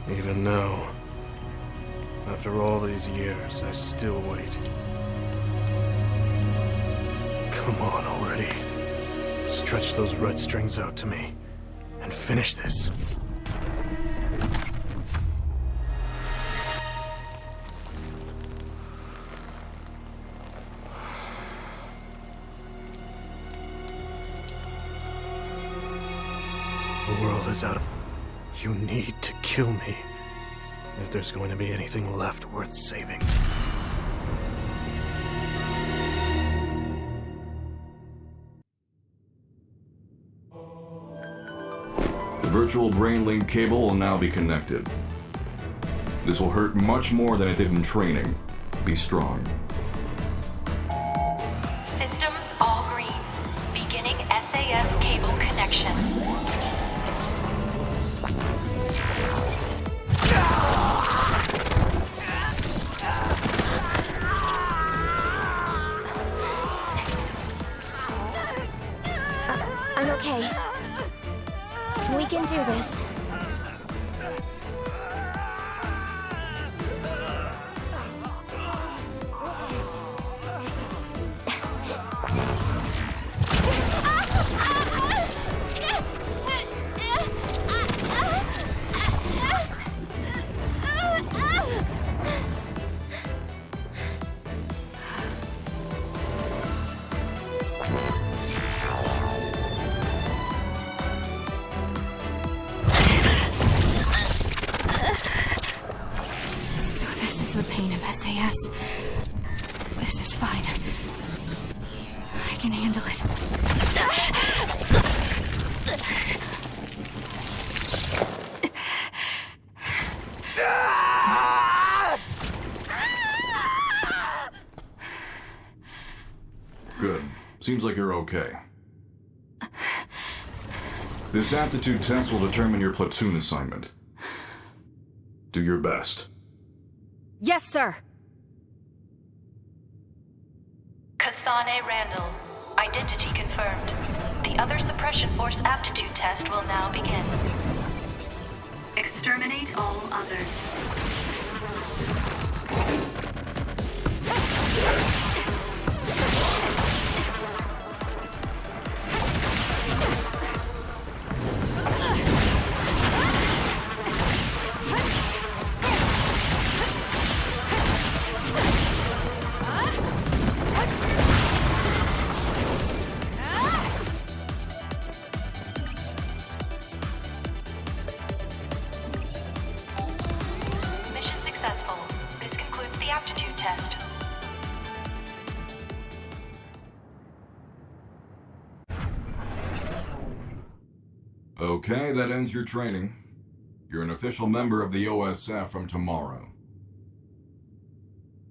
Even now, after all these years, I still wait. Come on already. Stretch those red strings out to me, and finish this. The world is out of... You need to kill me, if there's going to be anything left worth saving. The virtual brain link cable will now be connected. This will hurt much more than it did in training. Be strong. Systems all green. Beginning SAS cable connection. I'm okay. We can do this. The pain of SAS. This is fine. I can handle it. Good. Seems like you're okay. This aptitude test will determine your platoon assignment. Do your best. Yes, sir! Kasane Randall. Identity confirmed. The other suppression force aptitude test will now begin. Exterminate all others. Okay, that ends your training. You're an official member of the OSF from tomorrow.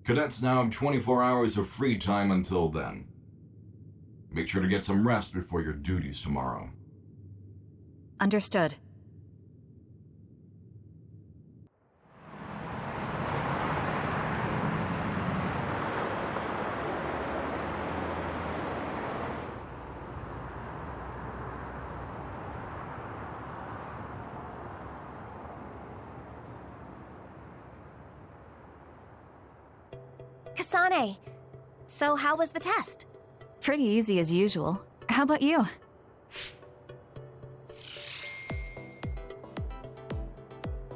Cadets now have 24 hours of free time until then. Make sure to get some rest before your duties tomorrow. Understood. Kasane, so how was the test? Pretty easy as usual. How about you?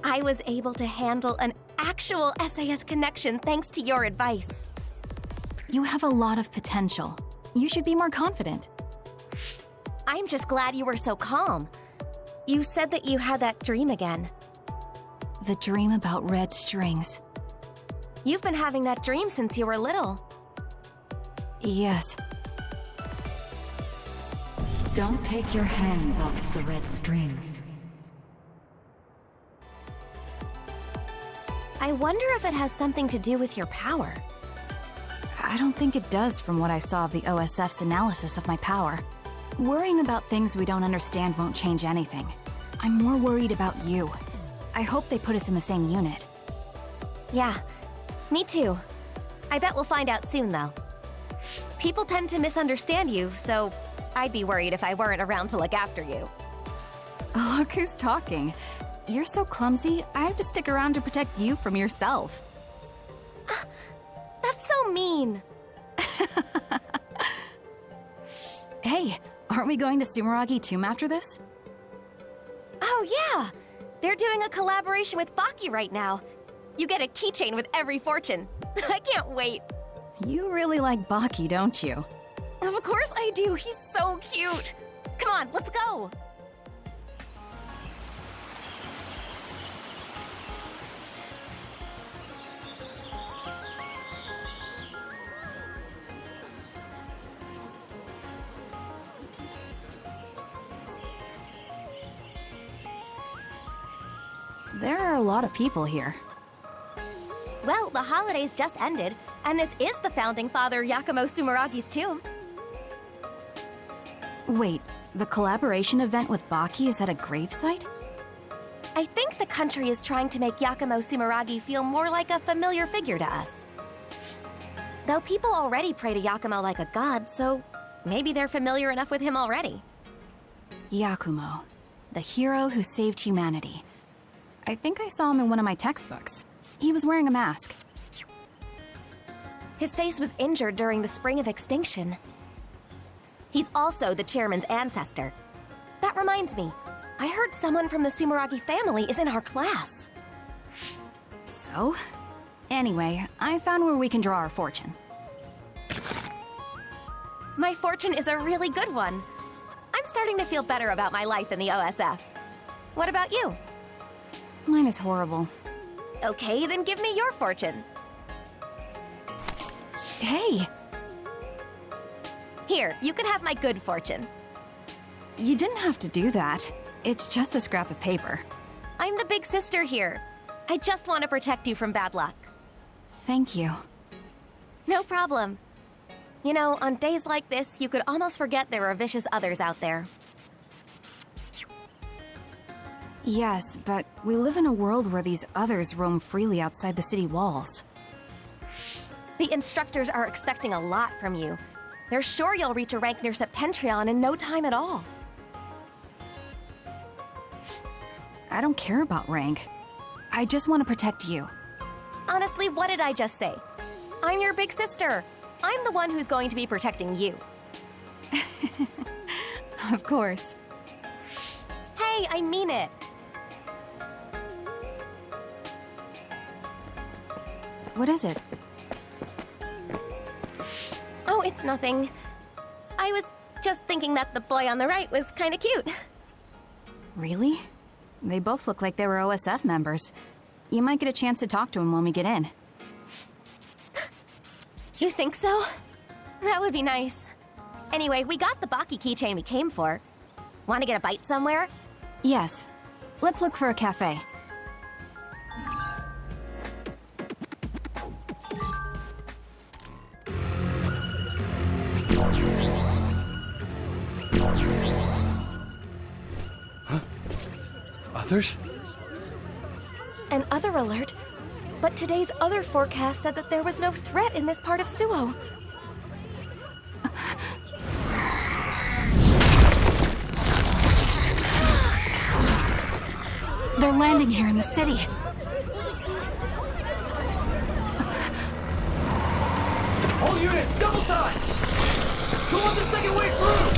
I was able to handle an actual SAS connection thanks to your advice. You have a lot of potential. You should be more confident. I'm just glad you were so calm. You said that you had that dream again. The dream about red strings. You've been having that dream since you were little. Yes. Don't take your hands off the red strings. I wonder if it has something to do with your power. I don't think it does from what I saw of the OSF's analysis of my power. Worrying about things we don't understand won't change anything. I'm more worried about you. I hope they put us in the same unit. Yeah, me too. I bet we'll find out soon, though. People tend to misunderstand you, so I'd be worried if I weren't around to look after you. Look who's talking. You're so clumsy, I have to stick around to protect you from yourself. That's so mean. Hey, aren't we going to Sumeragi Tomb after this? Oh yeah! They're doing a collaboration with Baki right now. You get a keychain with every fortune. I can't wait. You really like Baki, don't you? Of course I do. He's so cute. Come on, let's go. There are a lot of people here. Well, the holidays just ended, and this is the founding father Yakumo Sumeragi's tomb. Wait, the collaboration event with Baki is at a gravesite? I think the country is trying to make Yakumo Sumeragi feel more like a familiar figure to us. Though people already pray to Yakumo like a god, so maybe they're familiar enough with him already. Yakumo, the hero who saved humanity. I think I saw him in one of my textbooks. He was wearing a mask. His face was injured during the Spring of Extinction. He's also the chairman's ancestor. That reminds me, I heard someone from the Sumeragi family is in our class. So? Anyway, I found where we can draw our fortune. My fortune is a really good one. I'm starting to feel better about my life in the OSF. What about you? Mine is horrible. Okay, then give me your fortune. Hey! Here, you can have my good fortune. You didn't have to do that. It's just a scrap of paper. I'm the big sister here. I just want to protect you from bad luck. Thank you. No problem. You know, on days like this, you could almost forget there are vicious others out there. Yes, but we live in a world where these others roam freely outside the city walls. The instructors are expecting a lot from you. They're sure you'll reach a rank near Septentrion in no time at all. I don't care about rank. I just want to protect you. Honestly, what did I just say? I'm your big sister. I'm the one who's going to be protecting you. Of course. Hey, I mean it. What is it? Oh, it's nothing. I was just thinking that the boy on the right was kind of cute. Really? They both look like they were OSF members. You might get a chance to talk to him when we get in. You think so? That would be nice. Anyway, we got the Baki keychain we came for. Want to get a bite somewhere? Yes. Let's look for a cafe. Others? An other alert? But today's other forecast said that there was no threat in this part of Suo. They're landing here in the city. All units, double time! Go on the second way through!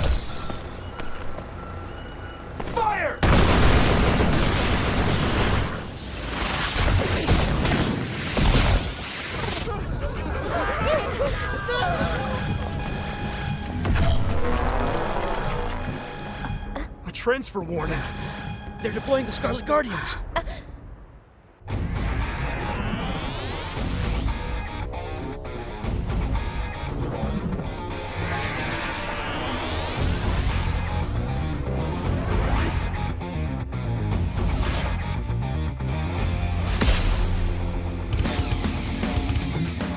Fire! A transfer warning. They're deploying the Scarlet Guardians.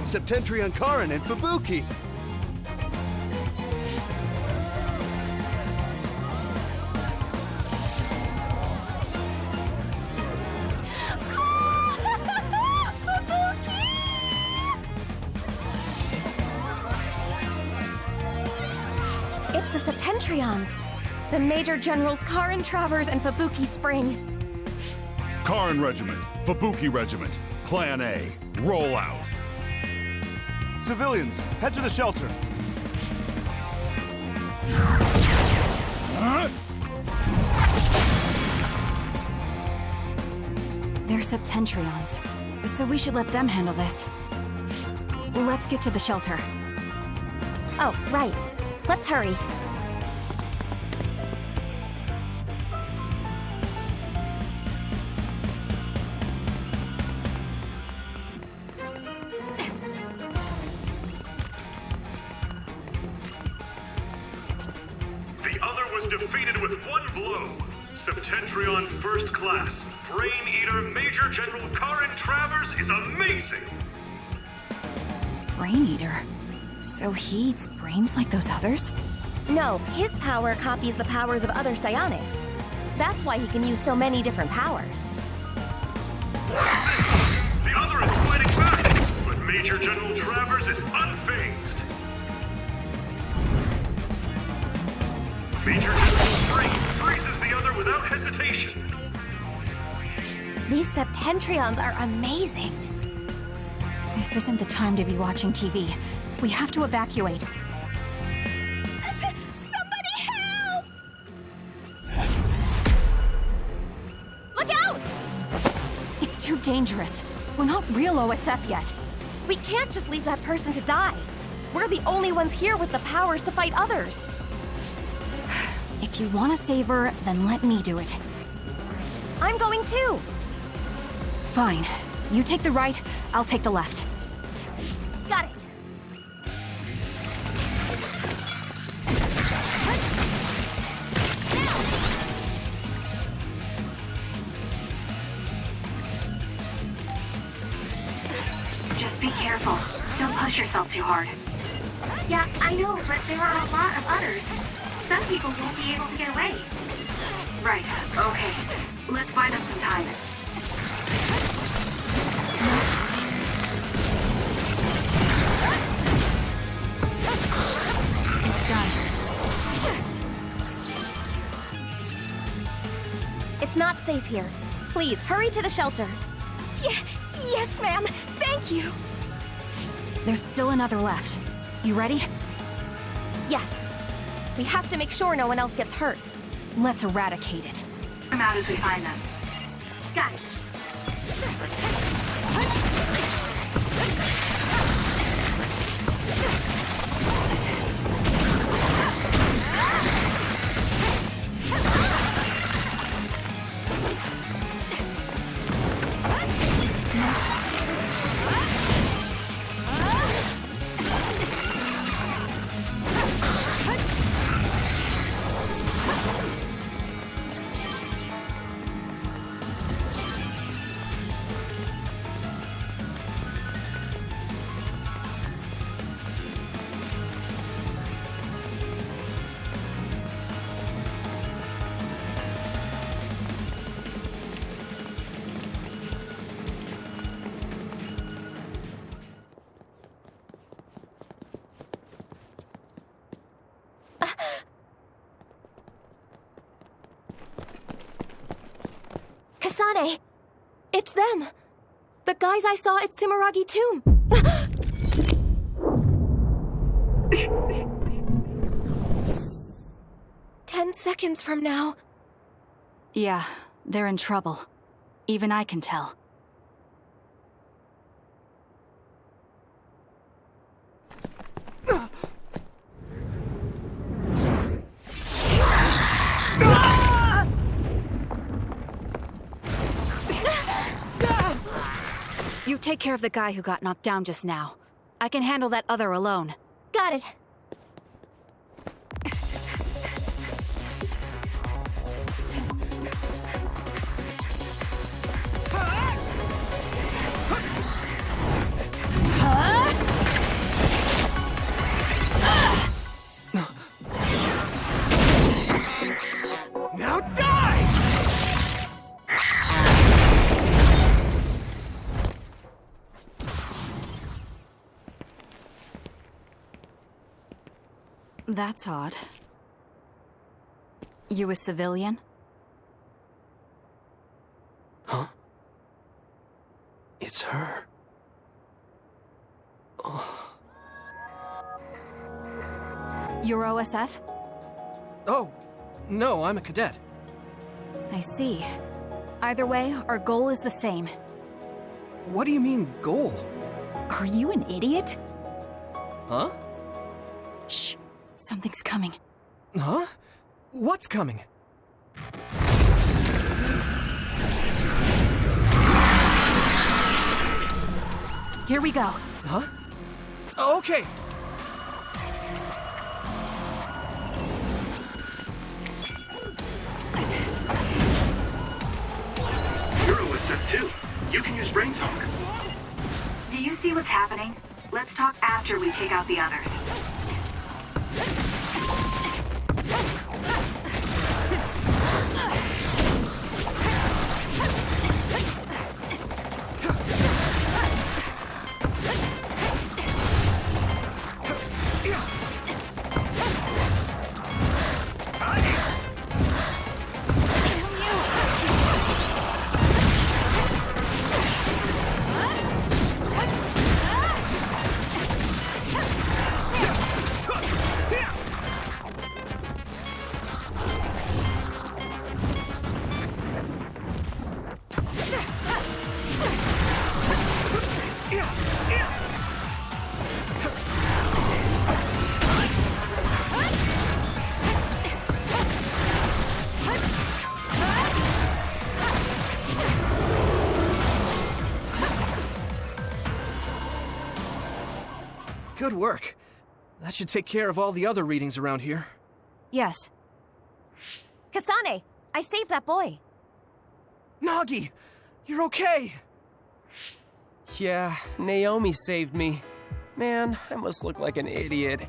Septentrion Karin and Fubuki. It's the Septentrions. The Major Generals Karin, Travers, and Fubuki Spring. Karin Regiment, Fubuki Regiment, Plan A, roll out. Civilians, head to the shelter. They're Septentrions, so we should let them handle this. Let's get to the shelter. Oh, right. Let's hurry. The other was defeated with one blow. Septentrion First Class, Brain Eater Major General Karin Travers is amazing! Brain Eater? So he eats brains like those others? No, his power copies the powers of other psionics. That's why he can use so many different powers. The other is fighting back, but Major General Travers is unfazed. Major General Brain freezes the other without hesitation. These Septentrions are amazing. This isn't the time to be watching TV. We have to evacuate. Somebody help! Look out! It's too dangerous. We're not real OSF yet. We can't just leave that person to die. We're the only ones here with the powers to fight others. If you want to save her, then let me do it. I'm going too. Fine. You take the right, I'll take the left. Got it. Just be careful. Don't push yourself too hard. Yeah, I know, but there are a lot of others. Some people won't be able to get away. Right. Okay. Let's buy them some time. It's done. It's not safe here. Please, hurry to the shelter. Yes, ma'am. Thank you. There's still another left. You ready? Yes. We have to make sure no one else gets hurt. Let's eradicate it. Come out as we find them. Got it. Kasane! It's them! The guys I saw at Sumeragi Tomb! 10 seconds from now. Yeah, they're in trouble. Even I can tell. You take care of the guy who got knocked down just now. I can handle that other alone. Got it. Now die! That's odd. You a civilian? Huh? It's her. Oh. You're OSF? Oh, no, I'm a cadet. I see. Either way, our goal is the same. What do you mean, goal? Are you an idiot? Huh? Shh. Something's coming. Huh? What's coming? Here we go. Huh? Okay. You're OSF too. You can use brain talk. Do you see what's happening? Let's talk after we take out the others. Good work. That should take care of all the other readings around here. Yes. Kasane, I saved that boy. Nagi! You're okay! Yeah, Naomi saved me. Man, I must look like an idiot.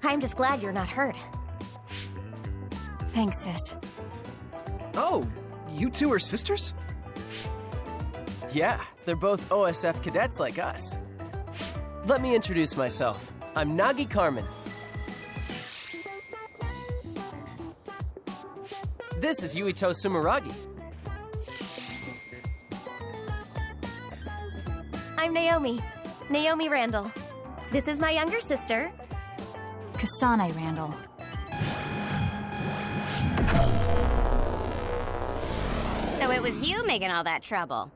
I'm just glad you're not hurt. Thanks, sis. Oh, you two are sisters? Yeah, they're both OSF cadets like us. Let me introduce myself. I'm Nagi Carmen. This is Yuito Sumeragi. I'm Naomi. Naomi Randall. This is my younger sister. Kasane Randall. So it was you making all that trouble.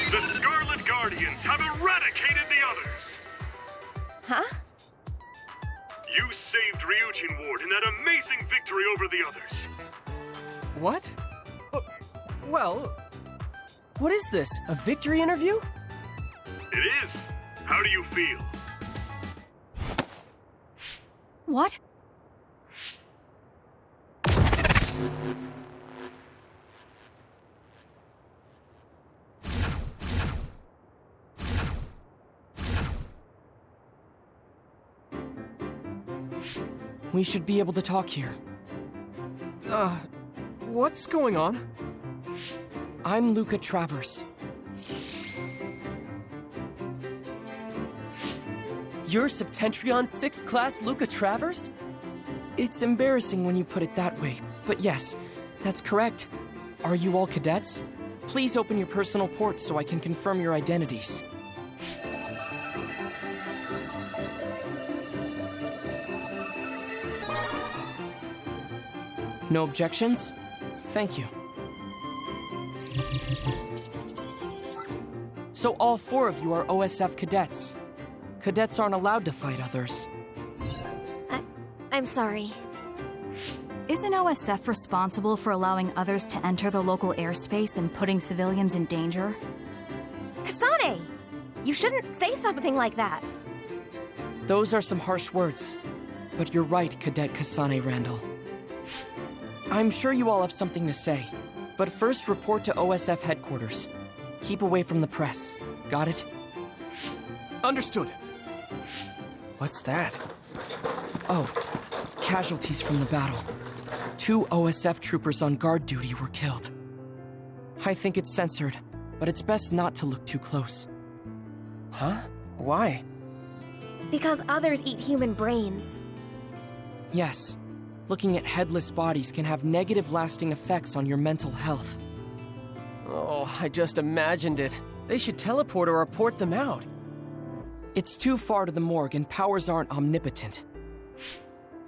The Scarlet Guardians have eradicated the others! Huh? You saved Ryujin Ward in that amazing victory over the others. What? Well... What is this? A victory interview? It is. How do you feel? What? We should be able to talk here. What's going on? I'm Luca Travers. You're Septentrion 6th Class Luca Travers? It's embarrassing when you put it that way, but yes, that's correct. Are you all cadets? Please open your personal ports so I can confirm your identities. No objections? Thank you. So all 4 of you are OSF cadets. Cadets aren't allowed to fight others. I'm sorry. Isn't OSF responsible for allowing others to enter the local airspace and putting civilians in danger? Kasane! You shouldn't say something like that. Those are some harsh words. But you're right, Cadet Kasane Randall. I'm sure you all have something to say. But first, report to OSF headquarters. Keep away from the press. Got it? Understood. What's that? Oh, casualties from the battle. 2 OSF troopers on guard duty were killed. I think it's censored, but it's best not to look too close. Huh? Why? Because others eat human brains. Yes. Looking at headless bodies can have negative lasting effects on your mental health. Oh, I just imagined it. They should teleport or report them out. It's too far to the morgue and powers aren't omnipotent.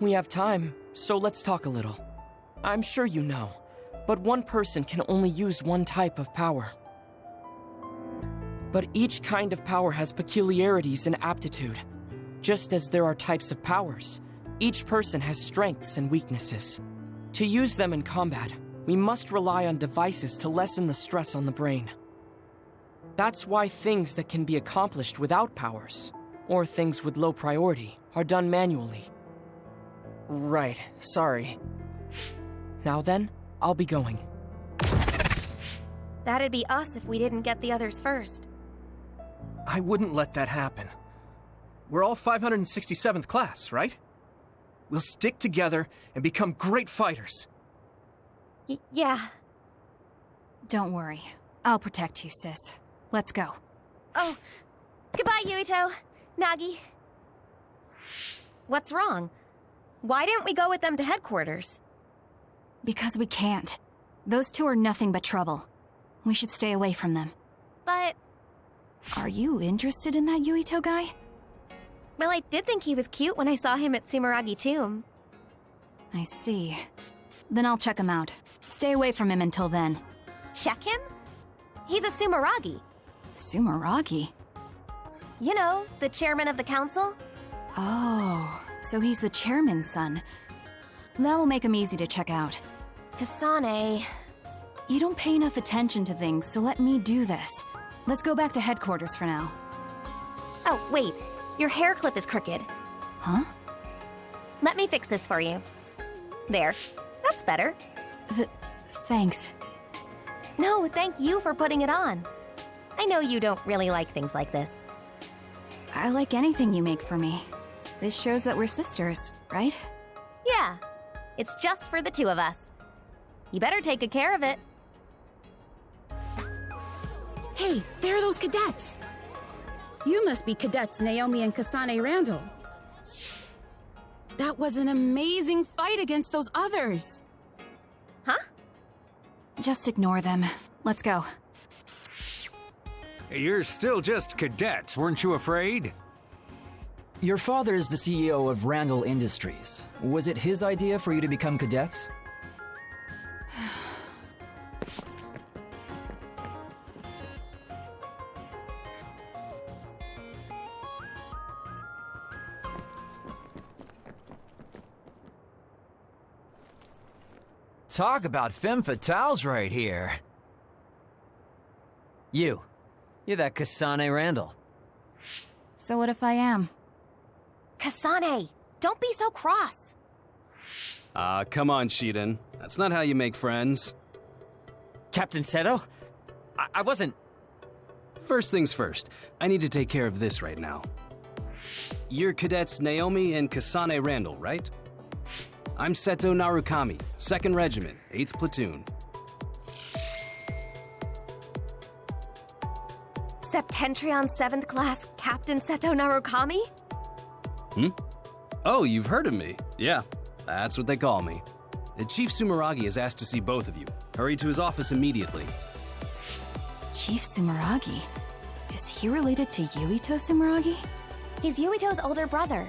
We have time, so let's talk a little. I'm sure you know, but one person can only use one type of power. But each kind of power has peculiarities and aptitude. Just as there are types of powers, each person has strengths and weaknesses. To use them in combat, we must rely on devices to lessen the stress on the brain. That's why things that can be accomplished without powers, or things with low priority, are done manually. Right, sorry. Now then, I'll be going. That'd be us if we didn't get the others first. I wouldn't let that happen. We're all 567th class, right? We'll stick together and become great fighters. Yeah. Don't worry. I'll protect you, sis. Let's go. Oh, goodbye, Yuito. Nagi. What's wrong? Why didn't we go with them to headquarters? Because we can't. Those two are nothing but trouble. We should stay away from them. But... Are you interested in that Yuito guy? Well, I did think he was cute when I saw him at Sumeragi Tomb. I see. Then I'll check him out. Stay away from him until then. Check him? He's a Sumeragi. Sumeragi? You know, the chairman of the council? Oh, so he's the chairman's son. That will make him easy to check out. Kasane... You don't pay enough attention to things, so let me do this. Let's go back to headquarters for now. Oh, wait. Your hair clip is crooked. Huh? Let me fix this for you. There. That's better. Thanks. No, thank you for putting it on. I know you don't really like things like this. I like anything you make for me. This shows that we're sisters, right? Yeah. It's just for the two of us. You better take good care of it. Hey, there are those cadets! You must be cadets Naomi and Kasane Randall. That was an amazing fight against those others! Huh? Just ignore them. Let's go. You're still just cadets, weren't you afraid? Your father is the CEO of Randall Industries. Was it his idea for you to become cadets? Talk about femme fatales right here. You're that Kasane Randall. So what if I am? Kasane, don't be so cross. Come on, Shiden. That's not how you make friends. Captain Seto? I wasn't... First things first, I need to take care of this right now. You're cadets Naomi and Kasane Randall, right? I'm Seto Narukami, 2nd Regiment, 8th Platoon. Septentrion 7th Class Captain Seto Narukami? Oh, you've heard of me. Yeah, that's what they call me. The Chief Sumeragi has asked to see both of you. Hurry to his office immediately. Chief Sumeragi? Is he related to Yuito Sumeragi? He's Yuito's older brother.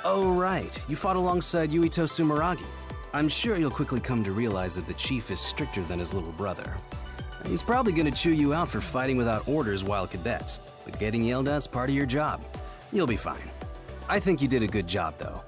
Oh, right. You fought alongside Yuito Sumeragi. I'm sure you'll quickly come to realize that the Chief is stricter than his little brother. He's probably gonna chew you out for fighting without orders while cadets, but getting yelled at's part of your job. You'll be fine. I think you did a good job, though.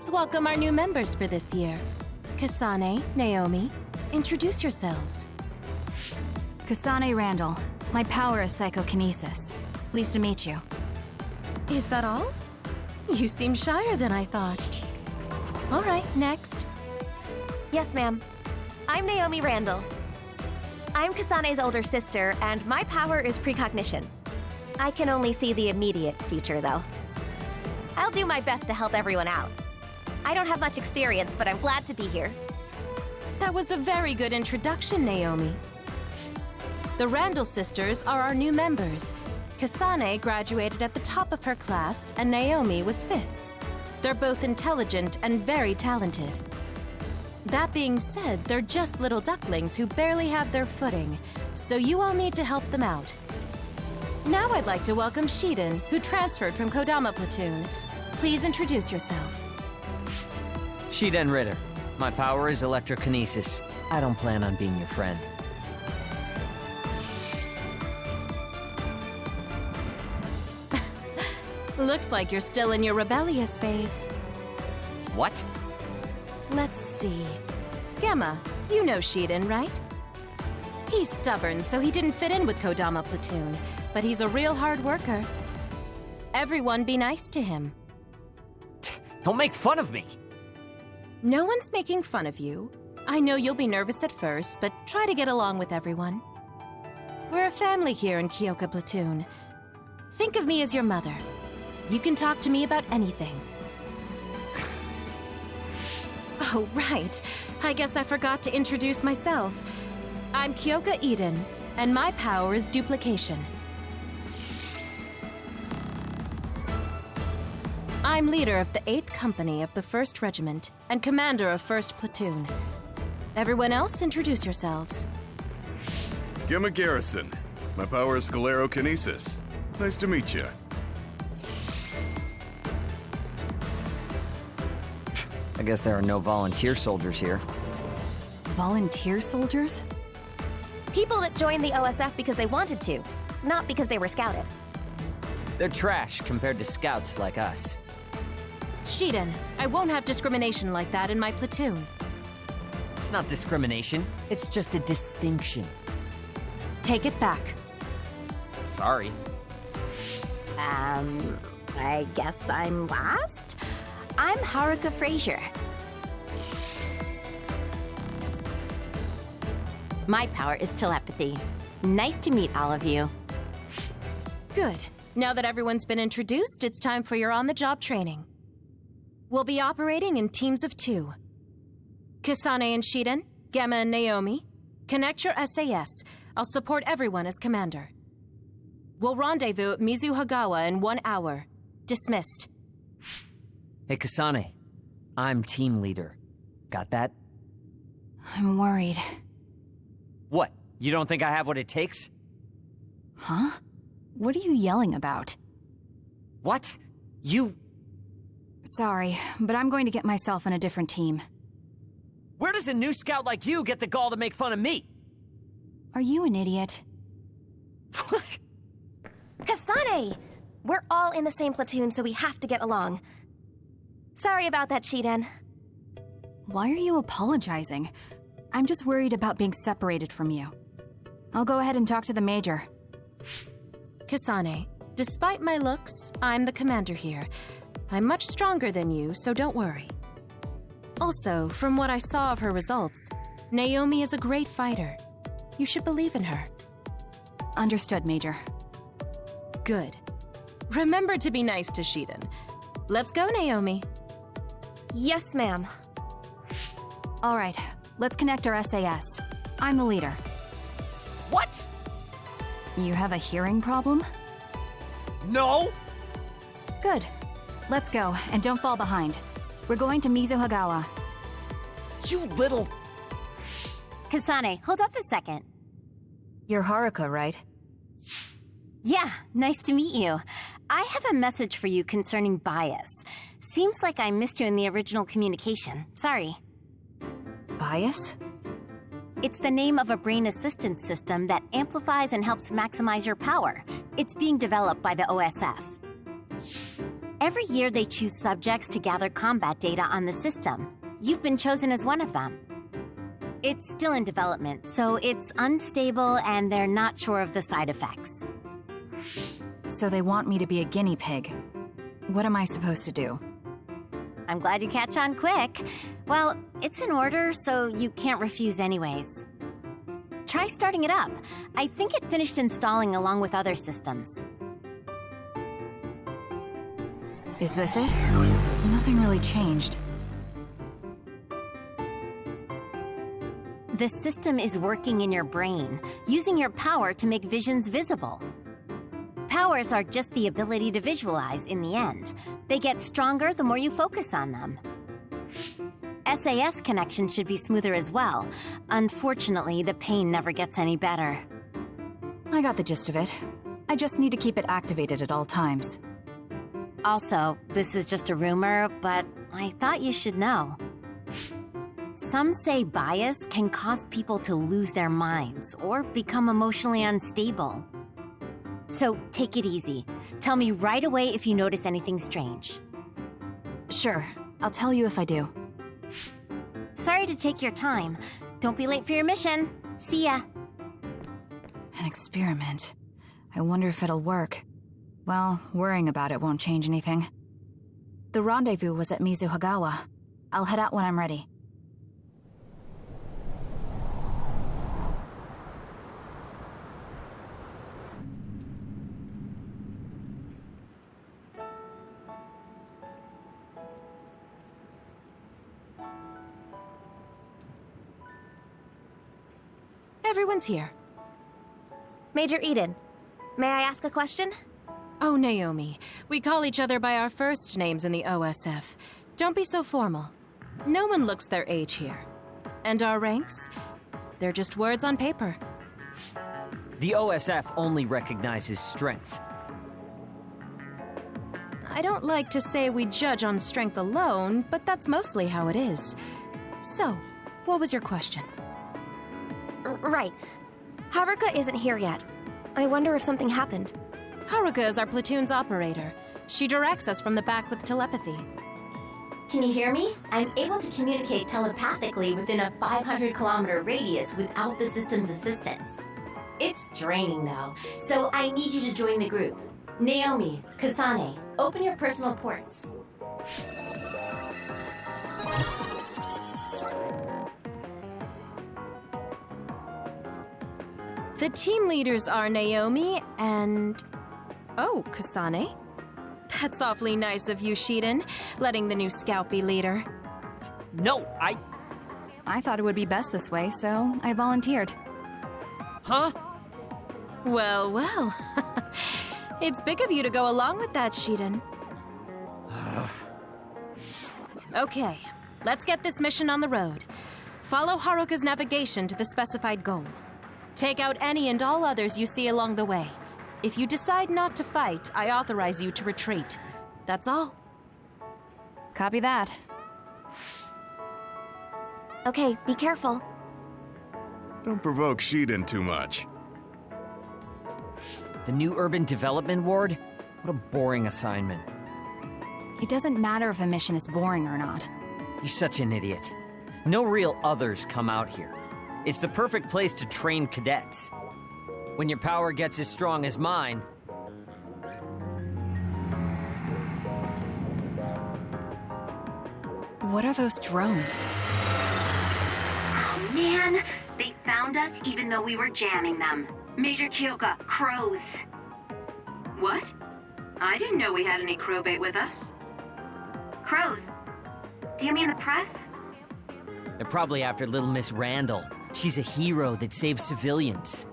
Let's welcome our new members for this year. Kasane, Naomi, introduce yourselves. Kasane Randall. My power is psychokinesis. Pleased to meet you. Is that all? You seem shyer than I thought. All right, next. Yes, ma'am. I'm Naomi Randall. I'm Kasane's older sister, and my power is precognition. I can only see the immediate future, though. I'll do my best to help everyone out. I don't have much experience, but I'm glad to be here. That was a very good introduction, Naomi. The Randall sisters are our new members. Kasane graduated at the top of her class, and Naomi was 5th. They're both intelligent and very talented. That being said, they're just little ducklings who barely have their footing, so you all need to help them out. Now I'd like to welcome Shiden, who transferred from Kodama Platoon. Please introduce yourself. Shiden Ritter. My power is electrokinesis. I don't plan on being your friend. Looks like you're still in your rebellious phase. What? Let's see. Gemma, you know Shiden, right? He's stubborn, so he didn't fit in with Kodama Platoon, but he's a real hard worker. Everyone be nice to him. Don't make fun of me! No one's making fun of you. I know you'll be nervous at first, but try to get along with everyone. We're a family here in Kyoka Platoon. Think of me as your mother. You can talk to me about anything. Oh, right. I guess I forgot to introduce myself. I'm Kyoka Eden, and my power is duplication. I'm leader of the 8th Company of the 1st Regiment, and commander of 1st Platoon. Everyone else, introduce yourselves. Gemma Garrison. My power is sclerokinesis. Nice to meet you. I guess there are no volunteer soldiers here. Volunteer soldiers? People that joined the OSF because they wanted to, not because they were scouted. They're trash compared to scouts like us. Shiden, I won't have discrimination like that in my platoon. It's not discrimination, it's just a distinction. Take it back. Sorry. I guess I'm last? I'm Haruka Frazier. My power is telepathy. Nice to meet all of you. Good. Now that everyone's been introduced, it's time for your on-the-job training. We'll be operating in teams of 2. Kasane and Shiden, Gemma and Naomi, connect your SAS. I'll support everyone as commander. We'll rendezvous at Mizuhagawa in 1 hour. Dismissed. Hey, Kasane. I'm team leader. Got that? I'm worried. What? You don't think I have what it takes? Huh? What are you yelling about? What? You... Sorry, but I'm going to get myself in a different team. Where does a new scout like you get the gall to make fun of me? Are you an idiot? Kasane! We're all in the same platoon, so we have to get along. Sorry about that, Shiden. Why are you apologizing? I'm just worried about being separated from you. I'll go ahead and talk to the Major. Kasane, despite my looks, I'm the commander here. I'm much stronger than you, so don't worry. Also, from what I saw of her results, Naomi is a great fighter. You should believe in her. Understood, Major. Good. Remember to be nice to Shiden. Let's go, Naomi. Yes, ma'am. All right, let's connect our SAS. I'm the leader. What? You have a hearing problem? No! Good. Let's go, and don't fall behind. We're going to Mizuhagawa. You little... Kasane, hold up a second. You're Haruka, right? Yeah, nice to meet you. I have a message for you concerning bias. Seems like I missed you in the original communication. Sorry. Bias? It's the name of a brain assistance system that amplifies and helps maximize your power. It's being developed by the OSF. Every year they choose subjects to gather combat data on the system. You've been chosen as one of them. It's still in development, so it's unstable and they're not sure of the side effects. So they want me to be a guinea pig. What am I supposed to do? I'm glad you catch on quick. Well, it's in order, so you can't refuse anyways. Try starting it up. I think it finished installing along with other systems. Is this it? Nothing really changed. The system is working in your brain, using your power to make visions visible. Powers are just the ability to visualize in the end. They get stronger the more you focus on them. SAS connection should be smoother as well. Unfortunately, the pain never gets any better. I got the gist of it. I just need to keep it activated at all times. Also, this is just a rumor, but I thought you should know. Some say bias can cause people to lose their minds or become emotionally unstable. So take it easy. Tell me right away if you notice anything strange. Sure, I'll tell you if I do. Sorry to take your time. Don't be late for your mission. See ya. An experiment. I wonder if it'll work. Well, worrying about it won't change anything. The rendezvous was at Mizuhagawa. I'll head out when I'm ready. Everyone's here. Major Eden, may I ask a question? Oh, Naomi. We call each other by our first names in the OSF. Don't be so formal. No one looks their age here. And our ranks? They're just words on paper. The OSF only recognizes strength. I don't like to say we judge on strength alone, but that's mostly how it is. So, what was your question? Right. Haruka isn't here yet. I wonder if something happened. Haruka is our platoon's operator. She directs us from the back with telepathy. Can you hear me? I'm able to communicate telepathically within a 500-kilometer radius without the system's assistance. It's draining, though, so I need you to join the group. Naomi, Kasane, open your personal ports. The team leaders are Naomi and... Oh, Kasane? That's awfully nice of you, Shiden, letting the new scout be leader. No, I thought it would be best this way, so I volunteered. Huh? Well, well. It's big of you to go along with that, Shiden. Okay, let's get this mission on the road. Follow Haruka's navigation to the specified goal. Take out any and all others you see along the way. If you decide not to fight, I authorize you to retreat. That's all. Copy that. Okay, be careful. Don't provoke Shiden too much. The new urban development ward? What a boring assignment. It doesn't matter if a mission is boring or not. You're such an idiot. No real others come out here. It's the perfect place to train cadets. When your power gets as strong as mine... What are those drones? Oh man, they found us even though we were jamming them. Major Kyoka, crows. What? I didn't know we had any crow bait with us. Crows? Do you mean the press? They're probably after little Miss Randall. She's a hero that saves civilians.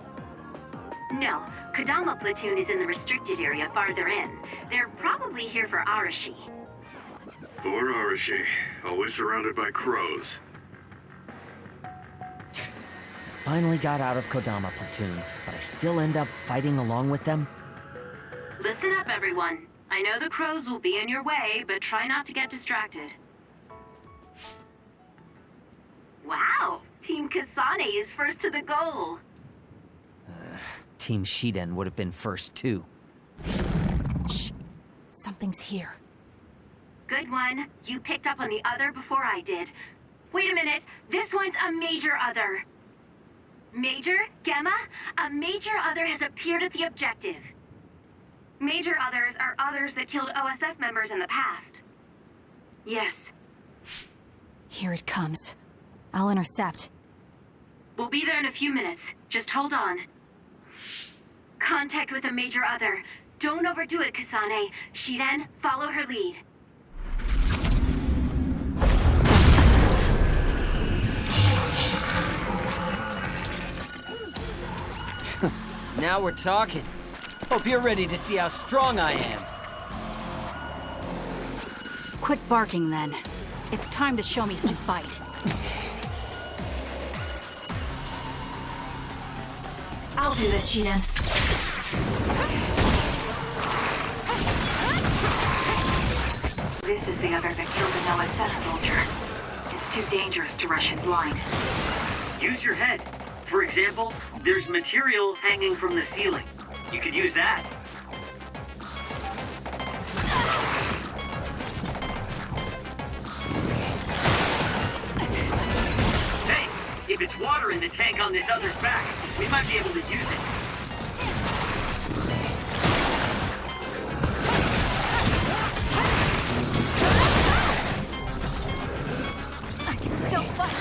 No, Kodama platoon is in the restricted area farther in. They're probably here for Arashi. Poor Arashi, always surrounded by crows. Finally got out of Kodama platoon, but I still end up fighting along with them. Listen up, everyone. I know the crows will be in your way, but try not to get distracted. Wow, Team Kasane is first to the goal. Team Shiden would have been first too. Shh. Something's here. Good one. You picked up on the other before I did. Wait a minute. This one's a major other. Major? Gemma? A major other has appeared at the objective. Major others are others that killed OSF members in the past. Yes. Here it comes. I'll intercept. We'll be there in a few minutes. Just hold on. Contact with a major other. Don't overdo it, Kasane. Shiren, follow her lead. Now we're talking. Hope you're ready to see how strong I am. Quit barking, then. It's time to show me some bite. I'll do this, Shiren. This is the other that killed an OSF soldier. It's too dangerous to rush in blind. Use your head. For example, there's material hanging from the ceiling. You could use that. Hey, if it's water in the tank on this other's back, we might be able to use it. I can still fight.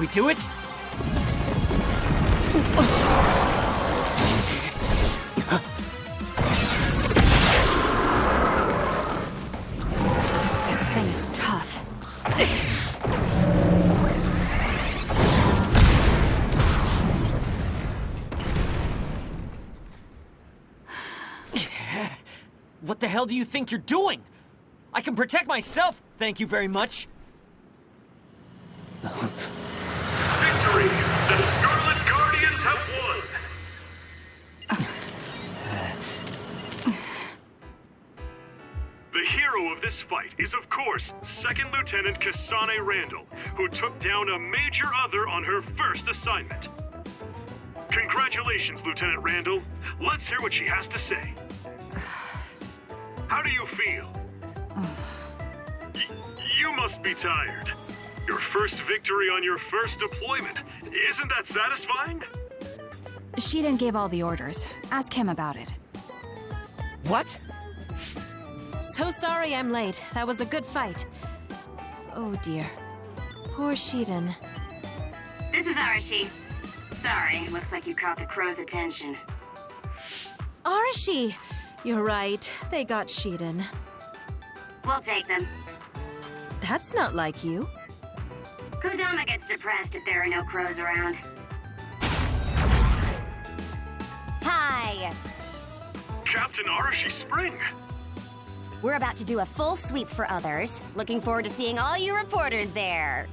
we do it? This thing is tough. What the hell do you think you're doing? I can protect myself, thank you very much. Victory! The Scarlet Guardians have won! The hero of this fight is, of course, Second Lieutenant Kasane Randall, who took down a major other on her first assignment. Congratulations, Lieutenant Randall. Let's hear what she has to say. How do you feel? You must be tired. Your first victory on your first deployment. Isn't that satisfying? Shiden gave all the orders. Ask him about it. What? So sorry I'm late. That was a good fight. Oh dear. Poor Shiden. This is Arashi. Sorry, looks like you caught the crow's attention. Arashi! You're right. They got Shiden. We'll take them. That's not like you. Kodama gets depressed if there are no crows around. Hi! Captain Arashi Spring! We're about to do a full sweep for others. Looking forward to seeing all you reporters there.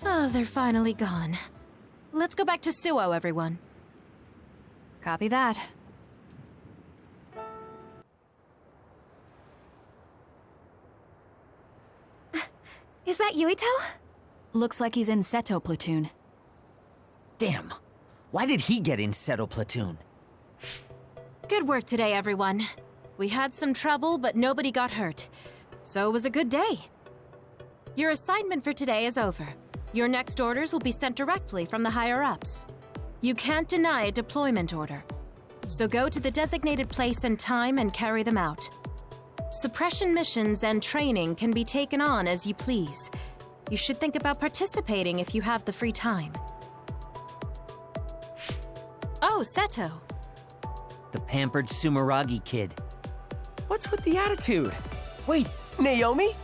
Oh, they're finally gone. Let's go back to Suo, everyone. Copy that. Is that Yuito? Looks like he's in Seto platoon. Damn. Why did he get in Seto platoon? Good work today, everyone. We had some trouble, but nobody got hurt. So it was a good day. Your assignment for today is over. Your next orders will be sent directly from the higher-ups. You can't deny a deployment order. So go to the designated place and time and carry them out. Suppression missions and training can be taken on as you please. You should think about participating if you have the free time. Oh, Seto. The pampered Sumeragi kid. What's with the attitude? Wait, Naomi?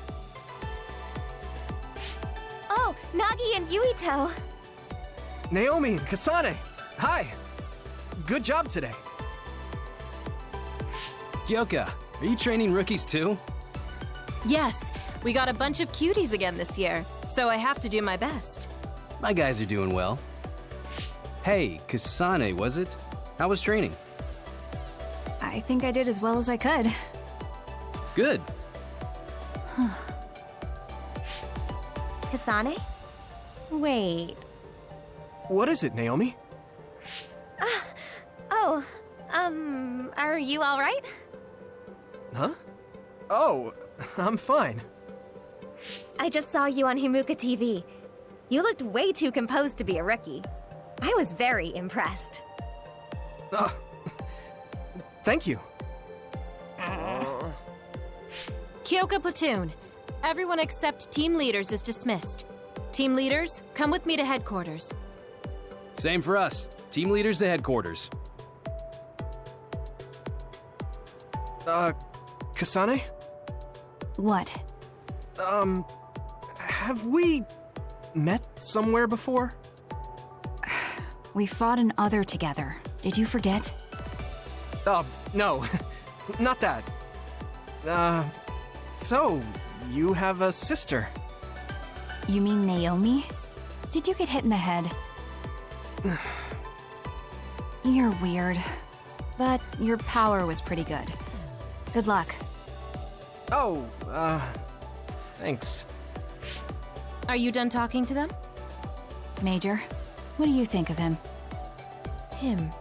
Oh, Nagi and Yuito. Naomi and Kasane, hi. Good job today. Kyoka, are you training rookies too? Yes, we got a bunch of cuties again this year, so I have to do my best. My guys are doing well. Hey, Kasane, was it? How was training? I think I did as well as I could. Good. Kasane? Wait. What is it, Naomi? Are you all right? Huh? Oh, I'm fine. I just saw you on Himuka TV. You looked way too composed to be a rookie. I was very impressed. Thank you. Kyoka Platoon. Everyone except team leaders is dismissed. Team leaders, come with me to headquarters. Same for us. Team leaders to headquarters. Kasane? What? Have we met somewhere before? We fought an other together. Did you forget? No. Not that. So, you have a sister? You mean Naomi? Did you get hit in the head? You're weird. But your power was pretty good. Good luck. Oh, thanks. Are you done talking to them? Major, what do you think of him? Him?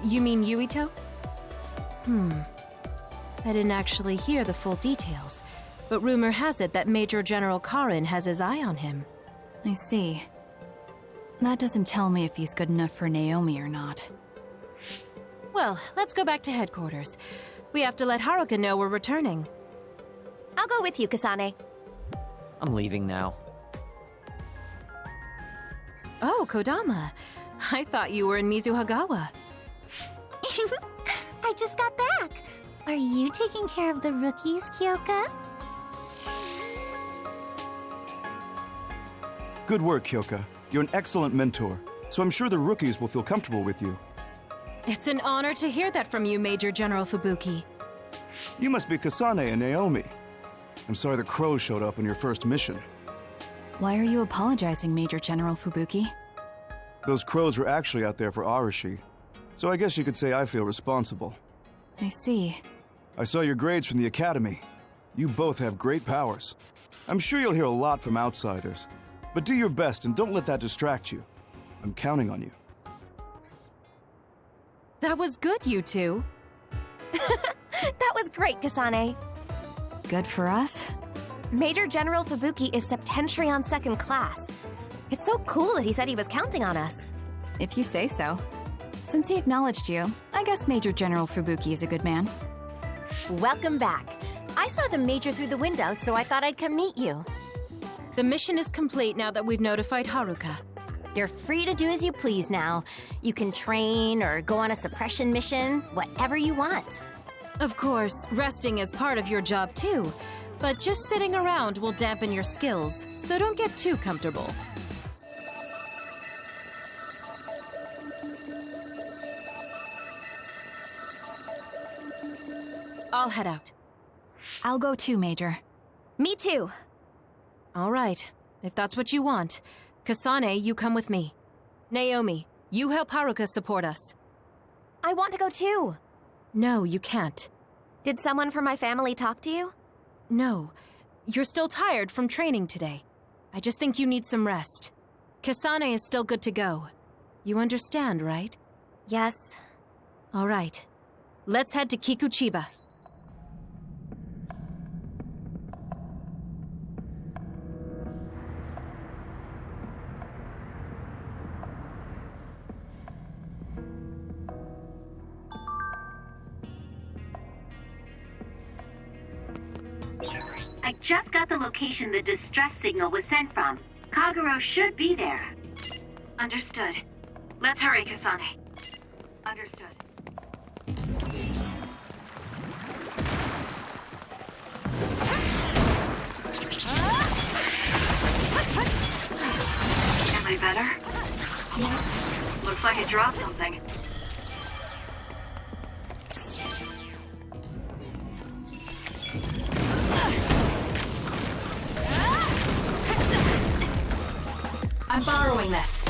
You mean Yuito? I didn't actually hear the full details, but rumor has it that Major General Karin has his eye on him. I see. That doesn't tell me if he's good enough for Naomi or not. Well, let's go back to headquarters. We have to let Haruka know we're returning. I'll go with you, Kasane. I'm leaving now. Oh, Kodama. I thought you were in Mizuhagawa. I just got back. Are you taking care of the rookies, Kyoka? Good work, Kyoka. You're an excellent mentor, so I'm sure the rookies will feel comfortable with you. It's an honor to hear that from you, Major General Fubuki. You must be Kasane and Naomi. I'm sorry the crows showed up on your first mission. Why are you apologizing, Major General Fubuki? Those crows were actually out there for Arashi, so I guess you could say I feel responsible. I see. I saw your grades from the academy. You both have great powers. I'm sure you'll hear a lot from outsiders, but do your best and don't let that distract you. I'm counting on you. That was good, you two. That was great, Kasane. Good for us? Major General Fubuki is Septentrion second class. It's so cool that he said he was counting on us. If you say so. Since he acknowledged you, I guess Major General Fubuki is a good man. Welcome back. I saw the Major through the window, so I thought I'd come meet you. The mission is complete now that we've notified Haruka. You're free to do as you please now. You can train or go on a suppression mission, whatever you want. Of course, resting is part of your job too, but just sitting around will dampen your skills, so don't get too comfortable. I'll head out. I'll go too, Major. Me too. All right, if that's what you want. Kasane, you come with me. Naomi, you help Haruka support us. I want to go too. No, you can't. Did someone from my family talk to you? No. You're still tired from training today. I just think you need some rest. Kasane is still good to go. You understand, right? Yes. All right. Let's head to Kikuchiba. I just got the location the distress signal was sent from. Kagero should be there. Understood. Let's hurry, Kasane. Understood. Am I better? Yes. Looks like it dropped something. I'm borrowing this.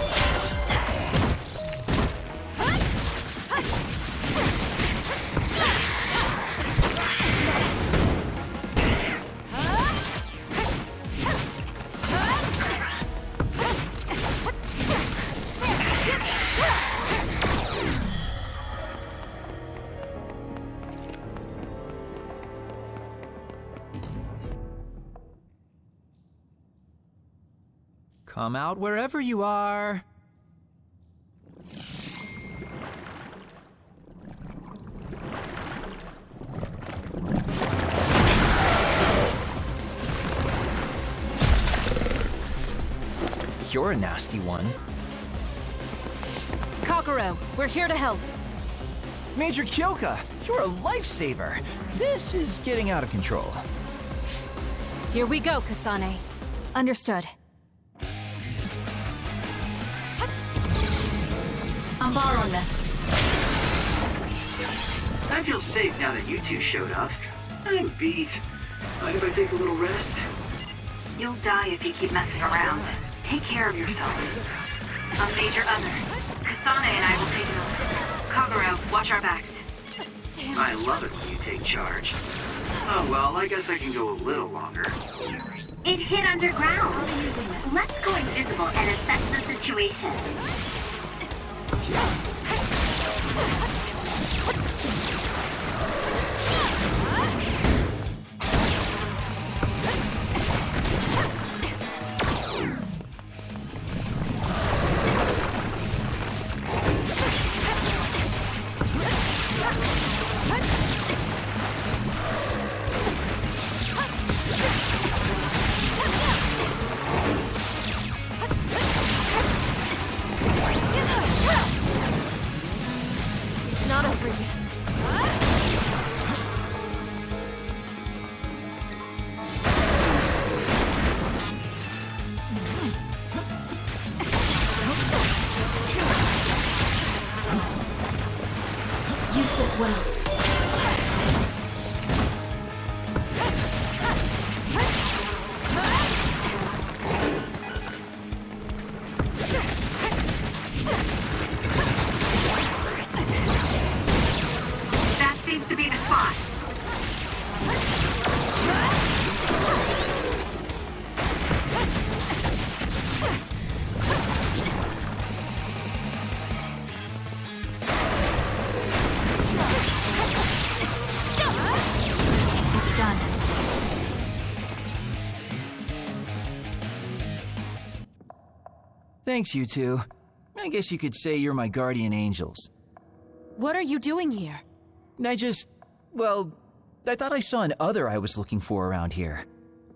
Come out wherever you are. You're a nasty one. Kagero, we're here to help. Major Kyoka, you're a lifesaver. This is getting out of control. Here we go, Kasane. Understood. I'm borrowing this. I feel safe now that you two showed up. I'm beat. Mind if I take a little rest? You'll die if you keep messing around. Take care of yourself. A major other. Kasane and I will take it over. Kagero, watch our backs. I love it when you take charge. Oh well, I guess I can go a little longer. It hit underground. Let's go invisible and assess the situation. Thanks, you two. I guess you could say you're my guardian angels. What are you doing here? Well, I thought I saw an other I was looking for around here.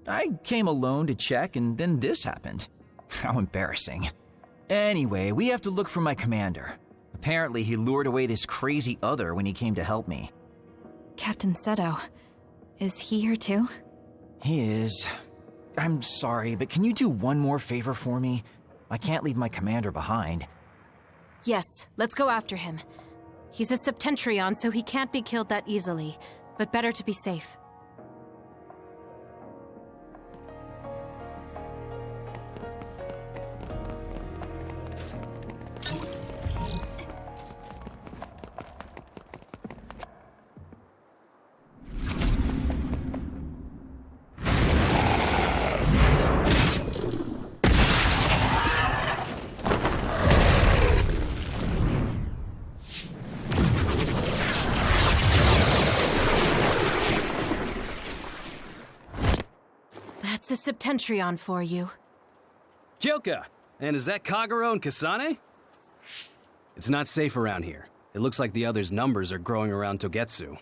I came alone to check, and then this happened. How embarrassing. Anyway, we have to look for my commander. Apparently, he lured away this crazy other when he came to help me. Captain Seto, is he here too? He is. I'm sorry, but can you do one more favor for me? I can't leave my commander behind. Yes, let's go after him. He's a Septentrion, so he can't be killed that easily, but better to be safe. That's a Septentrion for you. Kyoka! And is that Kagero and Kasane? It's not safe around here. It looks like the others' numbers are growing around Togetsu.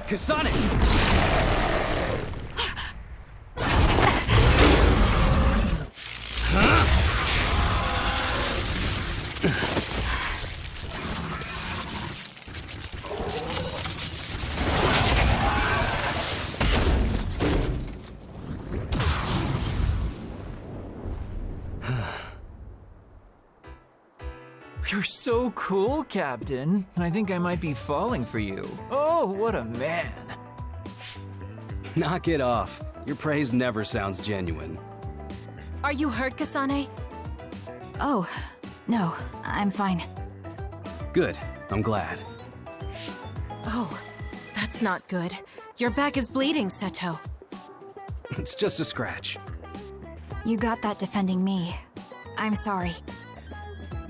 Kasane! You're so cool, Captain. I think I might be falling for you. Oh, what a man. Knock it off. Your praise never sounds genuine. Are you hurt, Kasane? Oh, no, I'm fine. Good. I'm glad. Oh, that's not good. Your back is bleeding, Seto. It's just a scratch. You got that defending me. I'm sorry.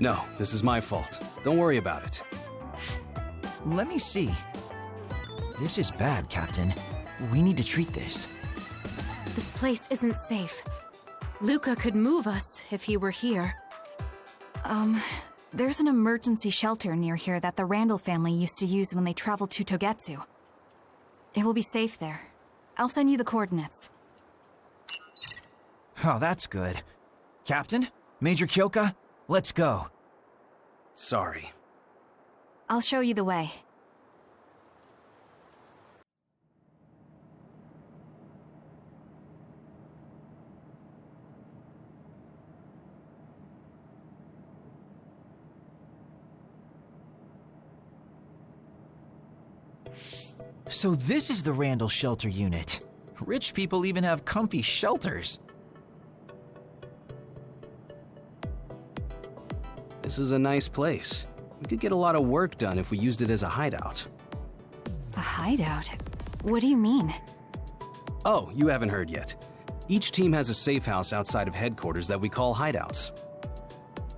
No, this is my fault. Don't worry about it. Let me see. This is bad, Captain. We need to treat this. This place isn't safe. Luca could move us if he were here. There's an emergency shelter near here that the Randall family used to use when they traveled to Togetsu. It will be safe there. I'll send you the coordinates. Oh, that's good. Captain? Major Kyoka? Let's go. Sorry. I'll show you the way. So this is the Randall Shelter Unit. Rich people even have comfy shelters. This is a nice place. We could get a lot of work done if we used it as a hideout. A hideout? What do you mean? Oh, you haven't heard yet. Each team has a safe house outside of headquarters that we call hideouts.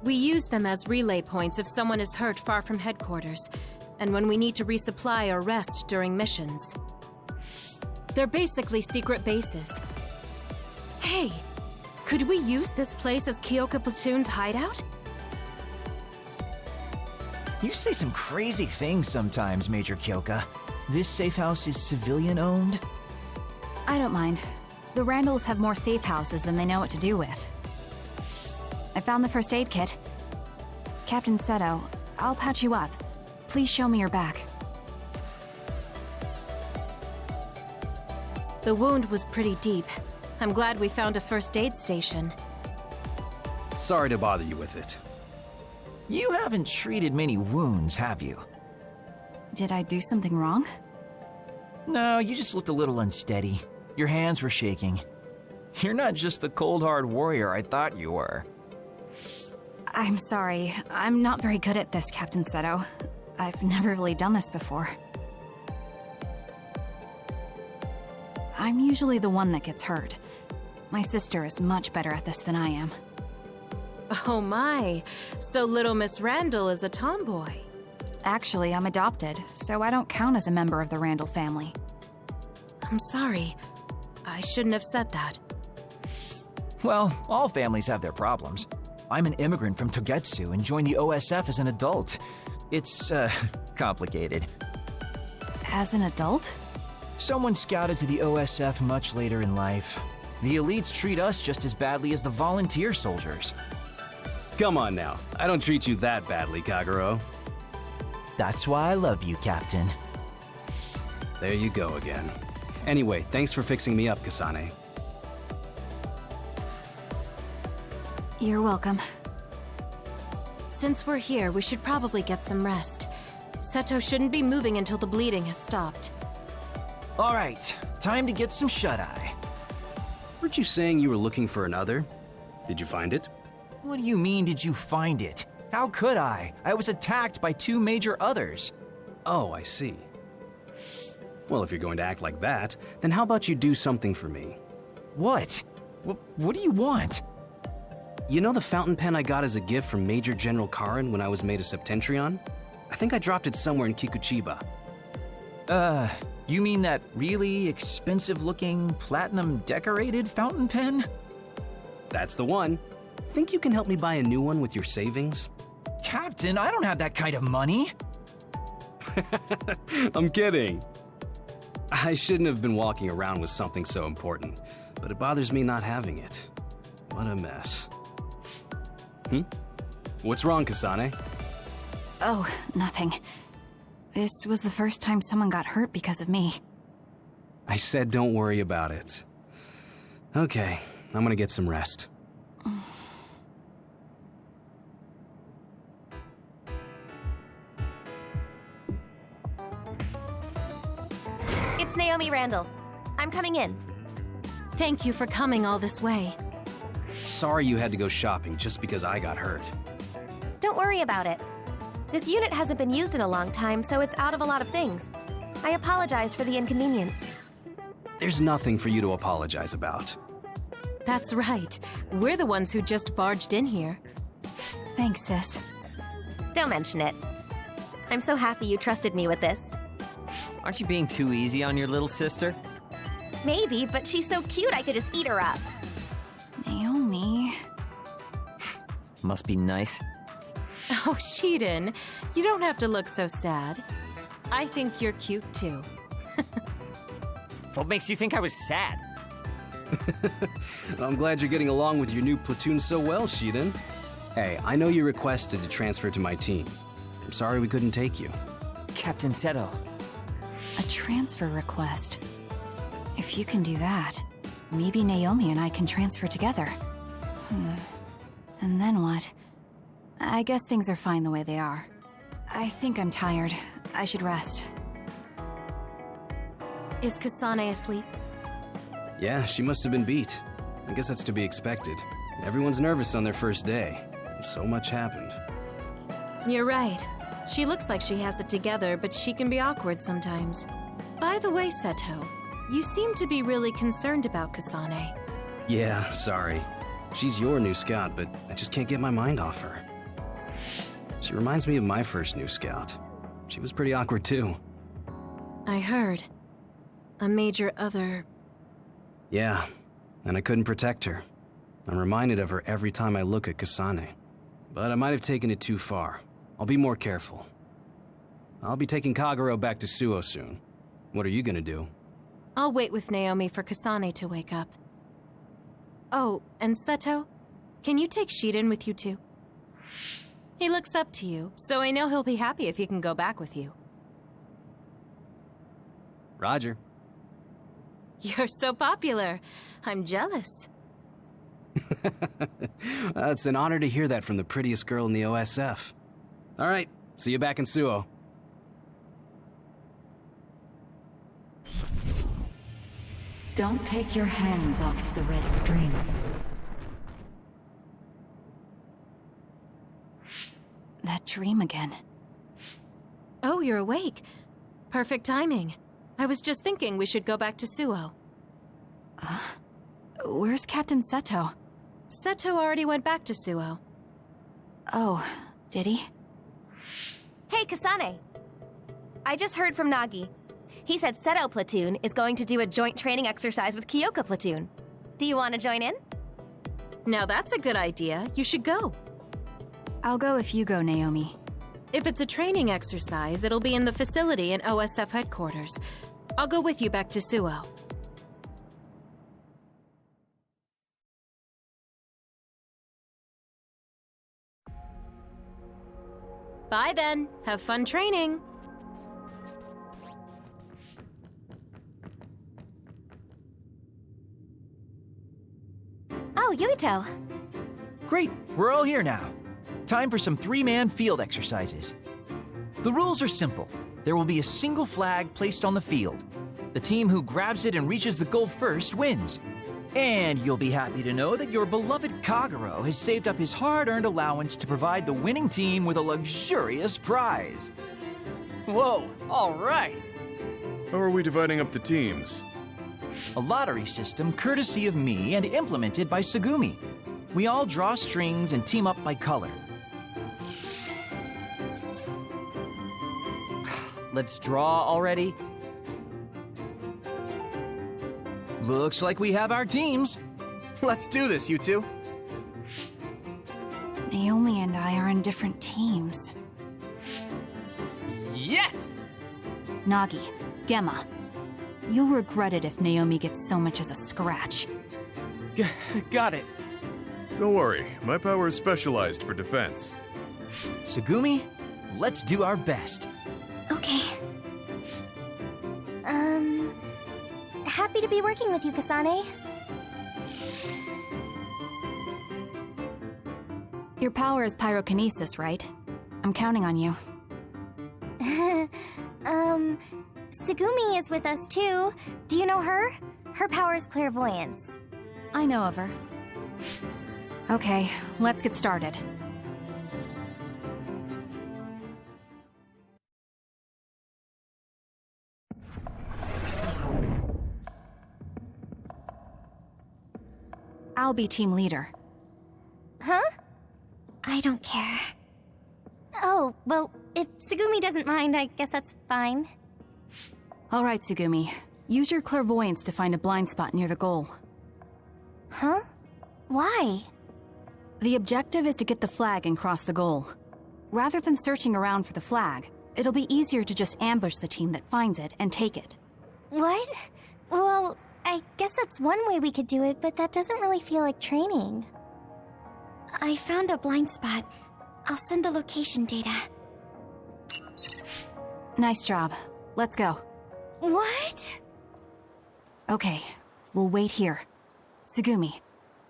We use them as relay points if someone is hurt far from headquarters, and when we need to resupply or rest during missions. They're basically secret bases. Hey, could we use this place as Kyoka Platoon's hideout? You say some crazy things sometimes, Major Kyoka. This safe house is civilian-owned? I don't mind. The Randalls have more safe houses than they know what to do with. I found the first aid kit. Captain Seto, I'll patch you up. Please show me your back. The wound was pretty deep. I'm glad we found a first aid station. Sorry to bother you with it. You haven't treated many wounds, have you? Did I do something wrong? No, you just looked a little unsteady. Your hands were shaking. You're not just the cold hard warrior I thought you were. I'm sorry. I'm not very good at this, Captain Seto. I've never really done this before. I'm usually the one that gets hurt. My sister is much better at this than I am. Oh my, so little Miss Randall is a tomboy. Actually, I'm adopted, so I don't count as a member of the Randall family. I'm sorry. I shouldn't have said that. Well, all families have their problems. I'm an immigrant from Togetsu and joined the OSF as an adult. It's, complicated. As an adult? Someone scouted to the OSF much later in life. The elites treat us just as badly as the volunteer soldiers. Come on now. I don't treat you that badly, Kagero. That's why I love you, Captain. There you go again. Anyway, thanks for fixing me up, Kasane. You're welcome. Since we're here, we should probably get some rest. Seto shouldn't be moving until the bleeding has stopped. All right, time to get some shut-eye. Weren't you saying you were looking for another? Did you find it? What do you mean, did you find it? How could I? I was attacked by 2 major others. Oh, I see. Well, if you're going to act like that, then how about you do something for me? What? What do you want? You know the fountain pen I got as a gift from Major General Karin when I was made a Septentrion? I think I dropped it somewhere in Kikuchiba. You mean that really expensive-looking, platinum-decorated fountain pen? That's the one. Think you can help me buy a new one with your savings? Captain, I don't have that kind of money. I'm kidding. I shouldn't have been walking around with something so important, but it bothers me not having it. What a mess. What's wrong, Kasane? Oh, nothing. This was the first time someone got hurt because of me. I said don't worry about it. Okay, I'm gonna get some rest. It's Naomi Randall. I'm coming in. Thank you for coming all this way. Sorry you had to go shopping just because I got hurt. Don't worry about it. This unit hasn't been used in a long time, so it's out of a lot of things. I apologize for the inconvenience. There's nothing for you to apologize about. That's right. We're the ones who just barged in here. Thanks, sis. Don't mention it. I'm so happy you trusted me with this. Aren't you being too easy on your little sister? Maybe, but she's so cute I could just eat her up. Naomi... Must be nice. Oh, Shiden, you don't have to look so sad. I think you're cute too. What makes you think I was sad? I'm glad you're getting along with your new platoon so well, Shiden. Hey, I know you requested to transfer to my team. I'm sorry we couldn't take you. Captain Seto. A transfer request. If you can do that, maybe Naomi and I can transfer together. And then what? I guess things are fine the way they are. I think I'm tired. I should rest. Is Kasane asleep? Yeah, she must have been beat. I guess that's to be expected. Everyone's nervous on their first day. So much happened. You're right. She looks like she has it together, but she can be awkward sometimes. By the way, Seto, you seem to be really concerned about Kasane. Yeah, sorry. She's your new scout, but I just can't get my mind off her. She reminds me of my first new scout. She was pretty awkward too. I heard. A major other... Yeah, and I couldn't protect her. I'm reminded of her every time I look at Kasane. But I might have taken it too far. I'll be more careful. I'll be taking Kagero back to Suo soon. What are you gonna do? I'll wait with Naomi for Kasane to wake up. Oh, and Seto, can you take Shiden with you too? He looks up to you, so I know he'll be happy if he can go back with you. Roger. You're so popular. I'm jealous. It's an honor to hear that from the prettiest girl in the OSF. All right, see you back in Suo. Don't take your hands off the red strings. That dream again. Oh, you're awake. Perfect timing. I was just thinking we should go back to Suo. Where's Captain Seto? Seto already went back to Suo. Oh, did he? Hey, Kasane! I just heard from Nagi. He said Seto Platoon is going to do a joint training exercise with Kyoka Platoon. Do you want to join in? Now that's a good idea. You should go. I'll go if you go, Naomi. If it's a training exercise, it'll be in the facility in OSF headquarters. I'll go with you back to Suo. Bye then. Have fun training. Oh, Yuito. Great, we're all here now. Time for some three-man field exercises. The rules are simple. There will be a single flag placed on the field. The team who grabs it and reaches the goal first wins. And you'll be happy to know that your beloved Kagero has saved up his hard-earned allowance to provide the winning team with a luxurious prize. Whoa, all right. How are we dividing up the teams? A lottery system courtesy of me and implemented by Tsugumi. We all draw strings and team up by color. Let's draw already. Looks like we have our teams. Let's do this, you two. Naomi and I are in different teams. Yes! Nagi, Gemma, you'll regret it if Naomi gets so much as a scratch. Got it. Don't worry, my power is specialized for defense. Tsugumi, let's do our best. Okay. Happy to be working with you, Kasane. Your power is pyrokinesis, right? I'm counting on you. Tsugumi is with us too. Do you know her? Her power is clairvoyance. I know of her. Okay, let's get started. I'll be team leader. Huh? I don't care. Oh, well, if Tsugumi doesn't mind, I guess that's fine. All right, Tsugumi. Use your clairvoyance to find a blind spot near the goal. Huh? Why? The objective is to get the flag and cross the goal. Rather than searching around for the flag, it'll be easier to just ambush the team that finds it and take it. What? Well, I guess that's one way we could do it, but that doesn't really feel like training. I found a blind spot. I'll send the location data. Nice job. Let's go. What? Okay, we'll wait here. Tsugumi,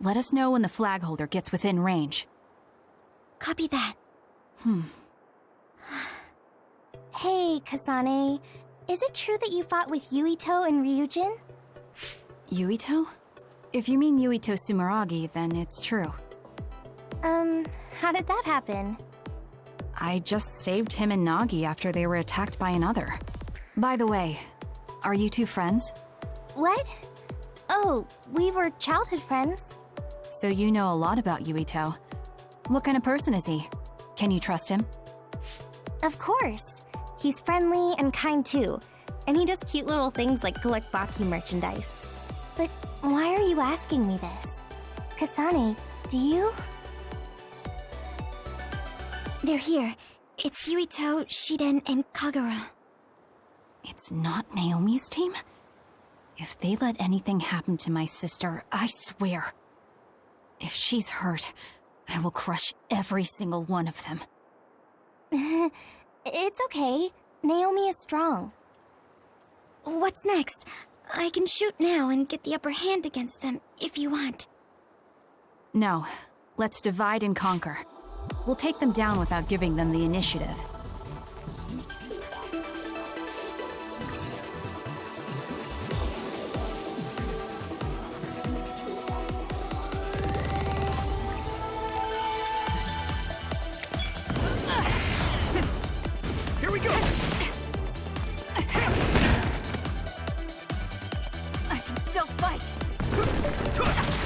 let us know when the flag holder gets within range. Copy that. Hey, Kasane. Is it true that you fought with Yuito and Ryujin? Yuito? If you mean Yuito Sumeragi, then it's true. How did that happen? I just saved him and Nagi after they were attacked by another. By the way, are you two friends? What? Oh, we were childhood friends. So you know a lot about Yuito. What kind of person is he? Can you trust him? Of course. He's friendly and kind too. And he does cute little things like collect Baki merchandise. But why are you asking me this? Kasane, do you? They're here. It's Yuito, Shiden, and Kagero. It's not Naomi's team? If they let anything happen to my sister, I swear. If she's hurt, I will crush every single one of them. It's okay. Naomi is strong. What's next? I can shoot now and get the upper hand against them, if you want. No. Let's divide and conquer. We'll take them down without giving them the initiative. Here we go! I can still fight!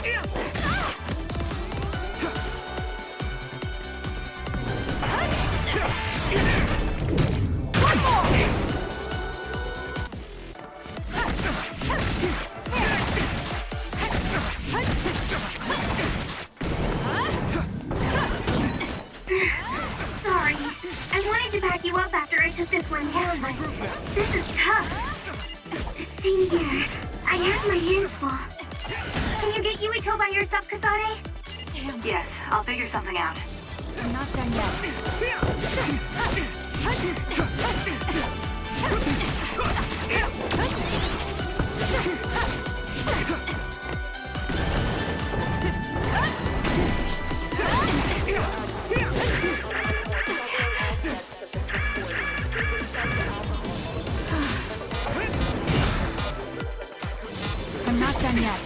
Here! took this one down, but this is tough. Same here. I have my hands full. Can you get Yuito by yourself, Kasane? Damn. Yes, I'll figure something out. I'm not done yet. I'm not done yet.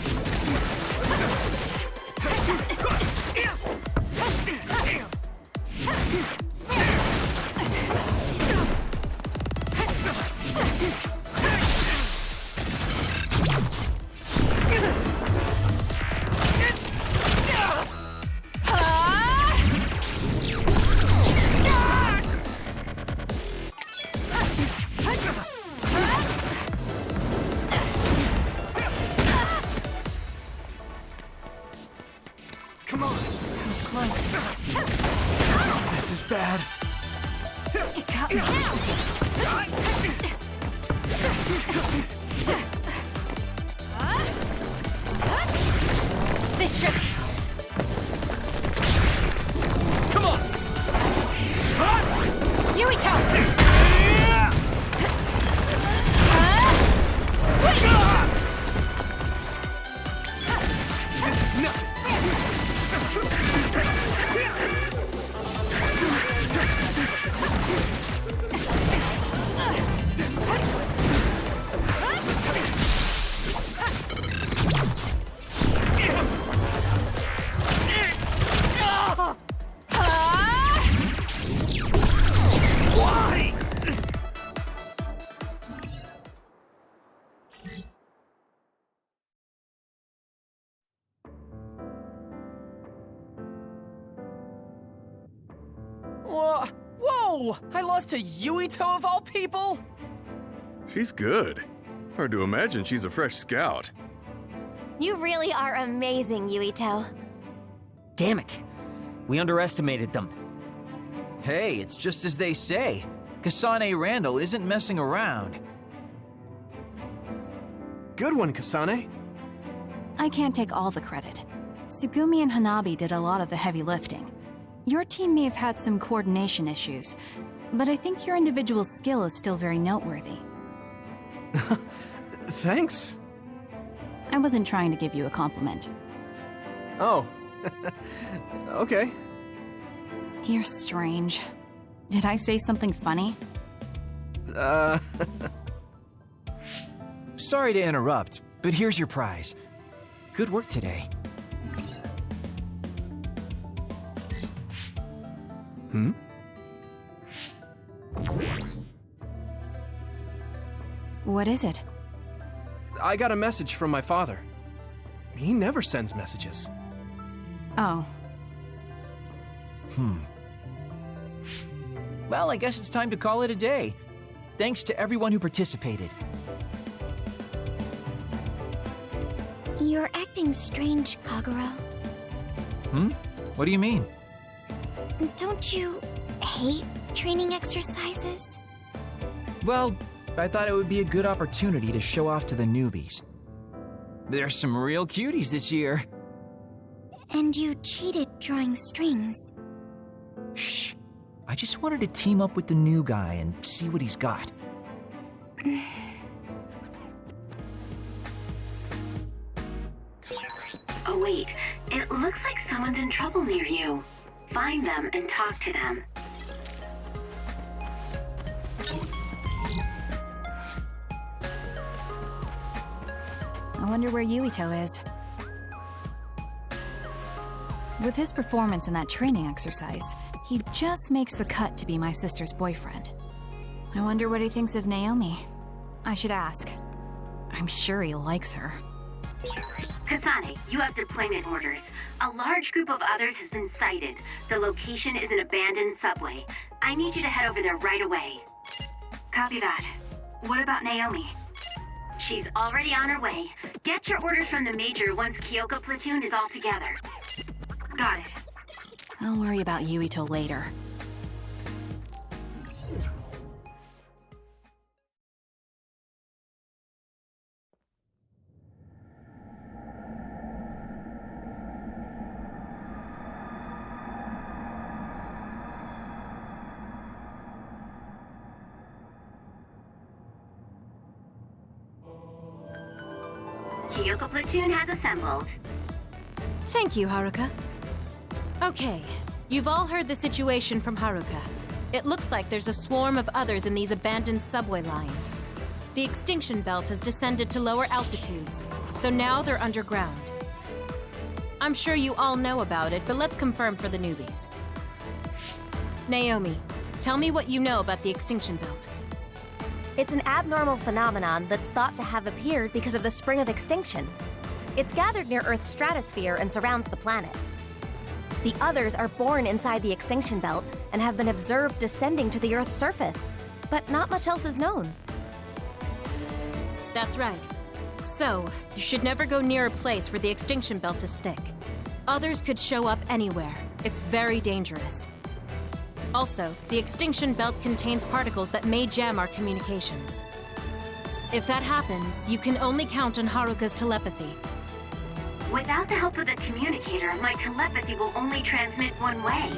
Come on. That was close. This is bad. It got me. This should... Come on! Yuito! This is nothing. Why? Whoa! I lost to Yuito of all people? She's good. Hard to imagine she's a fresh scout. You really are amazing, Yuito. Damn it. We underestimated them. Hey, it's just as they say. Kasane Randall isn't messing around. Good one, Kasane. I can't take all the credit. Tsugumi and Hanabi did a lot of the heavy lifting. Your team may have had some coordination issues, but I think your individual skill is still very noteworthy. Thanks. I wasn't trying to give you a compliment. Oh. Okay. You're strange. Did I say something funny? Sorry to interrupt, but here's your prize. Good work today. Hmm? What is it? I got a message from my father. He never sends messages. Oh. Well, I guess it's time to call it a day. Thanks to everyone who participated. You're acting strange, Kagura. What do you mean? Don't you hate training exercises? Well, I thought it would be a good opportunity to show off to the newbies. There's some real cuties this year. And you cheated drawing strings. Shh. I just wanted to team up with the new guy and see what he's got. Oh wait, it looks like someone's in trouble near you. Find them and talk to them. I wonder where Yuito is. With his performance in that training exercise, he just makes the cut to be my sister's boyfriend. I wonder what he thinks of Naomi. I should ask. I'm sure he likes her. Kasane, you have deployment orders. A large group of others has been sighted. The location is an abandoned subway. I need you to head over there right away. Copy that. What about Naomi? She's already on her way. Get your orders from the Major once Kyoko platoon is all together. Got it. I'll worry about Yuito later. Kyoko platoon has assembled. Thank you, Haruka. Okay, you've all heard the situation from Haruka. It looks like there's a swarm of others in these abandoned subway lines. The extinction belt has descended to lower altitudes, so now they're underground. I'm sure you all know about it, but let's confirm for the newbies. Naomi, tell me what you know about the extinction belt. It's an abnormal phenomenon that's thought to have appeared because of the spring of extinction. It's gathered near Earth's stratosphere and surrounds the planet. The others are born inside the extinction belt and have been observed descending to the Earth's surface, but not much else is known. That's right. So, you should never go near a place where the extinction belt is thick. Others could show up anywhere. It's very dangerous. Also, the extinction belt contains particles that may jam our communications. If that happens, you can only count on Haruka's telepathy. Without the help of the communicator, my telepathy will only transmit one way.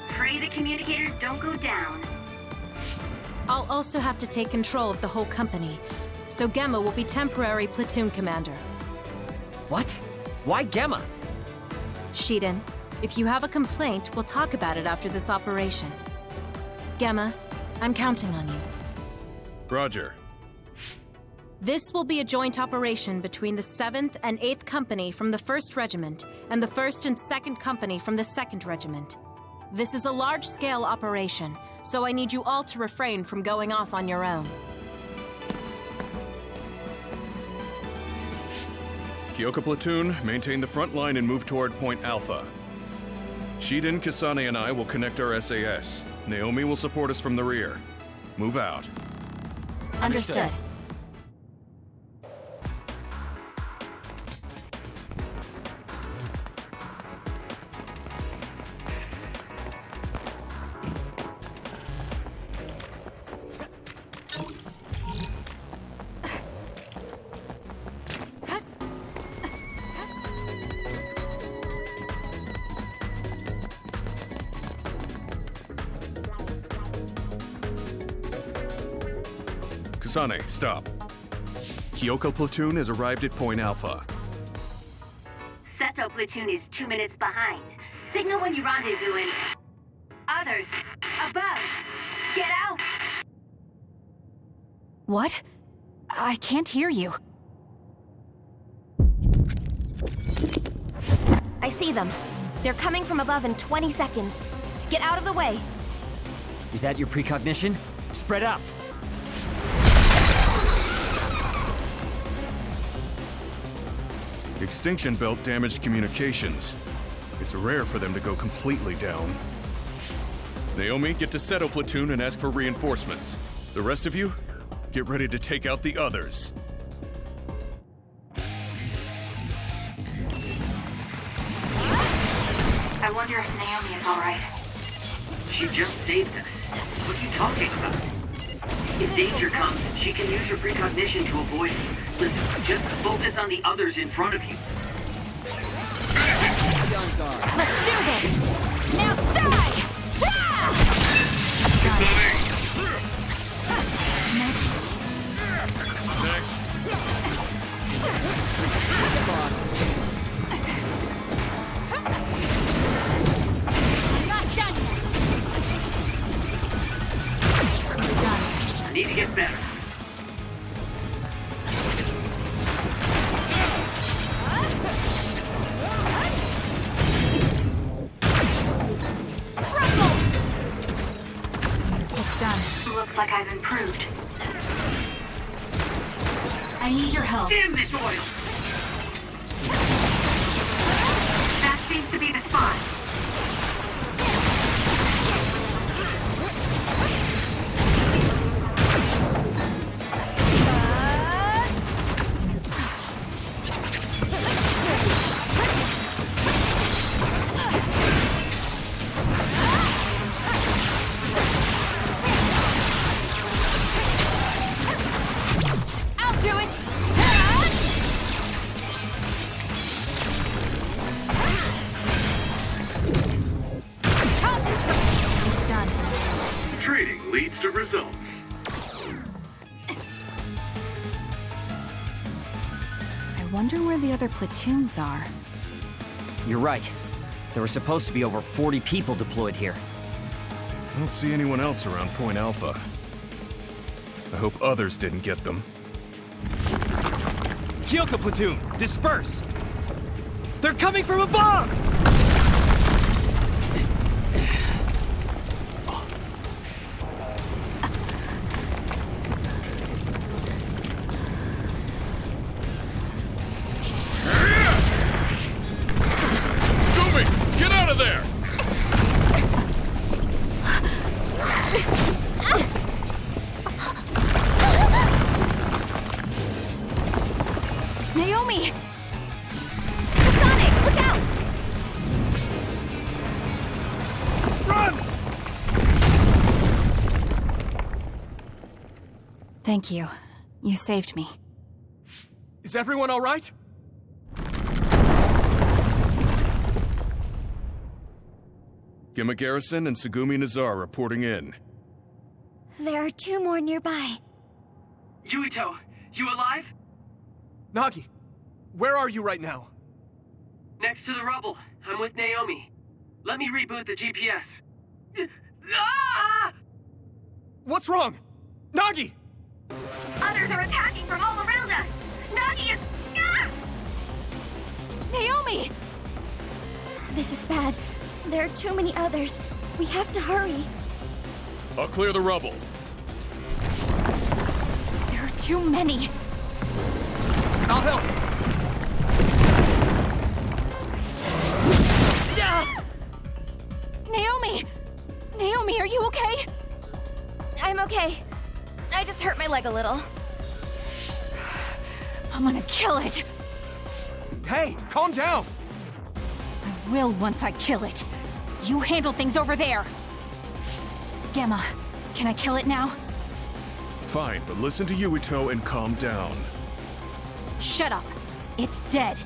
Pray the communicators don't go down. I'll also have to take control of the whole company, so Gemma will be temporary platoon commander. What? Why Gemma? Shiden, if you have a complaint, we'll talk about it after this operation. Gemma, I'm counting on you. Roger. This will be a joint operation between the 7th and 8th Company from the 1st Regiment and the 1st and 2nd Company from the 2nd Regiment. This is a large-scale operation, so I need you all to refrain from going off on your own. Kyoko platoon, maintain the front line and move toward Point Alpha. Shiden, Kasane, and I will connect our SAS. Naomi will support us from the rear. Move out. Understood. Kasane, stop. Kyoko platoon has arrived at Point Alpha. Seto platoon is 2 minutes behind. Signal when you rendezvous in... Others, above! Get out! What? I can't hear you. I see them. They're coming from above in 20 seconds. Get out of the way. Is that your precognition? Spread out! Extinction belt damaged communications. It's rare for them to go completely down. Naomi, get to Seto platoon and ask for reinforcements. The rest of you, get ready to take out the others. I wonder if Naomi is alright. She just saved us. What are you talking about? If danger comes, she can use her precognition to avoid it. Listen, just focus on the others in front of you. Let's do this! Now die! Next. Not done yet! It's done. I need to get better. Looks like I've improved. I need your help. Damn this oil! That seems to be the spot. other platoons are. You're right. There were supposed to be over 40 people deployed here. I don't see anyone else around Point Alpha. I hope others didn't get them. Kyoka platoon, disperse! They're coming from above! Scooby, get out of there! Naomi! Kasane, look out! Run! Thank you. You saved me. Is everyone all right? Gemma Garrison and Tsugumi Nazar reporting in. There are 2 more nearby. Yuito, you alive? Nagi, where are you right now? Next to the rubble. I'm with Naomi. Let me reboot the GPS. Ah! What's wrong? Nagi! Others are attacking from all around us! Nagi is... Ah! Naomi! This is bad. There are too many others. We have to hurry. I'll clear the rubble. There are too many. I'll help! Naomi! Naomi, are you okay? I'm okay. I just hurt my leg a little. I'm gonna kill it. Hey, calm down! I will once I kill it. You handle things over there. Gemma, can I kill it now? Fine, but listen to Yuito and calm down. Shut up. It's dead.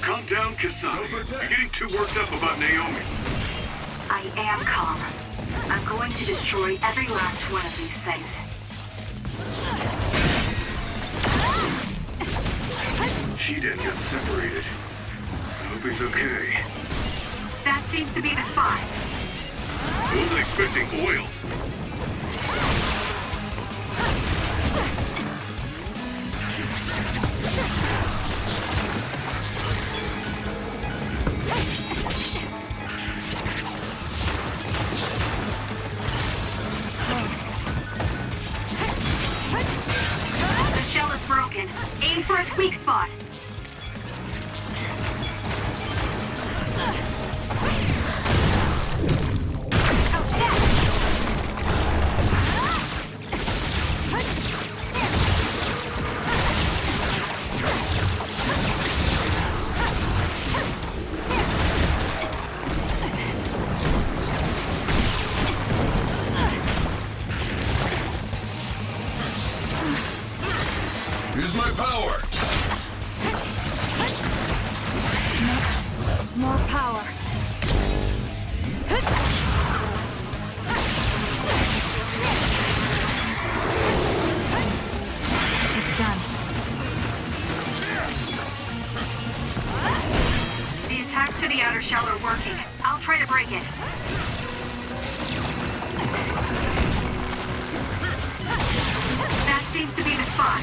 Calm down, Kasane. You're getting too worked up about Naomi. I am calm. I'm going to destroy every last one of these things. Shiden got separated. I hope he's okay. That seems to be the spot. I wasn't expecting oil. The shell is broken. Aim for its weak spot. Use my power! More power. It's done. The attacks to the outer shell are working. I'll try to break it. That seems to be the spot.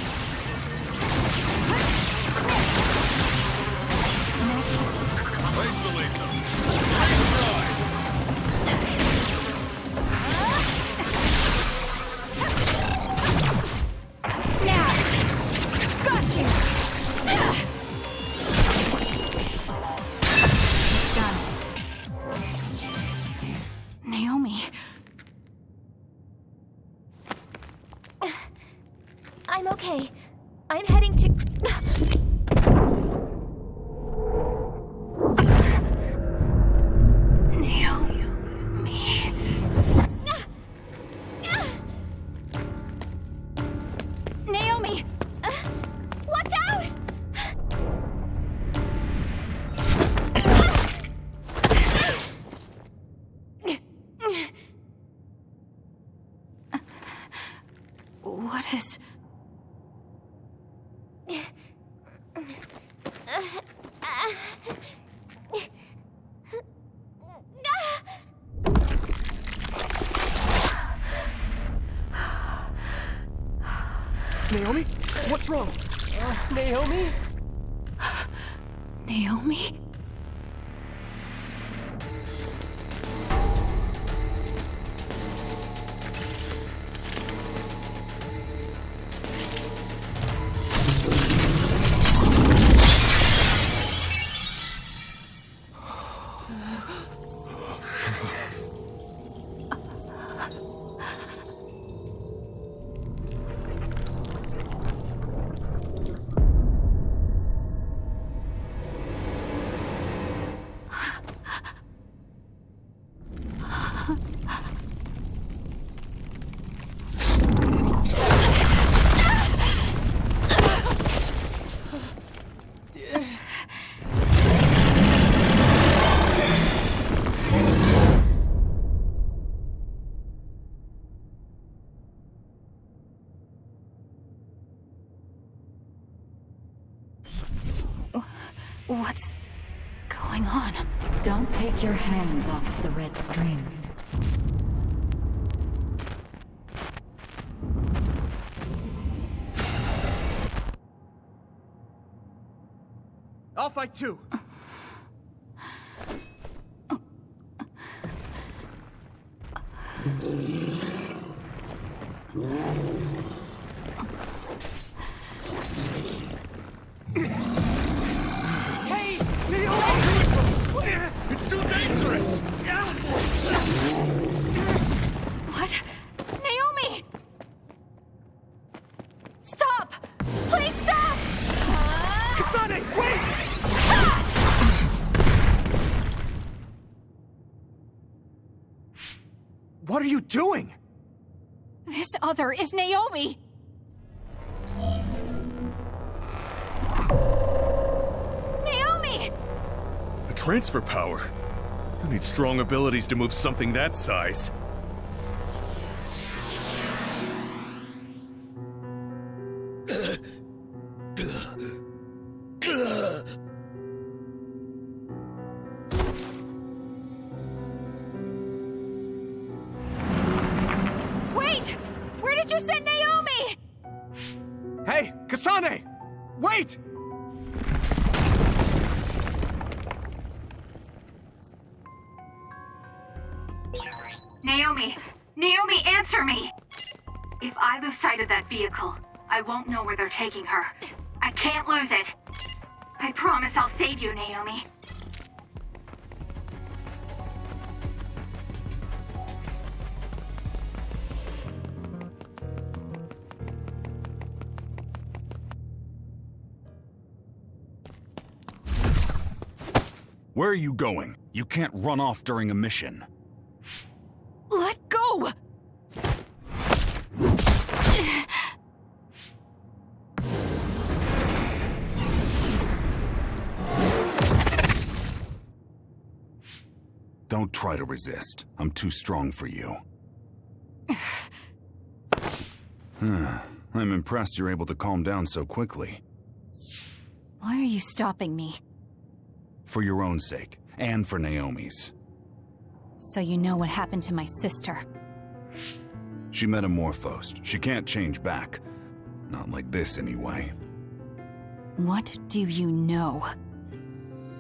Isolate them. Now! Got you! It's done. Naomi. I'm okay. Naomi? What's wrong? Naomi? Naomi? What's going on? Don't take your hands off of the red strings. I'll fight too. Hey! Naomi! It's too dangerous! What? Naomi! Stop! Please stop! Kasane, wait! What are you doing? This other is Naomi! Naomi! A transfer power? You need strong abilities to move something that size. Wait! Where did you send Naomi? Hey, Kasane! Wait! Naomi! Naomi, answer me! If I lose sight of that vehicle, I won't know where they're taking her. I can't lose it. I promise I'll save you, Naomi. Where are you going? You can't run off during a mission. Let go! Don't try to resist. I'm too strong for you. I'm impressed you're able to calm down so quickly. Why are you stopping me? For your own sake, and for Naomi's. So you know what happened to my sister. She metamorphosed. She can't change back. Not like this, anyway. What do you know?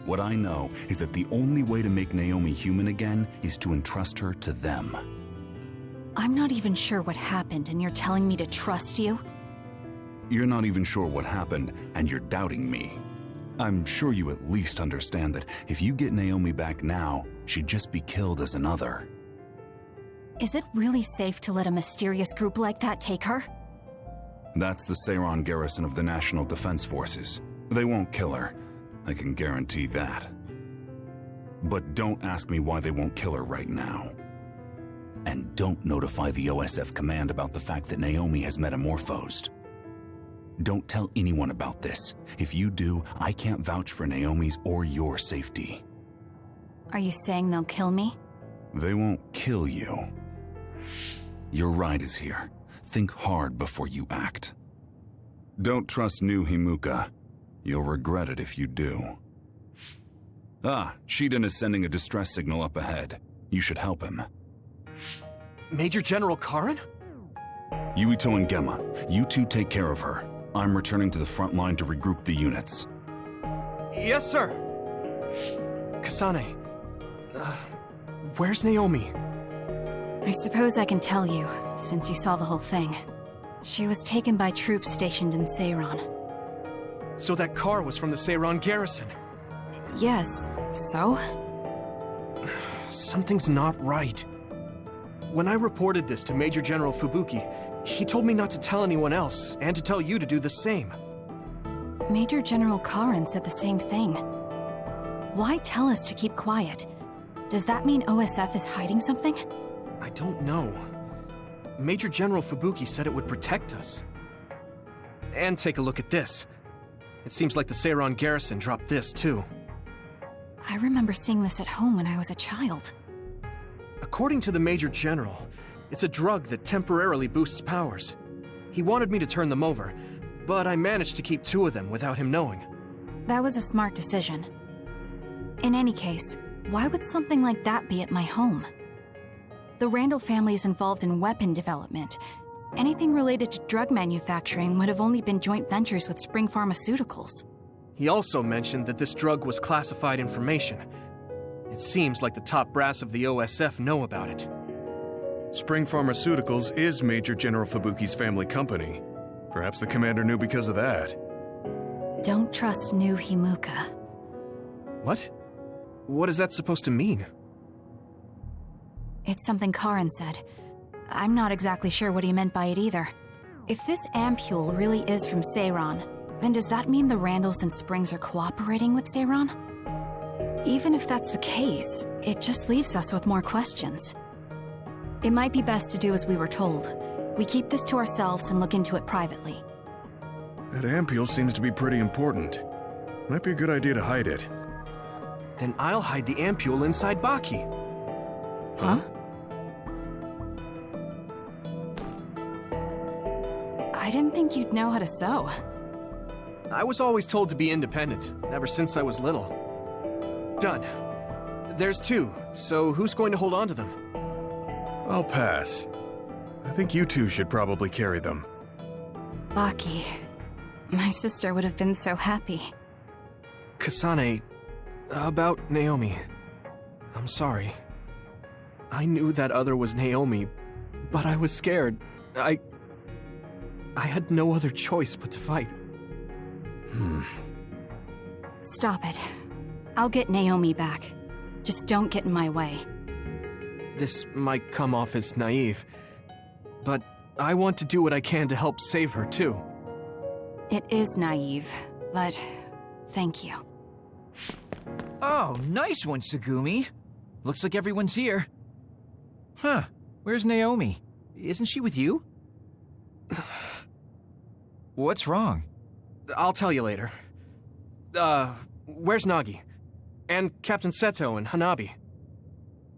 What I know is that the only way to make Naomi human again is to entrust her to them. I'm not even sure what happened, and you're telling me to trust you? You're not even sure what happened, and you're doubting me. I'm sure you at least understand that if you get Naomi back now, she'd just be killed as another. Is it really safe to let a mysterious group like that take her? That's the Seiran garrison of the National Defense Forces. They won't kill her. I can guarantee that. But don't ask me why they won't kill her right now. And don't notify the OSF command about the fact that Naomi has metamorphosed. Don't tell anyone about this. If you do, I can't vouch for Naomi's or your safety. Are you saying they'll kill me? They won't kill you. Your ride is here. Think hard before you act. Don't trust new Himuka. You'll regret it if you do. Ah, Shiden is sending a distress signal up ahead. You should help him. Major General Karin? Yuito and Gemma, you two take care of her. I'm returning to the front line to regroup the units. Yes, sir. Kasane, where's Naomi? I suppose I can tell you, since you saw the whole thing. She was taken by troops stationed in Seiron. So that car was from the Seiron garrison? Yes, so? Something's not right. When I reported this to Major General Fubuki, he told me not to tell anyone else, and to tell you to do the same. Major General Karin said the same thing. Why tell us to keep quiet? Does that mean OSF is hiding something? I don't know. Major General Fubuki said it would protect us. And take a look at this. It seems like the Seiron garrison dropped this, too. I remember seeing this at home when I was a child. According to the Major General, it's a drug that temporarily boosts powers. He wanted me to turn them over, but I managed to keep 2 of them without him knowing. That was a smart decision. In any case, why would something like that be at my home? The Randall family is involved in weapon development. Anything related to drug manufacturing would have only been joint ventures with Spring Pharmaceuticals. He also mentioned that this drug was classified information. It seems like the top brass of the OSF know about it. Spring Pharmaceuticals is Major General Fubuki's family company. Perhaps the commander knew because of that. Don't trust new Himuka. What? What is that supposed to mean? It's something Karin said. I'm not exactly sure what he meant by it either. If this ampule really is from Seiron, then does that mean the Randalls and Springs are cooperating with Seiron? Even if that's the case, it just leaves us with more questions. It might be best to do as we were told. We keep this to ourselves and look into it privately. That ampule seems to be pretty important. Might be a good idea to hide it. Then I'll hide the ampule inside Baki. Huh? I didn't think you'd know how to sew. I was always told to be independent, ever since I was little. Done. There's 2, so who's going to hold on to them? I'll pass. I think you 2 should probably carry them. Baki. My sister would have been so happy. Kasane, about Naomi. I'm sorry. I knew that other was Naomi, but I was scared. I had no other choice but to fight. Stop it. I'll get Naomi back. Just don't get in my way. This might come off as naive, but I want to do what I can to help save her, too. It is naive, but thank you. Oh, nice one, Tsugumi. Looks like everyone's here. Huh, where's Naomi? Isn't she with you? What's wrong? I'll tell you later. Where's Nagi? And Captain Seto and Hanabi?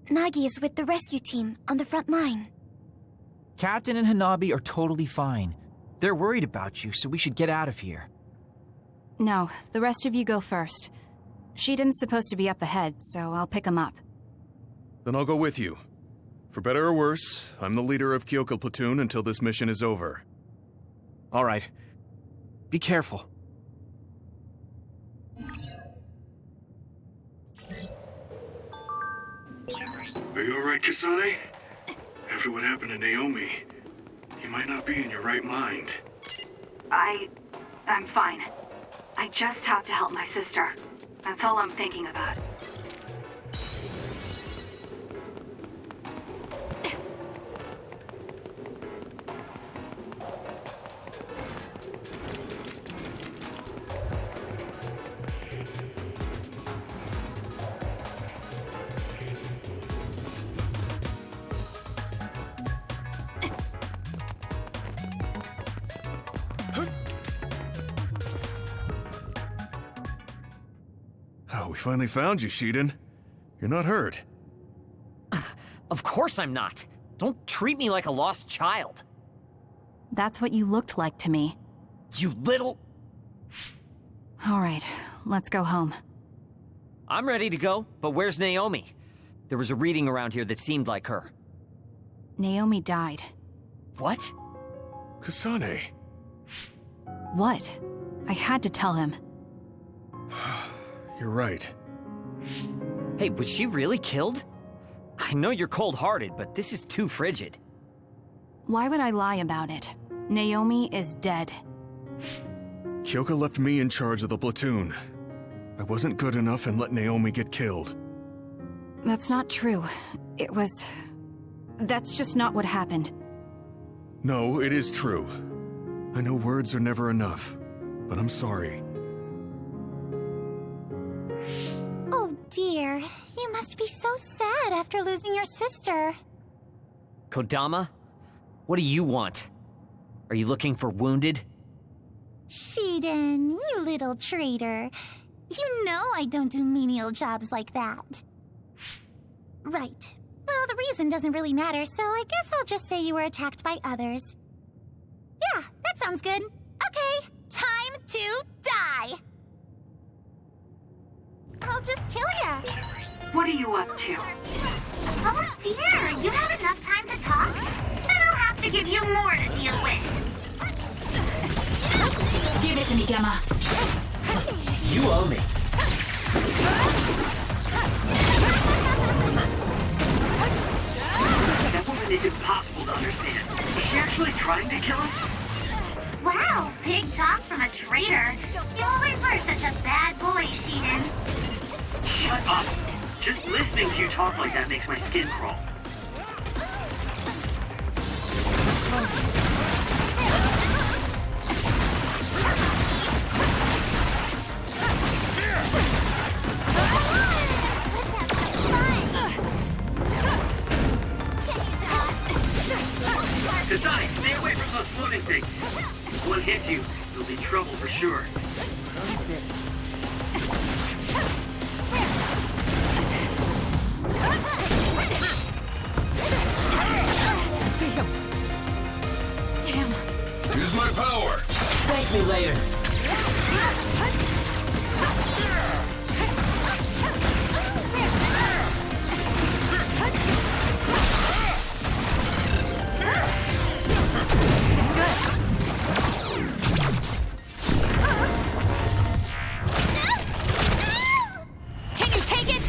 Nagi is with the rescue team on the front line. Captain and Hanabi are totally fine. They're worried about you, so we should get out of here. No, the rest of you go first. Shiden's supposed to be up ahead, so I'll pick him up. Then I'll go with you. For better or worse, I'm the leader of Kyoko Platoon until this mission is over. All right. Be careful. Are you alright, Kasane? After what happened to Naomi, you might not be in your right mind. I'm fine. I just have to help my sister. That's all I'm thinking about. Oh, we finally found you, Shiden. You're not hurt. Of course I'm not. Don't treat me like a lost child. That's what you looked like to me. You little... All right, let's go home. I'm ready to go, but where's Naomi? There was a reading around here that seemed like her. Naomi died. What? Kasane. What? I had to tell him. You're right. Hey, was she really killed? I know you're cold-hearted, but this is too frigid. Why would I lie about it? Naomi is dead. Kyoka left me in charge of the platoon. I wasn't good enough and let Naomi get killed. That's not true. It was... That's just not what happened. No, it is true. I know words are never enough, but I'm sorry. Oh dear, you must be so sad after losing your sister. Kodama? What do you want? Are you looking for wounded? Shiden, you little traitor. You know I don't do menial jobs like that. Right. Well, the reason doesn't really matter, so I guess I'll just say you were attacked by others. Yeah, that sounds good. Okay, time to die! I'll just kill ya! What are you up to? Oh dear, you have enough time to talk? Then I'll have to give you more to deal with. Give it to me, Gemma. You owe me. That woman is impossible to understand. Is she actually trying to kill us? Wow, big talk from a traitor. You always were such a bad boy, Shiden. Shut up! Just listening to you talk like that makes my skin crawl. Kasane, stay away from those floating things. If one hits you, you'll be in trouble for sure. What is this? Damn. Use my power. Thank me later. Can you take it?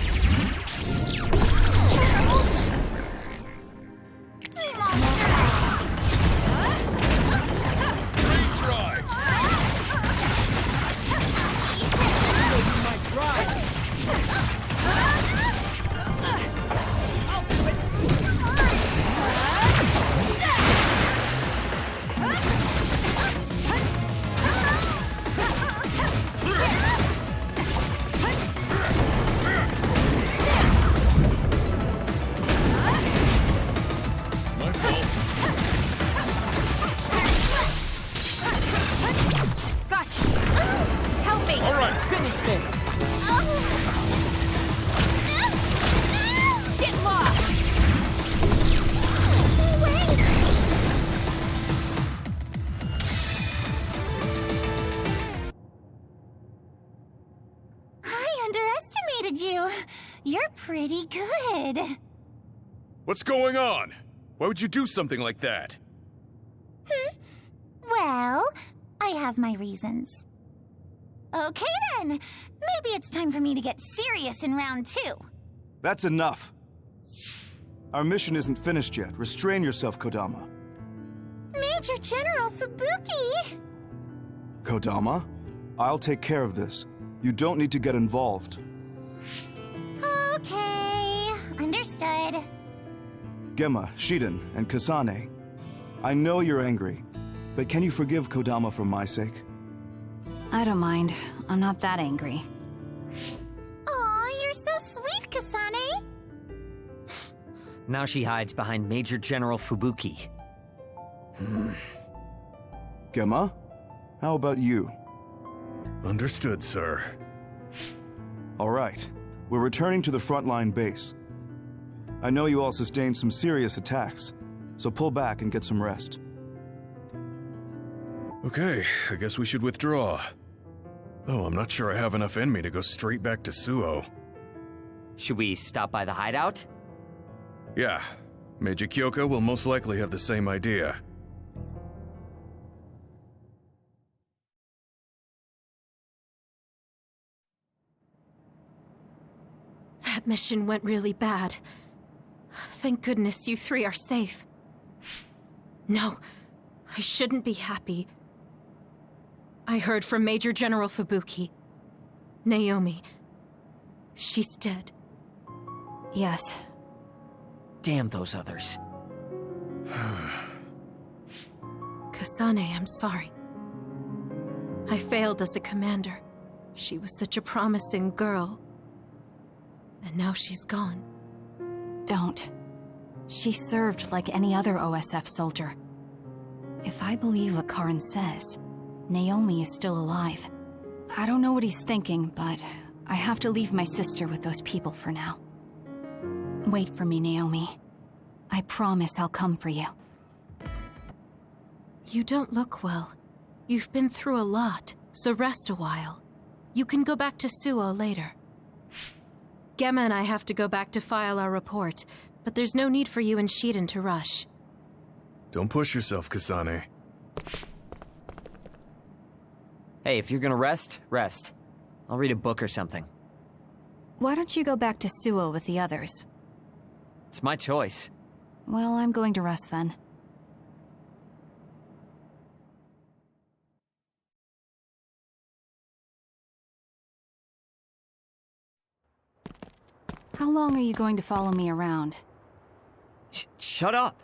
You're pretty good. What's going on? Why would you do something like that? Well, I have my reasons. Okay then, maybe it's time for me to get serious in round 2. That's enough. Our mission isn't finished yet. Restrain yourself, Kodama. Major General Fubuki! Kodama, I'll take care of this. You don't need to get involved. Okay, understood. Gemma, Shiden, and Kasane, I know you're angry, but can you forgive Kodama for my sake? I don't mind. I'm not that angry. Aw, you're so sweet, Kasane! Now she hides behind Major General Fubuki. Gemma, how about you? Understood, sir. All right. We're returning to the frontline base. I know you all sustained some serious attacks, so pull back and get some rest. Okay, I guess we should withdraw. Oh, I'm not sure I have enough in me to go straight back to Suo. Should we stop by the hideout? Yeah. Meiji Kyoko will most likely have the same idea. That mission went really bad. Thank goodness you three are safe. No, I shouldn't be happy. I heard from Major General Fubuki. Naomi. She's dead. Yes. Damn those others. Kasane, I'm sorry. I failed as a commander. She was such a promising girl. And now she's gone. Don't. She served like any other OSF soldier. If I believe what Karin says, Naomi is still alive. I don't know what he's thinking, but I have to leave my sister with those people for now. Wait for me, Naomi. I promise I'll come for you. You don't look well. You've been through a lot, so rest a while. You can go back to Suo later. Gemma and I have to go back to file our report, but there's no need for you and Shiden to rush. Don't push yourself, Kasane. Hey, if you're gonna rest, rest. I'll read a book or something. Why don't you go back to Suo with the others? It's my choice. Well, I'm going to rest then. How long are you going to follow me around? Shut up!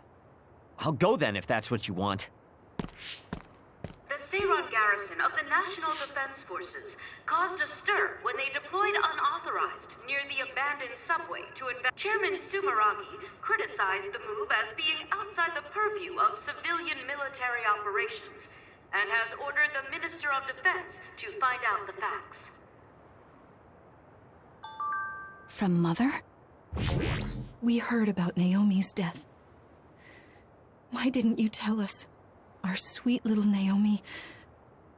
I'll go then if that's what you want. The Seiron garrison of the National Defense Forces caused a stir when they deployed unauthorized near the abandoned subway to invest. Chairman Sumeragi criticized the move as being outside the purview of civilian military operations and has ordered the Minister of Defense to find out the facts. From Mother? We heard about Naomi's death. Why didn't you tell us? Our sweet little Naomi.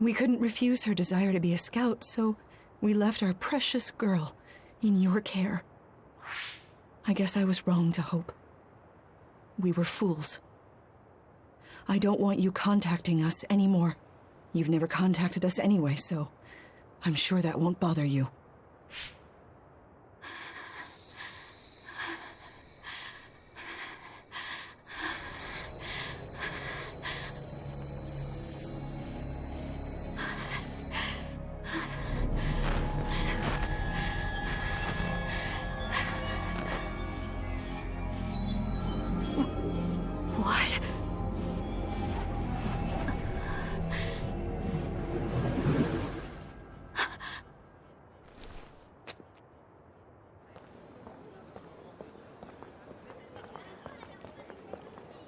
We couldn't refuse her desire to be a scout, so we left our precious girl in your care. I guess I was wrong to hope. We were fools. I don't want you contacting us anymore. You've never contacted us anyway, so I'm sure that won't bother you. What?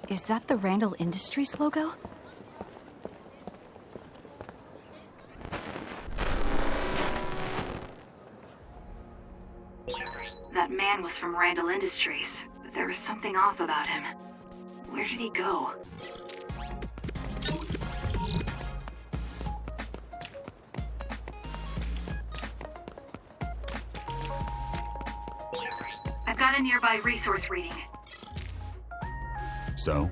Is that the Randall Industries logo? That man was from Randall Industries, but there was something off about him. Where did he go? I've got a nearby resource reading. So?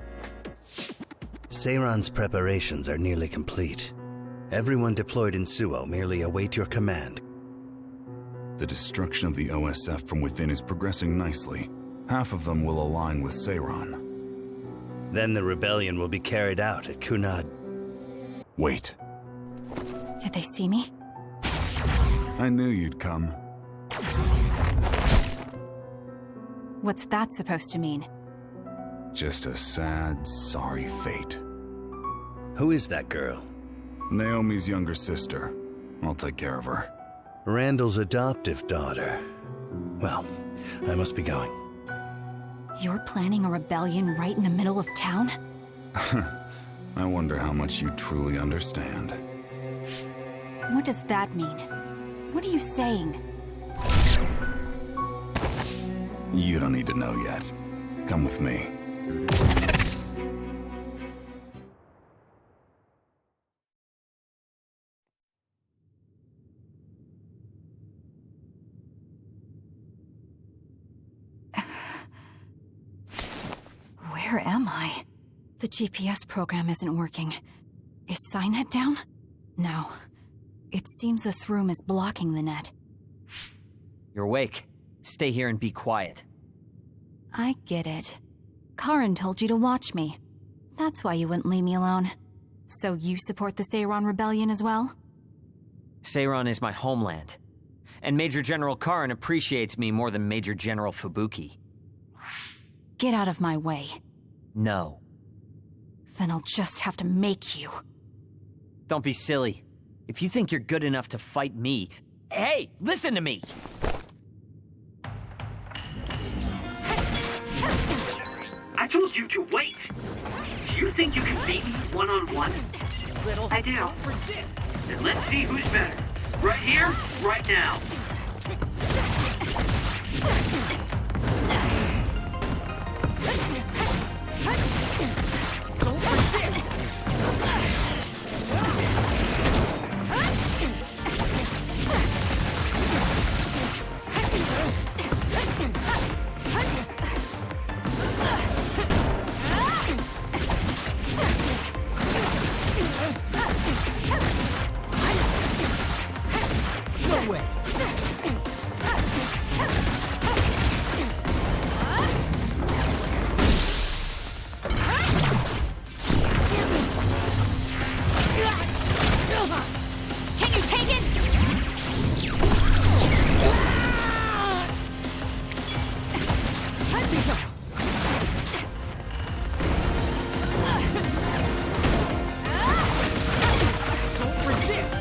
Seiron's preparations are nearly complete. Everyone deployed in Suo merely await your command. The destruction of the OSF from within is progressing nicely. Half of them will align with Seiron. Then the rebellion will be carried out at Kunad. Wait. Did they see me? I knew you'd come. What's that supposed to mean? Just a sad, sorry fate. Who is that girl? Naomi's younger sister. I'll take care of her. Randall's adoptive daughter. Well, I must be going. You're planning a rebellion right in the middle of town? I wonder how much you truly understand. What does that mean? What are you saying? You don't need to know yet. Come with me. Where am I? The GPS program isn't working. Is Cynet down? No. It seems this room is blocking the net. You're awake. Stay here and be quiet. I get it. Karin told you to watch me. That's why you wouldn't leave me alone. So you support the Seiron Rebellion as well? Seiron is my homeland. And Major General Karin appreciates me more than Major General Fubuki. Get out of my way. No. Then I'll just have to make you. Don't be silly. If you think you're good enough to fight me... Hey, listen to me! I told you to wait! Do you think you can beat me one-on-one? I do. Then let's see who's better. Right here, right now. Don't resist! No way! Can you take it? Don't resist!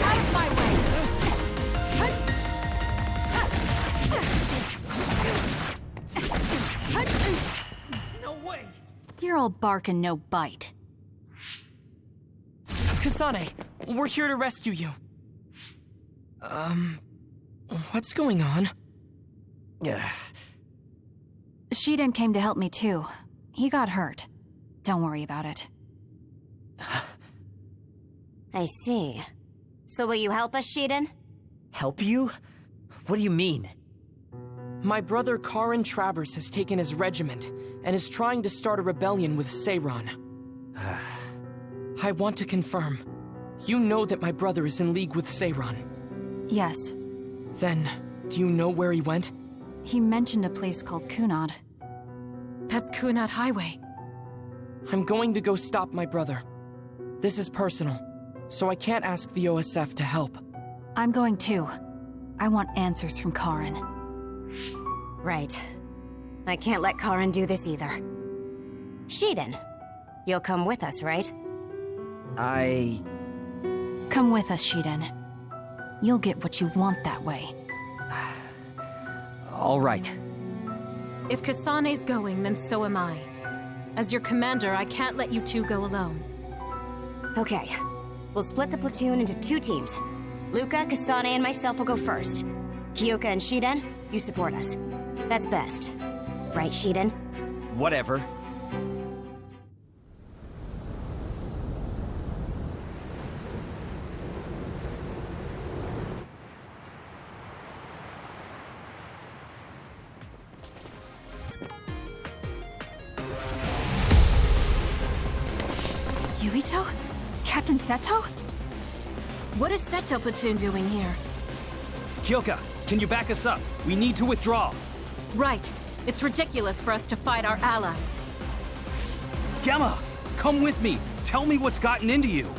Out of my way! No way! You're all bark and no bite. Kasane, we're here to rescue you. What's going on? Shiden came to help me too. He got hurt. Don't worry about it. I see. So will you help us, Shiden? Help you? What do you mean? My brother Karin Travers has taken his regiment and is trying to start a rebellion with Seiron. I want to confirm. You know that my brother is in league with Seiron. Yes. Then, do you know where he went? He mentioned a place called Kunad. That's Kunad Highway. I'm going to go stop my brother. This is personal, so I can't ask the OSF to help. I'm going too. I want answers from Karin. Right. I can't let Karin do this either. Shiden, you'll come with us, right? Come with us, Shiden. You'll get what you want that way. All right. If Kasane's going, then so am I. As your commander, I can't let you two go alone. Okay. We'll split the platoon into 2 teams. Luca, Kasane, and myself will go first. Kyoka and Shiden, you support us. That's best. Right, Shiden? Whatever. Yuito? Captain Seto? What is Seto platoon doing here? Kyoka, can you back us up? We need to withdraw. Right. It's ridiculous for us to fight our allies. Gemma, come with me. Tell me what's gotten into you.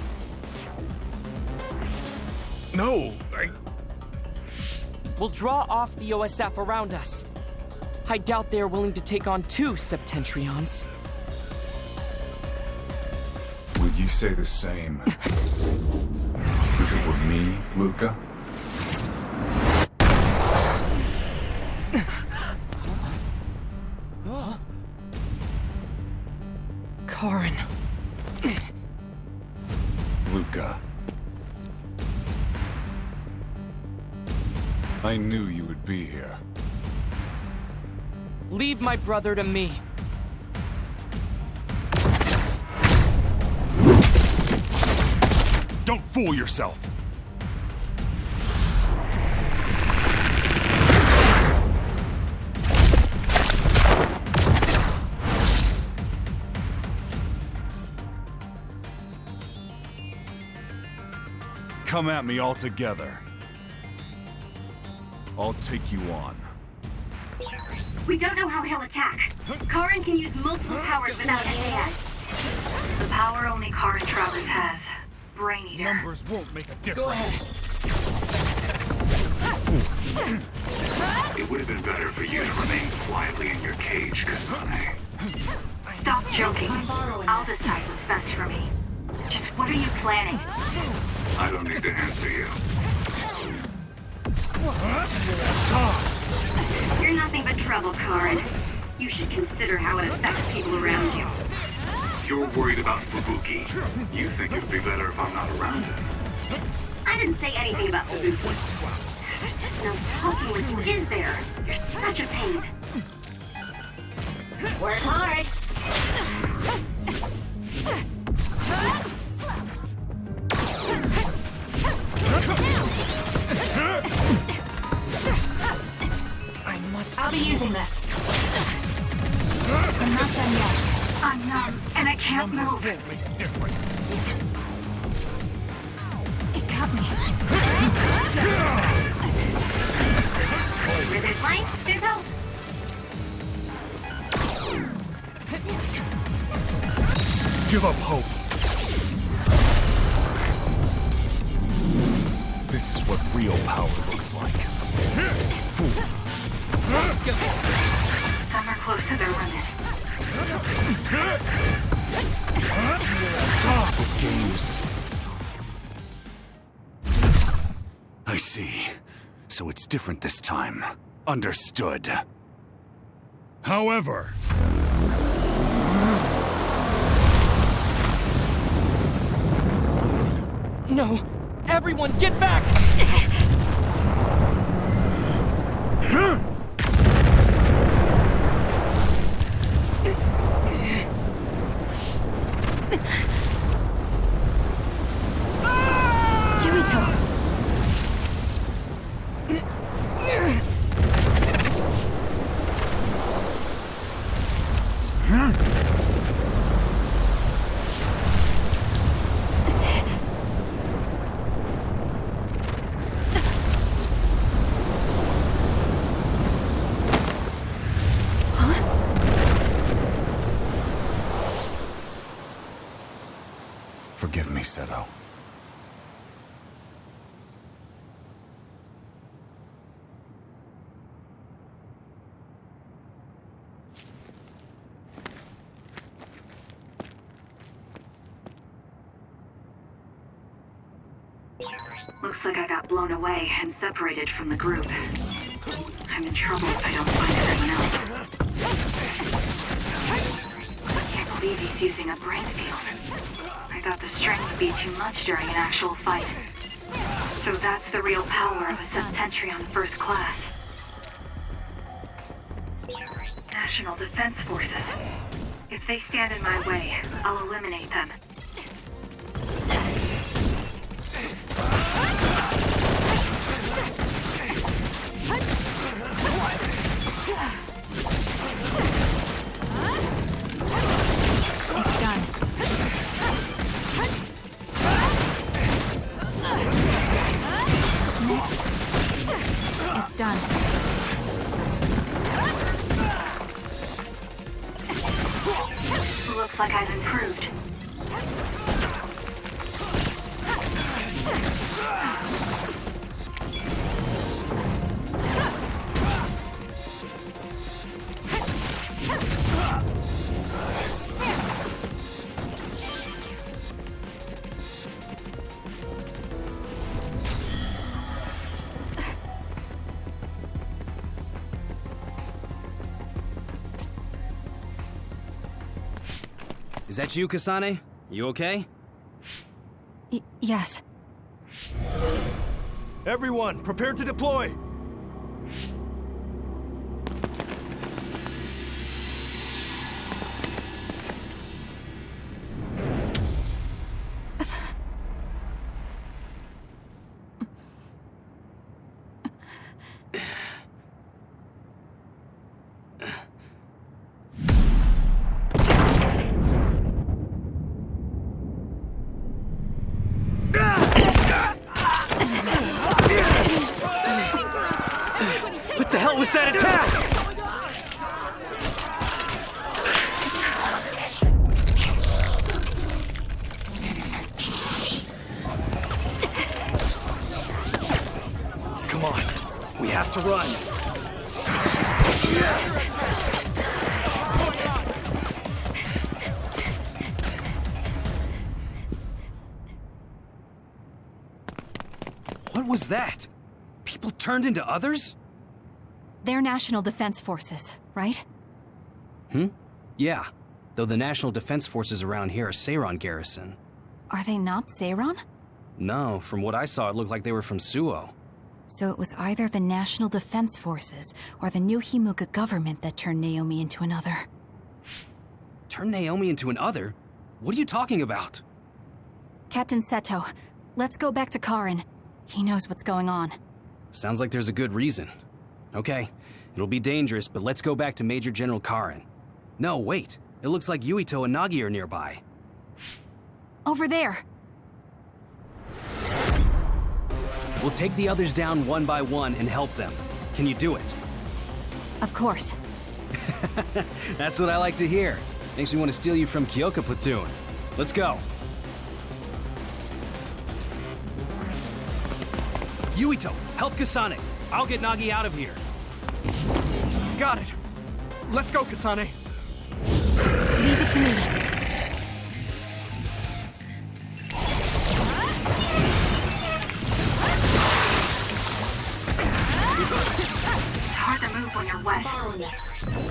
No, We'll draw off the OSF around us. I doubt they are willing to take on 2 Septentrions. Would you say the same if it were me, Luca? Karin. Luca. I knew you would be here. Leave my brother to me. Don't fool yourself! Come at me all together. I'll take you on. We don't know how he'll attack. Karin can use multiple powers without SAS. The power only Karin Travers has. Brain Eater. Numbers won't make a difference. It would have been better for you to remain quietly in your cage, Kasane. Stop joking. I'll decide what's best for me. Just what are you planning? I don't need to answer you. You're nothing but trouble, Karin. You should consider how it affects people around you. You're worried about Fubuki. You think it'd be better if I'm not around him. I didn't say anything about Fubuki. There's just no talking with you, is there? You're such a pain. Work hard. I'll be using this. I'm not done yet. I'm numb, and I can't move. Won't make a difference. It got me. With this line, there's hope. Give up hope. This is what real power looks like. Some are close to their limit. The games. I see. So it's different this time. Understood. However... No! Everyone, get back! Forgive me, Seto. Looks like I got blown away and separated from the group. I'm in trouble if I don't find everyone else. I can't believe he's using a brain field. I thought the strength would be too much during an actual fight. So that's the real power of a 7th entry on first class. National Defense Forces. If they stand in my way, I'll eliminate them. It's done. Next. It's done. Looks like I've improved. Is that you, Kasane? You okay? Yes. Everyone, prepare to deploy! was that attack? Come on, we have to run. What was that? People turned into others? They're National Defense Forces, right? Yeah. Though the National Defense Forces around here are Seiron Garrison. Are they not Seiron? No, from what I saw, it looked like they were from Suo. So it was either the National Defense Forces or the new Himuka government that turned Naomi into another. Turn Naomi into an other? What are you talking about? Captain Seto, let's go back to Karin. He knows what's going on. Sounds like there's a good reason. Okay, it'll be dangerous, but let's go back to Major General Karin. No, wait. It looks like Yuito and Nagi are nearby. Over there. We'll take the others down one by one and help them. Can you do it? Of course. That's what I like to hear. Makes me want to steal you from Kyoka Platoon. Let's go. Yuito, help Kasane. I'll get Nagi out of here. Got it. Let's go, Kasane. Leave it to me. It's hard to move when you're wet.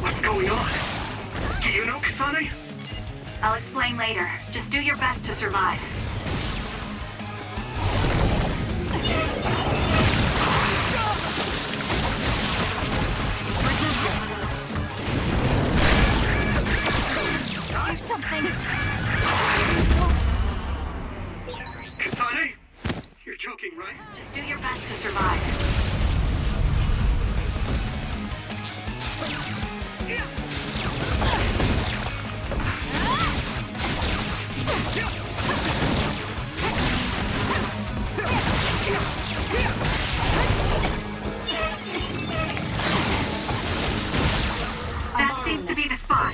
What's going on? Do you know Kasane? I'll explain later. Just do your best to survive. Do something. Kasane? You're joking, right? Just do your best to survive. That seems to be the spot.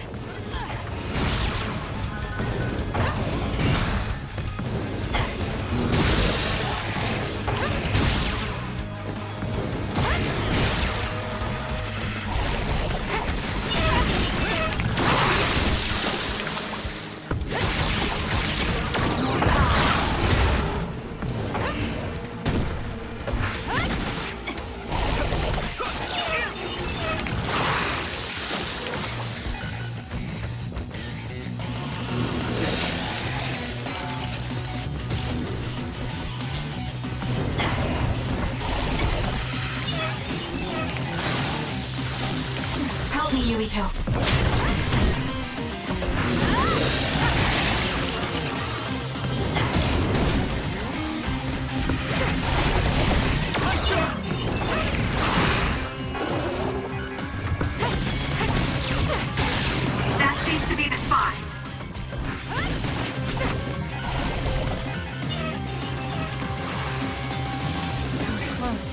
Help me, Yuito. That seems to be the spot. That was close.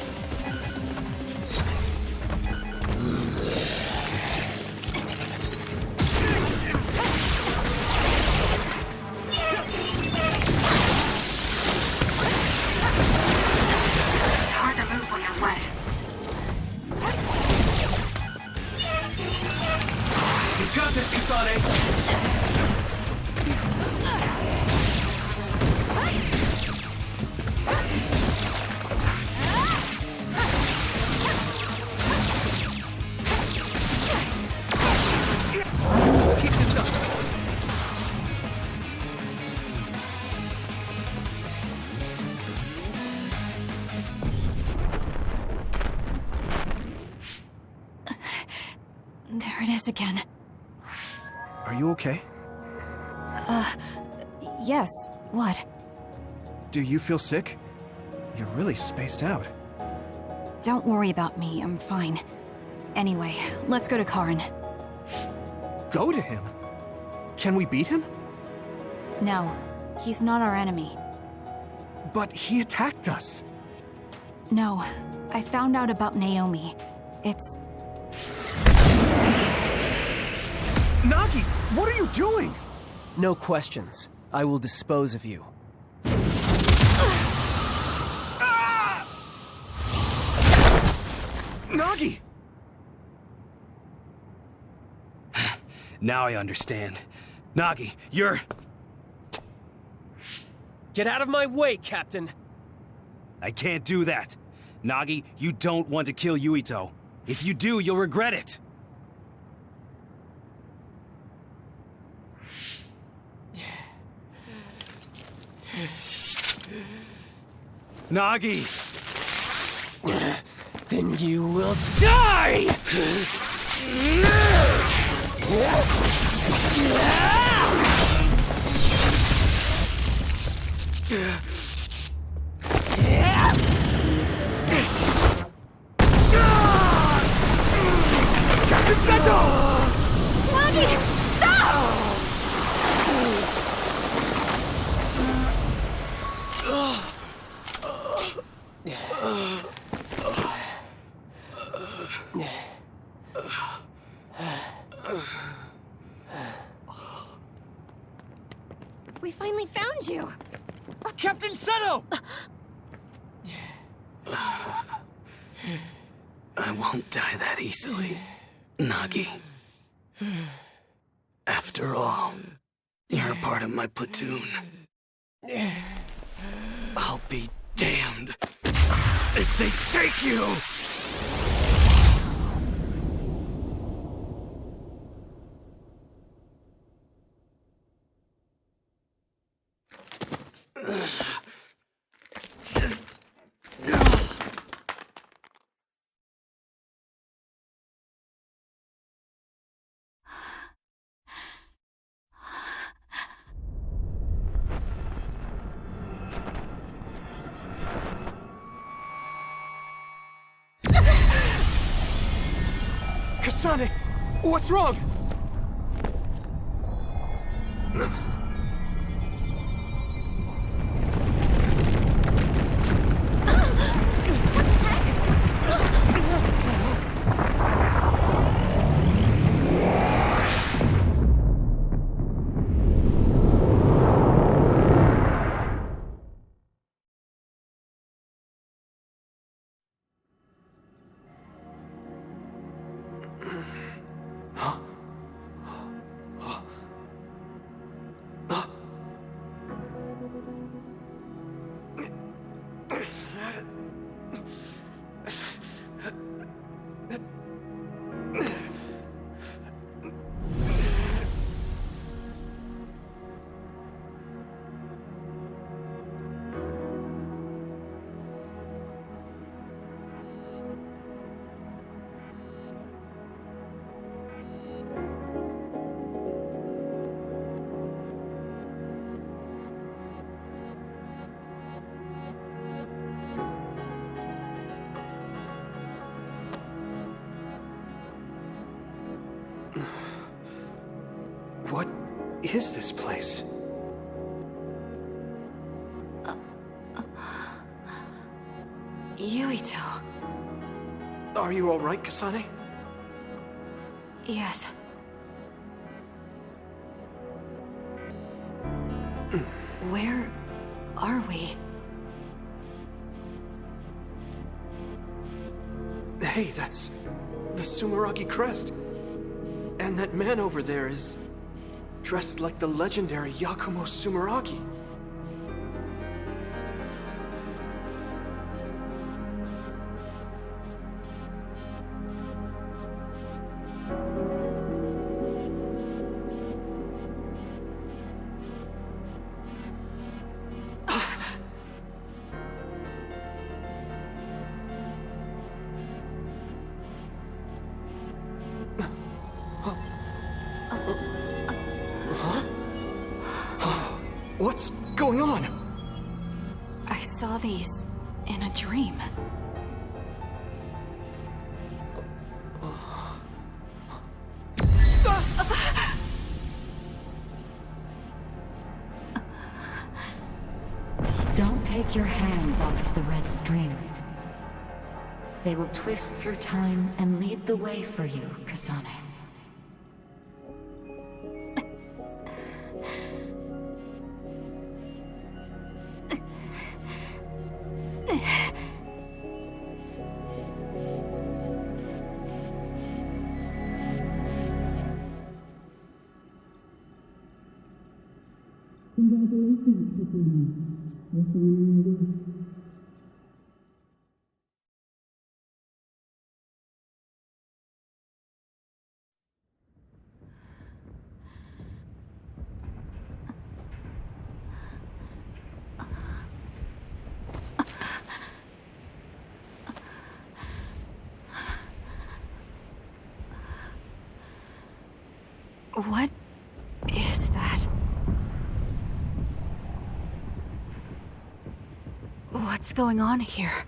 It's hard to move when you're wet. You've got this, Kasane! Let's keep this up. There it is again. Are you okay? Yes. What? Do you feel sick? You're really spaced out. Don't worry about me. I'm fine. Anyway, let's go to Karin. Go to him? Can we beat him? No, he's not our enemy. But he attacked us. No, I found out about Naomi. Nagi, what are you doing? No questions. I will dispose of you. Nagi! Now I understand. Nagi, you're... Get out of my way, Captain! I can't do that. Nagi, you don't want to kill Yuito. If you do, you'll regret it. Nagi! Then you will die! Captain Seto! Nagi, stop! We finally found you! Captain Seto! I won't die that easily, Nagi. After all, you're a part of my platoon. I'll be damned if they take you! Kasane! What's wrong? What is this place? Yuito. Are you all right, Kasane? Yes. Where are we? Hey, that's the Sumeragi crest. And that man over there is dressed like the legendary Yakumo Sumeragi. What's going on? I saw these in a dream. Don't take your hands off of the red strings. They will twist through time and lead the way for you, Kasane. What is that? What's going on here?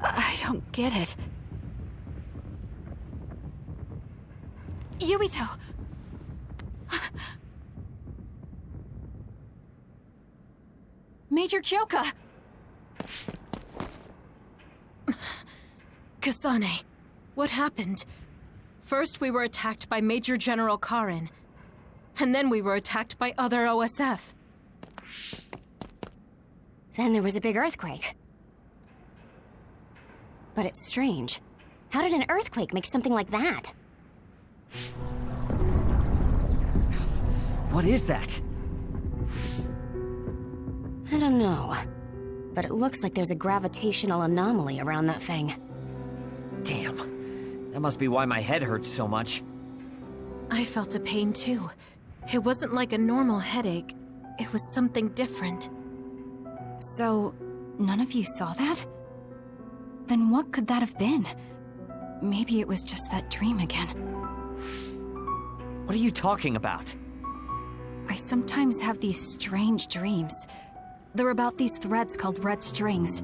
I don't get it. Yuito! Major Kyoka! Kasane, what happened? First we were attacked by Major General Karin, and then we were attacked by other OSF. Then there was a big earthquake. But it's strange. How did an earthquake make something like that? What is that? I don't know. But it looks like there's a gravitational anomaly around that thing. Damn. That must be why my head hurts so much. I felt a pain too. It wasn't like a normal headache. It was something different. So, none of you saw that? Then what could that have been? Maybe it was just that dream again. What are you talking about? I sometimes have these strange dreams. They're about these threads called red strings.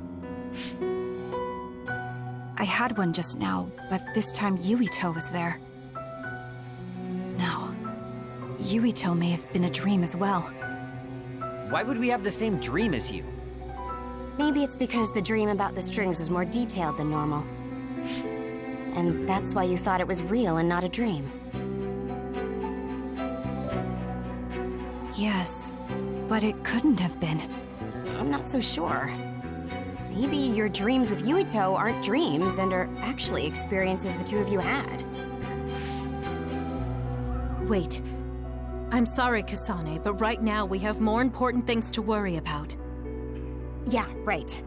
I had one just now, but this time Yuito was there. No. Yuito may have been a dream as well. Why would we have the same dream as you? Maybe it's because the dream about the strings was more detailed than normal. And that's why you thought it was real and not a dream. Yes, but it couldn't have been. I'm not so sure. Maybe your dreams with Yuito aren't dreams and are actually experiences the two of you had. Wait. I'm sorry, Kasane, but right now we have more important things to worry about. Yeah, right.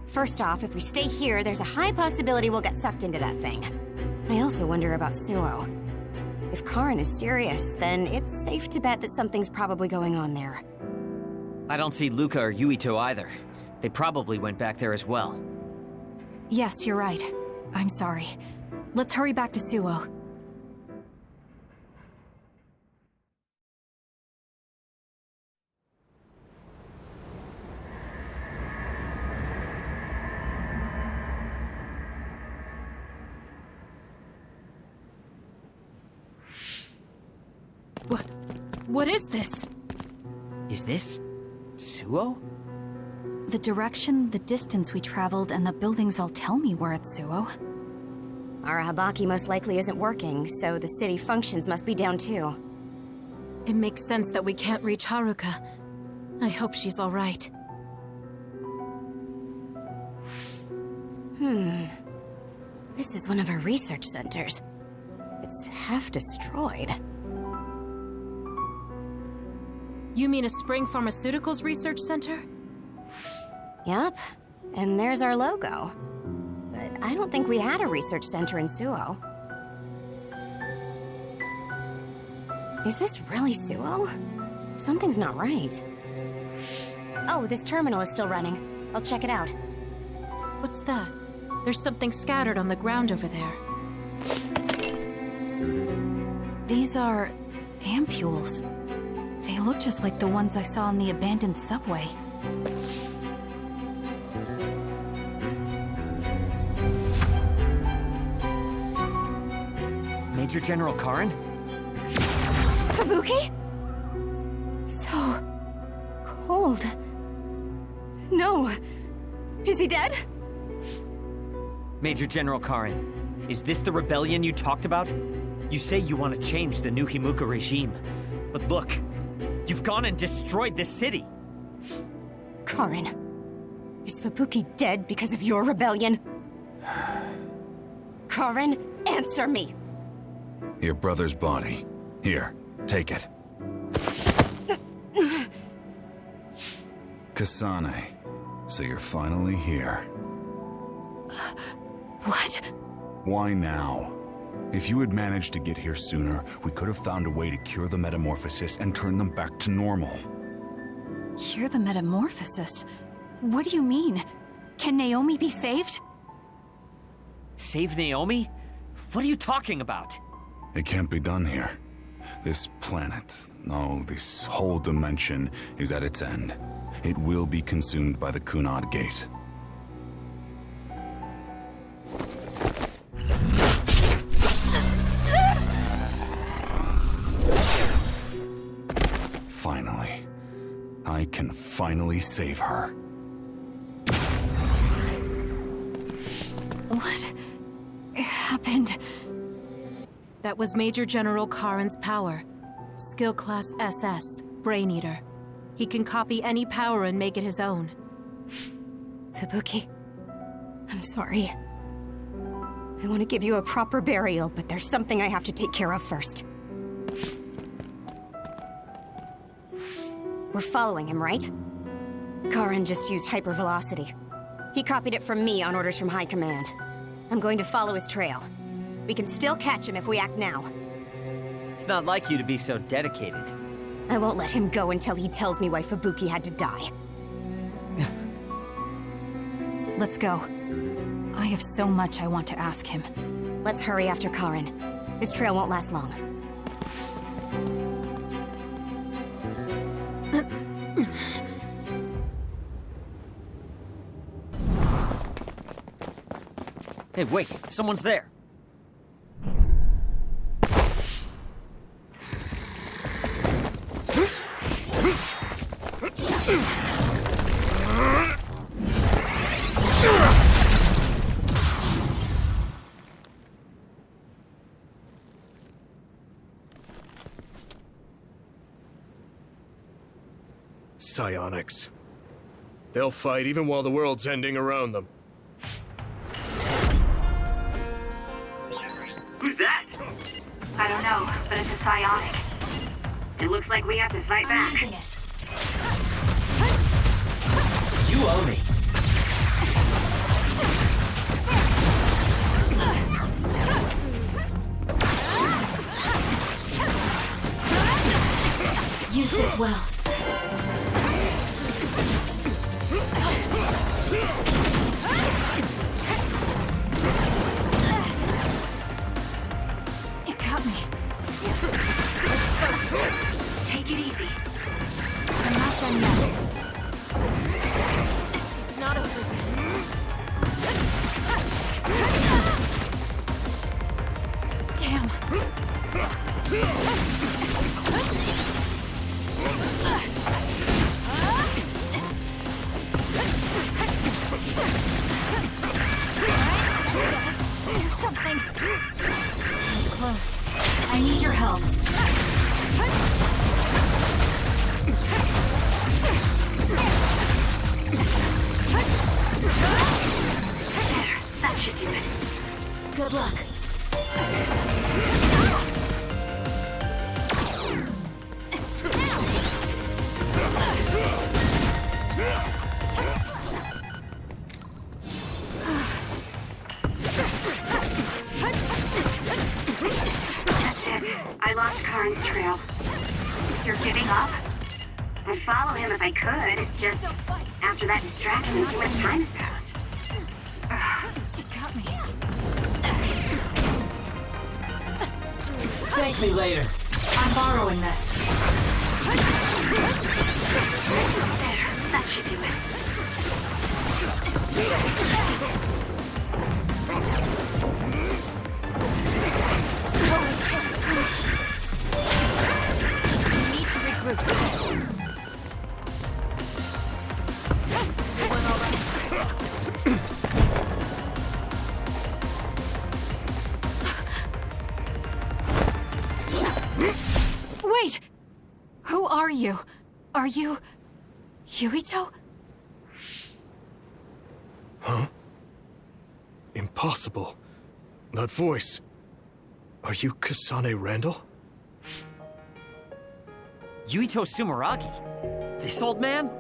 First off, if we stay here, there's a high possibility we'll get sucked into that thing. I also wonder about Suo. If Karin is serious, then it's safe to bet that something's probably going on there. I don't see Luca or Yuito either. They probably went back there as well. Yes, you're right. I'm sorry. Let's hurry back to Suo. What is this? Is this Suo? The direction, the distance we traveled, and the buildings all tell me we're at Suo. Our Habaki most likely isn't working, so the city functions must be down too. It makes sense that we can't reach Haruka. I hope she's all right. This is one of our research centers. It's half destroyed. You mean a Spring Pharmaceuticals Research Center? Yep, and there's our logo. But I don't think we had a research center in Suo. Is this really Suo? Something's not right. Oh, this terminal is still running. I'll check it out. What's that? There's something scattered on the ground over there. These are ampules. They look just like the ones I saw in the abandoned subway. Major General Karin? Fubuki? So cold. No. Is he dead? Major General Karin, is this the rebellion you talked about? You say you want to change the new Himuka regime, but look, you've gone and destroyed this city! Karin, is Fubuki dead because of your rebellion? Karin, answer me! Your brother's body. Here, take it. Kasane, so you're finally here. What? Why now? If you had managed to get here sooner, we could have found a way to cure the metamorphosis and turn them back to normal. Cure the metamorphosis? What do you mean? Can Naomi be saved? Save Naomi? What are you talking about? It can't be done here. This planet, no, this whole dimension is at its end. It will be consumed by the Kunad Gate. Finally. I can finally save her. What happened? That was Major General Karen's power. Skill class SS, Brain Eater. He can copy any power and make it his own. Fubuki, I'm sorry. I want to give you a proper burial, but there's something I have to take care of first. We're following him, right? Karen just used hypervelocity. He copied it from me on orders from High Command. I'm going to follow his trail. We can still catch him if we act now. It's not like you to be so dedicated. I won't let him go until he tells me why Fubuki had to die. Let's go. I have so much I want to ask him. Let's hurry after Karen. His trail won't last long. Hey, wait! Someone's there! Psionics. They'll fight even while the world's ending around them. Who's that? I don't know, but it's a psionic. It looks like we have to fight back. You owe me. Use this well. It got me. Take it easy. I'm not done yet. It's not over. Damn. Do something. That was close. I need your help. There, that should do it. Good luck. That's it. I lost Karen's trail. You're giving up? I'd follow him if I could. It's just, after that distraction, too much time has passed. It got me. Thank me later. I'm borrowing this. There, that should do it. We need to regroup. Wait! Who are you? Are you... Yuito? Huh? Impossible. That voice. Are you Kasane Randall? Yuito Sumeragi? This old man?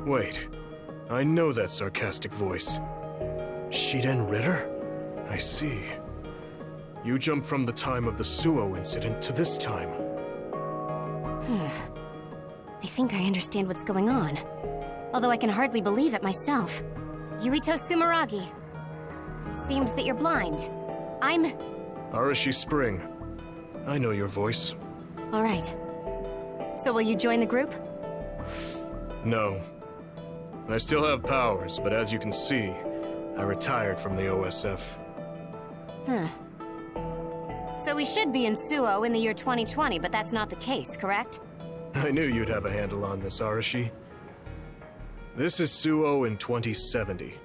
Wait, I know that sarcastic voice. Shiden Ritter? I see. You jumped from the time of the Suo incident to this time. I think I understand what's going on. Although I can hardly believe it myself. Yuito Sumeragi. It seems that you're blind. I'm... Arashi Spring. I know your voice. All right. So will you join the group? No. I still have powers, but as you can see, I retired from the OSF. Huh. So we should be in Suo in the year 2020, but that's not the case, correct? I knew you'd have a handle on this, Arashi. This is Suo in 2070.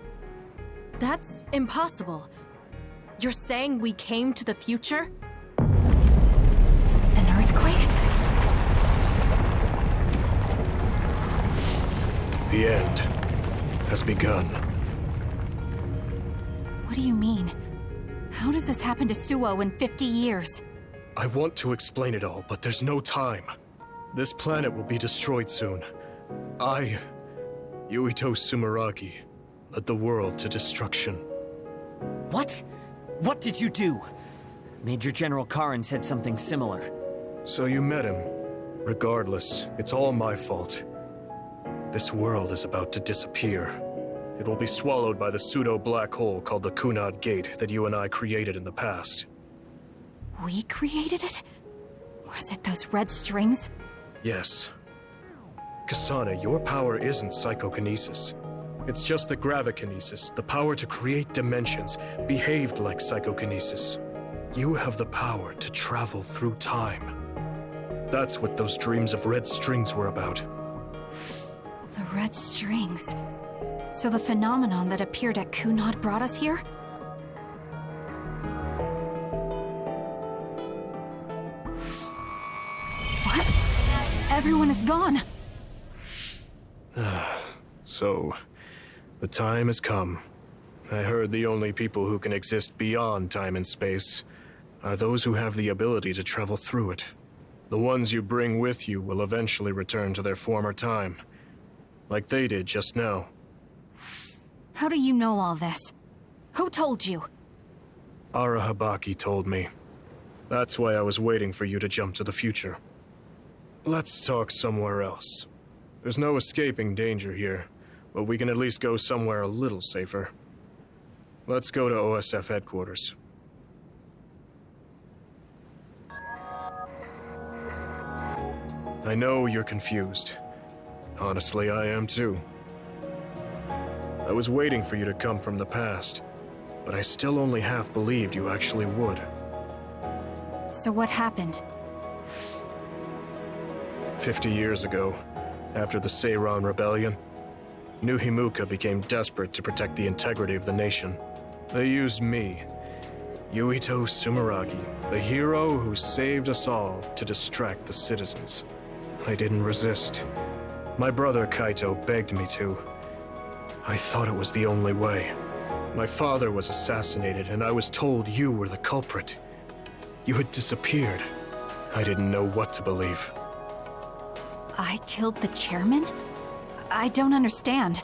That's impossible. You're saying we came to the future? An earthquake? The end has begun. What do you mean? How does this happen to Suo in 50 years? I want to explain it all, but there's no time. This planet will be destroyed soon. I, Yuito Sumeragi, led the world to destruction. What? What did you do? Major General Karin said something similar. So you met him. Regardless, it's all my fault. This world is about to disappear. It will be swallowed by the pseudo-black hole called the Kunad Gate that you and I created in the past. We created it? Was it those red strings? Yes. Kasane, your power isn't psychokinesis. It's just that gravikinesis, the power to create dimensions, behaved like psychokinesis. You have the power to travel through time. That's what those dreams of red strings were about. The red strings. So the phenomenon that appeared at Kunad brought us here? What? Everyone is gone. So, the time has come. I heard the only people who can exist beyond time and space are those who have the ability to travel through it. The ones you bring with you will eventually return to their former time, like they did just now. How do you know all this? Who told you? Ara Habaki told me. That's why I was waiting for you to jump to the future. Let's talk somewhere else. There's no escaping danger here, but we can at least go somewhere a little safer. Let's go to OSF headquarters. I know you're confused. Honestly, I am too. I was waiting for you to come from the past, but I still only half believed you actually would. So what happened? 50 years ago, after the Seiran Rebellion, New Himuka became desperate to protect the integrity of the nation. They used me, Yuito Sumeragi, the hero who saved us all, to distract the citizens. I didn't resist. My brother Kaito begged me to. I thought it was the only way. My father was assassinated, and I was told you were the culprit. You had disappeared. I didn't know what to believe. I killed the chairman? I don't understand.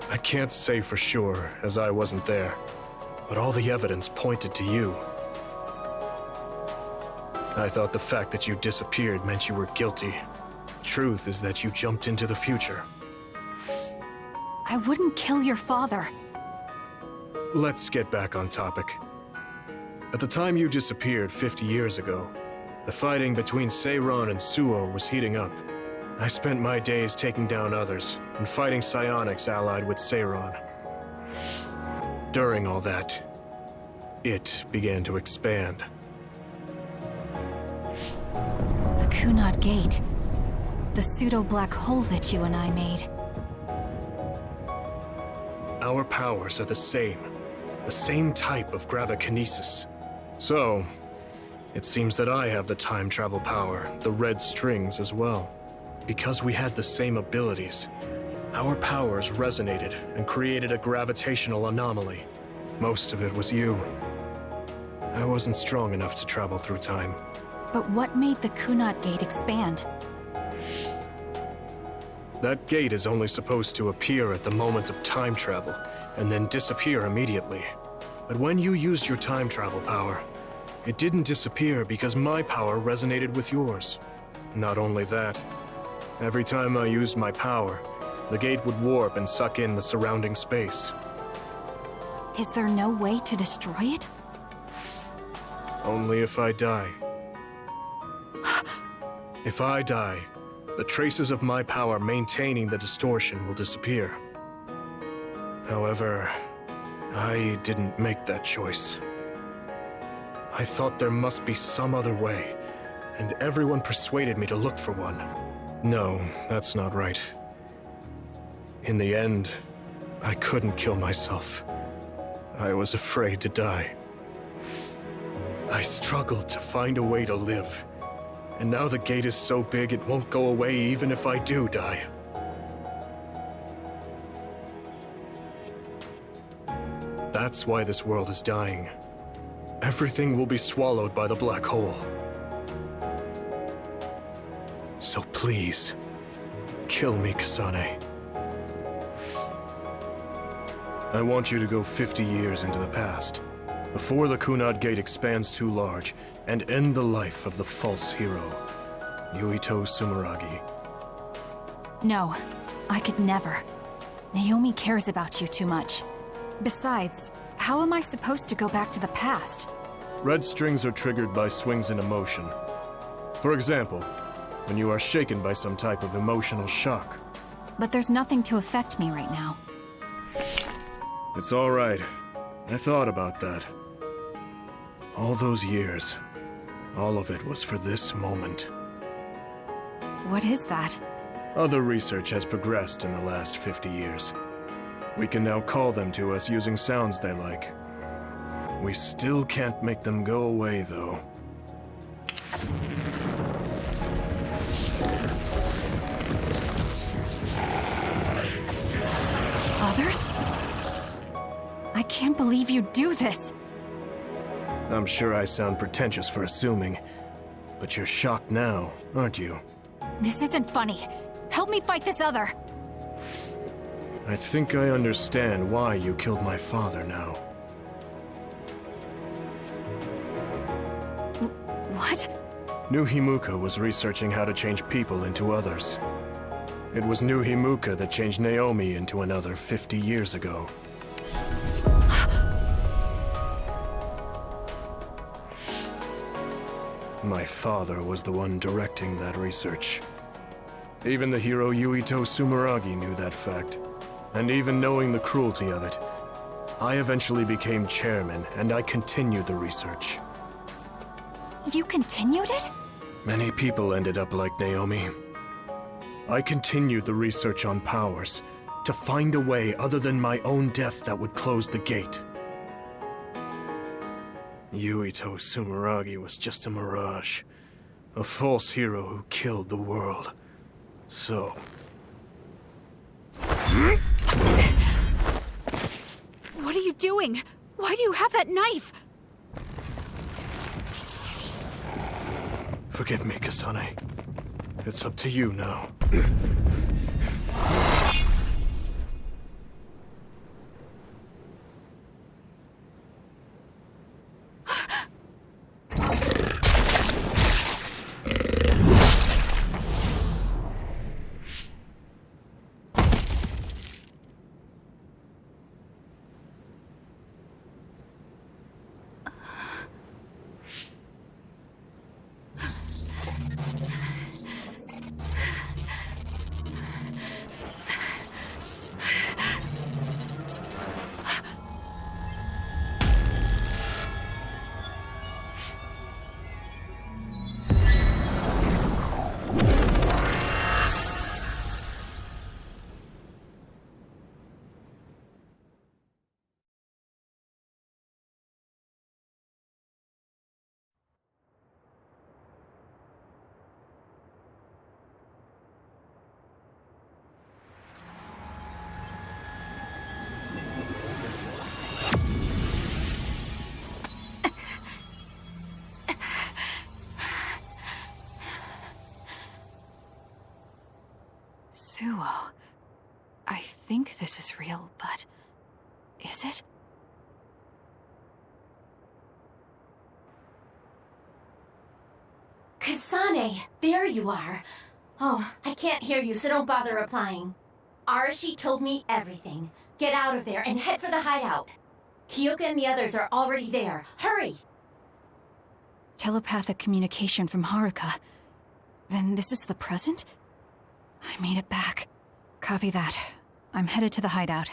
I can't say for sure, as I wasn't there, but all the evidence pointed to you. I thought the fact that you disappeared meant you were guilty. Truth is that you jumped into the future. I wouldn't kill your father. Let's get back on topic. At the time you disappeared 50 years ago, the fighting between Seiran and Suo was heating up. I spent my days taking down others and fighting psionics allied with Seiran. During all that, it began to expand. The Kunad Gate. The pseudo-black hole that you and I made. Our powers are the same type of gravikinesis. So, it seems that I have the time travel power, the red strings as well. Because we had the same abilities, our powers resonated and created a gravitational anomaly. Most of it was you. I wasn't strong enough to travel through time. But what made the Kunad Gate expand? That gate is only supposed to appear at the moment of time travel, and then disappear immediately. But when you used your time travel power, it didn't disappear because my power resonated with yours. Not only that, every time I used my power, the gate would warp and suck in the surrounding space. Is there no way to destroy it? Only if I die. If I die, the traces of my power maintaining the distortion will disappear. However, I didn't make that choice. I thought there must be some other way, and everyone persuaded me to look for one. No, that's not right. In the end, I couldn't kill myself. I was afraid to die. I struggled to find a way to live. And now the gate is so big it won't go away even if I do die. That's why this world is dying. Everything will be swallowed by the black hole. So please, kill me, Kasane. I want you to go 50 years into the past, before the Kunad Gate expands too large, and end the life of the false hero, Yuito Sumeragi. No, I could never. Naomi cares about you too much. Besides, how am I supposed to go back to the past? Red strings are triggered by swings in emotion. For example, when you are shaken by some type of emotional shock. But there's nothing to affect me right now. It's all right. I thought about that. All those years, all of it was for this moment. What is that? Other research has progressed in the last 50 years. We can now call them to us using sounds they like. We still can't make them go away, though. Others? I can't believe you do this! I'm sure I sound pretentious for assuming, but you're shocked now, aren't you? This isn't funny. Help me fight this other! I think I understand why you killed my father now. What? New Himuka was researching how to change people into others. It was New Himuka that changed Naomi into another 50 years ago. My father was the one directing that research. Even the hero Yuito Sumeragi knew that fact. And even knowing the cruelty of it, I eventually became chairman and I continued the research. You continued it? Many people ended up like Naomi. I continued the research on powers, to find a way other than my own death that would close the gate. Yuito Sumeragi was just a mirage, a false hero who killed the world. So... What are you doing? Why do you have that knife? Forgive me, Kasane. It's up to you now. Suo. I think this is real, but is it? Kasane, there you are. Oh, I can't hear you, so don't bother replying. Arashi told me everything. Get out of there and head for the hideout. Kyoka and the others are already there. Hurry! Telepathic communication from Haruka. Then this is the present? I made it back. Copy that. I'm headed to the hideout.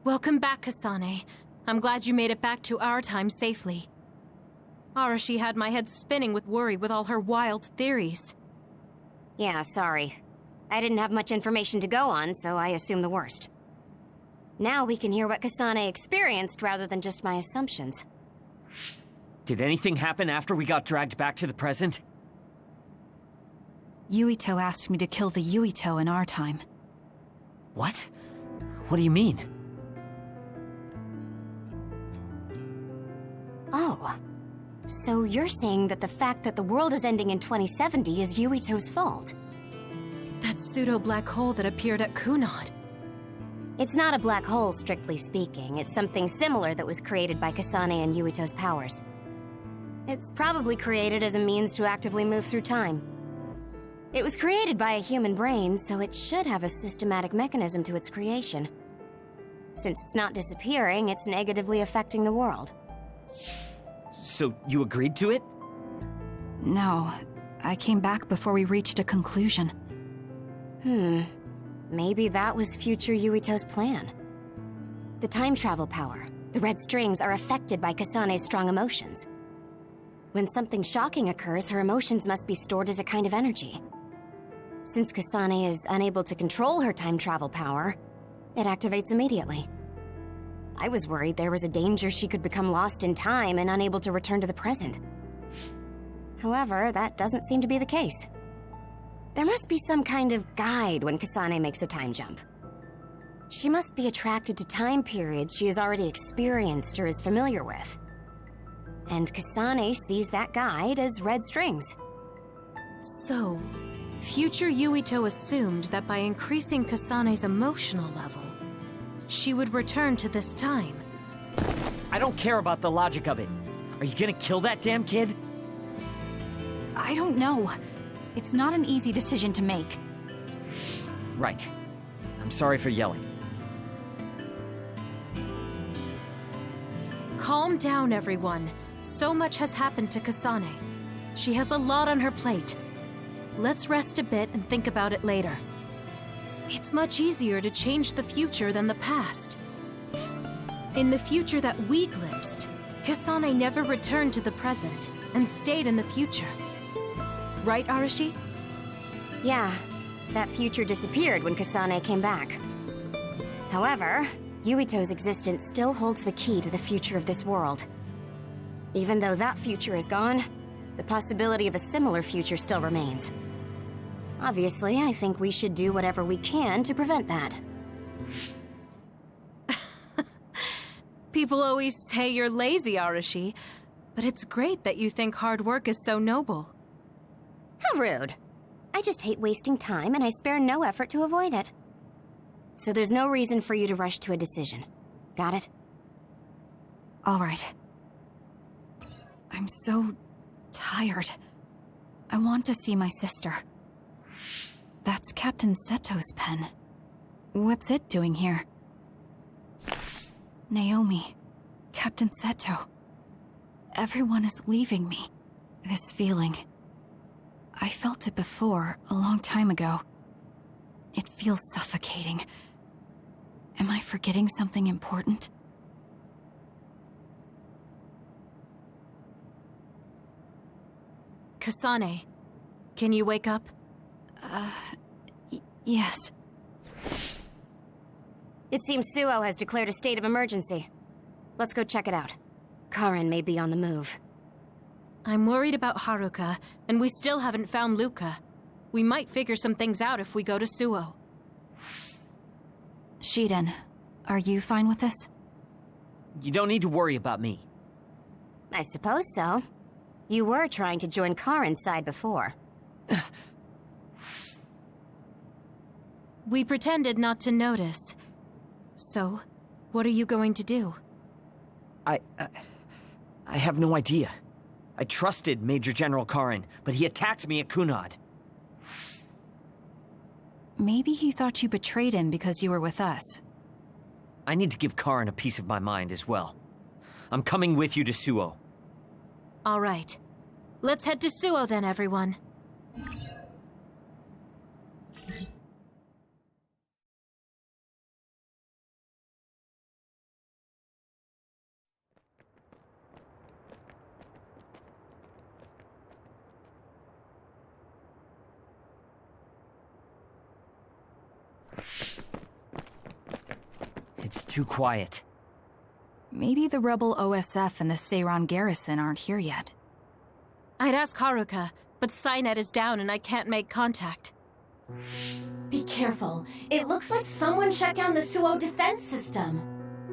Welcome back, Kasane. I'm glad you made it back to our time safely. Arashi had my head spinning with worry with all her wild theories. Yeah, sorry. I didn't have much information to go on, so I assumed the worst. Now we can hear what Kasane experienced rather than just my assumptions. Did anything happen after we got dragged back to the present? Yuito asked me to kill the Yuito in our time. What? What do you mean? Oh. So you're saying that the fact that the world is ending in 2070 is Yuito's fault? That pseudo-black hole that appeared at Kunad. It's not a black hole, strictly speaking. It's something similar that was created by Kasane and Yuito's powers. It's probably created as a means to actively move through time. It was created by a human brain, so it should have a systematic mechanism to its creation. Since it's not disappearing, it's negatively affecting the world. So you agreed to it? No. I came back before we reached a conclusion. Maybe that was future Yuito's plan. The time travel power, the red strings, are affected by Kasane's strong emotions. When something shocking occurs, her emotions must be stored as a kind of energy. Since Kasane is unable to control her time travel power, it activates immediately. I was worried there was a danger she could become lost in time and unable to return to the present. However, that doesn't seem to be the case. There must be some kind of guide when Kasane makes a time jump. She must be attracted to time periods she has already experienced or is familiar with. And Kasane sees that guide as red strings. So, future Yuito assumed that by increasing Kasane's emotional level, she would return to this time. I don't care about the logic of it. Are you gonna kill that damn kid? I don't know. It's not an easy decision to make. Right. I'm sorry for yelling. Calm down, everyone. So much has happened to Kasane. She has a lot on her plate. Let's rest a bit and think about it later. It's much easier to change the future than the past. In the future that we glimpsed, Kasane never returned to the present and stayed in the future. Right, Arashi? Yeah, that future disappeared when Kasane came back. However, Yuito's existence still holds the key to the future of this world. Even though that future is gone, the possibility of a similar future still remains. Obviously, I think we should do whatever we can to prevent that. People always say you're lazy, Arashi, but it's great that you think hard work is so noble. How rude. I just hate wasting time, and I spare no effort to avoid it. So there's no reason for you to rush to a decision. Got it? All right. I'm so tired. I want to see my sister. That's Captain Seto's pen. What's it doing here? Naomi. Captain Seto. Everyone is leaving me. This feeling. I felt it before, a long time ago. It feels suffocating. Am I forgetting something important? Kasane, can you wake up? Yes. It seems Suo has declared a state of emergency. Let's go check it out. Karen may be on the move. I'm worried about Haruka, and we still haven't found Luca. We might figure some things out if we go to Suo. Shiden, are you fine with this? You don't need to worry about me. I suppose so. You were trying to join Karen's side before. We pretended not to notice. So, what are you going to do? I have no idea. I trusted Major General Karen, but he attacked me at Kunad. Maybe he thought you betrayed him because you were with us. I need to give Karen a piece of my mind as well. I'm coming with you to Suo. All right. Let's head to Suo then, everyone. It's too quiet. Maybe the rebel OSF and the Seiran garrison aren't here yet. I'd ask Haruka, but Psynet is down and I can't make contact. Be careful. It looks like someone shut down the Suo defense system.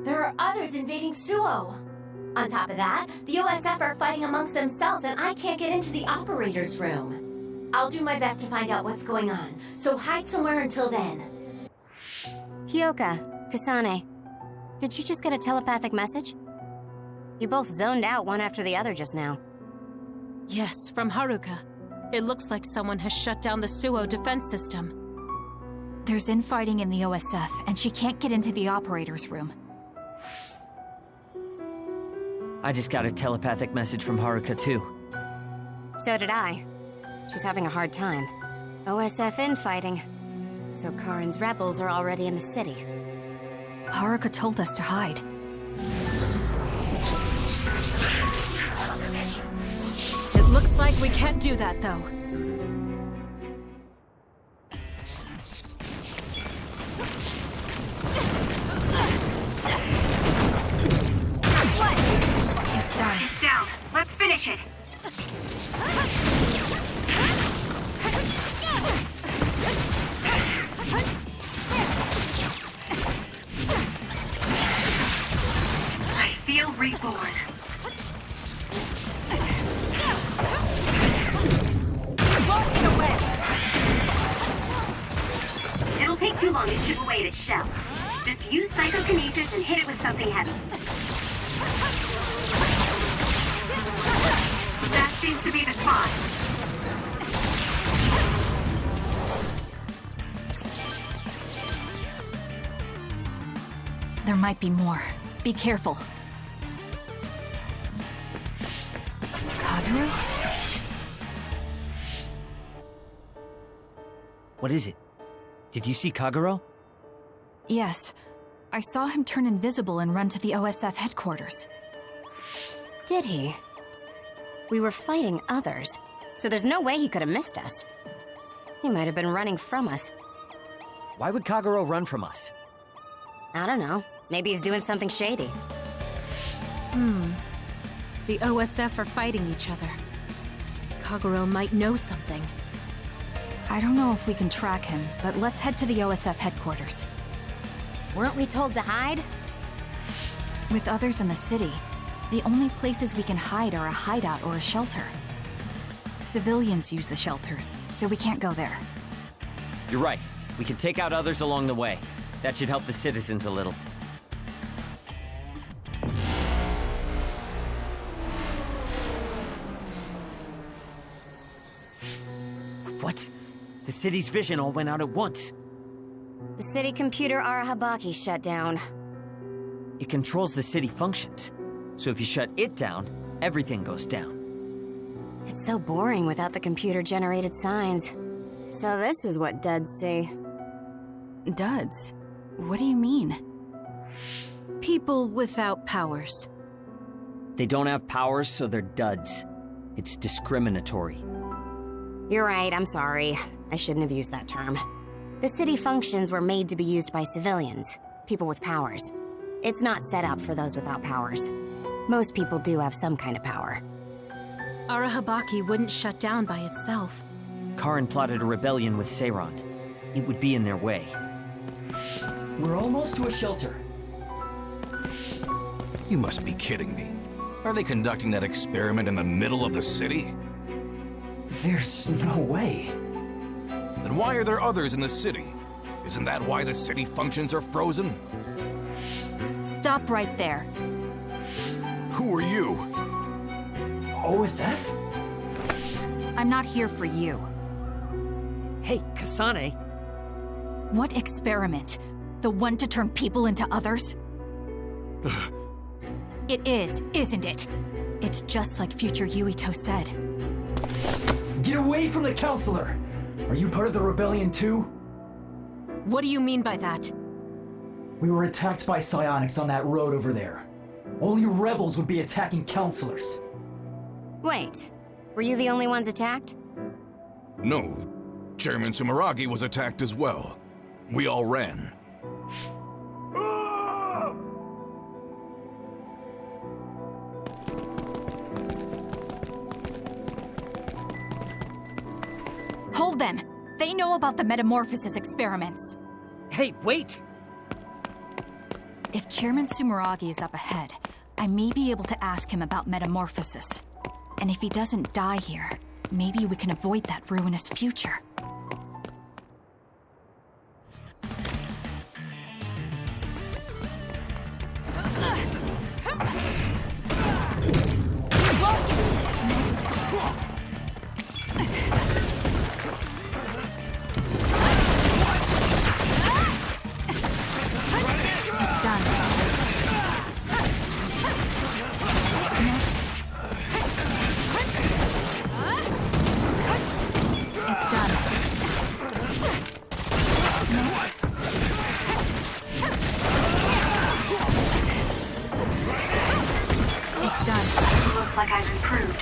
There are others invading Suo. On top of that, the OSF are fighting amongst themselves and I can't get into the operator's room. I'll do my best to find out what's going on, so hide somewhere until then. Kyoka, Kasane, did you just get a telepathic message? You both zoned out one after the other just now. Yes, from Haruka. It looks like someone has shut down the Suo defense system. There's infighting in the OSF, and she can't get into the operator's room. I just got a telepathic message from Haruka too. So did I. She's having a hard time. OSF infighting. So Karen's rebels are already in the city. Haruka told us to hide. It looks like we can't do that, though. It's done. It's down. Let's finish it. I feel reborn. It'll take too long to chip away at its shell. Just use psychokinesis and hit it with something heavy. That seems to be the spot. There might be more. Be careful. Kagero? What is it? Did you see Kagero? Yes. I saw him turn invisible and run to the OSF headquarters. Did he? We were fighting others, so there's no way he could have missed us. He might have been running from us. Why would Kagero run from us? I don't know. Maybe he's doing something shady. The OSF are fighting each other. Kagero might know something. I don't know if we can track him, but let's head to the OSF headquarters. Weren't we told to hide? With others in the city, the only places we can hide are a hideout or a shelter. Civilians use the shelters, so we can't go there. You're right. We can take out others along the way. That should help the citizens a little. What? The city's vision all went out at once. The city computer Arahabaki shut down. It controls the city functions. So if you shut it down, everything goes down. It's so boring without the computer-generated signs. So this is what duds see. Duds? What do you mean? People without powers. They don't have powers, so they're duds. It's discriminatory. You're right, I'm sorry. I shouldn't have used that term. The city functions were made to be used by civilians, people with powers. It's not set up for those without powers. Most people do have some kind of power. Arahabaki wouldn't shut down by itself. Karen plotted a rebellion with Seiran. It would be in their way. We're almost to a shelter. You must be kidding me. Are they conducting that experiment in the middle of the city? There's no way. Then why are there others in the city? Isn't that why the city functions are frozen? Stop right there. Who are you? OSF? I'm not here for you. Hey, Kasane. What experiment? The one to turn people into others? It is, isn't it? It's just like future Yuito said. Get away from the counselor! Are you part of the rebellion too? What do you mean by that? We were attacked by psionics on that road over there. Only rebels would be attacking counselors. Wait, were you the only ones attacked? No. Chairman Sumeragi was attacked as well. We all ran. Hold them! They know about the metamorphosis experiments. Hey, wait! If Chairman Sumeragi is up ahead, I may be able to ask him about metamorphosis. And if he doesn't die here, maybe we can avoid that ruinous future. Looks like I've improved.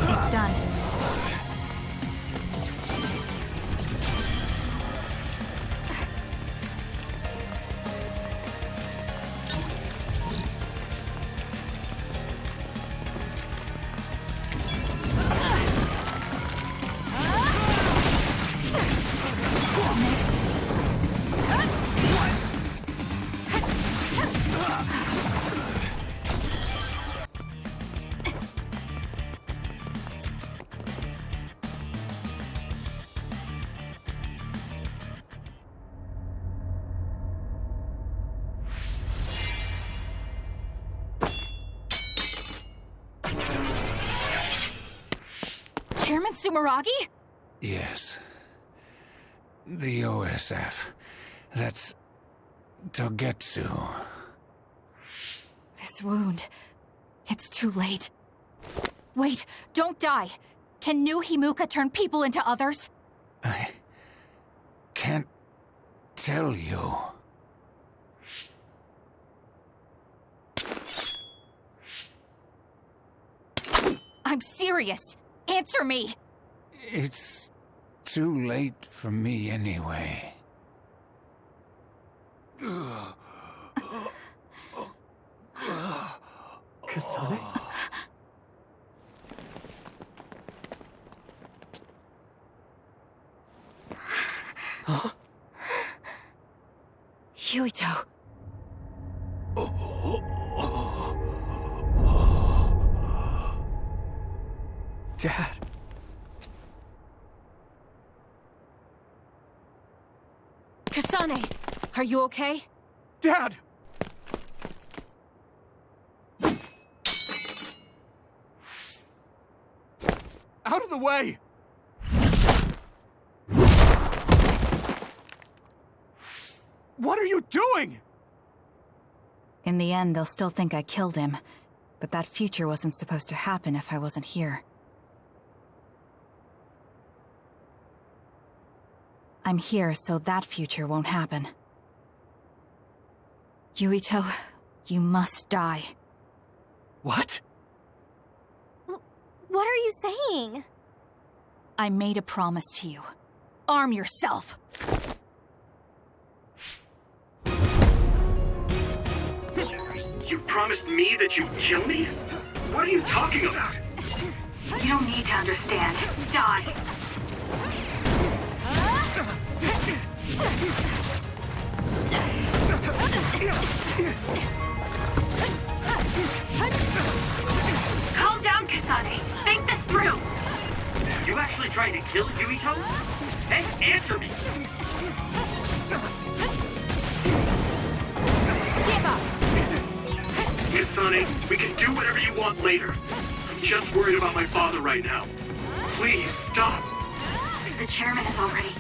It's done. Chairman Sumeragi? Yes. The OSF. That's Togetsu. This wound. It's too late. Wait, don't die. Can new Himuka turn people into others? I can't tell you. I'm serious. Answer me. It's too late for me anyway. Kasane? Huh? Yuito. Dad. Kasane, are you okay? Dad! Out of the way! What are you doing? In the end, they'll still think I killed him. But that future wasn't supposed to happen if I wasn't here. I'm here so that future won't happen. Yuito, you must die. What? What are you saying? I made a promise to you. Arm yourself! You promised me that you'd kill me? What are you talking about? You don't need to understand. Die. Calm down, Kasane. Think this through. You actually trying to kill Yuito? Hey, answer me! Give up! Kasane, we can do whatever you want later. I'm just worried about my father right now. Please, stop! The chairman is already...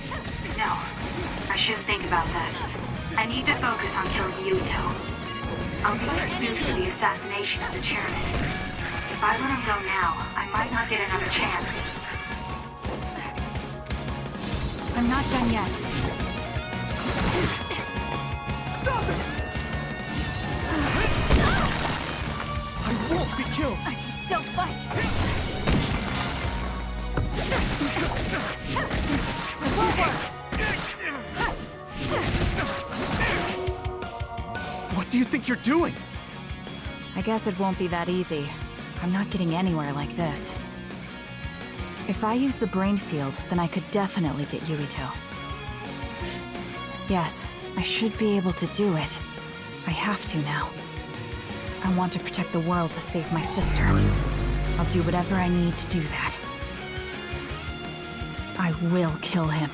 No, I shouldn't think about that. I need to focus on killing Yuito. I'll be pursued for the assassination of the chairman. If I let him go now, I might not get another chance. I'm not done yet. Stop it! I won't be killed! I can still fight! What do you think you're doing? I guess it won't be that easy. I'm not getting anywhere like this. If I use the brain field, then I could definitely get Yuito. Yes, I should be able to do it. I have to now. I want to protect the world to save my sister. I'll do whatever I need to do that. I will kill him.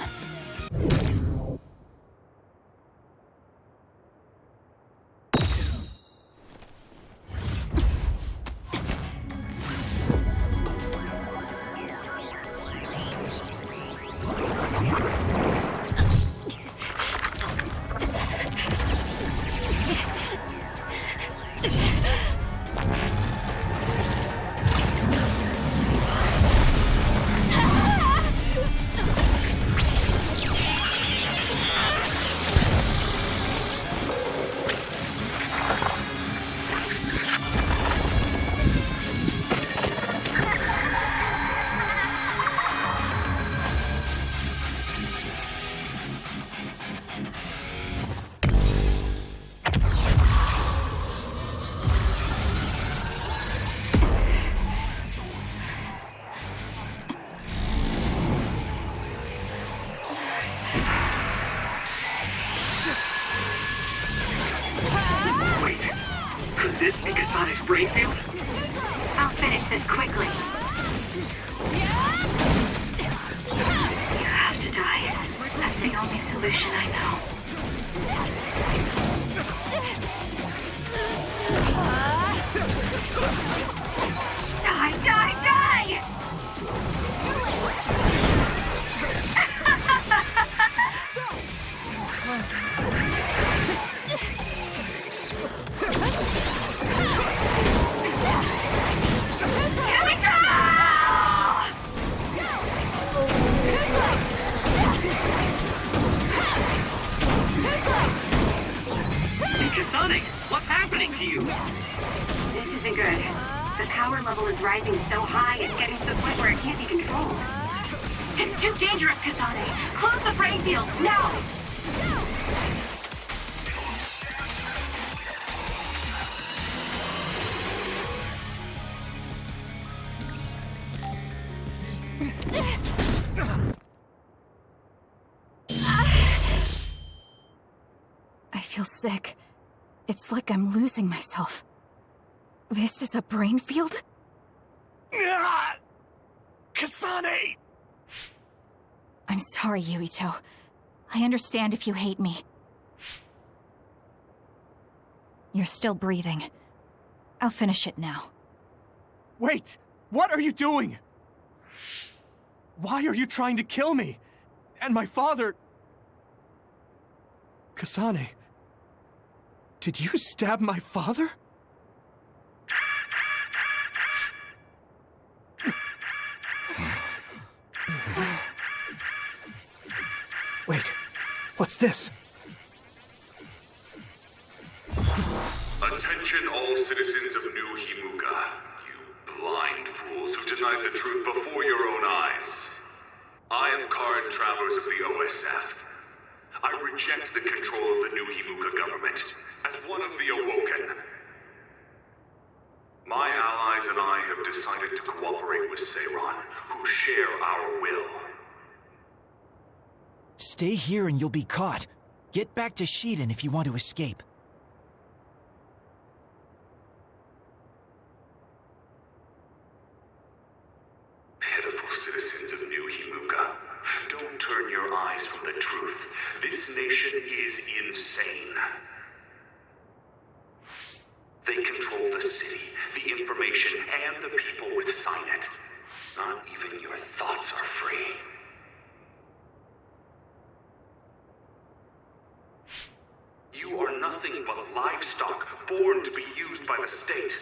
this be Kasane's brain field? I'll finish this quickly. You have to die. That's the only solution I know. Die, die, die! Close. Kasane, what's happening to you? This isn't good. The power level is rising so high, it's getting to the point where it can't be controlled. It's too dangerous, Kasane. Close the brain field, now! I feel sick. It's like I'm losing myself. This is a brain field? Kasane! I'm sorry, Yuito. I understand if you hate me. You're still breathing. I'll finish it now. Wait! What are you doing? Why are you trying to kill me? And my father... Kasane... Did you stab my father? Wait, what's this? Attention all citizens of New Himuka, you blind fools who denied the truth before your own eyes. I am Travers of the OSF. I reject the control of the New Himuka government as one of the Awoken. My allies and I have decided to cooperate with Seiron, who share our will. Stay here and you'll be caught. Get back to Shiden if you want to escape. Pitiful citizens of New Himuka, don't turn your eyes from the truth. This nation is insane. They control the city, the information, and the people with Signet. Not even your thoughts are free. You are nothing but livestock, born to be used by the state.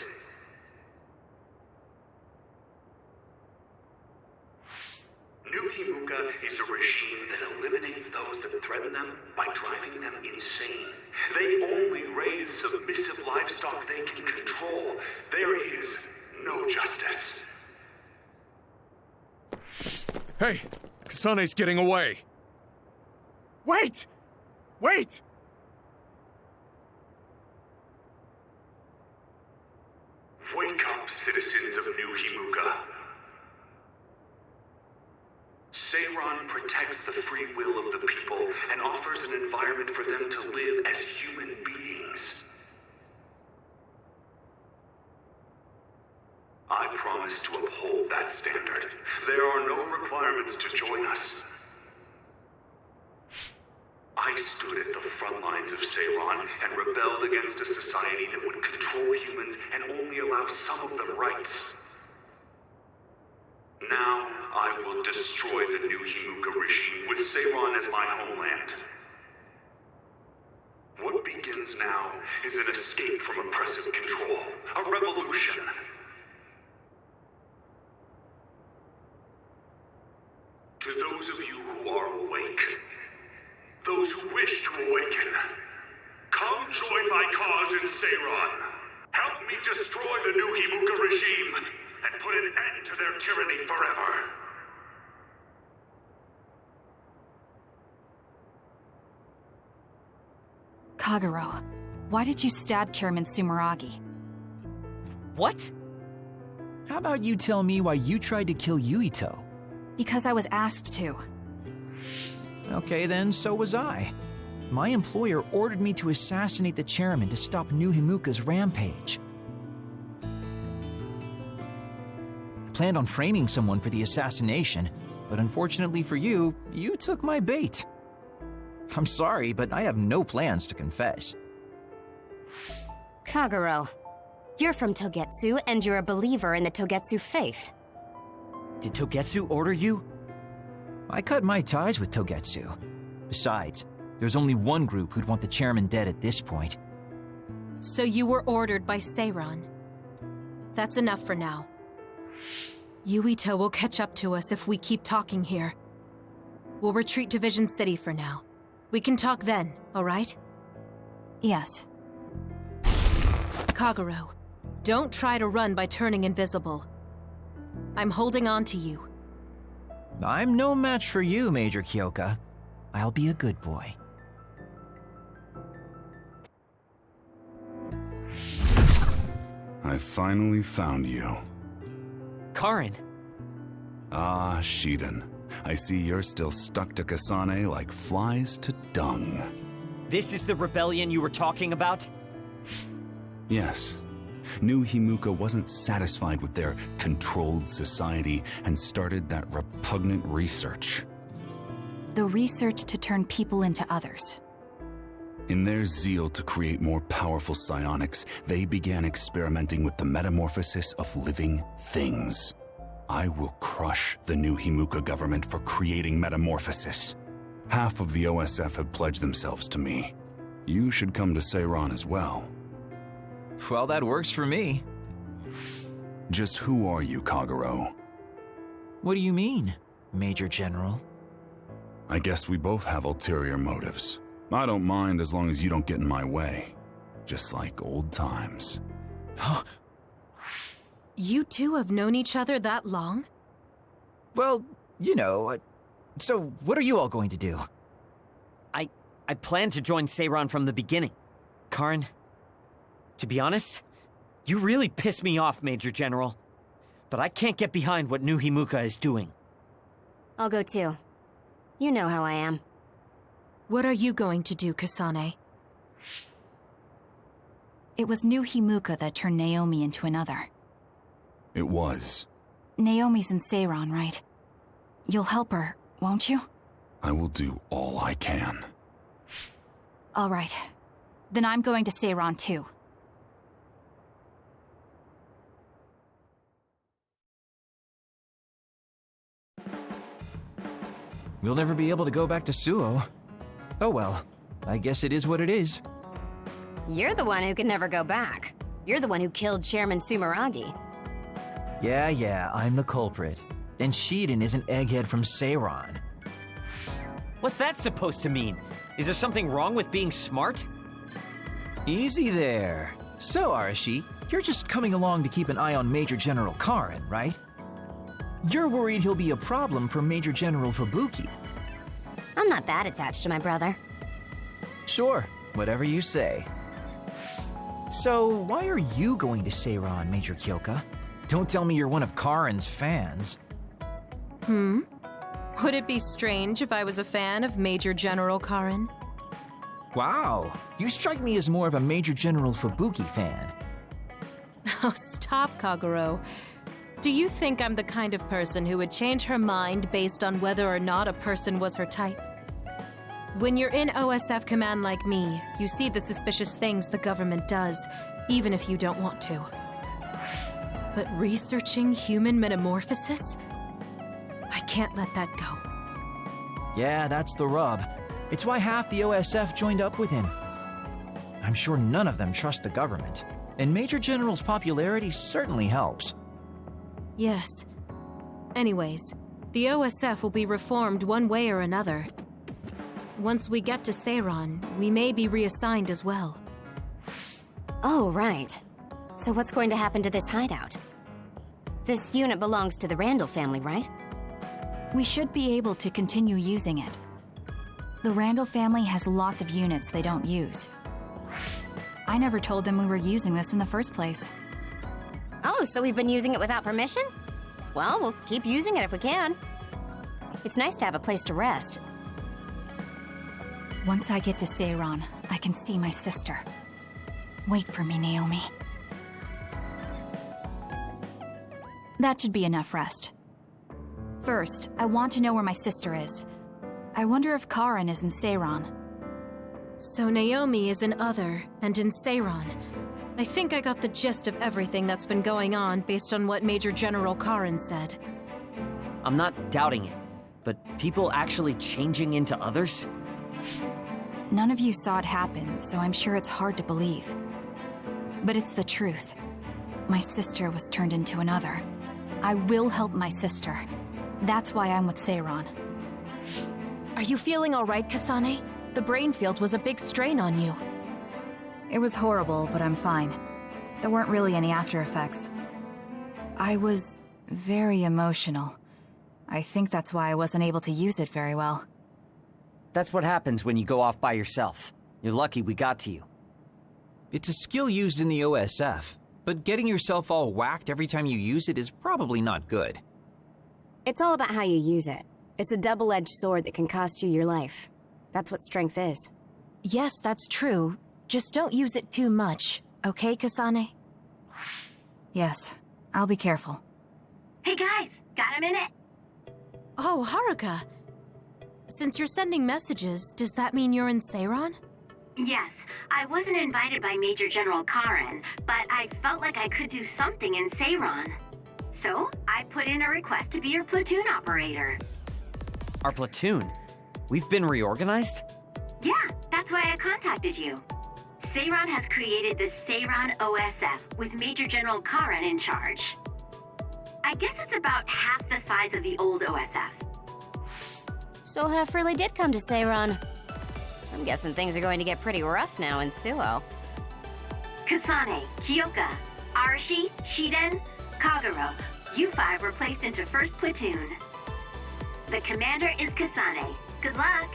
New Himuka is a regime that eliminates those that threaten them by driving them insane. They only raise submissive livestock they can control. There is no justice. Hey! Kasane's getting away! Wait! Wait! Wake up, citizens of New Himuka. Seiron protects the free will of the people and offers an environment for them to live as human beings. I promise to uphold that standard. There are no requirements to join us. I stood at the front lines of Seiron and rebelled against a society that would control humans and only allow some of them rights. Now, I will destroy the New Himuka regime with Seiron as my homeland. What begins now is an escape from oppressive control, a revolution. To those of you who are awake, those who wish to awaken, come join my cause in Seiron. Help me destroy the New Himuka regime and put an end to their tyranny forever. Kagero, why did you stab Chairman Sumeragi? What? How about you tell me why you tried to kill Yuito? Because I was asked to. Okay then, so was I. My employer ordered me to assassinate the chairman to stop New Himuka's rampage. I planned on framing someone for the assassination, but unfortunately for you, you took my bait. I'm sorry, but I have no plans to confess. Kagero, you're from Togetsu, and you're a believer in the Togetsu faith. Did Togetsu order you? I cut my ties with Togetsu. Besides, there's only one group who'd want the chairman dead at this point. So you were ordered by Seiron. That's enough for now. Yuito will catch up to us if we keep talking here. We'll retreat to Vision City for now. We can talk then, alright? Yes. Kagero, don't try to run by turning invisible. I'm holding on to you. I'm no match for you, Major Kyoka. I'll be a good boy. I finally found you. Karin! Ah, Shiden. I see you're still stuck to Kasane like flies to dung. This is the rebellion you were talking about? Yes. New Himuka wasn't satisfied with their controlled society and started that repugnant research. The research to turn people into others. In their zeal to create more powerful psionics, they began experimenting with the metamorphosis of living things. I will crush the New Himuka government for creating metamorphosis. Half of the OSF have pledged themselves to me. You should come to Seiron as well. Well, that works for me. Just who are you, Kagero? What do you mean, Major General? I guess we both have ulterior motives. I don't mind as long as you don't get in my way. Just like old times. You two have known each other that long? Well, you know, so what are you all going to do? I planned to join Seiron from the beginning. Karin, to be honest, you really piss me off, Major General. But I can't get behind what New Himuka is doing. I'll go too. You know how I am. What are you going to do, Kasane? It was New Himuka that turned Naomi into another. It was. Naomi's in Seiron, right? You'll help her, won't you? I will do all I can. All right. Then I'm going to Seiron too. We'll never be able to go back to Suo. Oh well, I guess it is what it is. You're the one who can never go back. You're the one who killed Chairman Sumeragi. Yeah, I'm the culprit. And Shiden is an egghead from Seiron. What's that supposed to mean? Is there something wrong with being smart? Easy there. So, Arashi, you're just coming along to keep an eye on Major General Karin, right? You're worried he'll be a problem for Major General Fubuki. I'm not that attached to my brother. Sure, whatever you say. So, why are you going to Seiron, Major Kyoka? Don't tell me you're one of Karin's fans. Would it be strange if I was a fan of Major General Karin? Wow, you strike me as more of a Major General Fubuki fan. Oh, stop, Kagero. Do you think I'm the kind of person who would change her mind based on whether or not a person was her type? When you're in OSF command like me, you see the suspicious things the government does, even if you don't want to. But researching human metamorphosis? I can't let that go. Yeah, that's the rub. It's why half the OSF joined up with him. I'm sure none of them trust the government, and Major General's popularity certainly helps. Yes. Anyways, the OSF will be reformed one way or another. Once we get to Seiron, we may be reassigned as well. Oh, right. So what's going to happen to this hideout? This unit belongs to the Randall family, right? We should be able to continue using it. The Randall family has lots of units they don't use. I never told them we were using this in the first place. Oh, so we've been using it without permission? Well, we'll keep using it if we can. It's nice to have a place to rest. Once I get to Seiron, I can see my sister. Wait for me, Naomi. That should be enough rest. First, I want to know where my sister is. I wonder if Karin is in Seiron. So Naomi is in Other and in Seiron. I think I got the gist of everything that's been going on based on what Major General Karin said. I'm not doubting it, but people actually changing into others? None of you saw it happen, so I'm sure it's hard to believe. But it's the truth. My sister was turned into another. I will help my sister. That's why I'm with Seiron. Are you feeling all right, Kasane? The brain field was a big strain on you. It was horrible, but I'm fine. There weren't really any after effects. I was very emotional. I think that's why I wasn't able to use it very well. That's what happens when you go off by yourself. You're lucky we got to you. It's a skill used in the OSF, but getting yourself all whacked every time you use it is probably not good. It's all about how you use it. It's a double-edged sword that can cost you your life. That's what strength is. Yes, that's true. Just don't use it too much, okay, Kasane? Yes, I'll be careful. Hey guys, got a minute? Oh, Haruka. Since you're sending messages, does that mean you're in Seiron? Yes, I wasn't invited by Major General Karin, but I felt like I could do something in Seiron. So, I put in a request to be your platoon operator. Our platoon? We've been reorganized? Yeah, that's why I contacted you. Seiron has created the Seiron OSF with Major General Karin in charge. I guess it's about half the size of the old OSF. So Hef really did come to Seiron. I'm guessing things are going to get pretty rough now in Suo. Kasane, Kyoka, Arashi, Shiden, Kagero, you five were placed into 1st Platoon. The commander is Kasane. Good luck.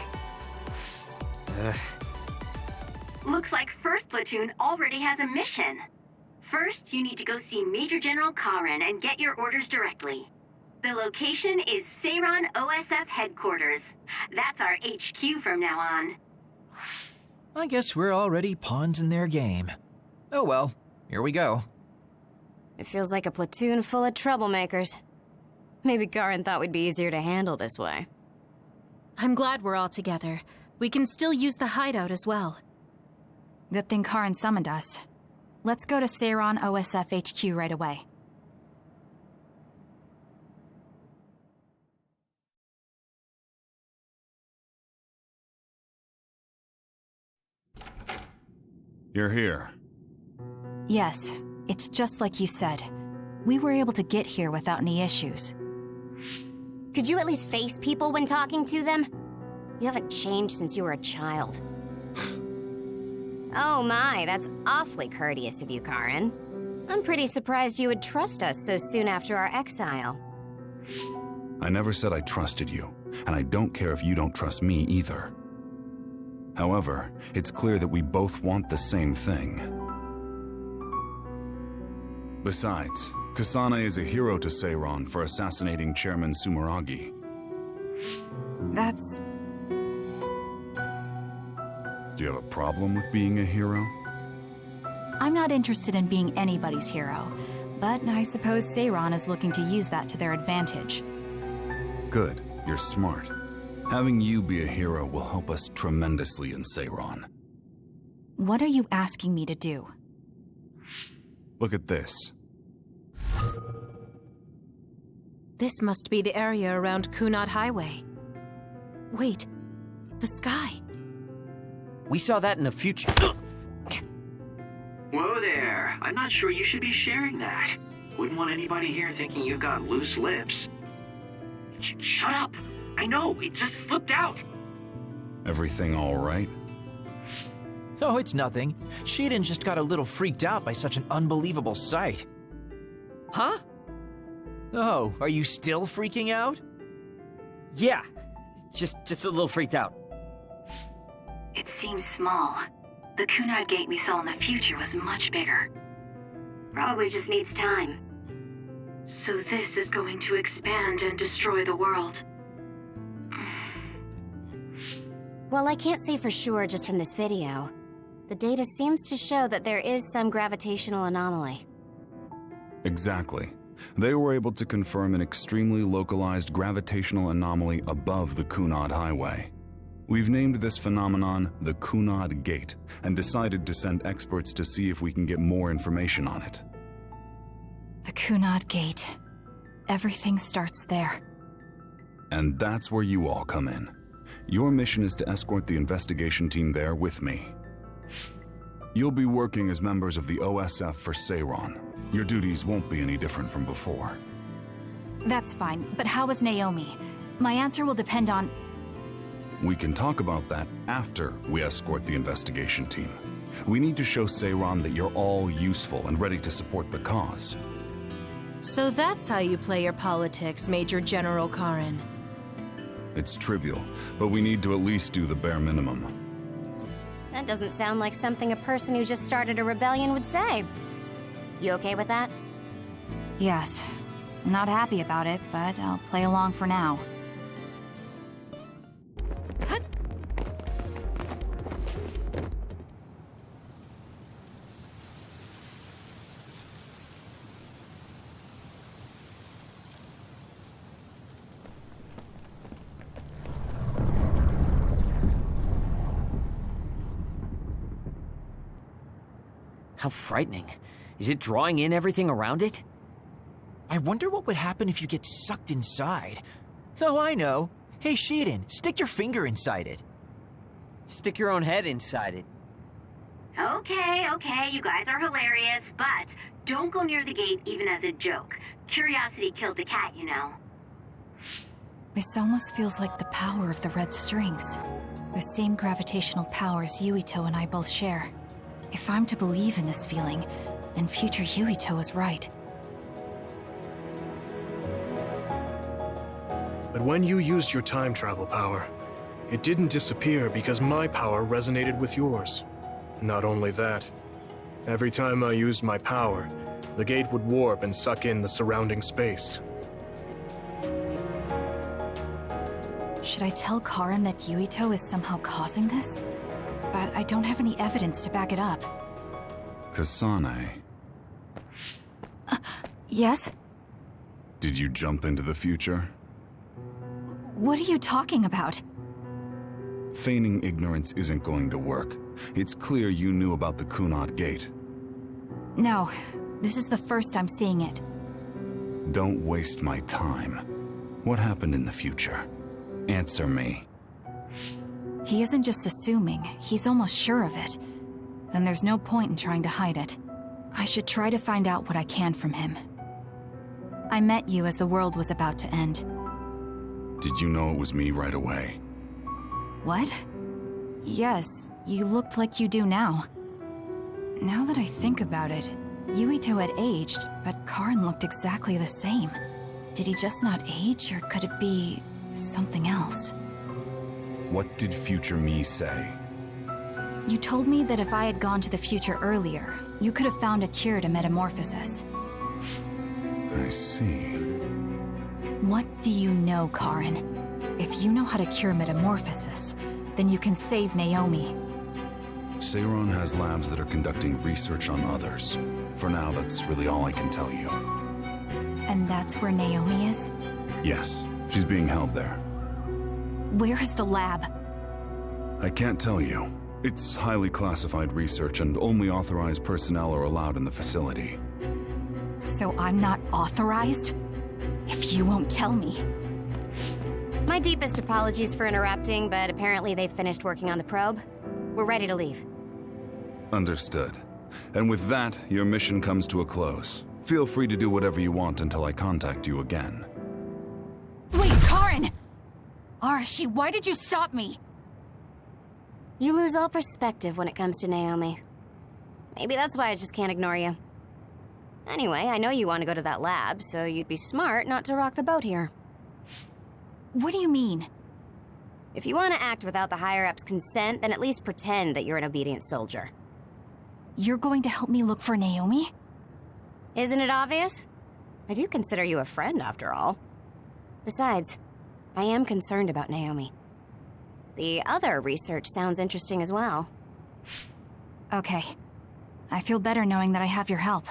Looks like 1st Platoon already has a mission. First, you need to go see Major General Karin and get your orders directly. The location is Seiron OSF headquarters. That's our HQ from now on. I guess we're already pawns in their game. Oh well, here we go. It feels like a platoon full of troublemakers. Maybe Karin thought we'd be easier to handle this way. I'm glad we're all together. We can still use the hideout as well. Good thing Karin summoned us. Let's go to Seiron OSF HQ right away. You're here. Yes, it's just like you said. We were able to get here without any issues. Could you at least face people when talking to them? You haven't changed since you were a child. Oh my, that's awfully courteous of you, Karin. I'm pretty surprised you would trust us so soon after our exile. I never said I trusted you, and I don't care if you don't trust me either. However, it's clear that we both want the same thing. Besides, Kasane is a hero to Seiron for assassinating Chairman Sumeragi. That's... Do you have a problem with being a hero? I'm not interested in being anybody's hero, but I suppose Seiron is looking to use that to their advantage. Good, you're smart. Having you be a hero will help us tremendously in Seiron. What are you asking me to do? Look at this. This must be the area around Kunad Highway. Wait, the sky. We saw that in the future. Whoa there. I'm not sure you should be sharing that. Wouldn't want anybody here thinking you've got loose lips. Shut up! I know, it just slipped out! Everything all right? Oh, it's nothing. Shiden just got a little freaked out by such an unbelievable sight. Huh? Oh, are you still freaking out? Yeah, just a little freaked out. It seems small. The Kunad gate we saw in the future was much bigger. Probably just needs time. So this is going to expand and destroy the world. Well, I can't say for sure just from this video. The data seems to show that there is some gravitational anomaly. Exactly. They were able to confirm an extremely localized gravitational anomaly above the Kunad Highway. We've named this phenomenon the Kunad Gate, and decided to send experts to see if we can get more information on it. The Kunad Gate. Everything starts there. And that's where you all come in. Your mission is to escort the investigation team there with me. You'll be working as members of the OSF for Seiron. Your duties won't be any different from before. That's fine, but how is Naomi? My answer will depend on... We can talk about that after we escort the investigation team. We need to show Seiron that you're all useful and ready to support the cause. So that's how you play your politics, Major General Karin. It's trivial, but we need to at least do the bare minimum. That doesn't sound like something a person who just started a rebellion would say. You okay with that? Yes. I'm not happy about it, but I'll play along for now. How frightening. Is it drawing in everything around it? I wonder what would happen if you get sucked inside. Oh, I know. Hey, Shiden, stick your finger inside it. Stick your own head inside it. Okay, you guys are hilarious, but don't go near the gate even as a joke. Curiosity killed the cat, you know. This almost feels like the power of the red strings. The same gravitational power as Yuito and I both share. If I'm to believe in this feeling, then future Yuito is right. But when you used your time travel power, it didn't disappear because my power resonated with yours. Not only that, every time I used my power, the gate would warp and suck in the surrounding space. Should I tell Karin that Yuito is somehow causing this? But I don't have any evidence to back it up. Kasane, Yes? did you jump into the future? What are you talking about? Feigning ignorance isn't going to work. It's clear you knew about the Kunad Gate. No, this is the first I'm seeing it. Don't waste my time. What happened in the future? Answer me. He isn't just assuming, he's almost sure of it. Then there's no point in trying to hide it. I should try to find out what I can from him. I met you as the world was about to end. Did you know it was me right away? What? Yes, you looked like you do now. Now that I think about it, Yuito had aged, but Karin looked exactly the same. Did he just not age, or could it be something else? What did future me say? You told me that if I had gone to the future earlier, you could have found a cure to metamorphosis. I see. What do you know, Karin? If you know how to cure metamorphosis, then you can save Naomi. Seiron has labs that are conducting research on others. For now, that's really all I can tell you. And that's where Naomi is? Yes, she's being held there. Where is the lab? I can't tell you. It's highly classified research and only authorized personnel are allowed in the facility. So I'm not authorized? If you won't tell me. My deepest apologies for interrupting, but apparently they've finished working on the probe. We're ready to leave. Understood. And with that, your mission comes to a close. Feel free to do whatever you want until I contact you again. Wait, Karin! Arashi, why did you stop me? You lose all perspective when it comes to Naomi. Maybe that's why I just can't ignore you. Anyway, I know you want to go to that lab, so you'd be smart not to rock the boat here. What do you mean? If you want to act without the higher-ups' consent, then at least pretend that you're an obedient soldier. You're going to help me look for Naomi? Isn't it obvious? I do consider you a friend, after all. Besides, I am concerned about Naomi. The other research sounds interesting as well. Okay. I feel better knowing that I have your help.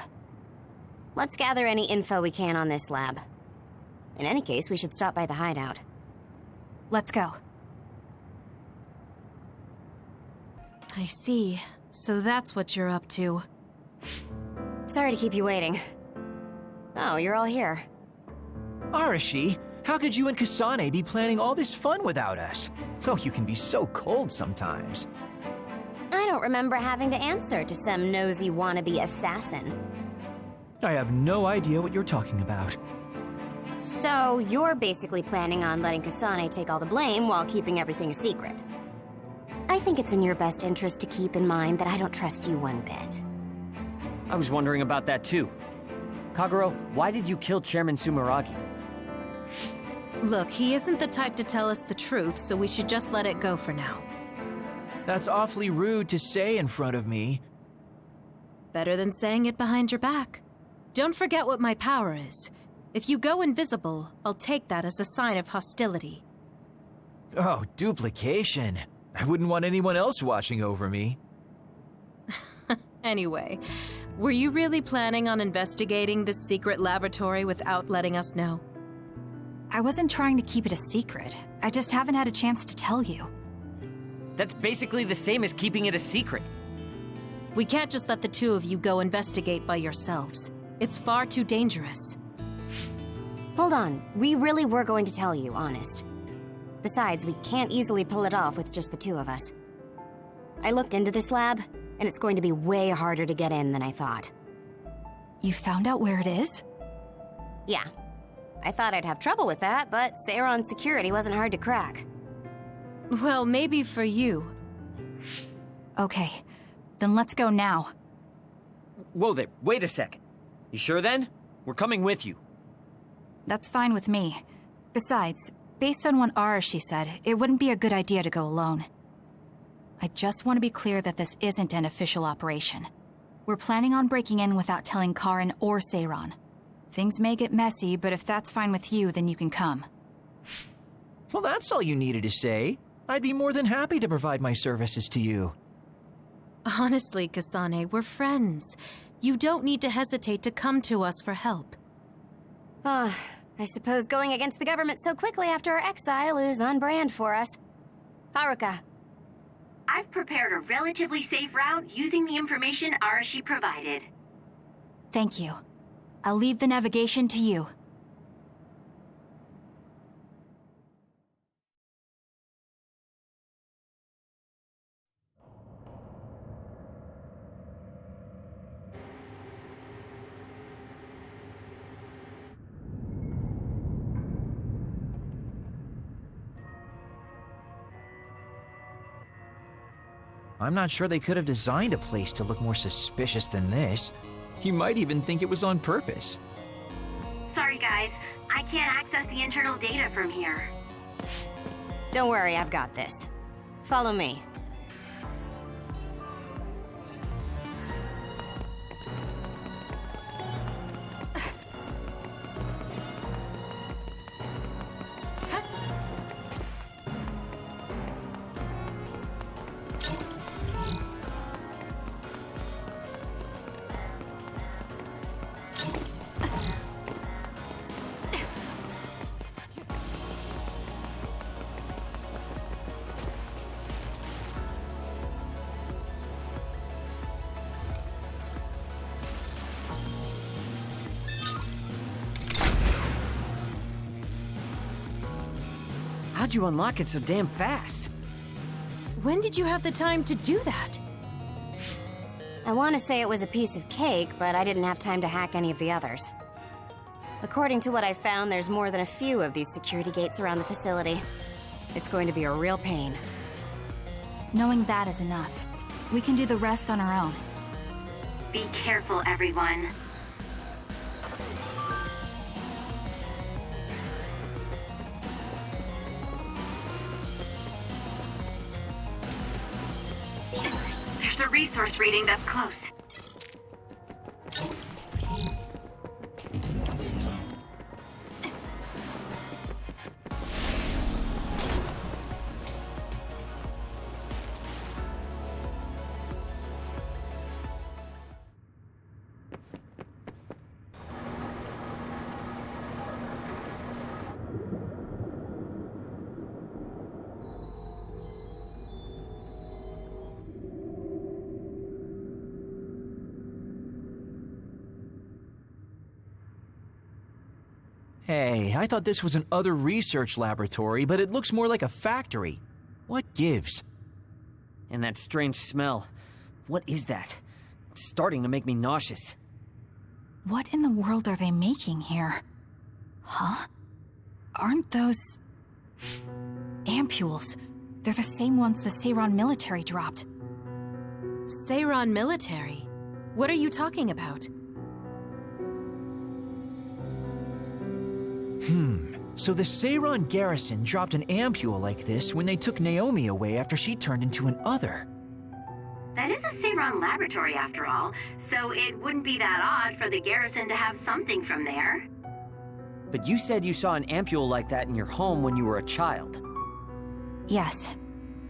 Let's gather any info we can on this lab. In any case, we should stop by the hideout. Let's go. I see. So that's what you're up to. Sorry to keep you waiting. Oh, you're all here. Arashi, how could you and Kasane be planning all this fun without us? Oh, you can be so cold sometimes. I don't remember having to answer to some nosy wannabe assassin. I have no idea what you're talking about. So, you're basically planning on letting Kasane take all the blame while keeping everything a secret. I think it's in your best interest to keep in mind that I don't trust you one bit. I was wondering about that too. Kagero, why did you kill Chairman Sumeragi? Look, he isn't the type to tell us the truth, so we should just let it go for now. That's awfully rude to say in front of me. Better than saying it behind your back. Don't forget what my power is. If you go invisible, I'll take that as a sign of hostility. Oh, duplication. I wouldn't want anyone else watching over me. Anyway, were you really planning on investigating this secret laboratory without letting us know? I wasn't trying to keep it a secret. I just haven't had a chance to tell you. That's basically the same as keeping it a secret. We can't just let the two of you go investigate by yourselves. It's far too dangerous. Hold on, we really were going to tell you, honest. Besides, we can't easily pull it off with just the two of us. I looked into this lab, and it's going to be way harder to get in than I thought. You found out where it is? Yeah. I thought I'd have trouble with that, but Seiron's security wasn't hard to crack. Well, maybe for you. Okay, then let's go now. Whoa there, wait a second. You sure then? We're coming with you. That's fine with me. Besides, based on what Arashi said, it wouldn't be a good idea to go alone. I just want to be clear that this isn't an official operation. We're planning on breaking in without telling Karin or Seiron. Things may get messy, but if that's fine with you, then you can come. Well, that's all you needed to say. I'd be more than happy to provide my services to you. Honestly, Kasane, we're friends. You don't need to hesitate to come to us for help. I suppose going against the government so quickly after our exile is on brand for us. Haruka. I've prepared a relatively safe route using the information Arashi provided. Thank you. I'll leave the navigation to you. I'm not sure they could have designed a place to look more suspicious than this. You might even think it was on purpose. Sorry guys, I can't access the internal data from here. Don't worry, I've got this. Follow me. How'd you unlock it so damn fast? When did you have the time to do that? I want to say it was a piece of cake, but I didn't have time to hack any of the others. According to what I found, there's more than a few of these security gates around the facility. It's going to be a real pain. Knowing that is enough. We can do the rest on our own. Be careful, everyone. There's a resource reading that's close. Hey, I thought this was an other research laboratory, but it looks more like a factory. What gives? And that strange smell. What is that? It's starting to make me nauseous. What in the world are they making here? Huh? Aren't those... ampules? They're the same ones the Seiran military dropped. Seiran military? What are you talking about? So the Seiran garrison dropped an ampule like this when they took Naomi away after she turned into an other. That is a Seiran laboratory after all, so it wouldn't be that odd for the garrison to have something from there. But you said you saw an ampule like that in your home when you were a child. Yes.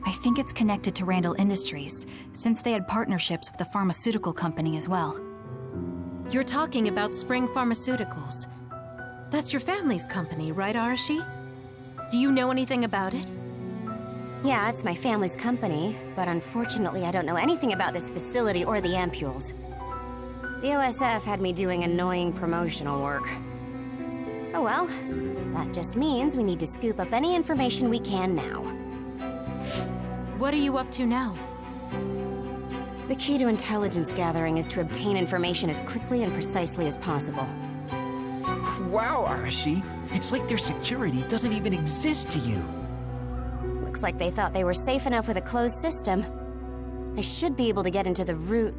I think it's connected to Randall Industries, since they had partnerships with the pharmaceutical company as well. You're talking about Spring Pharmaceuticals. That's your family's company, right, Arashi? Do you know anything about it? Yeah, it's my family's company, but unfortunately I don't know anything about this facility or the ampules. The OSF had me doing annoying promotional work. Oh well, that just means we need to scoop up any information we can now. What are you up to now? The key to intelligence gathering is to obtain information as quickly and precisely as possible. Wow, Arashi. It's like their security doesn't even exist to you. Looks like they thought they were safe enough with a closed system. I should be able to get into the root...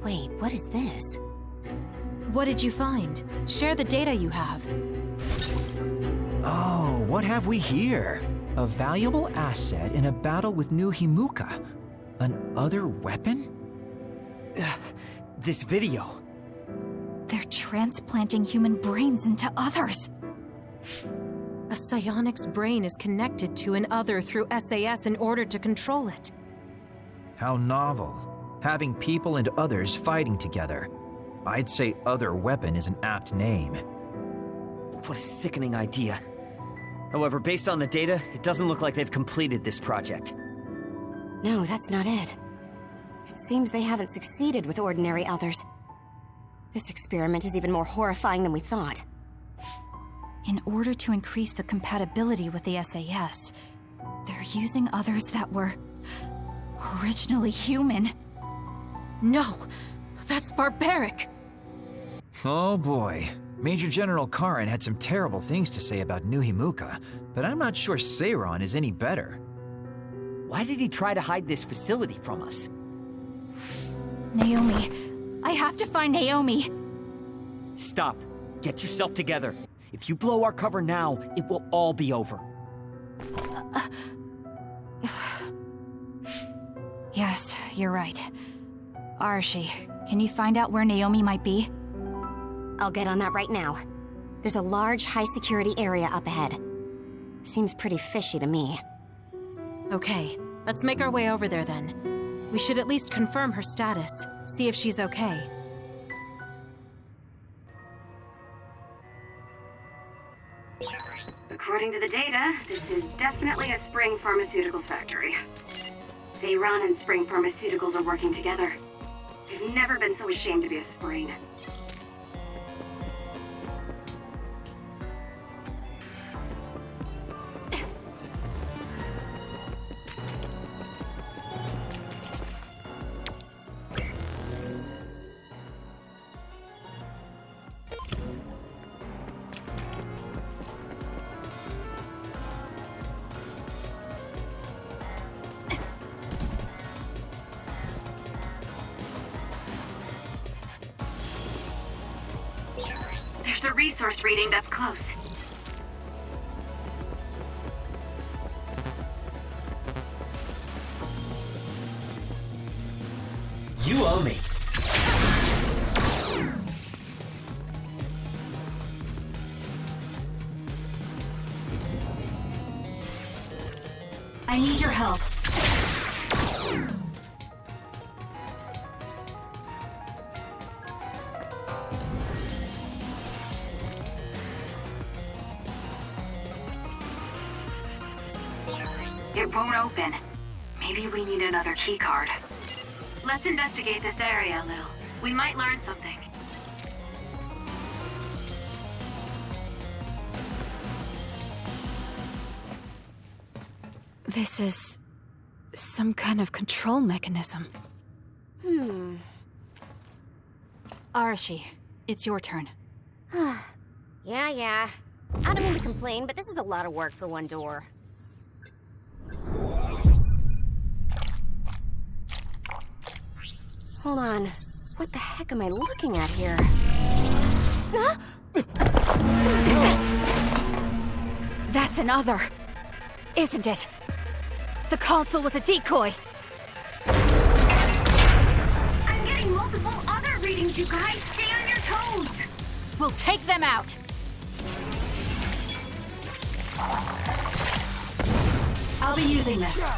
Wait, what is this? What did you find? Share the data you have. Oh, what have we here? A valuable asset in a battle with New Himuka. An other weapon? This video. They're transplanting human brains into others. A psionic's brain is connected to an other through SAS in order to control it. How novel. Having people and others fighting together. I'd say other weapon is an apt name. What a sickening idea. However, based on the data, it doesn't look like they've completed this project. No, that's not it. It seems they haven't succeeded with ordinary others. This experiment is even more horrifying than we thought. In order to increase the compatibility with the SAS, they're using others that were originally human. No, that's barbaric. Oh boy. Major General Karin had some terrible things to say about New Himuka, but I'm not sure Seiron is any better. Why did he try to hide this facility from us? Naomi. I have to find Naomi. Stop. Get yourself together. If you blow our cover now, it will all be over. Yes, you're right. Arashi, can you find out where Naomi might be? I'll get on that right now. There's a large, high-security area up ahead. Seems pretty fishy to me. Okay, let's make our way over there then. We should at least confirm her status, see if she's okay. According to the data, this is definitely a Spring Pharmaceuticals factory. Seiron and Spring Pharmaceuticals are working together. They've never been so ashamed to be a Spring. There's a resource reading that's close. You owe me. I need your help. It won't open. Maybe we need another keycard. Let's investigate this area a little. We might learn something. This is some kind of control mechanism. Arashi, it's your turn. Yeah. I don't mean to complain, but this is a lot of work for one door. Hold on. What the heck am I looking at here? That's another, isn't it? The console was a decoy. I'm getting multiple other readings, you guys. Stay on your toes. We'll take them out. I'll be using this. I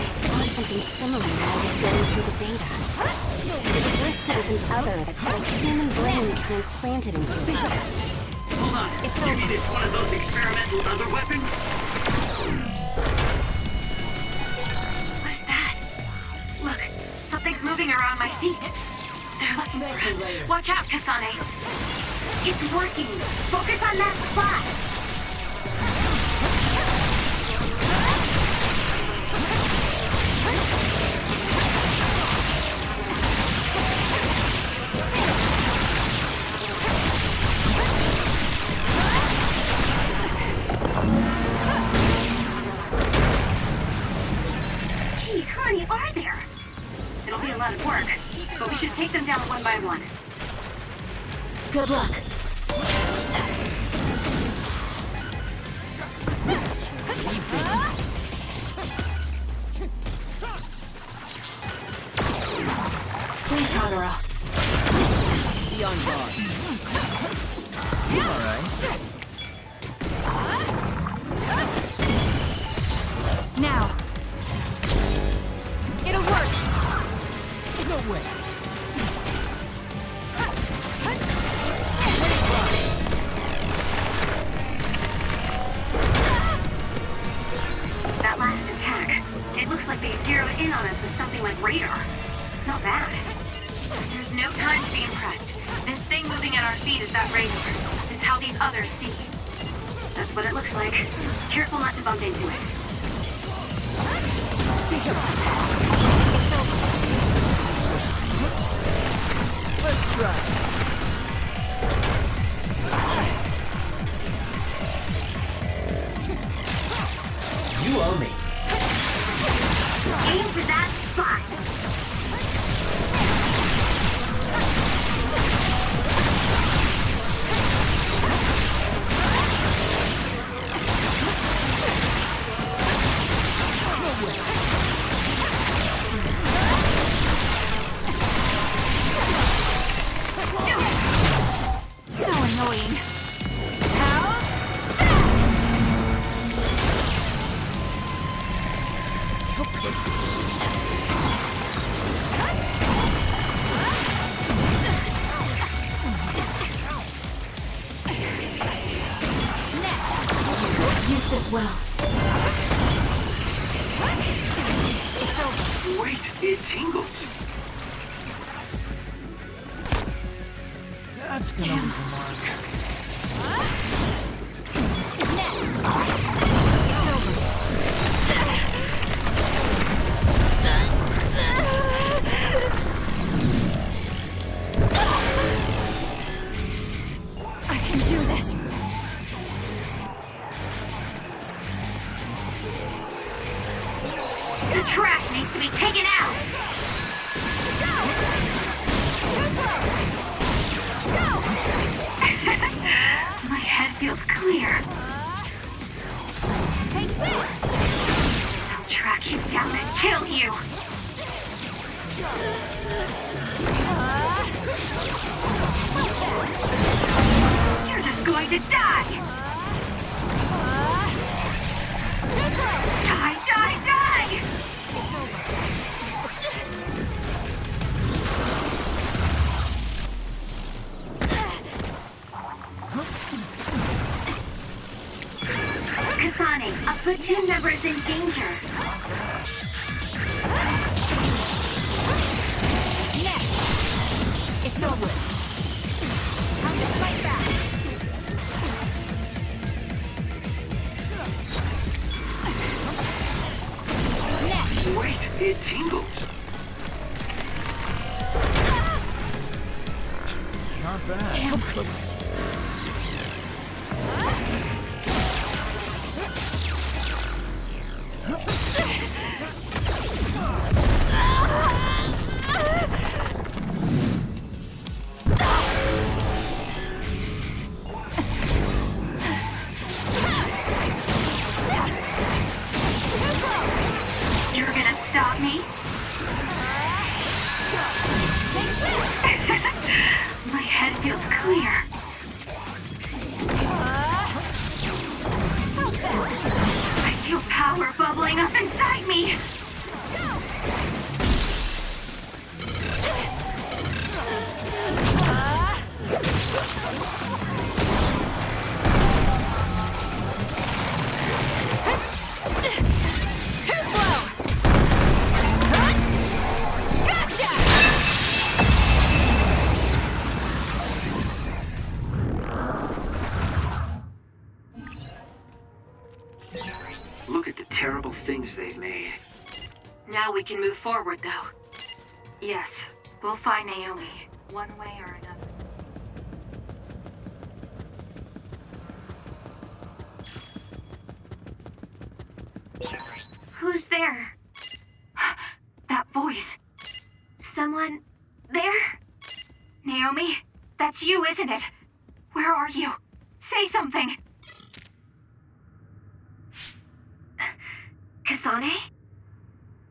saw something similar while I was going through the data. It's listed as an other that's had a human brain transplanted into it. Hold on. You mean it's one of those experimental other weapons? What is that? Look, something's moving around my feet. They're looking for us. Watch out, Kasane. It's working. Focus on that spot. Jeez, how many are there? It'll be a lot of work, but we should take them down one by one. Good luck. Please, Kagura. Be on guard. All right. radar. Not bad. There's no time to be impressed. This thing moving at our feet is that radar. It's how these others see. That's what it looks like. Careful not to bump into it. Let's try. You owe me. Aim for that spot. So annoying. Use this well. Wait, it tingles. That's gonna leave a mark. I can do this. The trash needs to be taken out. My head feels clear. Take this. I'll track you down and kill you. You're just going to die. Die, die, die! Kasane, a platoon member is in danger. It's over. Time to fight back. Wait, it tingles. Not bad. Damn. You're gonna stop me? My head feels clear. I feel power bubbling up inside me. Too slow. Gotcha. Look at the terrible things they've made. Now we can move forward, though. Yes, we'll find Naomi, one way or another. Who's there? That voice. Someone there? Naomi? That's you, isn't it? Where are you? Say something! Kasane?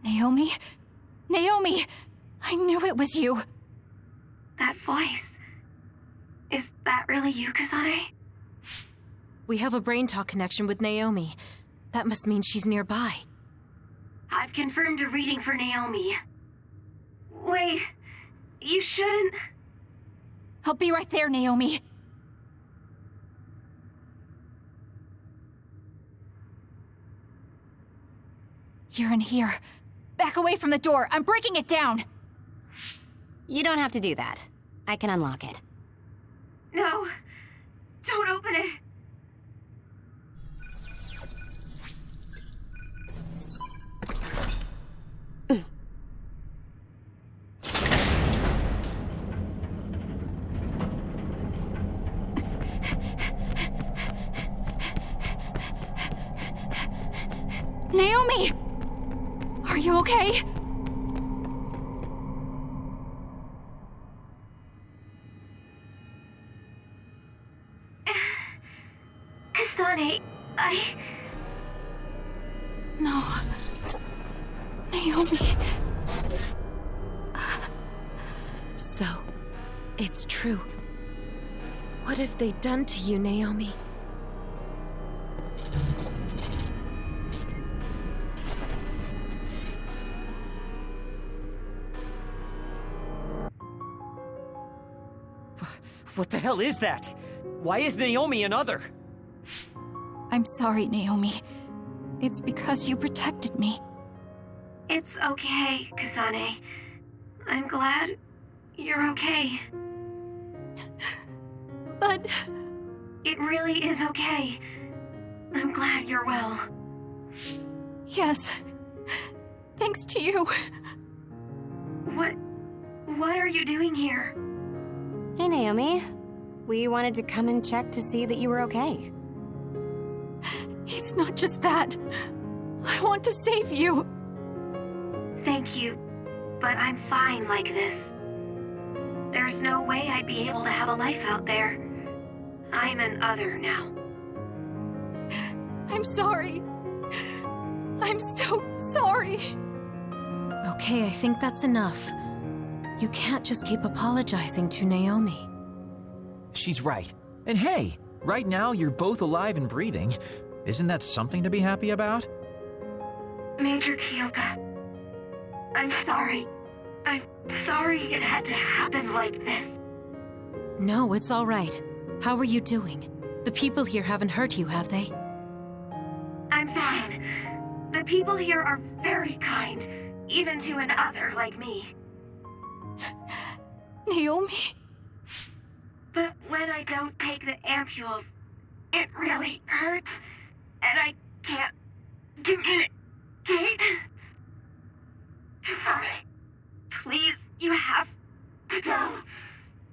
Naomi? Naomi! I knew it was you. That voice. Is that really you, Kasane? We have a brain talk connection with Naomi. That must mean she's nearby. I've confirmed a reading for Naomi. Wait, you shouldn't... I'll be right there, Naomi. You're in here. Back Back away from the door. I'm breaking it down. You don't have to do that. I can unlock it. No. Don't open it. Naomi! Are you okay? Kasane, No. Naomi. So, it's true. What have they done to you, Naomi? What the hell is that? Why is Naomi another? I'm sorry, Naomi. It's because you protected me. It's okay, Kasane. I'm glad you're okay. But... It really is okay. I'm glad you're well. Yes. Thanks to you. What are you doing here? Hey, Naomi. We wanted to come and check to see that you were okay. It's not just that. I want to save you. Thank you, but I'm fine like this. There's no way I'd be able to have a life out there. I'm an other now. I'm sorry. I'm so sorry. Okay, I think that's enough. You can't just keep apologizing to Naomi. She's right. And hey, right now you're both alive and breathing. Isn't that something to be happy about? Major Kyoka, I'm sorry. I'm sorry it had to happen like this. No, it's all right. How are you doing? The people here haven't hurt you, have they? I'm fine. The people here are very kind, even to an other like me. Naomi? But when I don't take the ampules, it really hurts, and I can't communicate. Please, you have to go.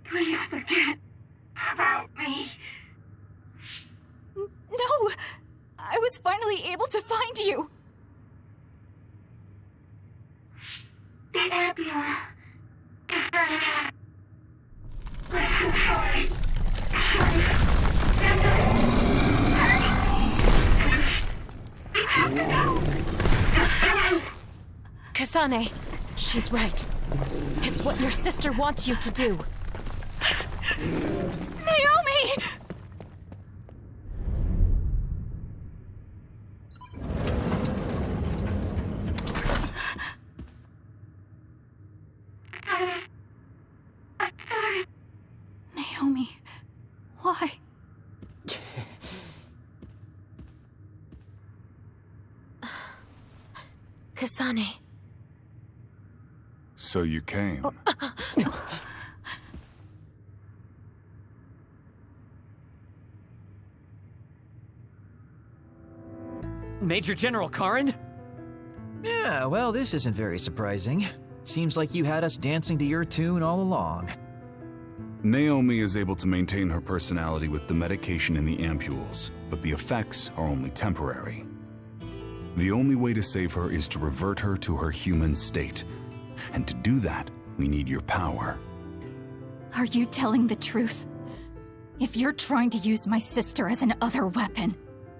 Please forget about me. No! I was finally able to find you! The ambulance. Kasane, she's right. It's what your sister wants you to do. Naomi! Naomi, why? Kasane. So you came. Major General Karen? Yeah, well, this isn't very surprising. Seems like you had us dancing to your tune all along. Naomi is able to maintain her personality with the medication in the ampules, but the effects are only temporary. The only way to save her is to revert her to her human state. And to do that, we need your power. Are you telling the truth? If you're trying to use my sister as an other weapon...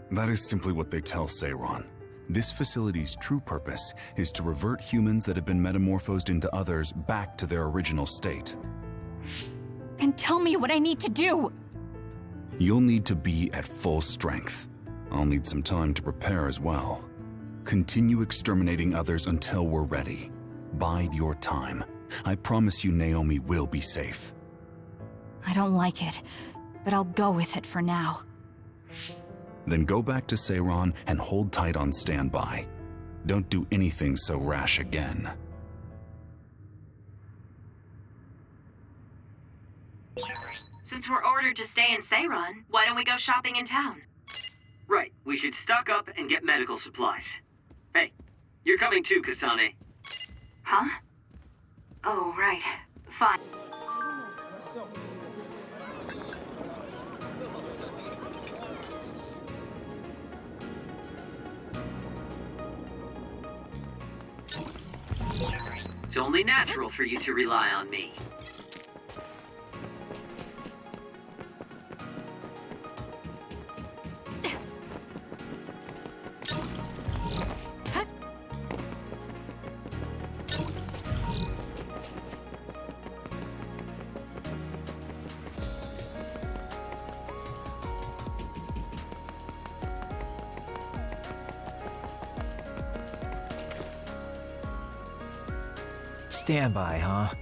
That is simply what they tell Seiron. This facility's true purpose is to revert humans that have been metamorphosed into others back to their original state. Then tell me what I need to do! You'll need to be at full strength. I'll need some time to prepare as well. Continue exterminating others until we're ready. Bide your time. I promise you Naomi will be safe. I don't like it, but I'll go with it for now. Then go back to Seiron and hold tight on standby. Don't do anything so rash again. Since we're ordered to stay in Seiron, why don't we go shopping in town? Right, we should stock up and get medical supplies. Hey, you're coming too, Kasane. Huh? Oh, right. Fine. It's only natural for you to rely on me. Standby, huh?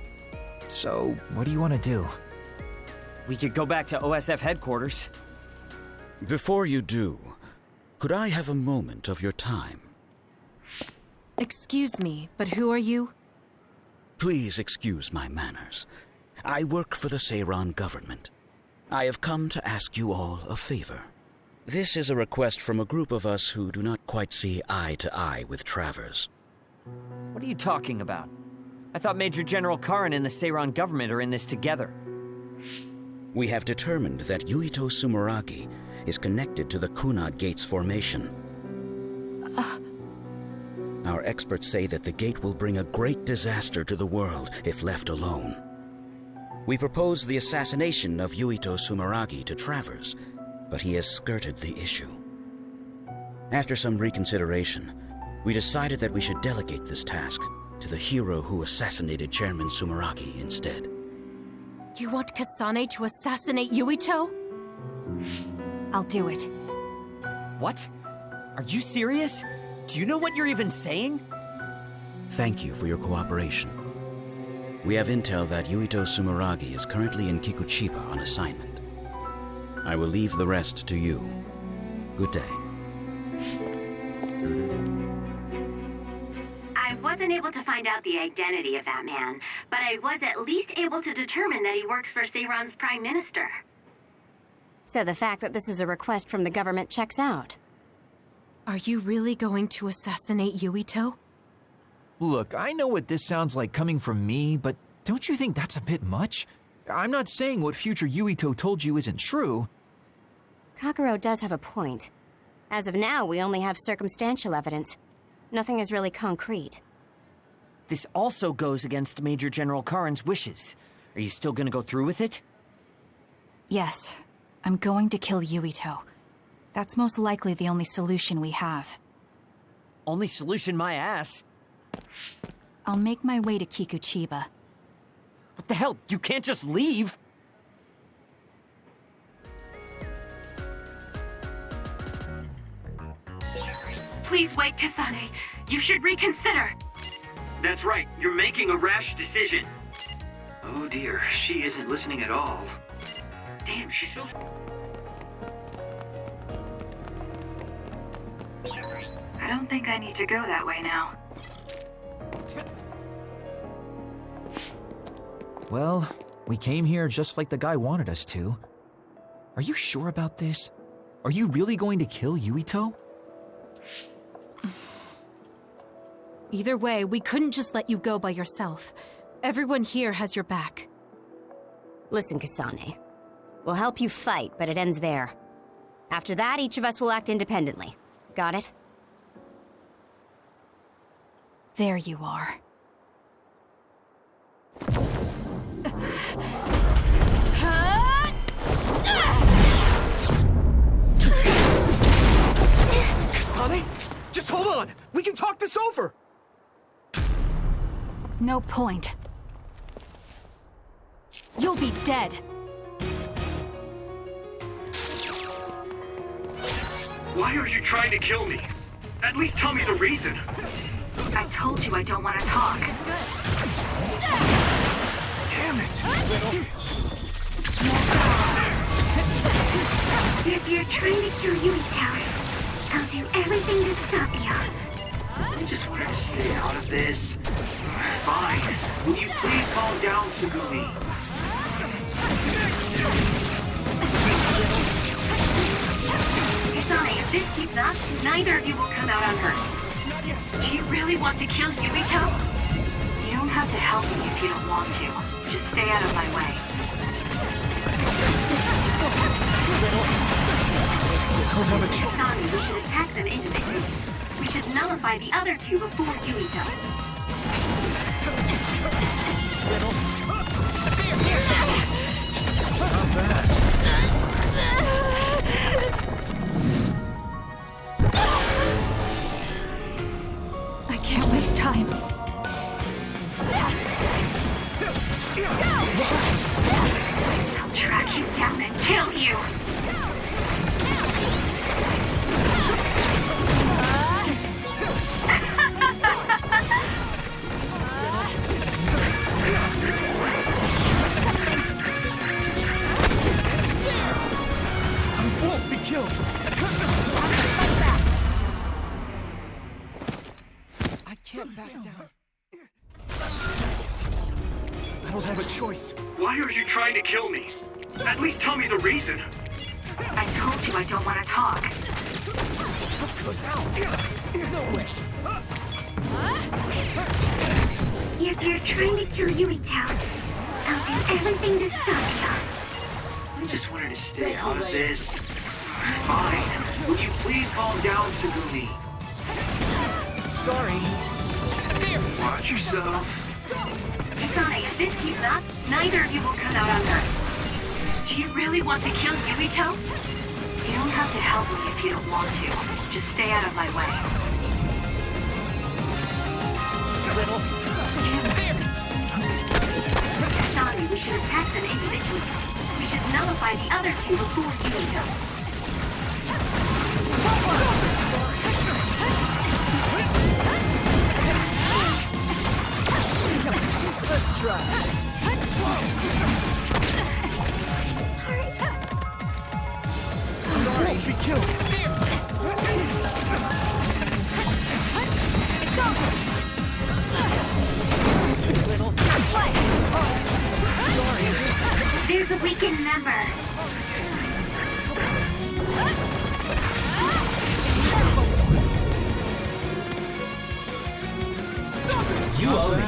So, what do you want to do? We could go back to OSF headquarters. Before you do, could I have a moment of your time? Excuse me, but who are you? Please excuse my manners. I work for the Seiron government. I have come to ask you all a favor. This is a request from a group of us who do not quite see eye to eye with Travers. What are you talking about? I thought Major General Karin and the Seiron government are in this together. We have determined that Yuito Sumeragi is connected to the Kunad Gates formation. Our experts say that the gate will bring a great disaster to the world if left alone. We proposed the assassination of Yuito Sumeragi to Travers, but he has skirted the issue. After some reconsideration, we decided that we should delegate this task to the hero who assassinated Chairman Sumeragi instead. You want Kasane to assassinate Yuito? I'll do it. What? Are you serious? Do you know what you're even saying? Thank you for your cooperation. We have intel that Yuito Sumeragi is currently in Kikuchiba on assignment. I will leave the rest to you. Good day. I wasn't able to find out the identity of that man, but I was at least able to determine that he works for Seiron's Prime Minister. So the fact that this is a request from the government checks out. Are you really going to assassinate Yuito? Look, I know what this sounds like coming from me, but don't you think that's a bit much? I'm not saying what future Yuito told you isn't true. Kakuro does have a point. As of now, we only have circumstantial evidence. Nothing is really concrete. This also goes against Major General Karin's wishes. Are you still gonna go through with it? Yes. I'm going to kill Yuito. That's most likely the only solution we have. Only solution, my ass. I'll make my way to Kikuchiba. What the hell? You can't just leave! Please wait, Kasane. You should reconsider. That's right, you're making a rash decision. Oh dear, she isn't listening at all. Damn, she's so... I don't think I need to go that way now. Well, we came here just like the guy wanted us to. Are you sure about this? Are you really going to kill Yuito? Either way, we couldn't just let you go by yourself. Everyone here has your back. Listen, Kasane. We'll help you fight, but it ends there. After that, each of us will act independently. Got it? There you are. Kasane? Just hold on! We can talk this over! No point. You'll be dead. Why are you trying to kill me? At least tell me the reason. I told you I don't want to talk. Damn it! If you're trying to kill Yuito, I'll do everything to stop you. I just wanted to stay out of this. Fine. Will you please calm down, Sugumi? Kasane, if this keeps up, neither of you will come out unhurt. Do you really want to kill Yuito? You don't have to help me if you don't want to. Just stay out of my way. Kasane, we should attack them individually. We should nullify the other two before Yuito. Not bad. I can't waste time. I'll track you down and kill you. Won't be killed. I can't back down. I don't have a choice. Why are you trying to kill me? At least tell me the reason. I told you I don't want to talk. No way. If you're trying to kill Yuito, I'll do everything to stop you. I just wanted to stay out of this. Fine. Would you please calm down, Sugumi? Sorry. Watch yourself. Kasane, if this keeps up, neither of you will come out unhurt. Do you really want to kill Yuito? You don't have to help me if you don't want to. Just stay out of my way. Kasane, we should attack them individually. We should nullify the other two before Yuito. Let's try. Sorry. Be killed. It's over. Sorry. There's a weakened member. You owe me.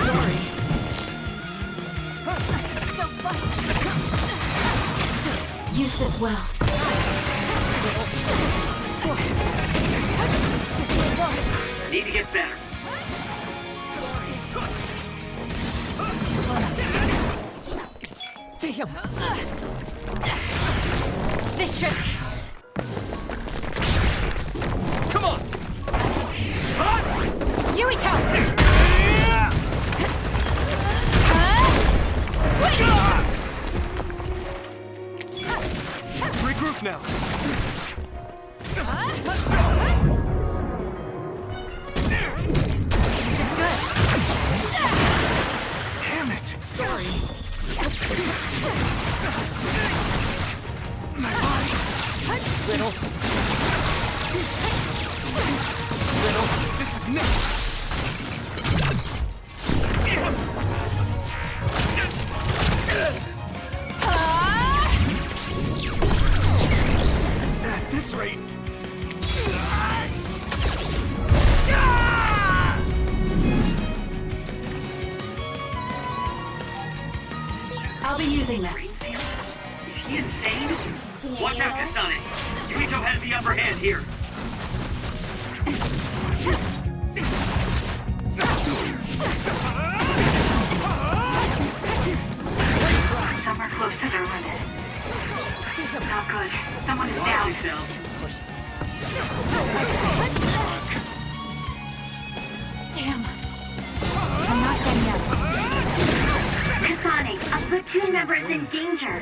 Sorry. Still fight. Use this well. I need to get better. Damn. This should. Come on. Yuito! Let's regroup now. This is good. Damn it. Sorry. My body. Little. This is next. At this rate. I'll be using this. Is he insane? Watch out, Kasane. Yuito has the upper hand here. Somewhere close to their limit. Not good. Someone is down. Damn. I'm not done yet. Kasane, a platoon member is in danger.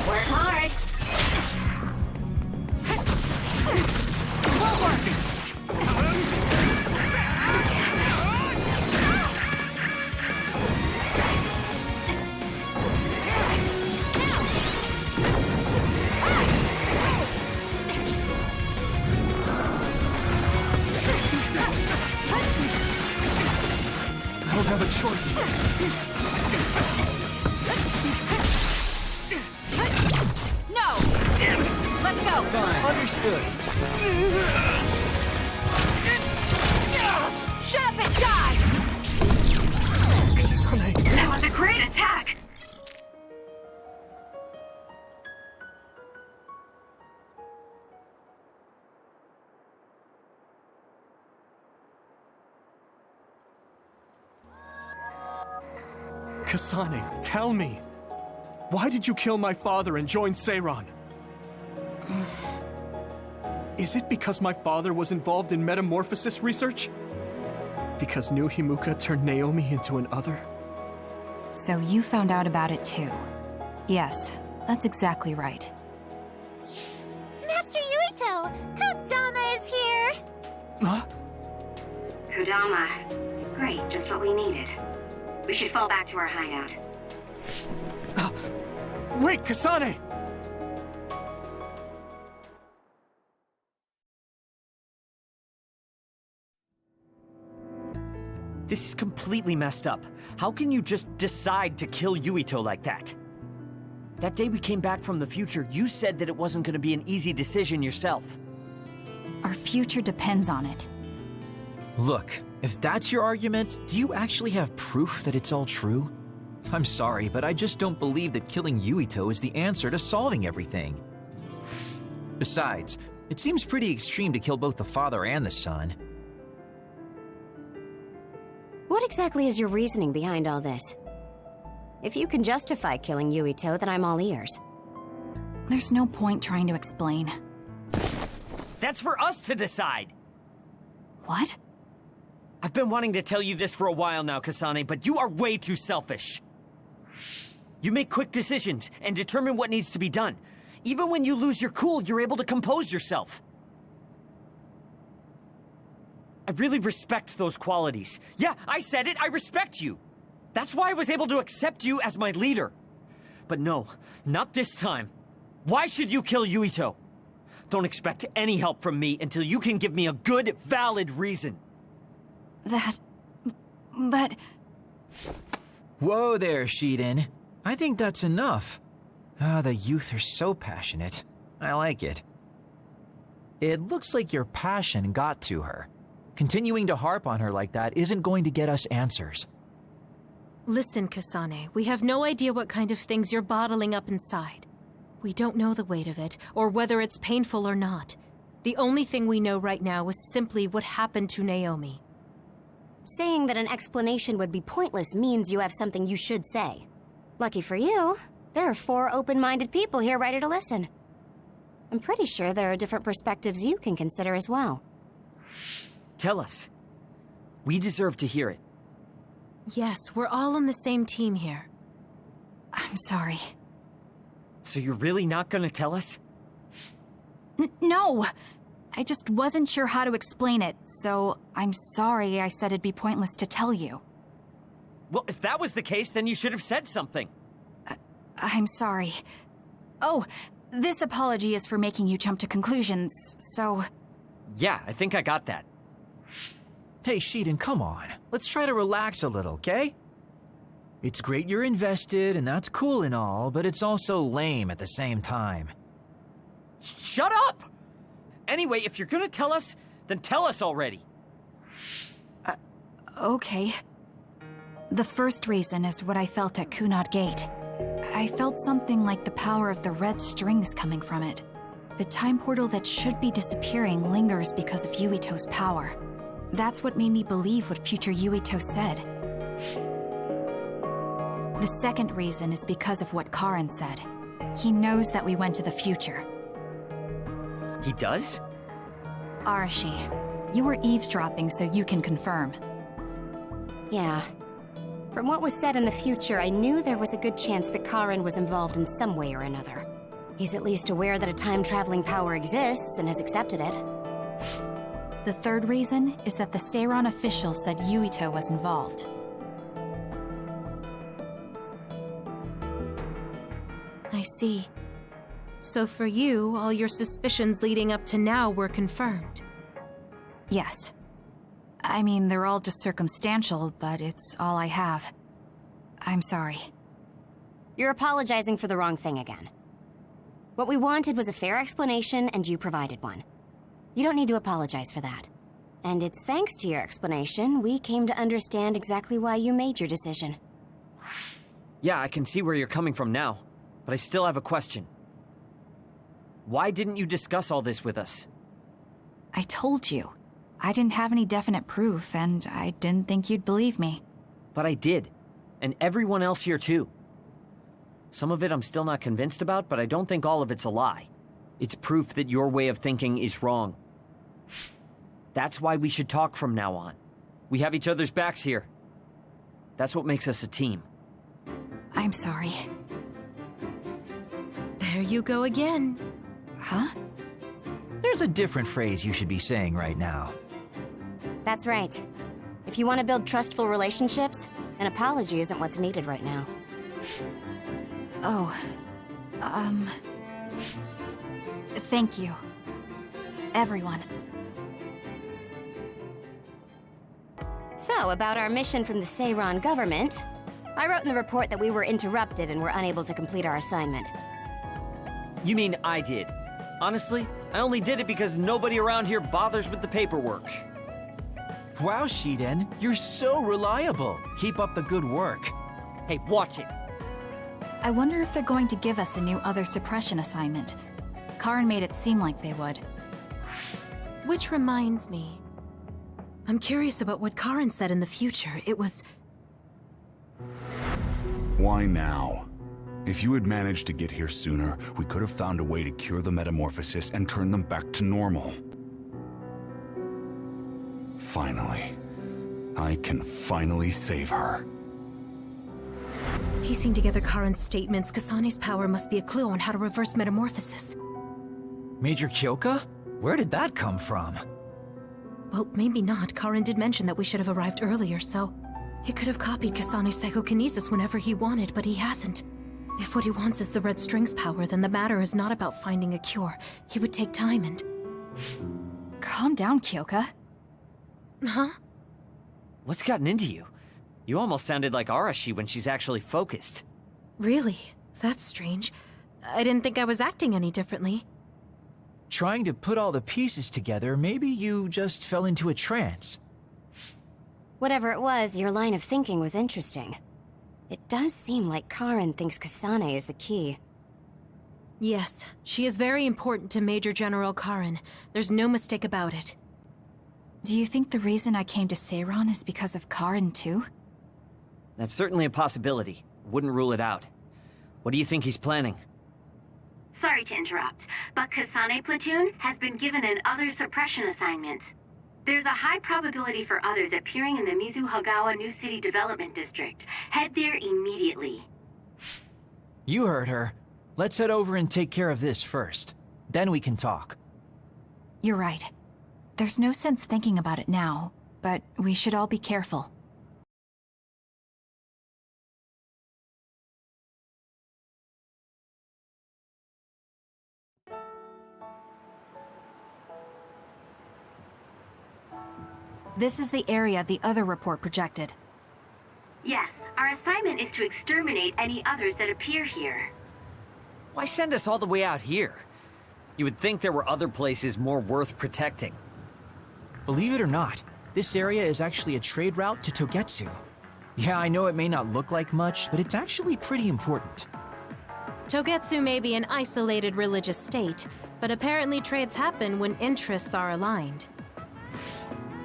Work hard. Let's go! Fine. Understood. Shut up and die! Kasane. That was a great attack! Kasane, tell me. Why did you kill my father and join Seiran? Is it because my father was involved in metamorphosis research? Because New Himuka turned Naomi into an other? So you found out about it too. Yes, that's exactly right. Master Yuito! Kodama is here! Huh? Kodama. Great, just what we needed. We should fall back to our hideout. Wait, Kasane! This is completely messed up. How can you just decide to kill Yuito like that? That day we came back from the future, you said that it wasn't gonna be an easy decision yourself. Our future depends on it. Look, if that's your argument, do you actually have proof that it's all true? I'm sorry, but I just don't believe that killing Yuito is the answer to solving everything. Besides, it seems pretty extreme to kill both the father and the son. What exactly is your reasoning behind all this? If you can justify killing Yuito, then I'm all ears. There's no point trying to explain. That's for us to decide! What? I've been wanting to tell you this for a while now, Kasane, but you are way too selfish. You make quick decisions and determine what needs to be done. Even when you lose your cool, you're able to compose yourself. I really respect those qualities. Yeah, I said it, I respect you. That's why I was able to accept you as my leader. But no, not this time. Why should you kill Yuito? Don't expect any help from me until you can give me a good, valid reason. But... Whoa there, Shiden. I think that's enough. The youth are so passionate. I like it. It looks like your passion got to her. Continuing to harp on her like that isn't going to get us answers. Listen, Kasane, we have no idea what kind of things you're bottling up inside. We don't know the weight of it, or whether it's painful or not. The only thing we know right now is simply what happened to Naomi. Saying that an explanation would be pointless means you have something you should say. Lucky for you, there are 4 open-minded people here ready to listen. I'm pretty sure there are different perspectives you can consider as well. Tell us. We deserve to hear it. Yes, we're all on the same team here. I'm sorry. So you're really not gonna tell us? No! I just wasn't sure how to explain it, so I'm sorry I said it'd be pointless to tell you. Well, if that was the case, then you should have said something. I'm sorry. Oh, this apology is for making you jump to conclusions, so... Yeah, I think I got that. Hey, Shiden, come on. Let's try to relax a little, okay? It's great you're invested, and that's cool and all, but it's also lame at the same time. Shut up! Anyway, if you're gonna tell us, then tell us already. Okay. The first reason is what I felt at Kunad Gate. I felt something like the power of the red strings coming from it. The time portal that should be disappearing lingers because of Yuito's power. That's what made me believe what future Yuito said. The second reason is because of what Karin said. He knows that we went to the future. He does? Arashi, you were eavesdropping so you can confirm. Yeah. From what was said in the future, I knew there was a good chance that Karin was involved in some way or another. He's at least aware that a time-traveling power exists and has accepted it. The third reason is that the Seiran official said Yuito was involved. I see. So for you, all your suspicions leading up to now were confirmed. Yes. I mean, they're all just circumstantial, but it's all I have. I'm sorry. You're apologizing for the wrong thing again. What we wanted was a fair explanation, and you provided one. You don't need to apologize for that. And it's thanks to your explanation we came to understand exactly why you made your decision. Yeah, I can see where you're coming from now, but I still have a question. Why didn't you discuss all this with us? I told you. I didn't have any definite proof, and I didn't think you'd believe me. But I did. And everyone else here too. Some of it I'm still not convinced about, but I don't think all of it's a lie. It's proof that your way of thinking is wrong. That's why we should talk from now on. We have each other's backs here. That's what makes us a team. I'm sorry. There you go again. Huh? There's a different phrase you should be saying right now. That's right. If you want to build trustful relationships, an apology isn't what's needed right now. Oh, thank you. Everyone. So, about our mission from the Seiran government, I wrote in the report that we were interrupted and were unable to complete our assignment. You mean I did? Honestly, I only did it because nobody around here bothers with the paperwork. Wow, Shiden, you're so reliable. Keep up the good work. Hey, watch it. I wonder if they're going to give us a new other suppression assignment. Karin made it seem like they would. Which reminds me, I'm curious about what Karin said in the future. It was... Why now? If you had managed to get here sooner, we could have found a way to cure the metamorphosis and turn them back to normal. Finally. I can finally save her. Piecing together Karin's statements, Kasane's power must be a clue on how to reverse metamorphosis. Major Kyoka? Where did that come from? Well, maybe not. Karin did mention that we should have arrived earlier, so... He could have copied Kasane's psychokinesis whenever he wanted, but he hasn't. If what he wants is the Red String's power, then the matter is not about finding a cure. He would take time and... Calm down, Kyoka. Huh? What's gotten into you? You almost sounded like Arashi when she's actually focused. Really? That's strange. I didn't think I was acting any differently. Trying to put all the pieces together, maybe you just fell into a trance. Whatever it was, your line of thinking was interesting. It does seem like Karin thinks Kasane is the key. Yes, she is very important to Major General Karin. There's no mistake about it. Do you think the reason I came to Seiran is because of Karin too? That's certainly a possibility. Wouldn't rule it out. What do you think he's planning? Sorry to interrupt, but Kasane Platoon has been given an other suppression assignment. There's a high probability for others appearing in the Mizuhagawa New City Development District. Head there immediately. You heard her. Let's head over and take care of this first. Then we can talk. You're right. There's no sense thinking about it now, but we should all be careful. This is the area the other report projected. Yes, our assignment is to exterminate any others that appear here. Why send us all the way out here? You would think there were other places more worth protecting. Believe it or not, this area is actually a trade route to Togetsu. Yeah, I know it may not look like much, but it's actually pretty important. Togetsu may be an isolated religious state, but apparently trades happen when interests are aligned.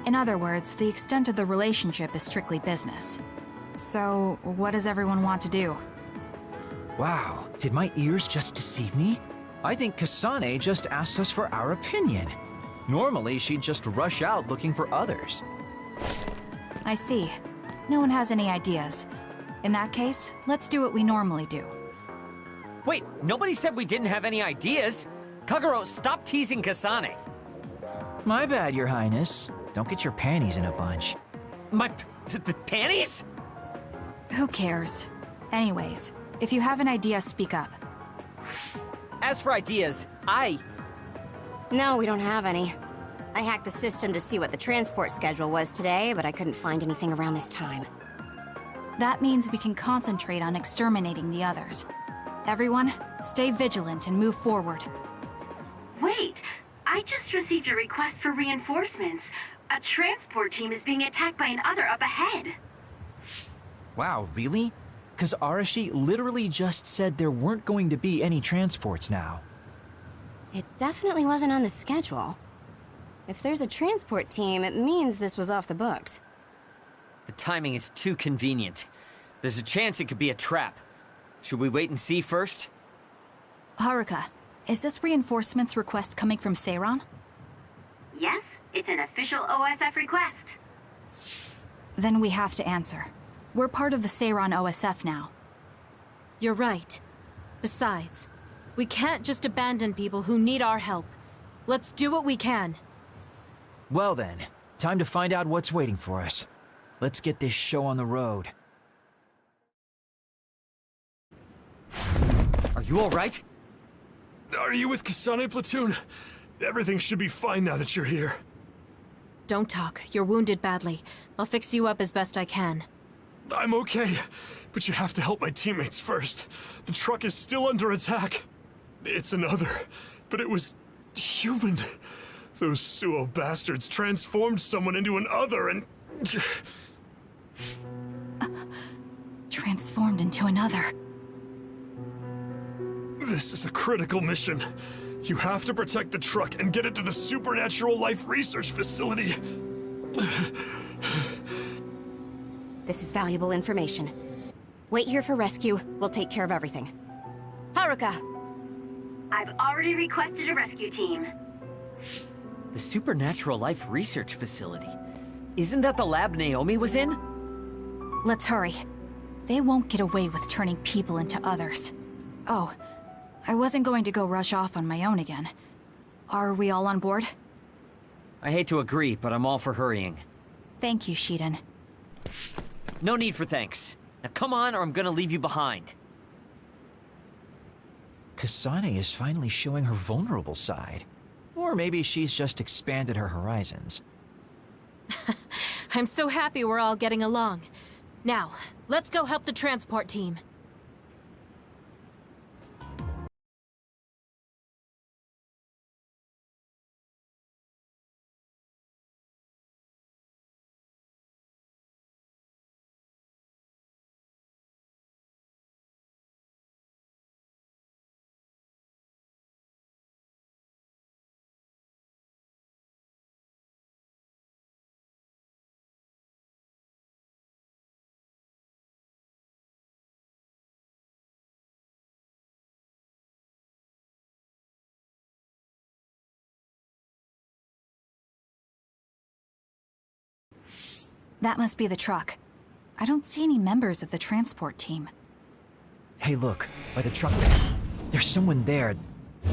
In other words, the extent of the relationship is strictly business. So, what does everyone want to do? Wow, did my ears just deceive me? I think Kasane just asked us for our opinion. Normally, she'd just rush out looking for others. I see. No one has any ideas. In that case, let's do what we normally do. Wait, nobody said we didn't have any ideas! Kagero, stop teasing Kasane! My bad, Your Highness. Don't get your panties in a bunch. My panties? Who cares? Anyways, if you have an idea, speak up. As for ideas, No, we don't have any. I hacked the system to see what the transport schedule was today, but I couldn't find anything around this time. That means we can concentrate on exterminating the others. Everyone, stay vigilant and move forward. Wait, I just received a request for reinforcements. A transport team is being attacked by an other up ahead. Wow, really? Because Arashi literally just said there weren't going to be any transports now. It definitely wasn't on the schedule. If there's a transport team, it means this was off the books. The timing is too convenient. There's a chance it could be a trap. Should we wait and see first? Haruka, is this reinforcements request coming from Seiran? Yes, it's an official OSF request. Then we have to answer. We're part of the Seiran OSF now. You're right. Besides, we can't just abandon people who need our help. Let's do what we can. Well then, time to find out what's waiting for us. Let's get this show on the road. Are you alright? Are you with Kasane Platoon? Everything should be fine now that you're here. Don't talk. You're wounded badly. I'll fix you up as best I can. I'm okay, but you have to help my teammates first. The truck is still under attack. It's another, but it was human. Those Suo bastards transformed someone into an other and... Transformed into another. This is a critical mission. You have to protect the truck and get it to the Supernatural Life Research Facility. This is valuable information. Wait here for rescue. We'll take care of everything. Haruka! I've already requested a rescue team. The Supernatural Life Research Facility. Isn't that the lab Naomi was in? Let's hurry. They won't get away with turning people into others. Oh, I wasn't going to go rush off on my own again. Are we all on board? I hate to agree, but I'm all for hurrying. Thank you, Shiden. No need for thanks. Now come on, or I'm gonna leave you behind. Kasane is finally showing her vulnerable side. Or maybe she's just expanded her horizons. I'm so happy we're all getting along. Now, let's go help the transport team. That must be the truck. I don't see any members of the transport team. Hey look, by the truck there. There's someone there.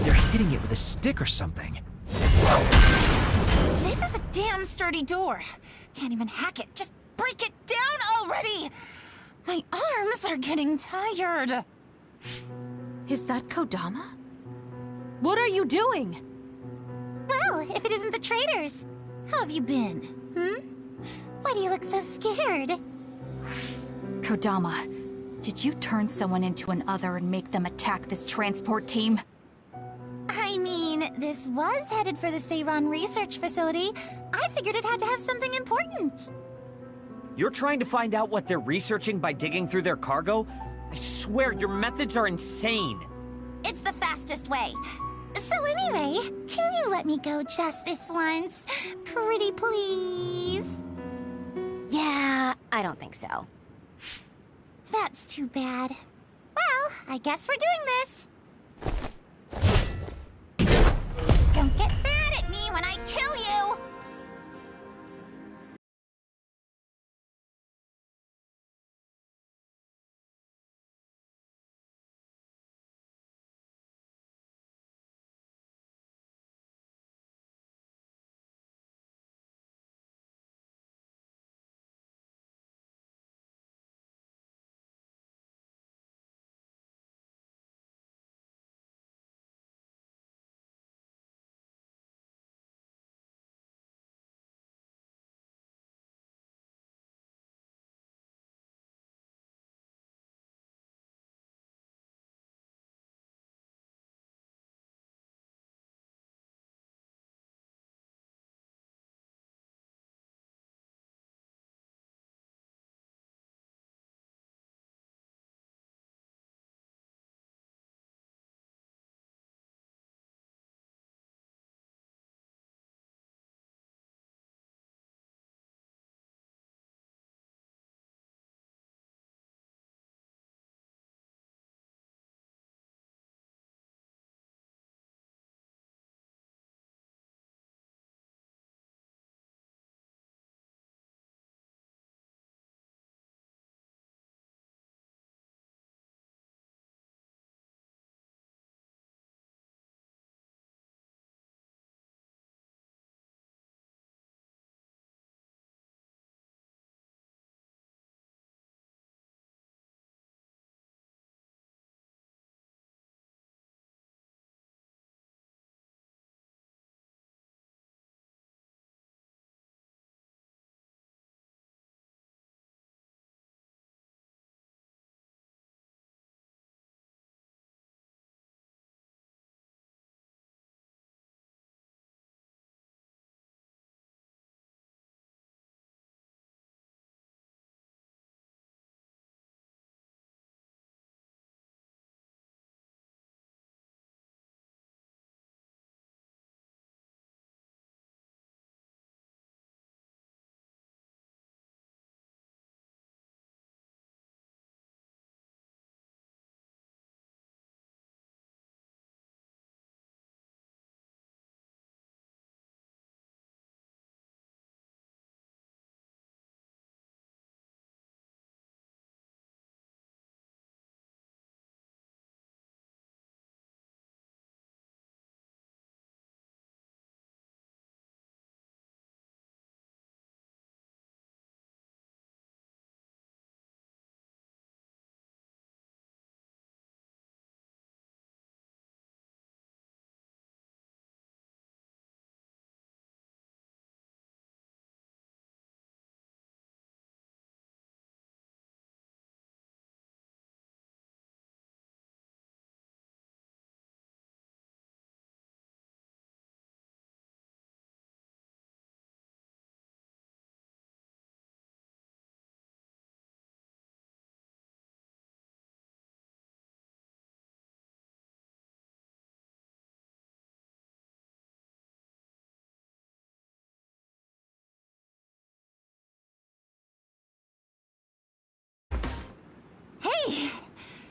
They're hitting it with a stick or something. This is a damn sturdy door. Can't even hack it. Just break it down already! My arms are getting tired. Is that Kodama? What are you doing? Well, if it isn't the traitors. How have you been? Why do you look so scared? Kodama, did you turn someone into an other and make them attack this transport team? I mean, this was headed for the Seiran research facility. I figured it had to have something important. You're trying to find out what they're researching by digging through their cargo? I swear, your methods are insane. It's the fastest way. So anyway, can you let me go just this once? Pretty please? Yeah, I don't think so. That's too bad. Well, I guess we're doing this. Don't get mad at me when I kill you!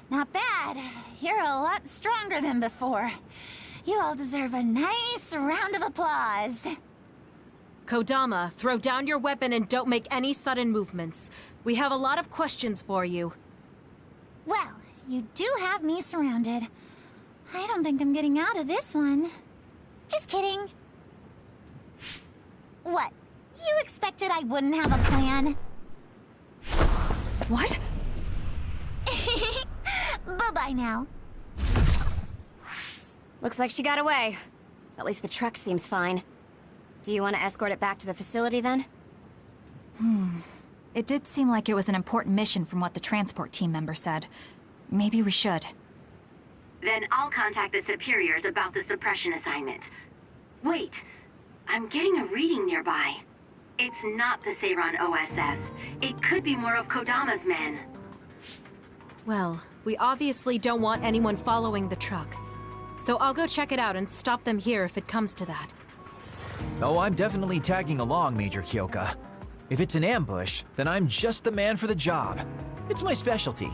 Not bad. You're a lot stronger than before. You all deserve a nice round of applause. Kodama, throw down your weapon and don't make any sudden movements. We have a lot of questions for you. Well, you do have me surrounded. I don't think I'm getting out of this one. Just kidding. What? You expected I wouldn't have a plan? What? Bye-bye now. Looks like she got away. At least the truck seems fine. Do you want to escort it back to the facility then? It did seem like it was an important mission from what the transport team member said. Maybe we should. Then I'll contact the superiors about the suppression assignment. Wait, I'm getting a reading nearby. It's not the Seiran OSF. It could be more of Kodama's men. Well, we obviously don't want anyone following the truck. So I'll go check it out and stop them here if it comes to that. Oh, I'm definitely tagging along, Major Kyoka. If it's an ambush, then I'm just the man for the job. It's my specialty.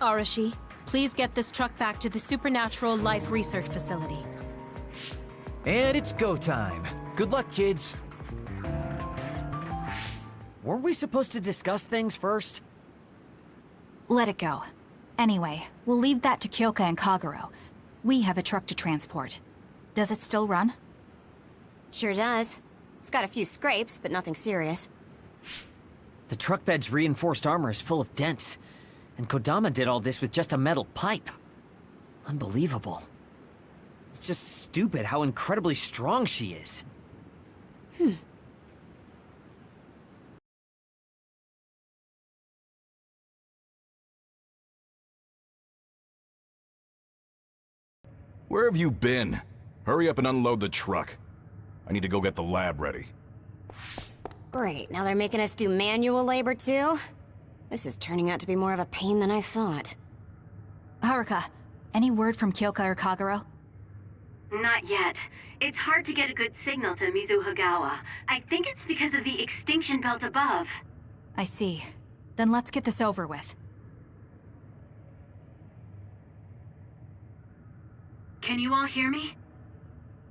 Arashi, please get this truck back to the Supernatural Life Research Facility. And it's go time. Good luck, kids. Weren't we supposed to discuss things first? Let it go. Anyway, we'll leave that to Kyoka and Kagero. We have a truck to transport. Does it still run? Sure does. It's got a few scrapes, but nothing serious. The truck bed's reinforced armor is full of dents, and Kodama did all this with just a metal pipe. Unbelievable. It's just stupid how incredibly strong she is. Where have you been? Hurry up and unload the truck. I need to go get the lab ready. Great, now they're making us do manual labor too? This is turning out to be more of a pain than I thought. Haruka, any word from Kyoka or Kagero? Not yet. It's hard to get a good signal to Mizuhagawa. I think it's because of the extinction belt above. I see. Then let's get this over with. Can you all hear me?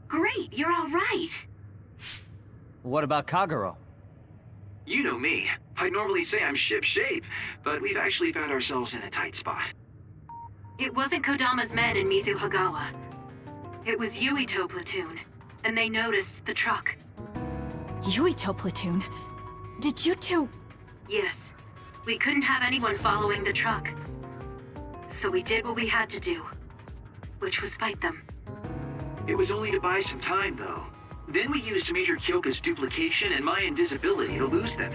Great, you're all right. What about Kagero? You know me. I'd normally say I'm ship-shape, but we've actually found ourselves in a tight spot. It wasn't Kodama's men in Mizuhagawa. It was Yuito platoon, and they noticed the truck. Yuito platoon? Did you two... Yes. We couldn't have anyone following the truck. So we did what we had to do, which was fight them. It was only to buy some time, though. Then we used Major Kyoka's duplication and my invisibility to lose them.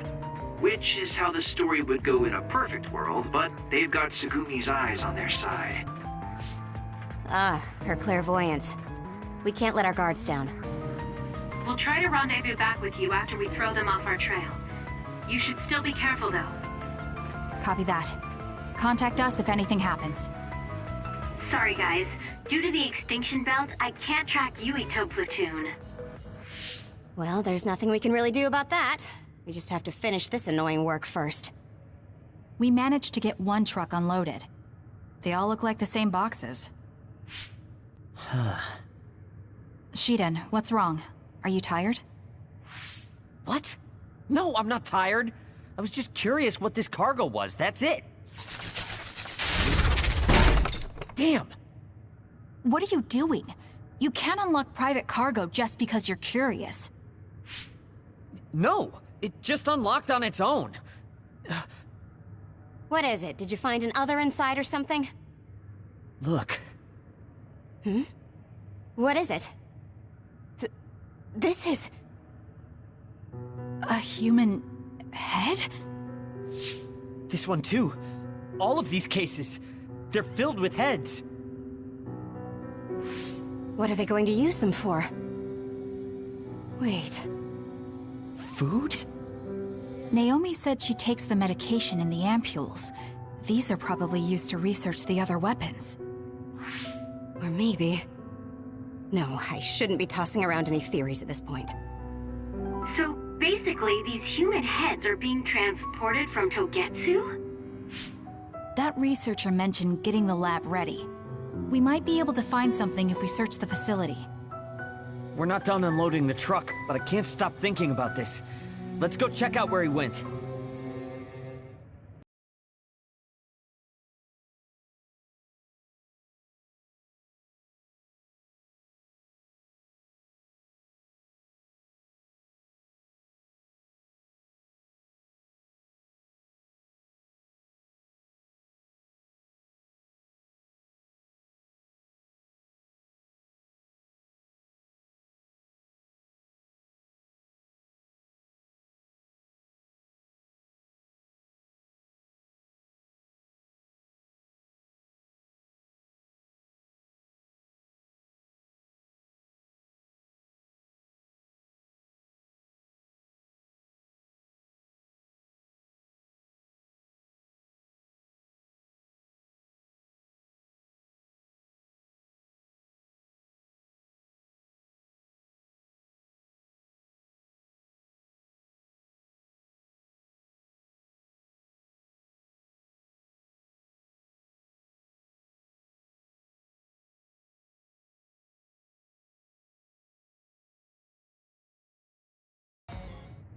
Which is how the story would go in a perfect world, but they've got Segumi's eyes on their side. Ah, her clairvoyance. We can't let our guards down. We'll try to rendezvous back with you after we throw them off our trail. You should still be careful, though. Copy that. Contact us if anything happens. Sorry, guys. Due to the extinction belt, I can't track Yuito platoon. Well, there's nothing we can really do about that. We just have to finish this annoying work first. We managed to get one truck unloaded. They all look like the same boxes. Shiden, what's wrong? Are you tired? What? No, I'm not tired. I was just curious what this cargo was, that's it. Damn! What are you doing? You can't unlock private cargo just because you're curious. No, it just unlocked on its own. What is it? Did you find an other inside or something? Look. What is it? This is... a human head? This one too. All of these cases, they're filled with heads. What are they going to use them for? Wait. Food? Naomi said she takes the medication in the ampules. These are probably used to research the other weapons. Or maybe... No, I shouldn't be tossing around any theories at this point. So basically, these human heads are being transported from Togetsu? That researcher mentioned getting the lab ready. We might be able to find something if we search the facility. We're not done unloading the truck, but I can't stop thinking about this. Let's go check out where he went.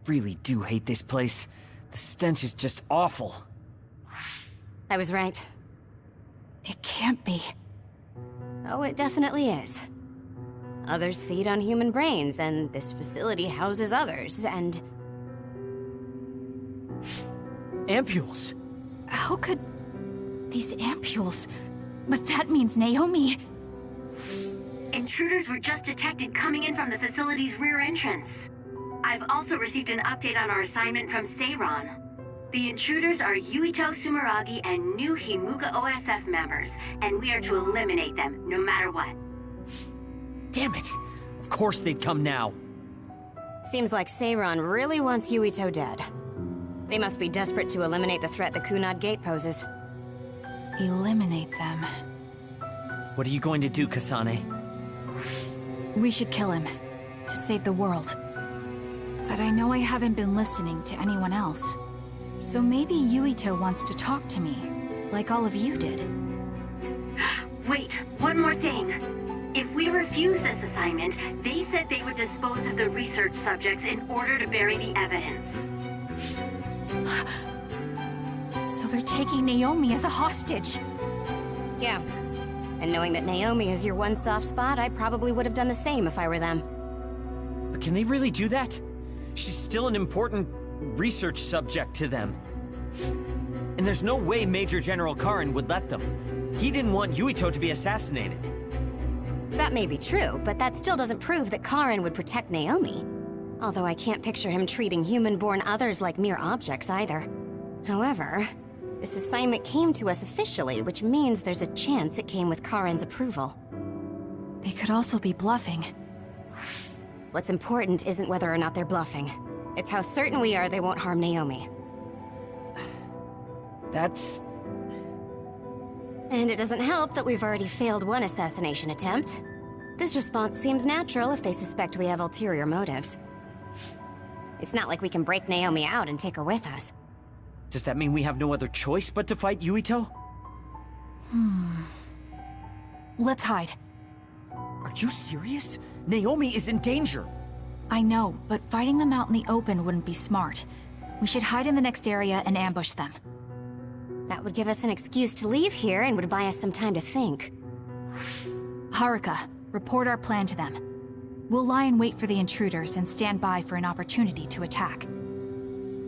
Really do hate this place. The stench is just awful. I was right. It can't be. Oh, it definitely is. Others feed on human brains, and this facility houses others, and... Ampules! How could... these ampules... But that means Naomi... Intruders were just detected coming in from the facility's rear entrance. I've also received an update on our assignment from Seiron. The intruders are Yuito Sumeragi and new Himuga OSF members, and we are to eliminate them, no matter what. Damn it! Of course they'd come now. Seems like Seiron really wants Yuito dead. They must be desperate to eliminate the threat the Kunad Gate poses. Eliminate them. What are you going to do, Kasane? We should kill him, to save the world. But I know I haven't been listening to anyone else. So maybe Yuito wants to talk to me, like all of you did. Wait, one more thing. If we refuse this assignment, they said they would dispose of the research subjects in order to bury the evidence. So they're taking Naomi as a hostage. Yeah. And knowing that Naomi is your one soft spot, I probably would have done the same if I were them. But can they really do that? She's still an important research subject to them. And there's no way Major General Karin would let them. He didn't want Yuito to be assassinated. That may be true, but that still doesn't prove that Karin would protect Naomi. Although I can't picture him treating human-born others like mere objects either. However, this assignment came to us officially, which means there's a chance it came with Karin's approval. They could also be bluffing. What's important isn't whether or not they're bluffing. It's how certain we are they won't harm Naomi. That's... And it doesn't help that we've already failed one assassination attempt. This response seems natural if they suspect we have ulterior motives. It's not like we can break Naomi out and take her with us. Does that mean we have no other choice but to fight Yuito? Let's hide. Are you serious? Naomi is in danger. I know, but fighting them out in the open wouldn't be smart. We should hide in the next area and ambush them. That would give us an excuse to leave here and would buy us some time to think. Haruka, report our plan to them. We'll lie in wait for the intruders and stand by for an opportunity to attack.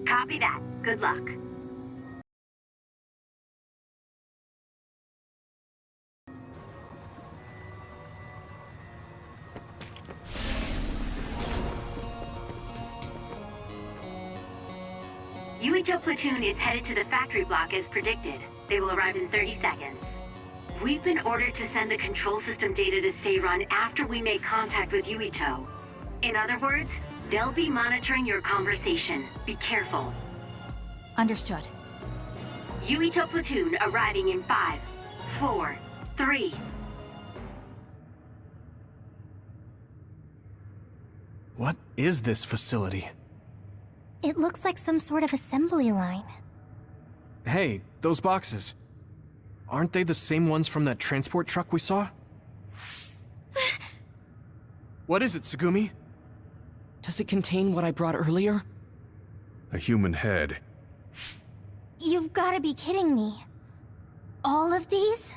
Copy that. Good luck. Yuito platoon is headed to the factory block as predicted. They will arrive in 30 seconds. We've been ordered to send the control system data to Seiron after we make contact with Yuito. In other words, they'll be monitoring your conversation. Be careful. Understood. Yuito platoon arriving in 5, 4, 3. What is this facility? It looks like some sort of assembly line. Hey, those boxes. Aren't they the same ones from that transport truck we saw? What is it, Tsugumi? Does it contain what I brought earlier? A human head. You've gotta be kidding me. All of these?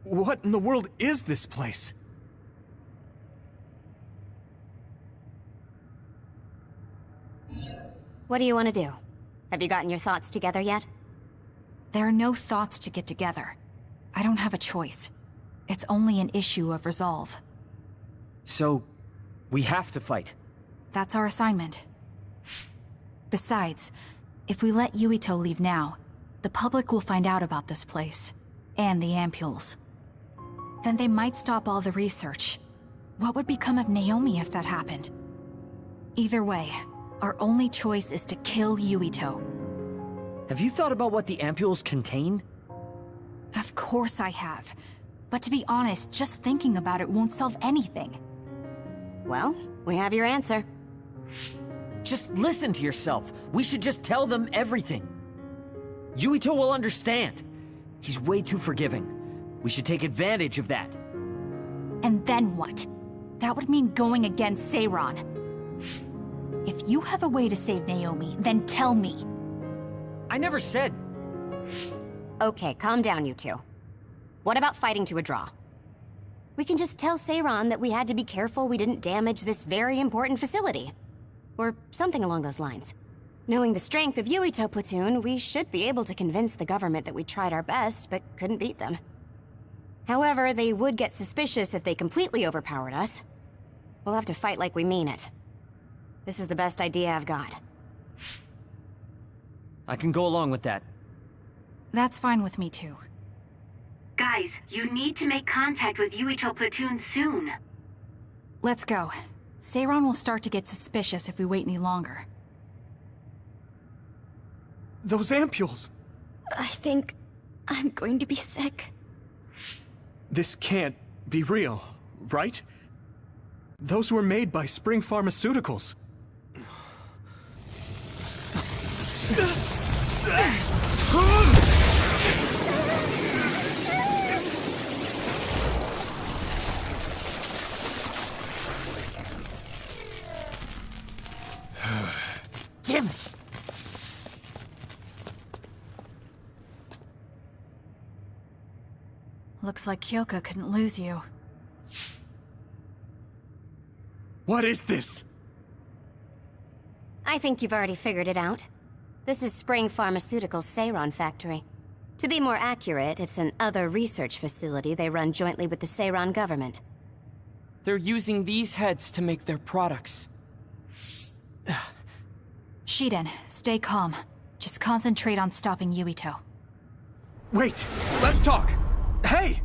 What in the world is this place? What do you want to do? Have you gotten your thoughts together yet? There are no thoughts to get together. I don't have a choice. It's only an issue of resolve. So, we have to fight. That's our assignment. Besides, if we let Yuito leave now, the public will find out about this place, and the ampules. Then they might stop all the research. What would become of Naomi if that happened? Either way, our only choice is to kill Yuito. Have you thought about what the ampules contain? Of course I have. But to be honest, just thinking about it won't solve anything. Well, we have your answer. Just listen to yourself. We should just tell them everything. Yuito will understand. He's way too forgiving. We should take advantage of that. And then what? That would mean going against Seiran. If you have a way to save Naomi, then tell me. I never said... Okay, calm down, you two. What about fighting to a draw? We can just tell Seiran that we had to be careful we didn't damage this very important facility. Or something along those lines. Knowing the strength of Yuito Platoon, we should be able to convince the government that we tried our best, but couldn't beat them. However, they would get suspicious if they completely overpowered us. We'll have to fight like we mean it. This is the best idea I've got. I can go along with that. That's fine with me too. Guys, you need to make contact with Yuito Platoon soon. Let's go. Seiran will start to get suspicious if we wait any longer. Those ampules! I think I'm going to be sick. This can't be real, right? Those were made by Spring Pharmaceuticals. Damn it! Looks like Kyoka couldn't lose you. What is this? I think you've already figured it out. This is Spring Pharmaceuticals' Seiran factory. To be more accurate, it's an other research facility they run jointly with the Seiran government. They're using these heads to make their products. Shiden, stay calm. Just concentrate on stopping Yuito. Wait! Let's talk! Hey!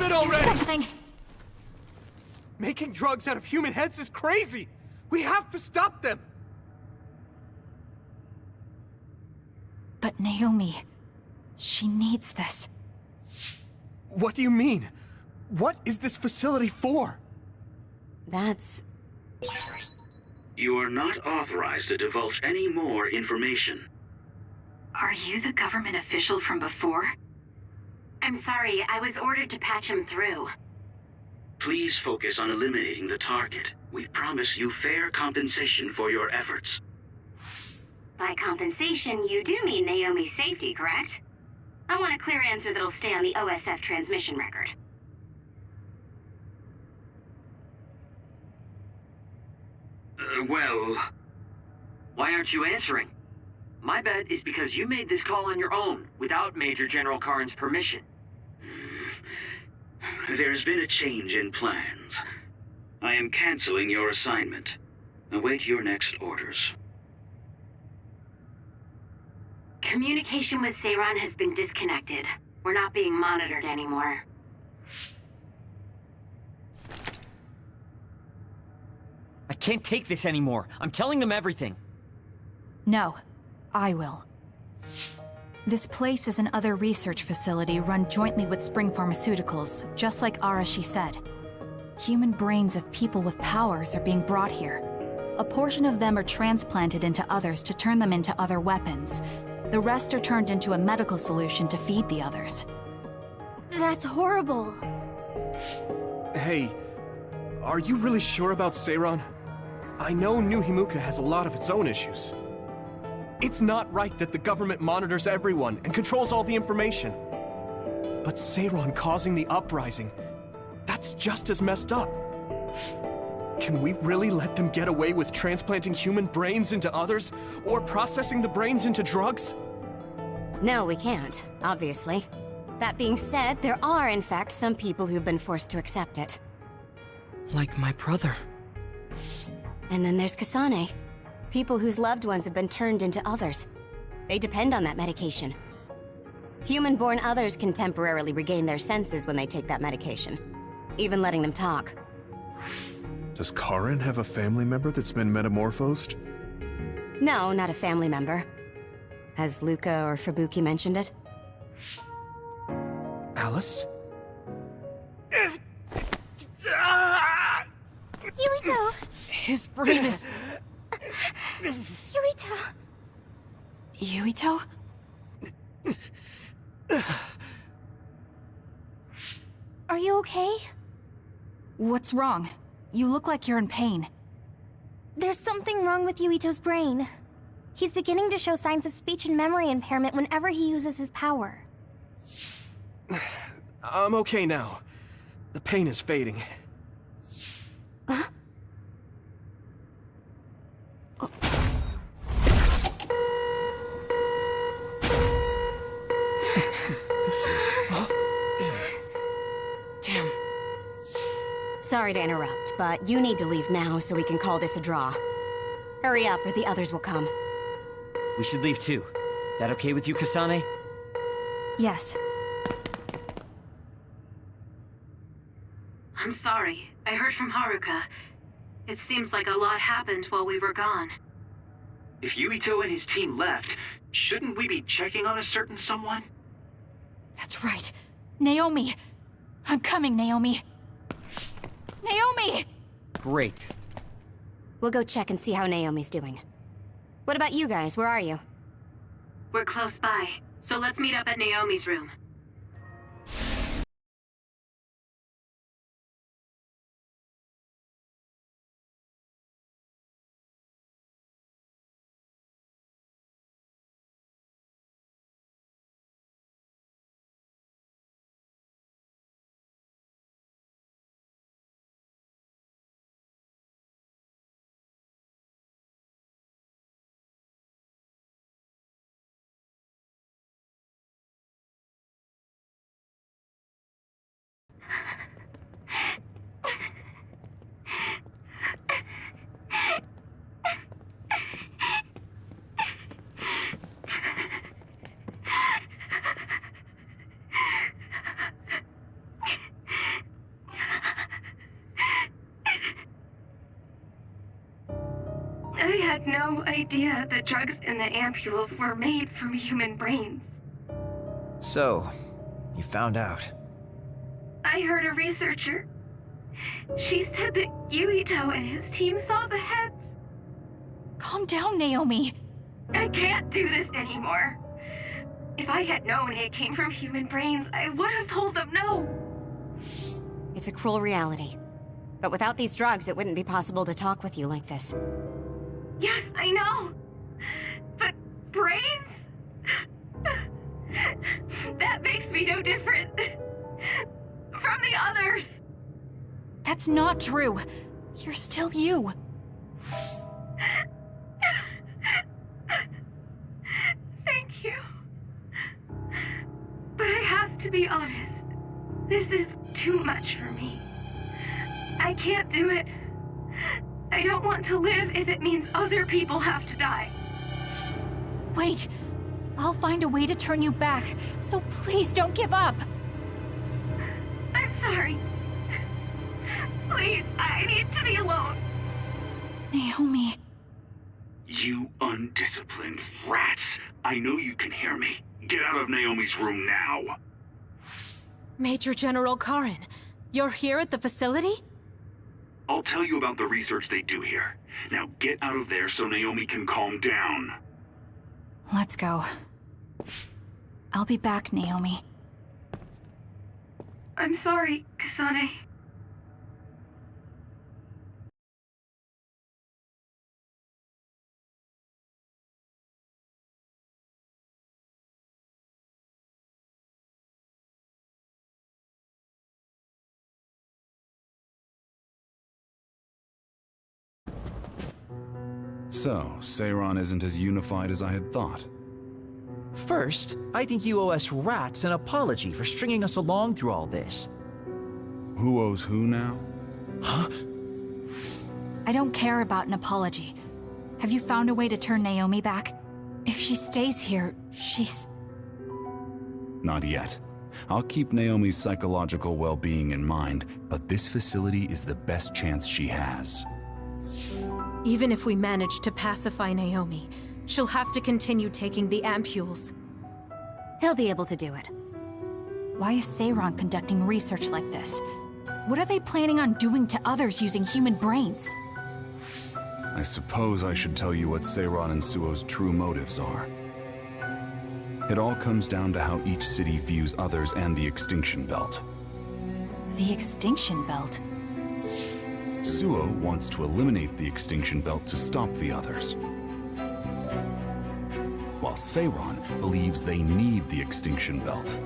it already! Do something! Making drugs out of human heads is crazy! We have to stop them! But Naomi, she needs this. What do you mean? What is this facility for? That's... You are not authorized to divulge any more information. Are you the government official from before? I'm sorry, I was ordered to patch him through. Please focus on eliminating the target. We promise you fair compensation for your efforts. By compensation, you do mean Naomi's safety, correct? I want a clear answer that'll stay on the OSF transmission record. Well... Why aren't you answering? My bet is because you made this call on your own, without Major General Karen's permission. There's been a change in plans. I am canceling your assignment. Await your next orders. Communication with Seiran has been disconnected. We're not being monitored anymore. I can't take this anymore. I'm telling them everything. No, I will. This place is an other research facility run jointly with Spring Pharmaceuticals, just like Arashi said. Human brains of people with powers are being brought here. A portion of them are transplanted into others to turn them into other weapons. The rest are turned into a medical solution to feed the others. That's horrible. Hey, are you really sure about Seiran? I know New Himuka has a lot of its own issues. It's not right that the government monitors everyone and controls all the information. But Seiran causing the uprising, that's just as messed up. Can we really let them get away with transplanting human brains into others, or processing the brains into drugs? No, we can't, obviously. That being said, there are, in fact, some people who've been forced to accept it. Like my brother. And then there's Kasane. People whose loved ones have been turned into others. They depend on that medication. Human-born others can temporarily regain their senses when they take that medication, even letting them talk. Does Karen have a family member that's been metamorphosed? No, not a family member. Has Luca or Fubuki mentioned it? Alice? Yuito! His brain is... Yuito! Yuito? Are you okay? What's wrong? You look like you're in pain. There's something wrong with Yuito's brain. He's beginning to show signs of speech and memory impairment whenever he uses his power. I'm okay now. The pain is fading. This is... Damn. Sorry to interrupt, but you need to leave now so we can call this a draw. Hurry up or the others will come. We should leave too. That okay with you, Kasane? Yes. I'm sorry. I heard from Haruka. It seems like a lot happened while we were gone. If Yuito and his team left, shouldn't we be checking on a certain someone? That's right. Naomi! I'm coming, Naomi! Naomi! Great. We'll go check and see how Naomi's doing. What about you guys? Where are you? We're close by, so let's meet up at Naomi's room. had no idea the drugs in the ampules were made from human brains. So, you found out. I heard a researcher. She said that Yuito and his team saw the heads. Calm down, Naomi. I can't do this anymore. If I had known it came from human brains, I would have told them no. It's a cruel reality. But without these drugs, it wouldn't be possible to talk with you like this. Yes, I know. But brains? That makes me no different from the others. That's not true. You're still you. Thank you. But I have to be honest. This is too much for me. I can't do it. I don't want to live if it means other people have to die. Wait. I'll find a way to turn you back, so please don't give up. I'm sorry. Please, I need to be alone. Naomi. You undisciplined rats. I know you can hear me. Get out of Naomi's room now. Major General Karen, you're here at the facility? I'll tell you about the research they do here. Now get out of there so Naomi can calm down. Let's go. I'll be back, Naomi. I'm sorry, Kasane. So, Seiron isn't as unified as I had thought. First, I think you owe us rats an apology for stringing us along through all this. Who owes who now? Huh? I don't care about an apology. Have you found a way to turn Naomi back? If she stays here, she's... Not yet. I'll keep Naomi's psychological well-being in mind, but this facility is the best chance she has. Even if we manage to pacify Naomi, she'll have to continue taking the ampules. He'll be able to do it. Why is Seiron conducting research like this? What are they planning on doing to others using human brains? I suppose I should tell you what Seiron and Suo's true motives are. It all comes down to how each city views others and the Extinction Belt. The Extinction Belt? Suo wants to eliminate the Extinction Belt to stop the others, while Seiron believes they need the Extinction Belt.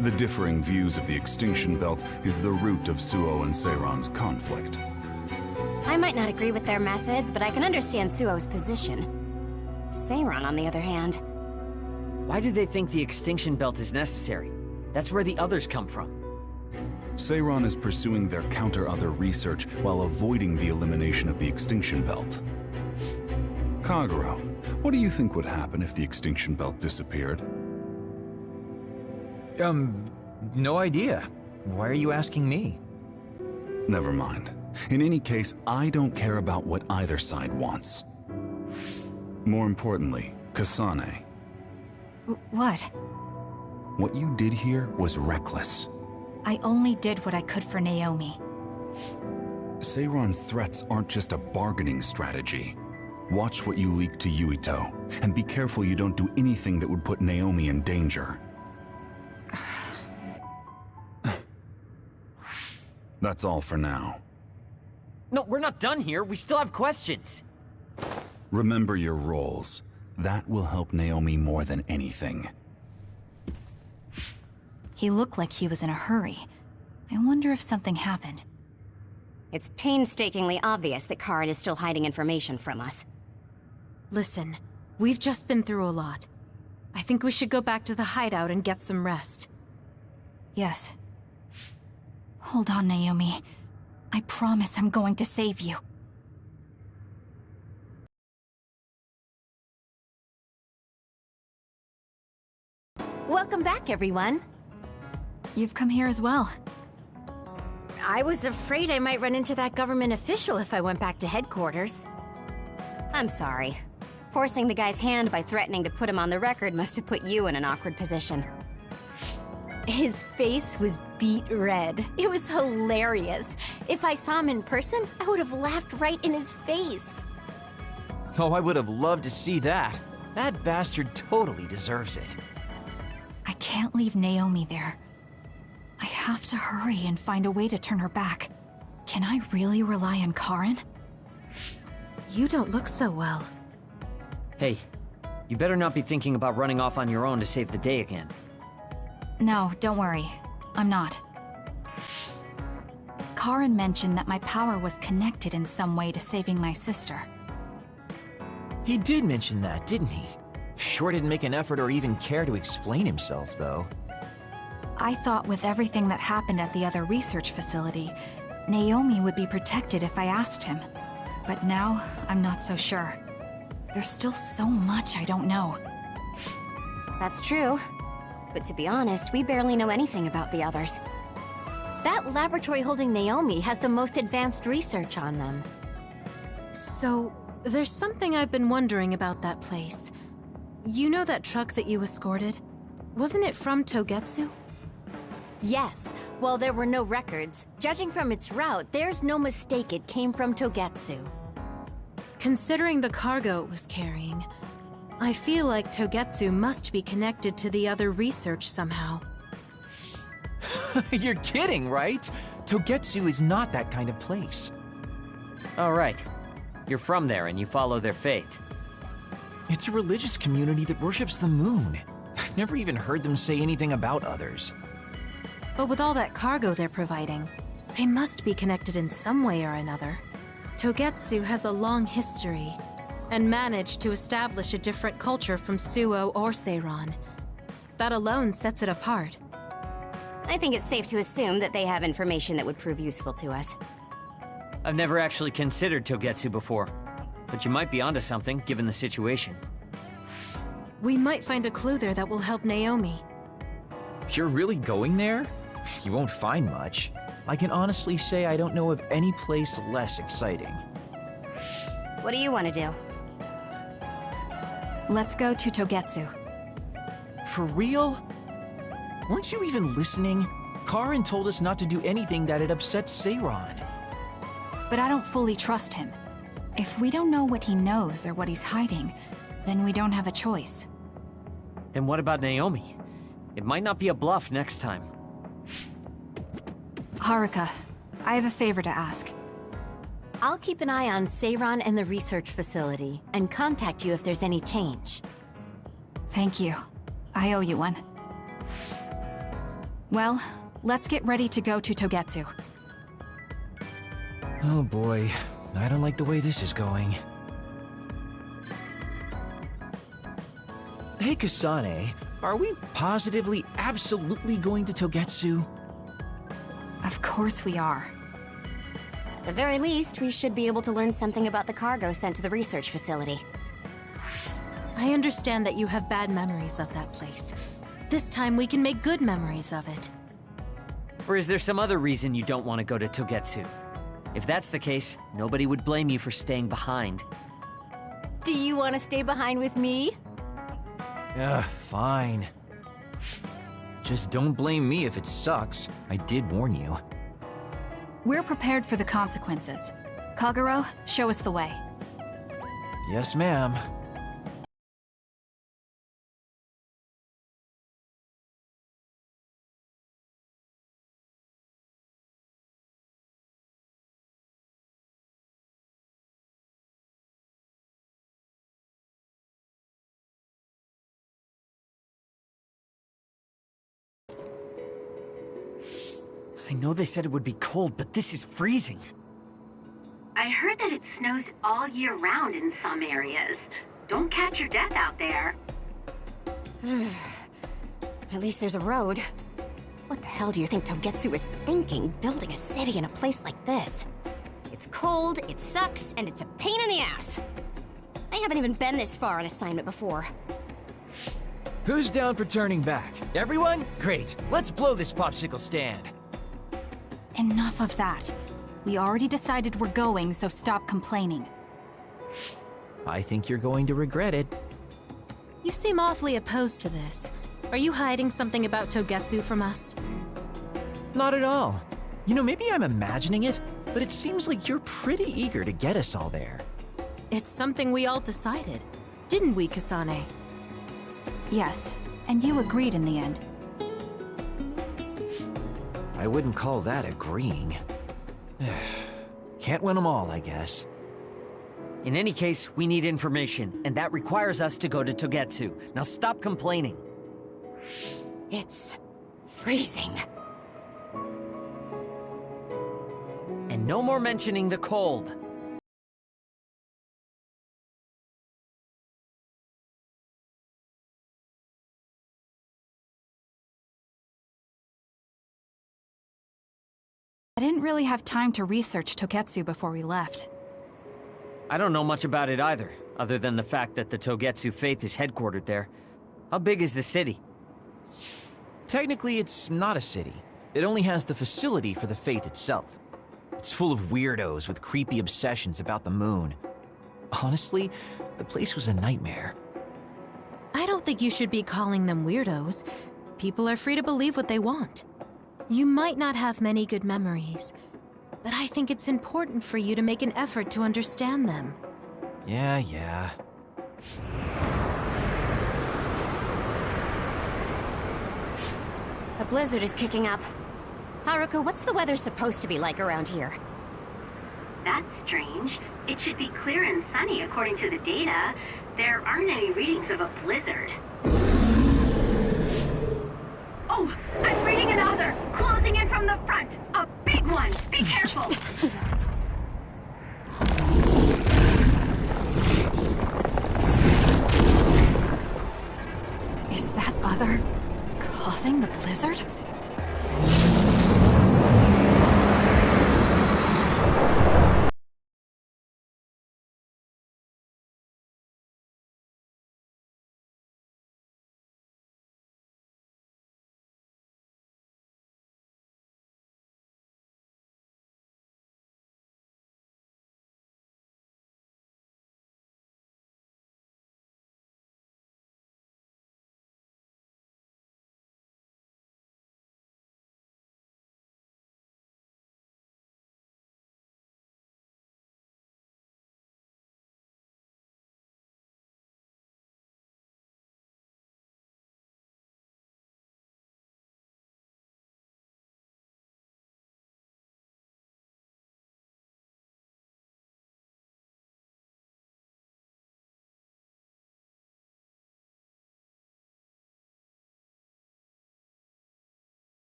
The differing views of the Extinction Belt is the root of Suo and Seiron's conflict. I might not agree with their methods, but I can understand Suo's position. Seiron, on the other hand... Why do they think the Extinction Belt is necessary? That's where the others come from. Seiron is pursuing their counter-other research while avoiding the elimination of the Extinction Belt. Kagero, what do you think would happen if the Extinction Belt disappeared? No idea. Why are you asking me? Never mind. In any case, I don't care about what either side wants. More importantly, Kasane. What? What you did here was reckless. I only did what I could for Naomi. Seiron's threats aren't just a bargaining strategy. Watch what you leak to Yuito, and be careful you don't do anything that would put Naomi in danger. That's all for now. No, we're not done here. We still have questions. Remember your roles. That will help Naomi more than anything. He looked like he was in a hurry. I wonder if something happened. It's painstakingly obvious that Karen is still hiding information from us. Listen, we've just been through a lot. I think we should go back to the hideout and get some rest. Yes. Hold on, Naomi. I promise I'm going to save you. Welcome back, everyone. You've come here as well. I was afraid I might run into that government official if I went back to headquarters. I'm sorry. Forcing the guy's hand by threatening to put him on the record must have put you in an awkward position. His face was beet red. It was hilarious. If I saw him in person, I would have laughed right in his face. Oh, I would have loved to see that. That bastard totally deserves it. I can't leave Naomi there. I have to hurry and find a way to turn her back. Can I really rely on Karen? You don't look so well. Hey, you better not be thinking about running off on your own to save the day again. No, don't worry. I'm not. Karen mentioned that my power was connected in some way to saving my sister. He did mention that, didn't he? Sure didn't make an effort or even care to explain himself, though. I thought with everything that happened at the other research facility, Naomi would be protected if I asked him. But now, I'm not so sure. There's still so much I don't know. That's true. But to be honest, we barely know anything about the others. That laboratory holding Naomi has the most advanced research on them. So, there's something I've been wondering about that place. You know that truck that you escorted? Wasn't it from Togetsu? Yes. While there were no records, judging from its route, there's no mistake it came from Togetsu. Considering the cargo it was carrying, I feel like Togetsu must be connected to the other research somehow. You're kidding, right? Togetsu is not that kind of place. All right. You're from there and you follow their faith. It's a religious community that worships the moon. I've never even heard them say anything about others. But with all that cargo they're providing, they must be connected in some way or another. Togetsu has a long history, and managed to establish a different culture from Suo or Seiran. That alone sets it apart. I think it's safe to assume that they have information that would prove useful to us. I've never actually considered Togetsu before, but you might be onto something, given the situation. We might find a clue there that will help Naomi. You're really going there? You won't find much. I can honestly say I don't know of any place less exciting. What do you want to do? Let's go to Togetsu. For real? Weren't you even listening? Karen told us not to do anything that'd upset Seiran. But I don't fully trust him. If we don't know what he knows or what he's hiding, then we don't have a choice. Then what about Naomi? It might not be a bluff next time. Haruka, I have a favor to ask. I'll keep an eye on Seiran and the research facility, and contact you if there's any change. Thank you. I owe you one. Well, let's get ready to go to Togetsu. Oh boy, I don't like the way this is going. Hey Kasane, are we positively, absolutely going to Togetsu? Of course we are. At the very least, we should be able to learn something about the cargo sent to the research facility. I understand that you have bad memories of that place. This time we can make good memories of it. Or is there some other reason you don't want to go to Togetsu? If that's the case, nobody would blame you for staying behind. Do you want to stay behind with me? Fine. Just don't blame me if it sucks. I did warn you. We're prepared for the consequences. Kagero, show us the way. Yes, ma'am. I know they said it would be cold, but this is freezing. I heard that it snows all year round in some areas. Don't catch your death out there. At least there's a road. What the hell do you think Togetsu is thinking, building a city in a place like this? It's cold, it sucks, and it's a pain in the ass. I haven't even been this far on assignment before. Who's down for turning back? Everyone? Great. Let's blow this popsicle stand. Enough of that. We already decided we're going, so stop complaining. I think you're going to regret it. You seem awfully opposed to this. Are you hiding something about Togetsu from us? Not at all. You know, maybe I'm imagining it, but it seems like you're pretty eager to get us all there. It's something we all decided. Didn't we, Kasane? Yes, and you agreed in the end. I wouldn't call that agreeing. Can't win them all, I guess. In any case, we need information, and that requires us to go to Togetsu. Now stop complaining. It's freezing. And no more mentioning the cold. I didn't really have time to research Togetsu before we left. I don't know much about it either, other than the fact that the Togetsu faith is headquartered there. How big is the city? Technically, it's not a city. It only has the facility for the faith itself. It's full of weirdos with creepy obsessions about the moon. Honestly, the place was a nightmare. I don't think you should be calling them weirdos. People are free to believe what they want. You might not have many good memories, but I think it's important for you to make an effort to understand them. Yeah. A blizzard is kicking up. Haruka, what's the weather supposed to be like around here? That's strange. It should be clear and sunny according to the data. There aren't any readings of a blizzard. Oh, I'm reading another! Closing in from the front! A big one! Be careful! Is that other causing the blizzard?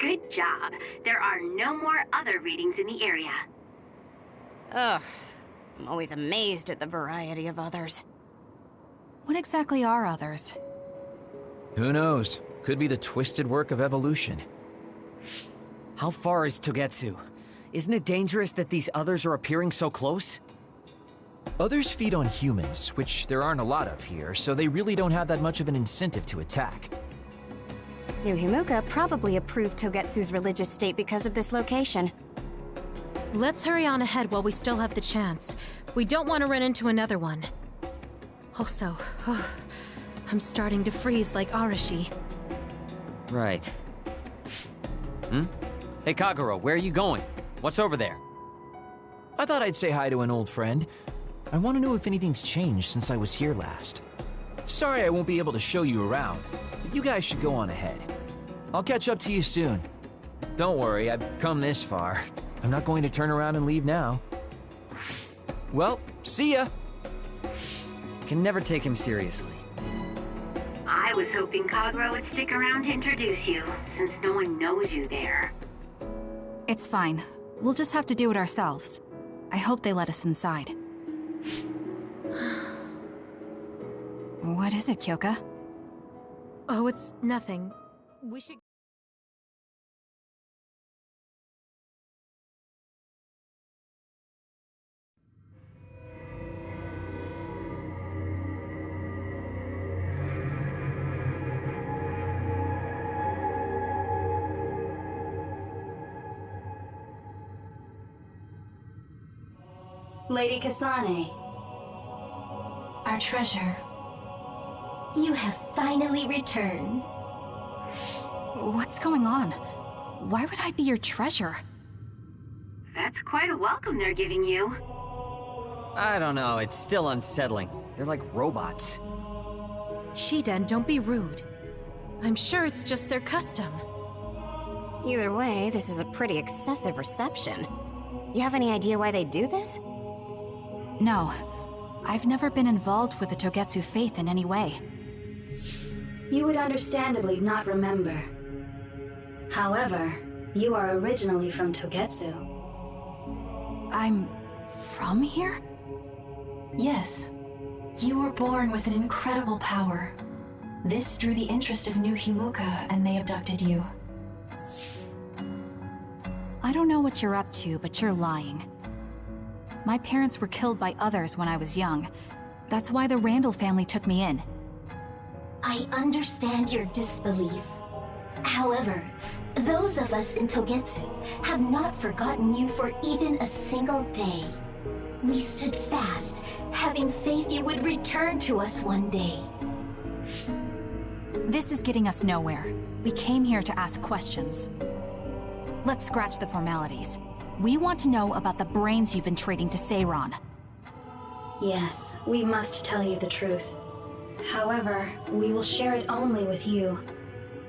Good job. There are no more other readings in the area. Ugh. I'm always amazed at the variety of others. What exactly are others? Who knows? Could be the twisted work of evolution. How far is Togetsu? Isn't it dangerous that these others are appearing so close? Others feed on humans, which there aren't a lot of here, so they really don't have that much of an incentive to attack. New Himuka probably approved Togetsu's religious state because of this location. Let's hurry on ahead while we still have the chance. We don't want to run into another one. Also, I'm starting to freeze like Arashi. Right. Hey Kagero, where are you going? What's over there? I thought I'd say hi to an old friend. I want to know if anything's changed since I was here last. Sorry I won't be able to show you around, but you guys should go on ahead. I'll catch up to you soon. Don't worry, I've come this far. I'm not going to turn around and leave now. Well, see ya! Can never take him seriously. I was hoping Kagero would stick around to introduce you, since no one knows you there. It's fine. We'll just have to do it ourselves. I hope they let us inside. What is it, Kyoka? Oh, it's nothing. We should... Lady Kasane. Our treasure. You have finally returned. What's going on? Why would I be your treasure? That's quite a welcome they're giving you. I don't know, it's still unsettling. They're like robots. Shiden, don't be rude. I'm sure it's just their custom. Either way, this is a pretty excessive reception. You have any idea why they do this? No. I've never been involved with the Togetsu faith in any way. You would understandably not remember. However, you are originally from Togetsu. I'm from here? Yes. You were born with an incredible power. This drew the interest of New Himuka, and they abducted you. I don't know what you're up to, but you're lying. My parents were killed by others when I was young. That's why the Randall family took me in. I understand your disbelief. However, those of us in Togetsu have not forgotten you for even a single day. We stood fast, having faith you would return to us one day. This is getting us nowhere. We came here to ask questions. Let's scratch the formalities. We want to know about the brains you've been trading to Seiron. Yes, we must tell you the truth. However, we will share it only with you.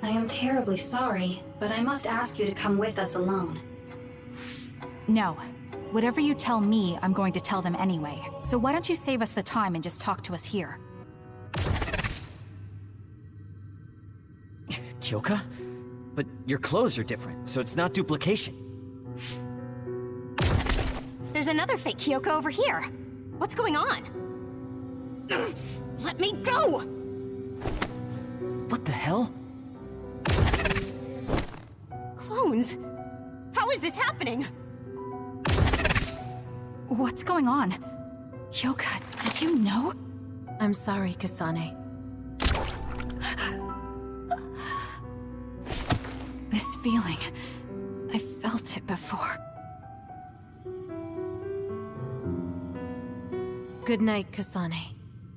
I am terribly sorry, but I must ask you to come with us alone. No. Whatever you tell me, I'm going to tell them anyway. So why don't you save us the time and just talk to us here? Kyoka? But your clothes are different, so it's not duplication. There's another fake Kyoko over here. What's going on? Let me go! What the hell? Clones? How is this happening? What's going on? Kyoka, did you know? I'm sorry, Kasane. This feeling... I felt it before. Good night, Kasane.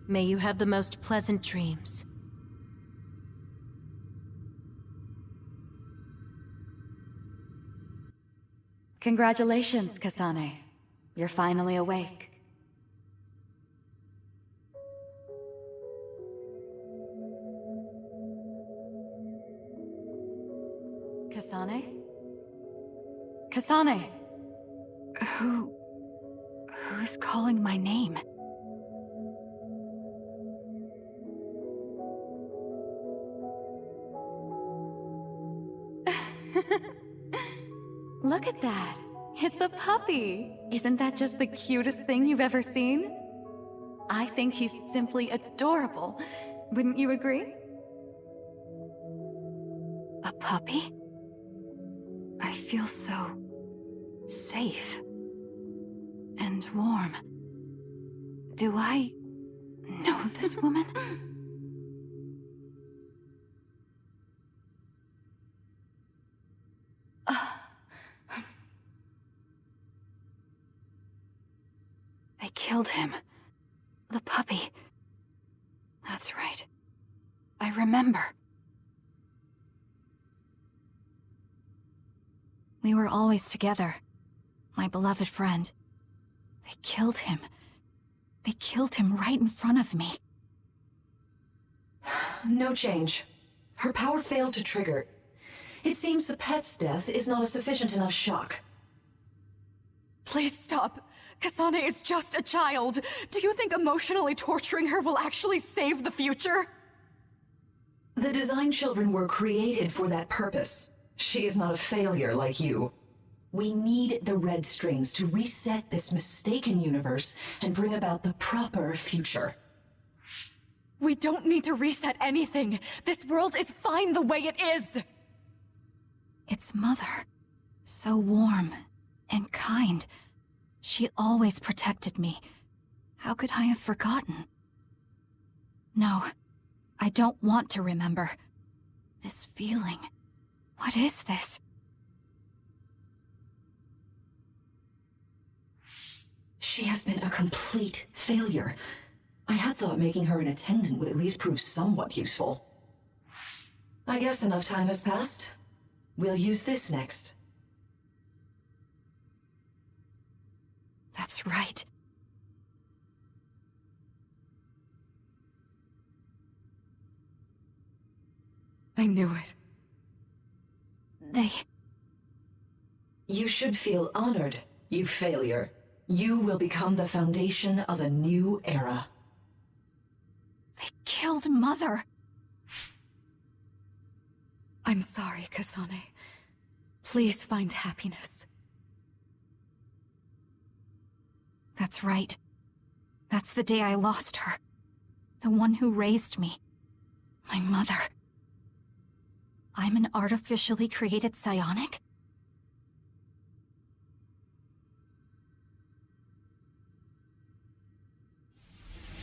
May you have the most pleasant dreams. Congratulations, Kasane. You're finally awake. Kasane? Kasane! Who's calling my name? Look at that. It's a puppy. Isn't that just the cutest thing you've ever seen? I think he's simply adorable. Wouldn't you agree? A puppy? I feel so safe and warm. Do I know this woman? They killed him. The puppy. That's right. I remember. We were always together. My beloved friend. They killed him. They killed him right in front of me. No change. Her power failed to trigger. It seems the pet's death is not a sufficient enough shock. Please stop. Kasane is just a child. Do you think emotionally torturing her will actually save the future? The design children were created for that purpose. She is not a failure like you. We need the red strings to reset this mistaken universe and bring about the proper future. We don't need to reset anything. This world is fine the way it is. It's Mother. So warm and kind. She always protected me. How could I have forgotten? No, I don't want to remember. This feeling. What is this? She has been a complete failure. I had thought making her an attendant would at least prove somewhat useful. I guess enough time has passed. We'll use this next. That's right. I knew it. You should feel honored, you failure. You will become the foundation of a new era. They killed Mother. I'm sorry, Kasane. Please find happiness. That's right. That's the day I lost her. The one who raised me. My mother. I'm an artificially created psionic?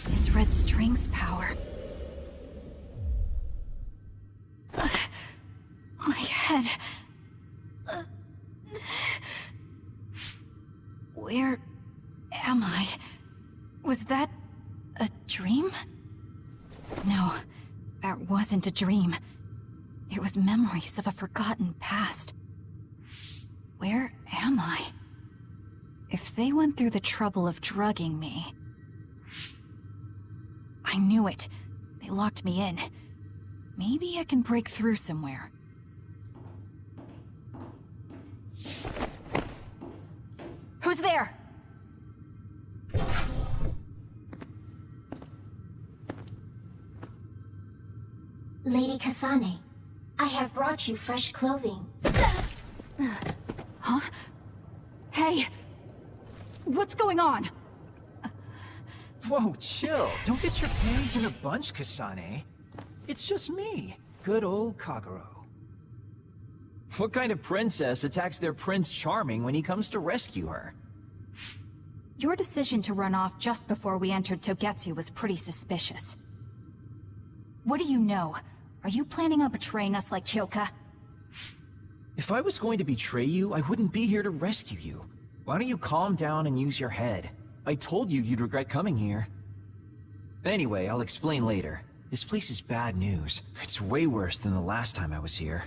This red string's power. My head. Where am I? Was that a dream? No, that wasn't a dream. It was memories of a forgotten past. Where am I? If they went through the trouble of drugging me... I knew it. They locked me in. Maybe I can break through somewhere. Who's there? Lady Kasane, I have brought you fresh clothing. Huh? Hey! What's going on? Whoa, chill. Don't get your panties in a bunch, Kasane. It's just me, good old Kagero. What kind of princess attacks their Prince Charming when he comes to rescue her? Your decision to run off just before we entered Togetsu was pretty suspicious. What do you know? Are you planning on betraying us like Kyoka? If I was going to betray you, I wouldn't be here to rescue you. Why don't you calm down and use your head? I told you you'd regret coming here. Anyway, I'll explain later. This place is bad news. It's way worse than the last time I was here.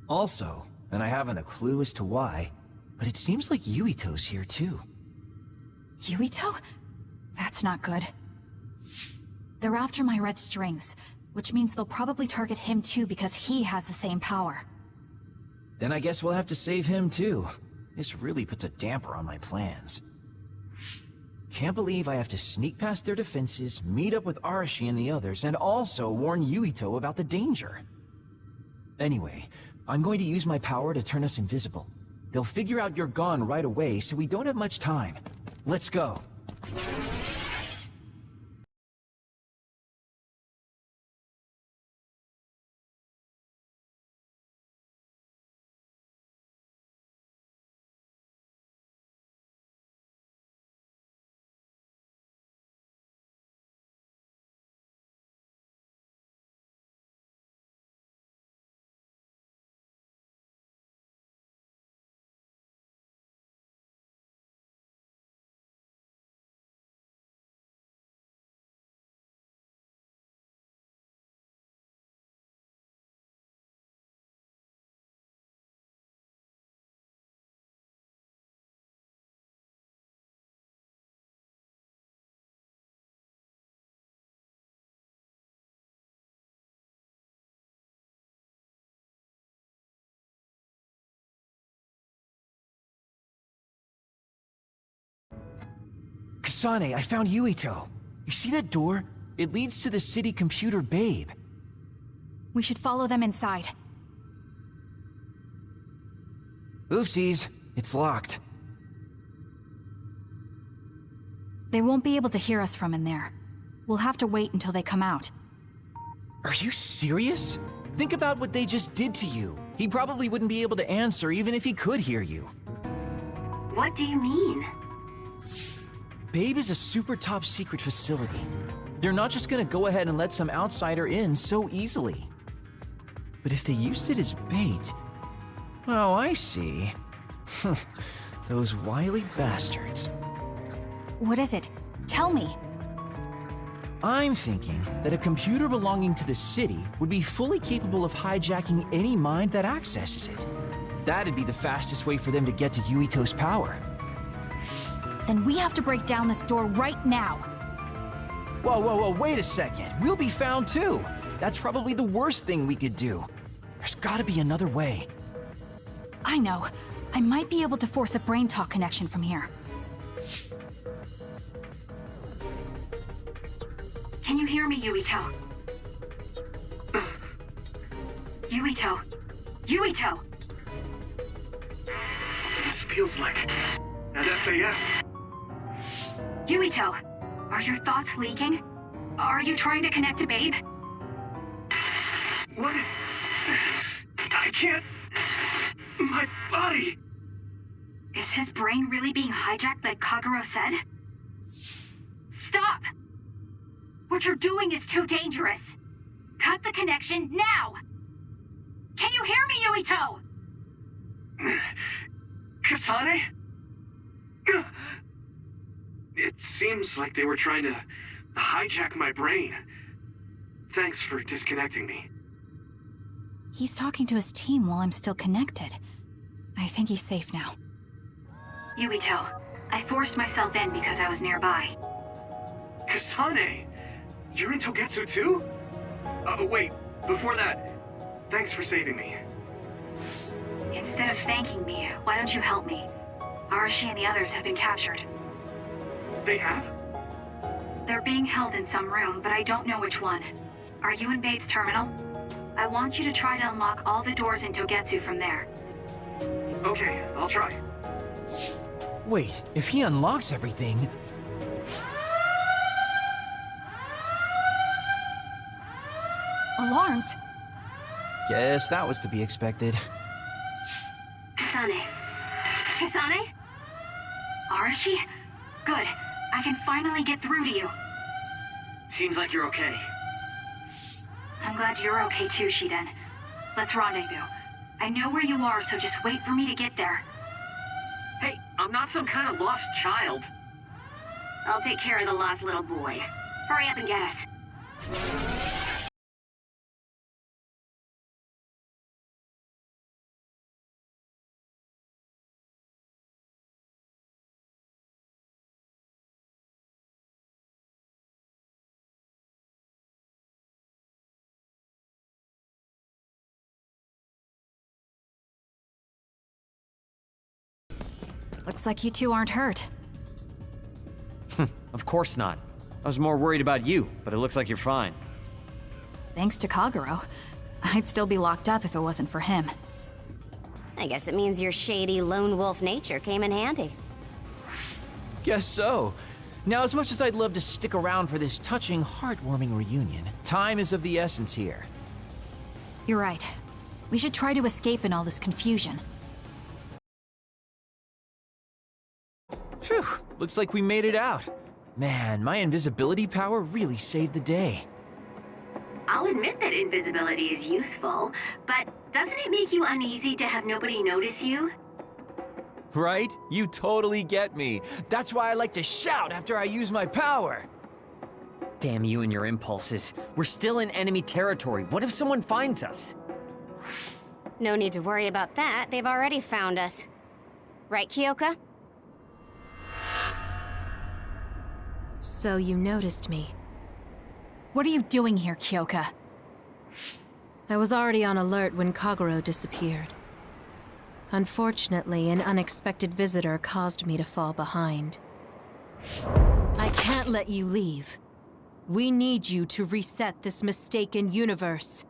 Also, and I haven't a clue as to why, but it seems like Yuito's here too. Yuito? That's not good. They're after my red strings, which means they'll probably target him too because he has the same power. Then I guess we'll have to save him too. This really puts a damper on my plans. Can't believe I have to sneak past their defenses, meet up with Arashi and the others, and also warn Yuito about the danger. Anyway, I'm going to use my power to turn us invisible. They'll figure out you're gone right away, so we don't have much time. Let's go. Kasane, I found Yuito. You see that door? It leads to the city computer babe. We should follow them inside. Oopsies, it's locked. They won't be able to hear us from in there. We'll have to wait until they come out. Are you serious? Think about what they just did to you. He probably wouldn't be able to answer even if he could hear you. What do you mean? Babe is a super top secret facility. They're not just gonna go ahead and let some outsider in so easily. But if they used it as bait... Oh, I see. Those wily bastards. What is it? Tell me. I'm thinking that a computer belonging to the city would be fully capable of hijacking any mind that accesses it. That'd be the fastest way for them to get to Yuito's power. Then we have to break down this door right now. Whoa, wait a second. We'll be found too. That's probably the worst thing we could do. There's gotta be another way. I know. I might be able to force a brain talk connection from here. Can you hear me, Yuito? Yuito! Yuito! This feels like an SAS. Yuito, are your thoughts leaking? Are you trying to connect to Babe? What is... I can't... My body... Is his brain really being hijacked like Kagero said? Stop! What you're doing is too dangerous. Cut the connection now! Can you hear me, Yuito? Kasane? It seems like they were trying to hijack my brain. Thanks for disconnecting me. He's talking to his team while I'm still connected. I think he's safe now. Yuito, I forced myself in because I was nearby. Kasane! You're in Togetsu too? Wait, before that, thanks for saving me. Instead of thanking me, why don't you help me? Arashi and the others have been captured. They have? They're being held in some room, but I don't know which one. Are you in Babe's terminal? I want you to try to unlock all the doors in Togetsu from there. Okay, I'll try. Wait, if he unlocks everything... Alarms? Guess that was to be expected. Kasane. Kasane? Arashi? Good. I can finally get through to you. Seems like you're okay. I'm glad you're okay too, Shiden. Let's rendezvous. I know where you are, so just wait for me to get there. Hey, I'm not some kind of lost child. I'll take care of the lost little boy. Hurry up and get us. Looks like you two aren't hurt. Of course not. I was more worried about you, but it looks like you're fine. Thanks to Kagero. I'd still be locked up if it wasn't for him. I guess it means your shady lone wolf nature came in handy. Guess so. Now, as much as I'd love to stick around for this touching, heartwarming reunion, time is of the essence here. You're right. We should try to escape in all this confusion. Phew, looks like we made it out. Man, my invisibility power really saved the day. I'll admit that invisibility is useful, but doesn't it make you uneasy to have nobody notice you? Right? You totally get me. That's why I like to shout after I use my power. Damn you and your impulses. We're still in enemy territory. What if someone finds us? No need to worry about that. They've already found us. Right, Kyoka? So you noticed me. What are you doing here, Kyoka? I was already on alert when Kagero disappeared. Unfortunately, an unexpected visitor caused me to fall behind. I can't let you leave. We need you to reset this mistaken universe.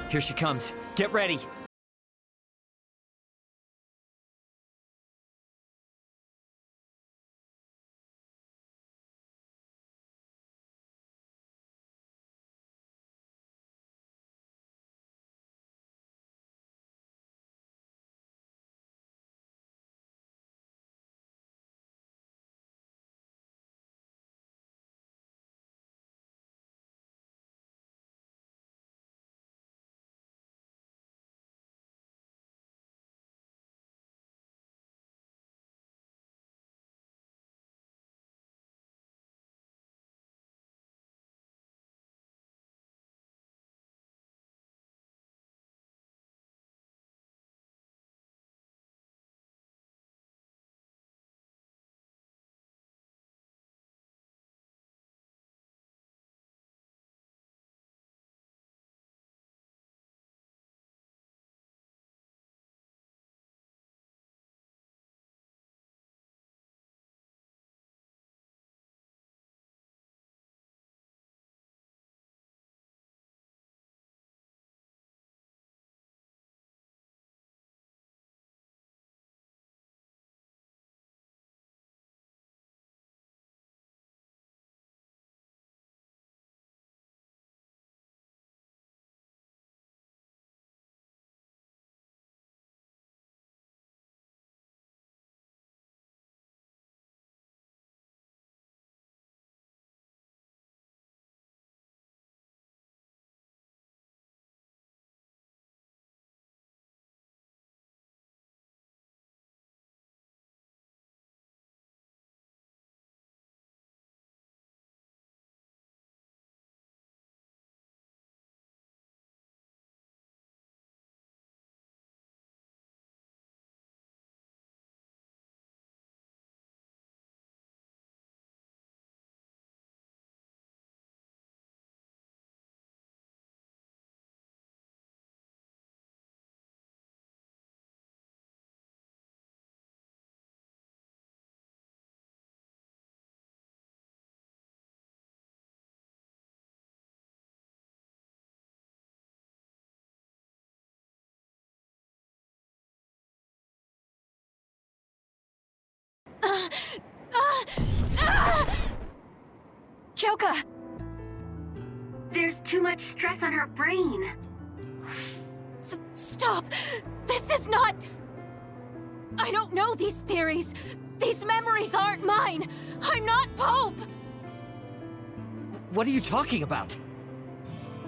Here she comes. Get ready. Kyoka! There's too much stress on her brain. Stop! This is not... I don't know these theories. These memories aren't mine. I'm not Pope! What are you talking about?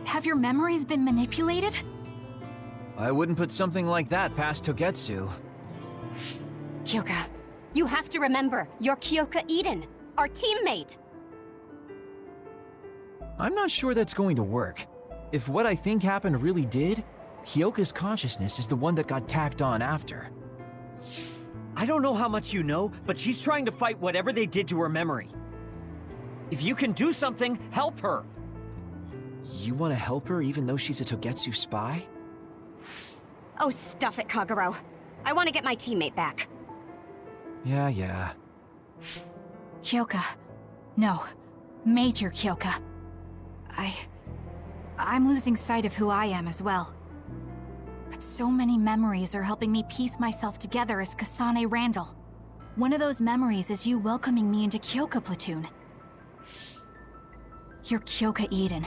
Have your memories been manipulated? I wouldn't put something like that past Togetsu. Kyoka, you have to remember, you're Kyoka Eden, our teammate! I'm not sure that's going to work. If what I think happened really did, Kyoka's consciousness is the one that got tacked on after. I don't know how much you know, but she's trying to fight whatever they did to her memory. If you can do something, help her! You want to help her even though she's a Togetsu spy? Oh, stuff it, Kagero. I want to get my teammate back. Yeah. Kyoka. No. Major Kyoka. I'm losing sight of who I am as well. But so many memories are helping me piece myself together as Kasane Randall. One of those memories is you welcoming me into Kyoka Platoon. You're Kyoka Eden.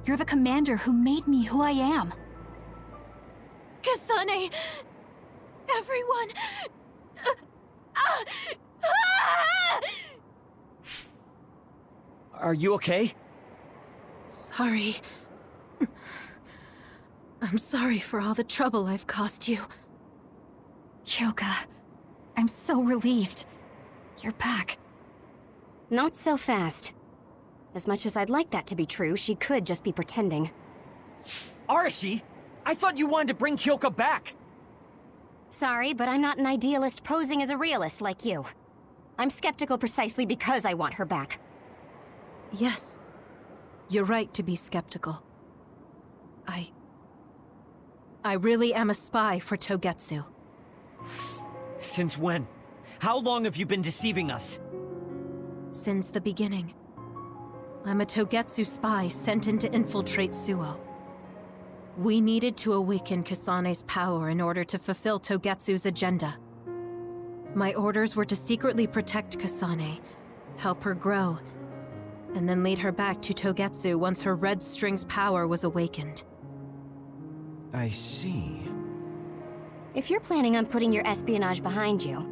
You're the commander who made me who I am. Kasane! Everyone! Are you okay? Sorry. I'm sorry for all the trouble I've caused you. Kyoka, I'm so relieved. You're back. Not so fast. As much as I'd like that to be true, she could just be pretending. Arashi! I thought you wanted to bring Kyoka back! Sorry, but I'm not an idealist posing as a realist like you. I'm skeptical precisely because I want her back. Yes. You're right to be skeptical. I really am a spy for Togetsu. Since when? How long have you been deceiving us? Since the beginning. I'm a Togetsu spy sent in to infiltrate Suo. We needed to awaken Kasane's power in order to fulfill Togetsu's agenda. My orders were to secretly protect Kasane, help her grow, and then lead her back to Togetsu once her red string's power was awakened. I see. If you're planning on putting your espionage behind you,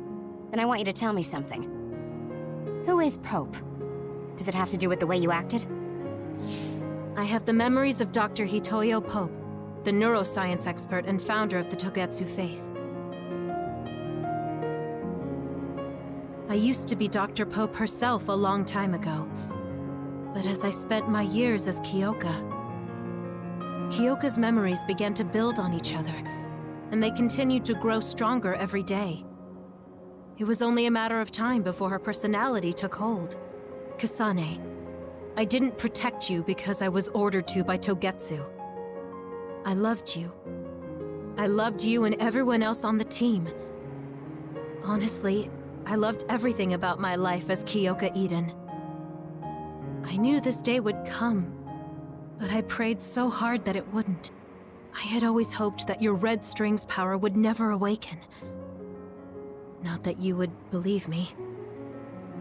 then I want you to tell me something. Who is Pope? Does it have to do with the way you acted? I have the memories of Dr. Hitoyo Pope, the neuroscience expert and founder of the Togetsu faith. I used to be Dr. Pope herself a long time ago, but as I spent my years as Kyoka, Kyoka's memories began to build on each other, and they continued to grow stronger every day. It was only a matter of time before her personality took hold. Kasane, I didn't protect you because I was ordered to by Togetsu. I loved you. I loved you and everyone else on the team. Honestly, I loved everything about my life as Kyoka Eden. I knew this day would come, but I prayed so hard that it wouldn't. I had always hoped that your red string's power would never awaken. Not that you would believe me.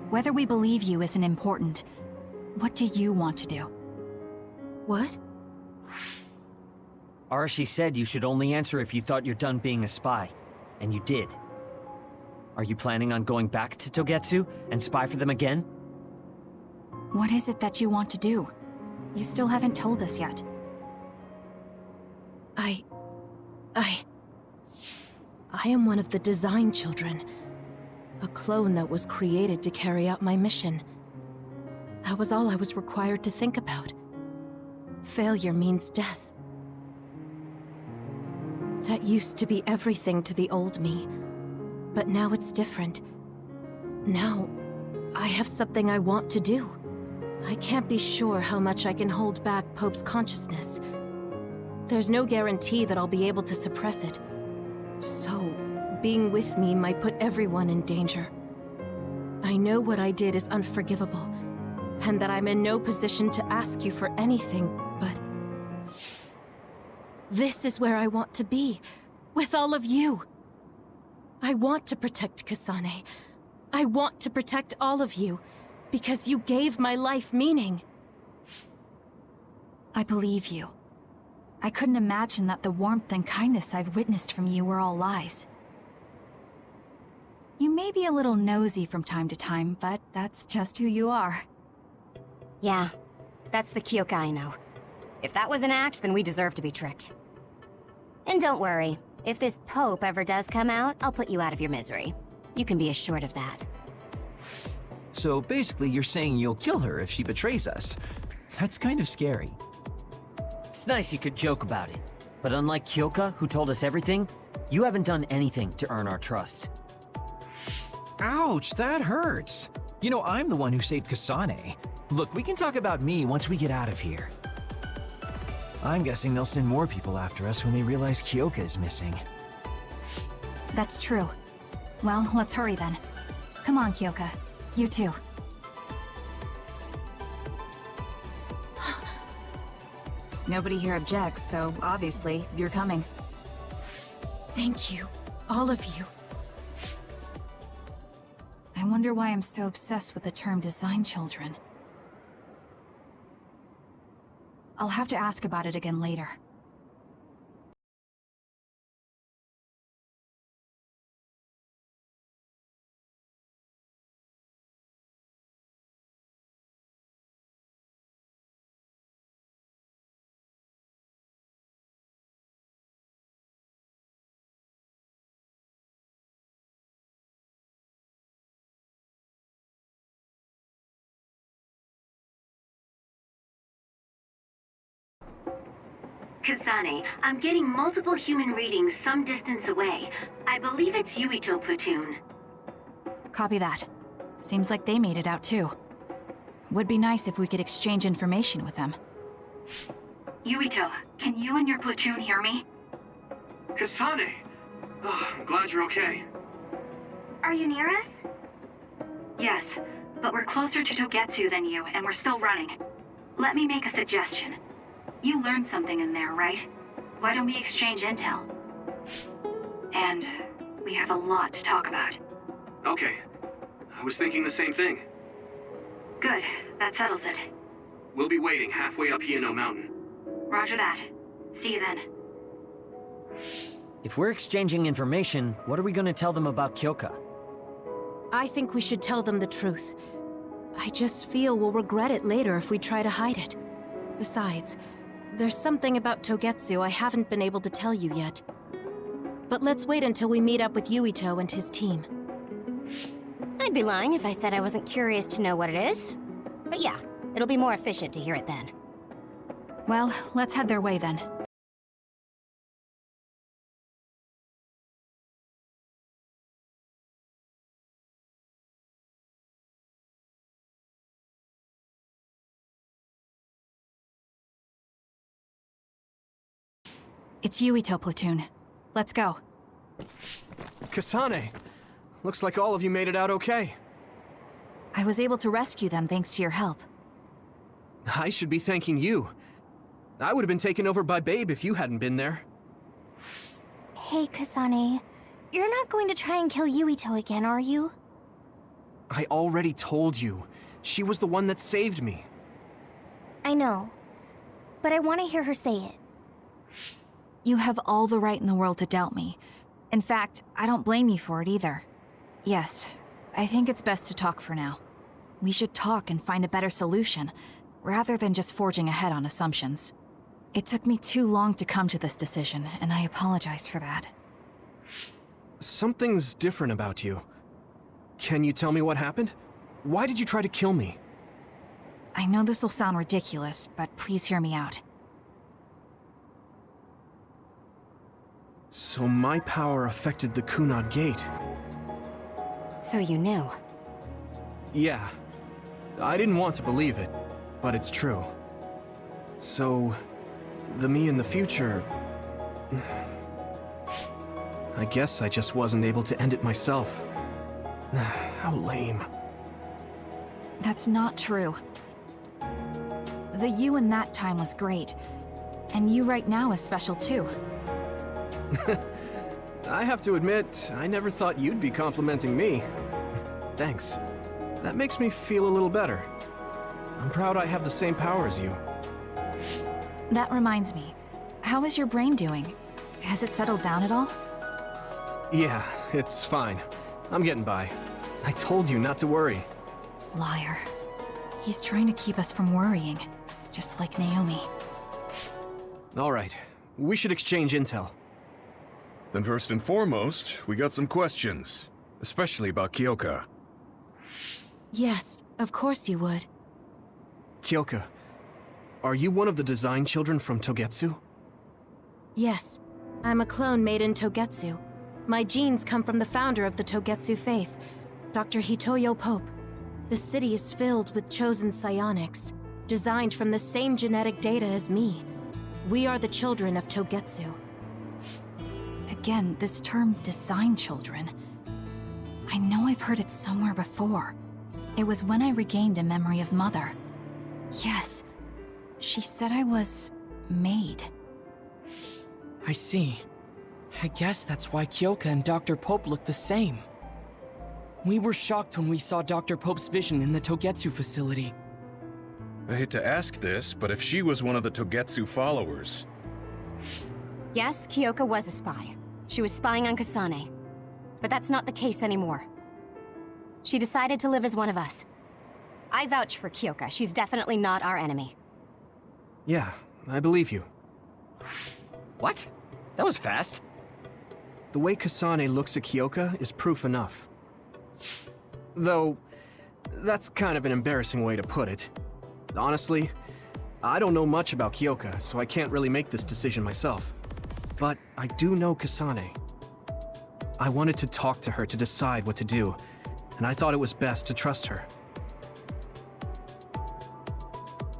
Whether we believe you isn't important. What do you want to do? What? Arashi said you should only answer if you thought you're done being a spy, and you did. Are you planning on going back to Togetsu and spy for them again? What is it that you want to do? You still haven't told us yet. I am one of the design children. A clone that was created to carry out my mission. That was all I was required to think about. Failure means death. That used to be everything to the old me. But now it's different. Now, I have something I want to do. I can't be sure how much I can hold back Pope's consciousness. There's no guarantee that I'll be able to suppress it. So, being with me might put everyone in danger. I know what I did is unforgivable, and that I'm in no position to ask you for anything, but... this is where I want to be, with all of you. I want to protect Kasane. I want to protect all of you, because you gave my life meaning. I believe you. I couldn't imagine that the warmth and kindness I've witnessed from you were all lies. You may be a little nosy from time to time, but that's just who you are. Yeah, that's the Kyoka I know. If that was an act, then we deserve to be tricked. And don't worry, if this Pope ever does come out, I'll put you out of your misery. You can be assured of that. So basically you're saying you'll kill her if she betrays us. That's kind of scary. It's nice you could joke about it, but unlike Kyoka, who told us everything, you haven't done anything to earn our trust. Ouch, that hurts. You know, I'm the one who saved Kasane. Look, we can talk about me once we get out of here. I'm guessing they'll send more people after us when they realize Kyoka is missing. That's true. Well, let's hurry then. Come on, Kyoka. You too. Nobody here objects, so obviously, you're coming. Thank you, all of you. I wonder why I'm so obsessed with the term design children. I'll have to ask about it again later. Kasane, I'm getting multiple human readings some distance away. I believe it's Yuito platoon. Copy that. Seems like they made it out too. Would be nice if we could exchange information with them. Yuito, can you and your platoon hear me? Kasane! Oh, I'm glad you're okay. Are you near us? Yes, but we're closer to Togetsu than you, and we're still running. Let me make a suggestion. You learned something in there, right? Why don't we exchange intel? And we have a lot to talk about. Okay. I was thinking the same thing. Good, that settles it. We'll be waiting halfway up Hieno Mountain. Roger that. See you then. If we're exchanging information, what are we gonna tell them about Kyoka? I think we should tell them the truth. I just feel we'll regret it later if we try to hide it. Besides, there's something about Togetsu I haven't been able to tell you yet. But let's wait until we meet up with Yuito and his team. I'd be lying if I said I wasn't curious to know what it is. But yeah, it'll be more efficient to hear it then. Well, let's head their way then. It's Yuito platoon. Let's go. Kasane! Looks like all of you made it out okay. I was able to rescue them thanks to your help. I should be thanking you. I would have been taken over by Babe if you hadn't been there. Hey, Kasane. You're not going to try and kill Yuito again, are you? I already told you. She was the one that saved me. I know. But I want to hear her say it. You have all the right in the world to doubt me. In fact, I don't blame you for it either. Yes, I think it's best to talk for now. We should talk and find a better solution, rather than just forging ahead on assumptions. It took me too long to come to this decision, and I apologize for that. Something's different about you. Can you tell me what happened? Why did you try to kill me? I know this will sound ridiculous, but please hear me out. So my power affected the Kunad Gate. So you knew? Yeah. I didn't want to believe it, but it's true. So, the me in the future... I guess I just wasn't able to end it myself. How lame. That's not true. The you in that time was great, and you right now is special too. I have to admit, I never thought you'd be complimenting me. Thanks. That makes me feel a little better. I'm proud I have the same power as you. That reminds me, how is your brain doing? Has it settled down at all? Yeah, it's fine. I'm getting by. I told you not to worry. Liar. He's trying to keep us from worrying, just like Naomi. All right, we should exchange intel. Then first and foremost, we got some questions, especially about Kyoka. Yes, of course you would. Kyoka, are you one of the design children from Togetsu? Yes, I'm a clone made in Togetsu. My genes come from the founder of the Togetsu faith, Dr. Hitoyo Pope. The city is filled with chosen psionics, designed from the same genetic data as me. We are the children of Togetsu. Again, this term, design children. I know I've heard it somewhere before. It was when I regained a memory of Mother. Yes, she said I was... made. I see. I guess that's why Kyoka and Dr. Pope look the same. We were shocked when we saw Dr. Pope's vision in the Togetsu facility. I hate to ask this, but if she was one of the Togetsu followers... Yes, Kyoka was a spy. She was spying on Kasane. But that's not the case anymore. She decided to live as one of us. I vouch for Kyoka. She's definitely not our enemy. Yeah, I believe you. What? That was fast. The way Kasane looks at Kyoka is proof enough. Though, that's kind of an embarrassing way to put it. Honestly, I don't know much about Kyoka, so I can't really make this decision myself. But I do know Kasane. I wanted to talk to her to decide what to do, and I thought it was best to trust her.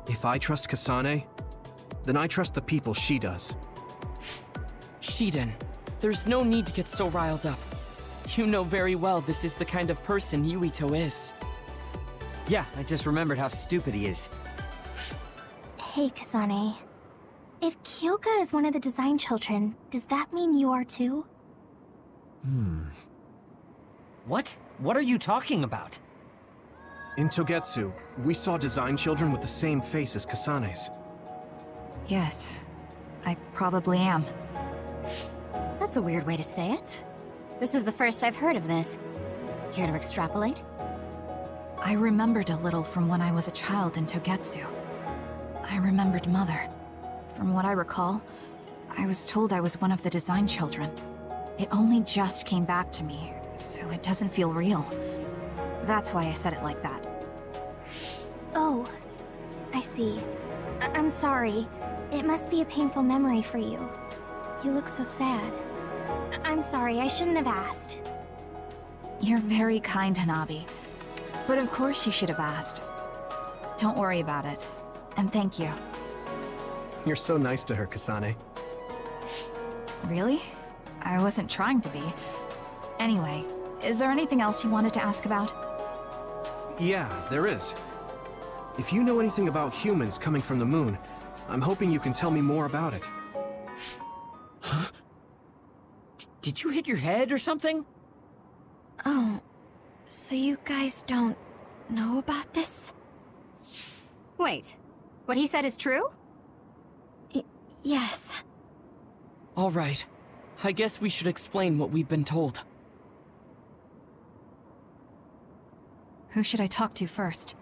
If I trust Kasane, then I trust the people she does. Shiden, there's no need to get so riled up. You know very well this is the kind of person Yuito is. Yeah, I just remembered how stupid he is. Hey, Kasane. If Kyoka is one of the design children, does that mean you are too? What? What are you talking about? In Togetsu, we saw design children with the same face as Kasane's. Yes, I probably am. That's a weird way to say it. This is the first I've heard of this. Care to extrapolate? I remembered a little from when I was a child in Togetsu. I remembered Mother. From what I recall, I was told I was one of the design children. It only just came back to me, so it doesn't feel real. That's why I said it like that. Oh, I see. I'm sorry. It must be a painful memory for you. You look so sad. I'm sorry, I shouldn't have asked. You're very kind, Hanabi. But of course you should have asked. Don't worry about it. And thank you. You're so nice to her, Kasane. Really? I wasn't trying to be. Anyway, is there anything else you wanted to ask about? Yeah, there is. If you know anything about humans coming from the moon, I'm hoping you can tell me more about it. Huh? Did you hit your head or something? Oh, so you guys don't know about this? Wait, what he said is true? Yes. All right. I guess we should explain what we've been told. Who should I talk to first?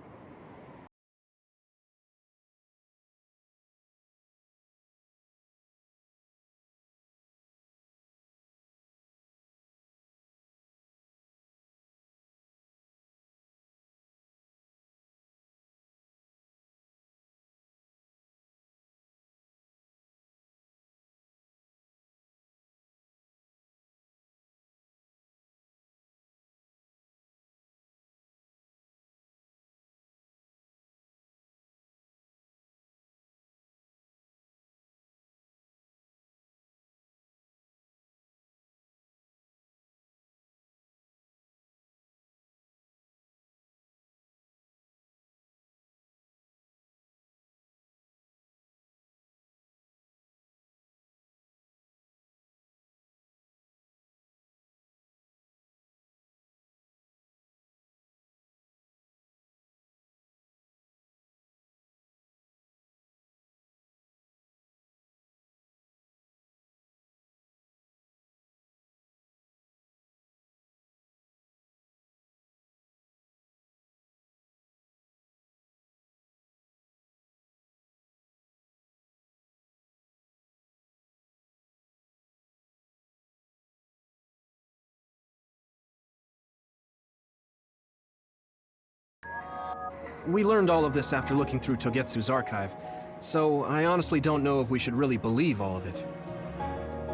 We learned all of this after looking through Togetsu's archive, so I honestly don't know if we should really believe all of it.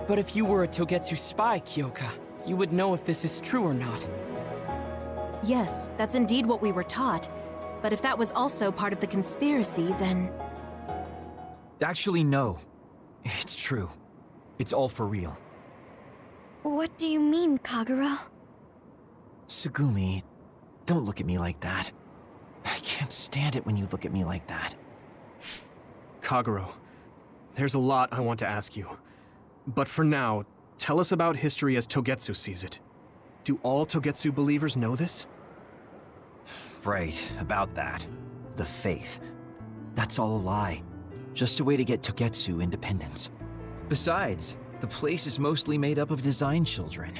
But if you were a Togetsu spy, Kyoka, you would know if this is true or not. Yes, that's indeed what we were taught. But if that was also part of the conspiracy, then... Actually, no. It's true. It's all for real. What do you mean, Kagura? Tsugumi, don't look at me like that. I can't stand it when you look at me like that. Kaguro, there's a lot I want to ask you. But for now, Tell us about history as Togetsu sees it. Do all Togetsu believers know this? Right, about that. The faith. That's all a lie. Just a way to get Togetsu independence. Besides, the place is mostly made up of design children.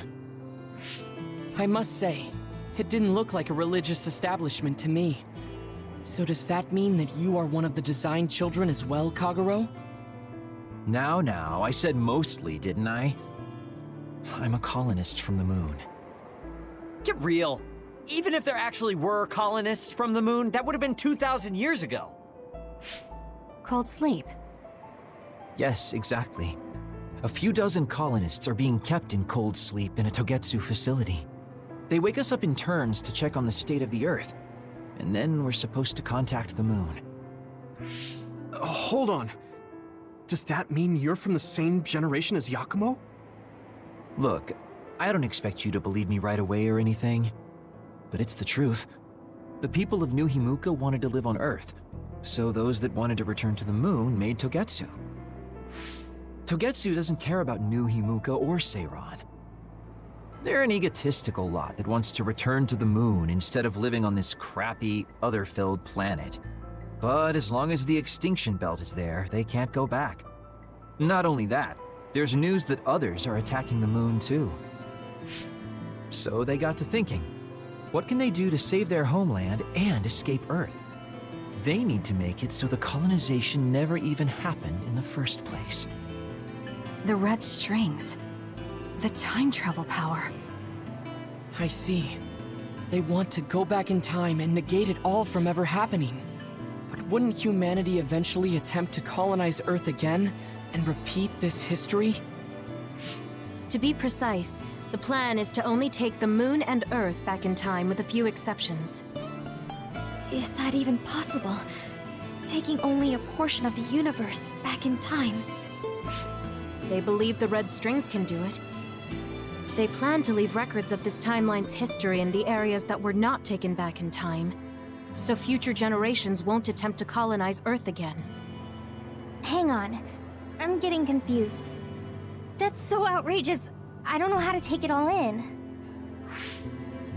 I must say, it didn't look like a religious establishment to me. So does that mean that you are one of the design children as well, Kagero? Now, I said mostly, didn't I? I'm a colonist from the moon. Get real. Even if there actually were colonists from the moon, that would have been 2,000 years ago. Cold sleep. Yes, exactly. A few dozen colonists are being kept in cold sleep in a Togetsu facility. They wake us up in turns to check on the state of the Earth, and then we're supposed to contact the moon. Hold on. Does that mean you're from the same generation as Yakumo? Look, I don't expect you to believe me right away or anything, but it's the truth. The people of New Himuka wanted to live on Earth, so those that wanted to return to the moon made Togetsu. Togetsu doesn't care about New Himuka or Seiran. They're an egotistical lot that wants to return to the moon instead of living on this crappy, other-filled planet. But as long as the extinction belt is there, they can't go back. Not only that, there's news that others are attacking the moon too. So they got to thinking, what can they do to save their homeland and escape Earth? They need to make it so the colonization never even happened in the first place. The red strings. The time travel power. I see. They want to go back in time and negate it all from ever happening. But wouldn't humanity eventually attempt to colonize Earth again and repeat this history? To be precise, the plan is to only take the moon and Earth back in time with a few exceptions. Is that even possible? Taking only a portion of the universe back in time? They believe the red strings can do it. They plan to leave records of this timeline's history in the areas that were not taken back in time, so future generations won't attempt to colonize Earth again. Hang on. I'm getting confused. That's so outrageous. I don't know how to take it all in.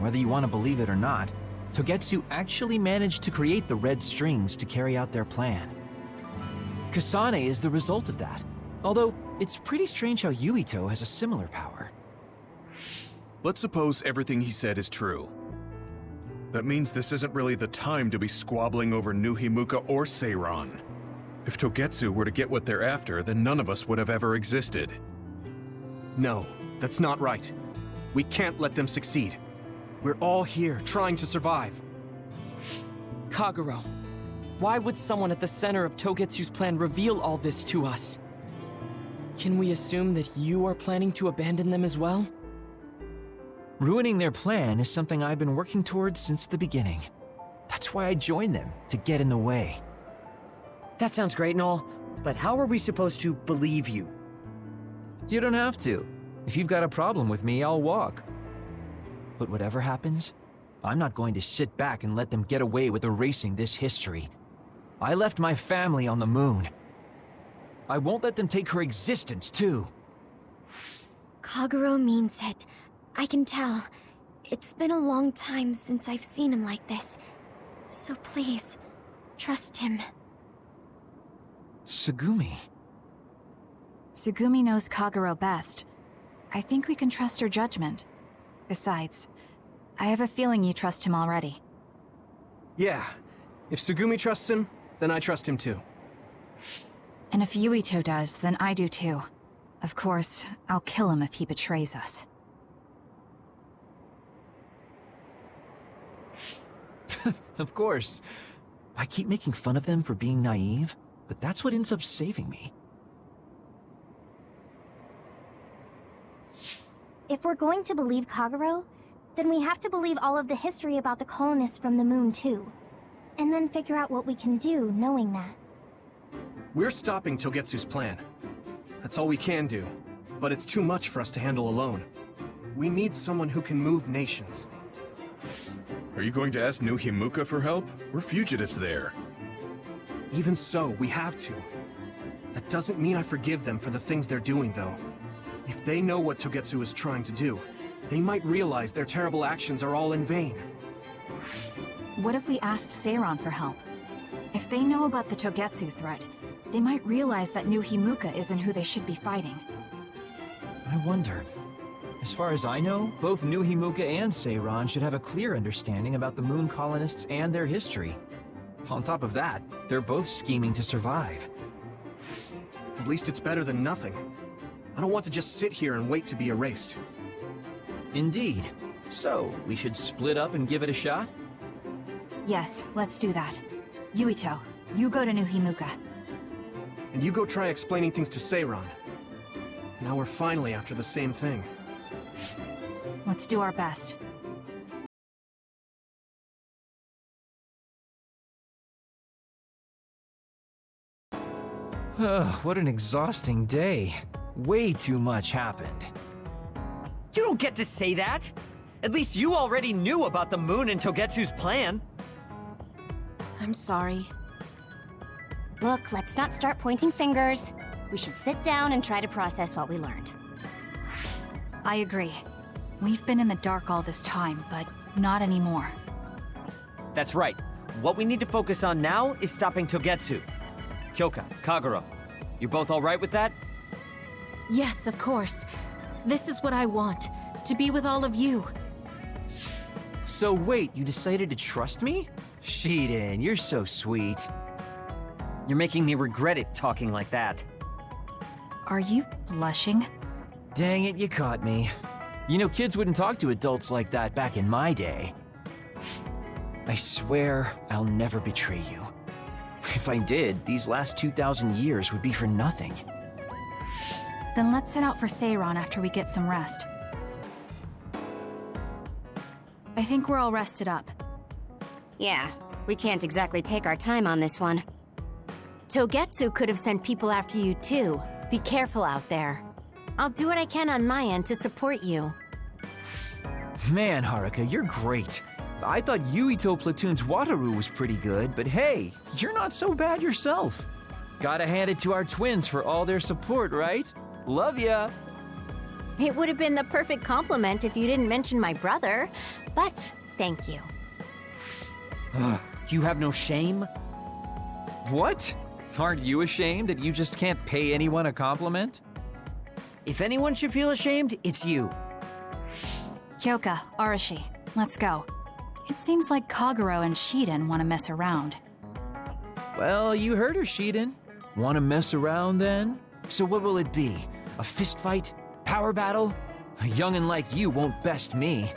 Whether you want to believe it or not, Togetsu actually managed to create the red strings to carry out their plan. Kasane is the result of that, although it's pretty strange how Yuito has a similar power. Let's suppose everything he said is true. That means this isn't really the time to be squabbling over New Himuka or Seiran. If Togetsu were to get what they're after, then none of us would have ever existed. No, that's not right. We can't let them succeed. We're all here, trying to survive. Kagero, why would someone at the center of Togetsu's plan reveal all this to us? Can we assume that you are planning to abandon them as well? Ruining their plan is something I've been working towards since the beginning. That's why I joined them, to get in the way. That sounds great and all, but how are we supposed to believe you? You don't have to. If you've got a problem with me, I'll walk. But whatever happens, I'm not going to sit back and let them get away with erasing this history. I left my family on the moon. I won't let them take her existence, too. Kagero means it. I can tell. It's been a long time since I've seen him like this. So please, trust him. Tsugumi. Tsugumi knows Kagero best. I think we can trust her judgment. Besides, I have a feeling you trust him already. Yeah. If Tsugumi trusts him, then I trust him too. And if Yuito does, then I do too. Of course, I'll kill him if he betrays us. Of course. I keep making fun of them for being naive, but that's what ends up saving me. If we're going to believe Kagero, then we have to believe all of the history about the colonists from the moon too. And then figure out what we can do knowing that. We're stopping Togetsu's plan. That's all we can do. But it's too much for us to handle alone. We need someone who can move nations. Are you going to ask New Himuka for help? We're fugitives there. Even so, we have to. That doesn't mean I forgive them for the things they're doing, though. If they know what Togetsu is trying to do, they might realize their terrible actions are all in vain. What if we asked Seiron for help? If they know about the Togetsu threat, they might realize that New Himuka isn't who they should be fighting. I wonder. As far as I know, both New Himuka and Seiron should have a clear understanding about the Moon colonists and their history. On top of that, they're both scheming to survive. At least it's better than nothing. I don't want to just sit here and wait to be erased. Indeed. So, we should split up and give it a shot? Yes, let's do that. Yuito, you go to New Himuka. And you go try explaining things to Seiron. Now we're finally after the same thing. Let's do our best. What an exhausting day. Way too much happened. You don't get to say that! At least you already knew about the Moon and Togetsu's plan. I'm sorry. Look, let's not start pointing fingers. We should sit down and try to process what we learned. I agree. We've been in the dark all this time, but not anymore. That's right. What we need to focus on now is stopping Togetsu. Kyoka, Kagero, you're both alright with that? Yes, of course. This is what I want, to be with all of you. So wait, you decided to trust me? Shiden, you're so sweet. You're making me regret it talking like that. Are you blushing? Dang it, you caught me. You know, kids wouldn't talk to adults like that back in my day. I swear I'll never betray you. If I did, these last 2,000 years would be for nothing. Then let's set out for Seiron after we get some rest. I think we're all rested up. Yeah, we can't exactly take our time on this one. Togetsu could have sent people after you too. Be careful out there. I'll do what I can on my end to support you. Man, Haruka, you're great. I thought Yuito Platoon's Wataru was pretty good, but hey, you're not so bad yourself. Gotta hand it to our twins for all their support, right? Love ya! It would have been the perfect compliment if you didn't mention my brother, but thank you. You have no shame? What? Aren't you ashamed that you just can't pay anyone a compliment? If anyone should feel ashamed, it's you. Kyoka, Arashi, let's go. It seems like Kagero and Shiden want to mess around. Well, you heard her, Shiden. Want to mess around then? So what will it be? A fist fight? Power battle? A youngin' like you won't best me.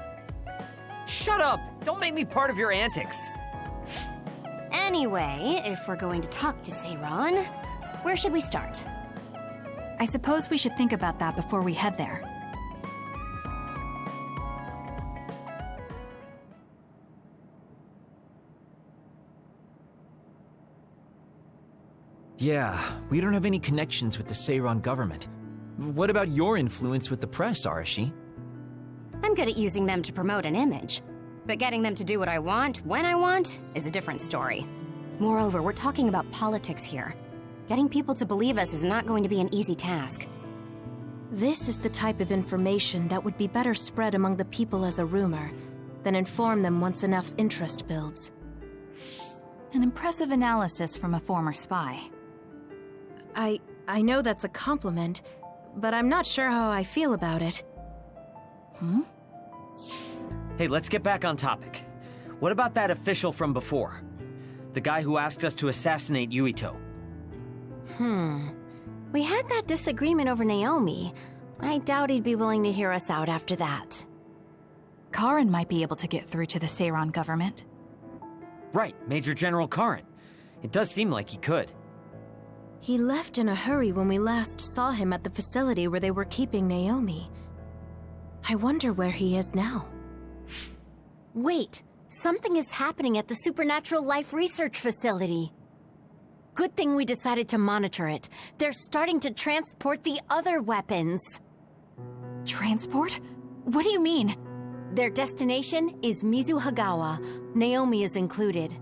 Shut up! Don't make me part of your antics. Anyway, if we're going to talk to Seiron, where should we start? I suppose we should think about that before we head there. Yeah, we don't have any connections with the Seiron government. What about your influence with the press, Arashi? I'm good at using them to promote an image. But getting them to do what I want, when I want, is a different story. Moreover, we're talking about politics here. Getting people to believe us is not going to be an easy task. This is the type of information that would be better spread among the people as a rumor, than inform them once enough interest builds. An impressive analysis from a former spy. I know that's a compliment, but I'm not sure how I feel about it. Hey, let's get back on topic. What about that official from before? The guy who asked us to assassinate Yuito. We had that disagreement over Naomi. I doubt he'd be willing to hear us out after that. Karin might be able to get through to the Seiron government. Right, Major General Karin. It does seem like he could. He left in a hurry when we last saw him at the facility where they were keeping Naomi. I wonder where he is now. Wait, something is happening at the Supernatural Life Research Facility. Good thing we decided to monitor it. They're starting to transport the other weapons. Transport? What do you mean? Their destination is Mizuhagawa. Naomi is included.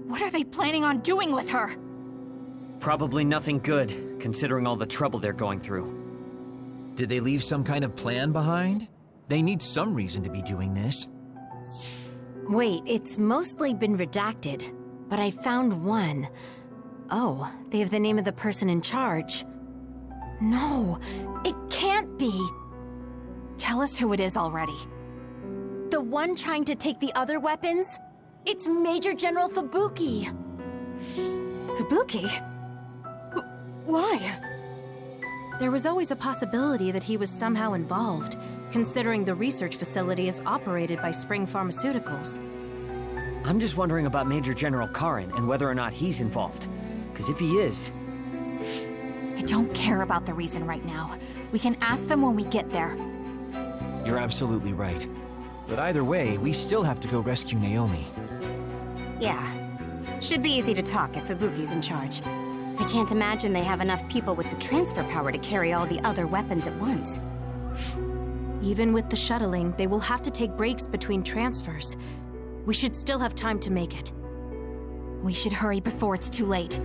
What are they planning on doing with her? Probably nothing good, considering all the trouble they're going through. Did they leave some kind of plan behind? They need some reason to be doing this. Wait, it's mostly been redacted, but I found one. Oh, they have the name of the person in charge. No, it can't be. Tell us who it is already. The one trying to take the other weapons? It's Major General Fubuki. Fubuki? Why? There was always a possibility that he was somehow involved, considering the research facility is operated by Spring Pharmaceuticals. I'm just wondering about Major General Karin and whether or not he's involved. Because if he is... I don't care about the reason right now. We can ask them when we get there. You're absolutely right. But either way, we still have to go rescue Naomi. Yeah. Should be easy to talk if Fubuki's in charge. I can't imagine they have enough people with the transfer power to carry all the other weapons at once. Even with the shuttling, they will have to take breaks between transfers. We should still have time to make it. We should hurry before it's too late.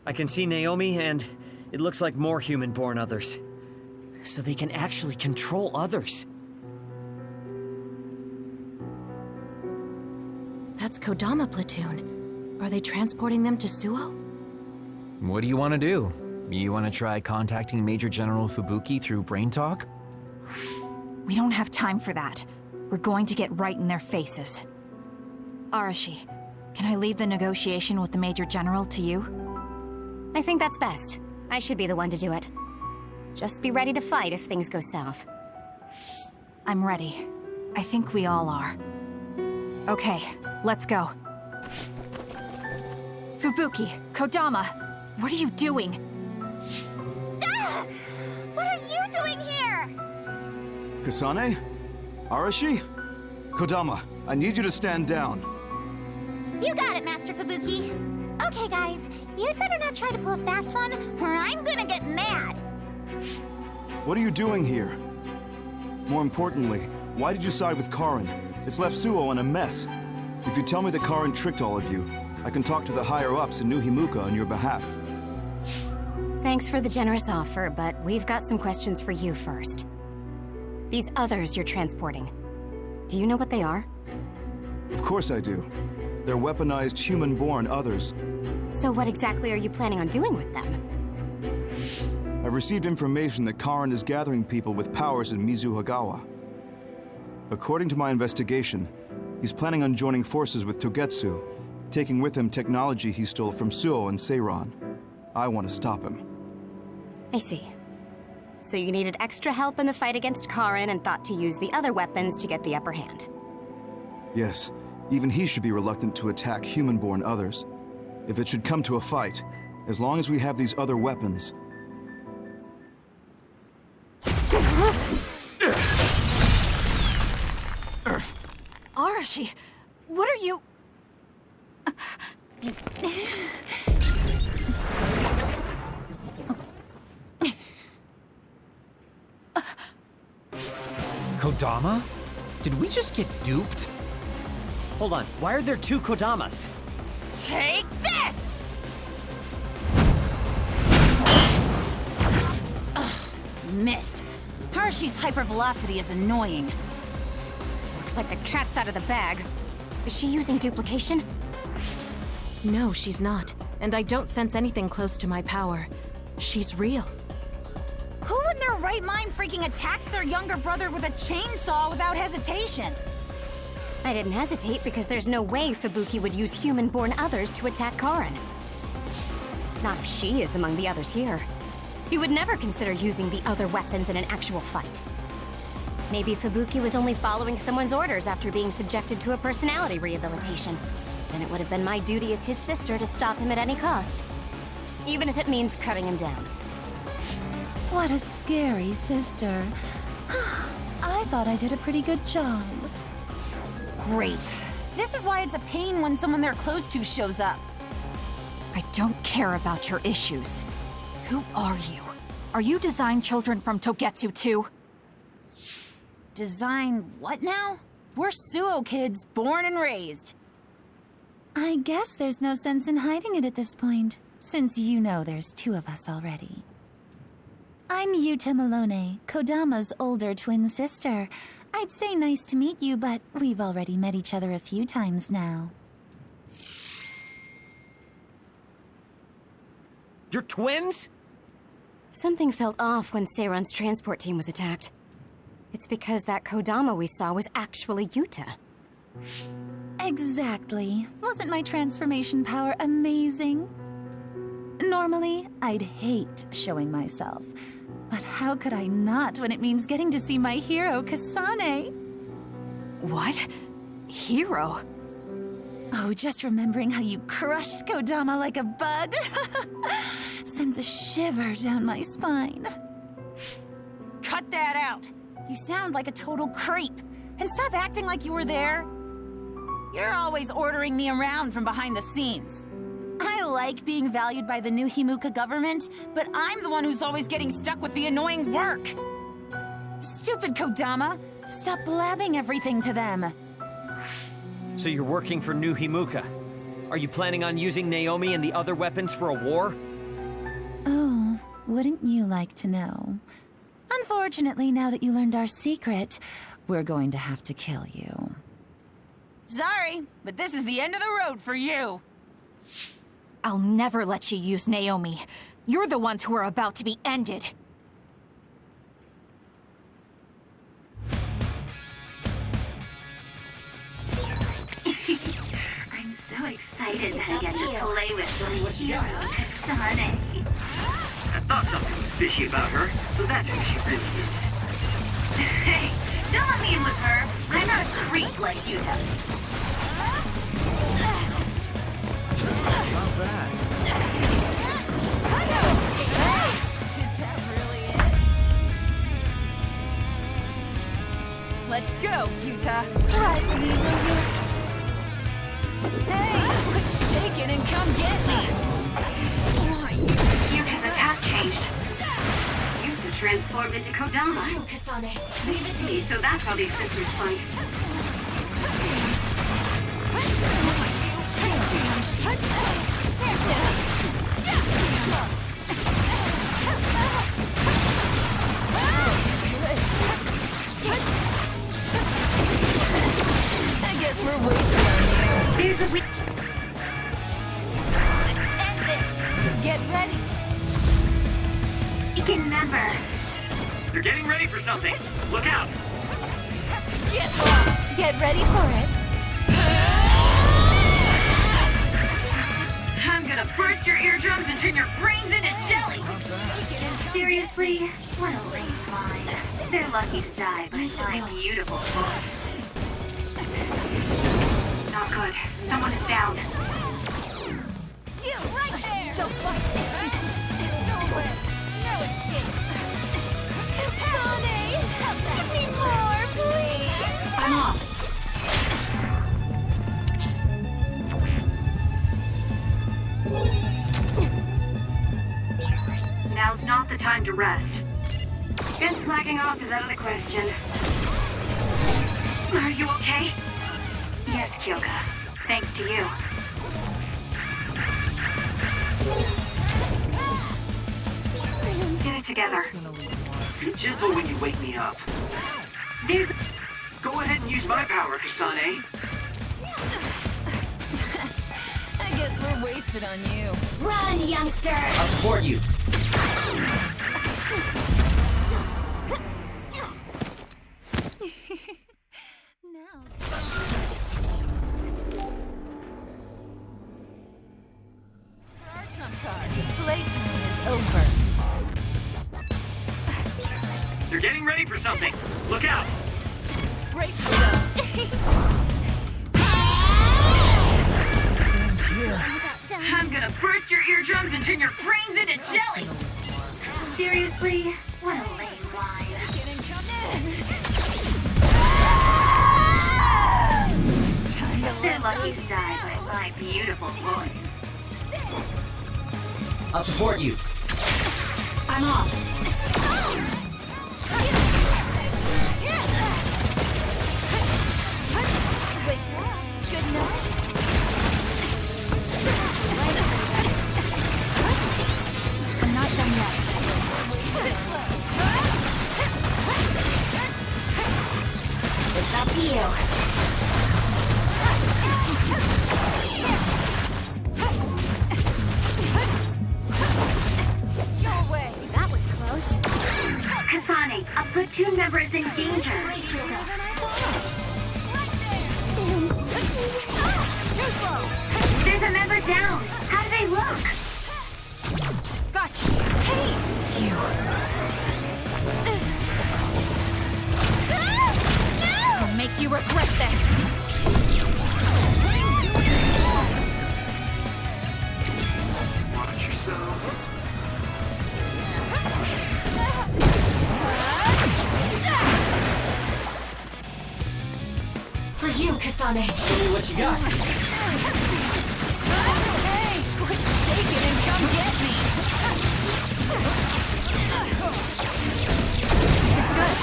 I can see Naomi, and it looks like more human-born others. So they can actually control others. That's Kodama platoon. Are they transporting them to Suo? What do you want to do? You want to try contacting Major General Fubuki through Brain Talk? We don't have time for that. We're going to get right in their faces. Arashi, can I leave the negotiation with the Major General to you? I think that's best. I should be the one to do it. Just be ready to fight if things go south. I'm ready. I think we all are. Okay, let's go. Fubuki, Kodama, what are you doing? Ah! What are you doing here? Kasane? Arashi? Kodama, I need you to stand down. You got it, Master Fubuki. Okay, guys, you'd better not try to pull a fast one, or I'm gonna get mad. What are you doing here? More importantly, why did you side with Karin? It's left Suo in a mess. If you tell me that Karin tricked all of you, I can talk to the higher-ups in New Himuka on your behalf. Thanks for the generous offer, but we've got some questions for you first. These others you're transporting, do you know what they are? Of course I do. They're weaponized human-born others. So what exactly are you planning on doing with them? I've received information that Karin is gathering people with powers in Mizuhagawa. According to my investigation, he's planning on joining forces with Togetsu, taking with him technology he stole from Suo and Seiran. I want to stop him. I see. So you needed extra help in the fight against Karin and thought to use the other weapons to get the upper hand. Yes, even he should be reluctant to attack human-born others. If it should come to a fight, as long as we have these other weapons... Arashi, what are you... Kodama? Did we just get duped? Hold on, why are there two Kodamas? Take this! Ugh, missed. Arashi's hypervelocity is annoying. Looks like the cat's out of the bag. Is she using duplication? No, she's not. And I don't sense anything close to my power. She's real. Who in their right mind freaking attacks their younger brother with a chainsaw without hesitation? I didn't hesitate because there's no way Fubuki would use human-born others to attack Karin. Not if she is among the others here. He would never consider using the other weapons in an actual fight. Maybe Fubuki was only following someone's orders after being subjected to a personality rehabilitation. Then it would have been my duty as his sister to stop him at any cost. Even if it means cutting him down. What a scary sister. I thought I did a pretty good job. Great. This is why it's a pain when someone they're close to shows up. I don't care about your issues. Who are you? Are you design children from Togetsu too? Design what now? We're Suo kids, born and raised. I guess there's no sense in hiding it at this point, since you know there's two of us already. I'm Yuta Malone, Kodama's older twin sister. I'd say nice to meet you, but we've already met each other a few times now. You're twins? Something felt off when Seiron's transport team was attacked. It's because that Kodama we saw was actually Yuta. Exactly. Wasn't my transformation power amazing? Normally, I'd hate showing myself. But how could I not when it means getting to see my hero, Kasane? What? Hero? Oh, just remembering how you crushed Kodama like a bug sends a shiver down my spine. Cut that out! You sound like a total creep. And stop acting like you were there. You're always ordering me around from behind the scenes. I like being valued by the new Himuka government, but I'm the one who's always getting stuck with the annoying work. Stupid Kodama! Stop blabbing everything to them. So you're working for New Himuka. Are you planning on using Naomi and the other weapons for a war? Oh, wouldn't you like to know? Unfortunately, now that you learned our secret, we're going to have to kill you. Sorry, but this is the end of the road for you. I'll never let you use Naomi. You're the ones who are about to be ended. I'm so excited that I get to play with your hero, Kasane. I thought something was fishy about her, so that's who she really is. Hey, don't let me in with her. I'm not a creep like Yuta. Not bad. Is that really it? Let's go, Yuta. Cry for me, will you? Hey, quit shaking and come get me. Yuta's attack changed. Yuta transformed into Kodama. You, Kasane. Leave it to me, so that's how these sisters fight. I guess we're wasting on you. There's a End this. Get ready. You can never. They're getting ready for something. Look out! Get lost. Get ready for it. I'm gonna burst your eardrums and turn your brains into jelly! Seriously? What a lame line. They're lucky to die by my beautiful voice. Not good. Someone is down. You, right there! Don't fight. Nowhere. No escape. Kasane! Give me more, please! I'm off. Now's not the time to rest. Just slacking off is out of the question. Are you okay? Yes, Kyoka. Thanks to you. Get it together. Be gentle when you wake me up. There's... Go ahead and use my power, Kasane. I guess we're wasted on you. Run, youngster! I'll support you. For our trump card, playtime is over. They're getting ready for something. Look out! Brace yourselves. I'm gonna burst your eardrums and turn your brains into jelly! Seriously? What a lame line. They're lucky to die by my beautiful voice. I'll support you. I'm off. Wake up. Good night. you! Go away! That was close. Kasane, a platoon member is in danger. Too slow! There's a member down. How do they look? Gotcha! Hey! You. I'll make you regret this! Watch yourself. For you, Kasane! Show me what you got. Hey! Quit shaking and come get me! This is good!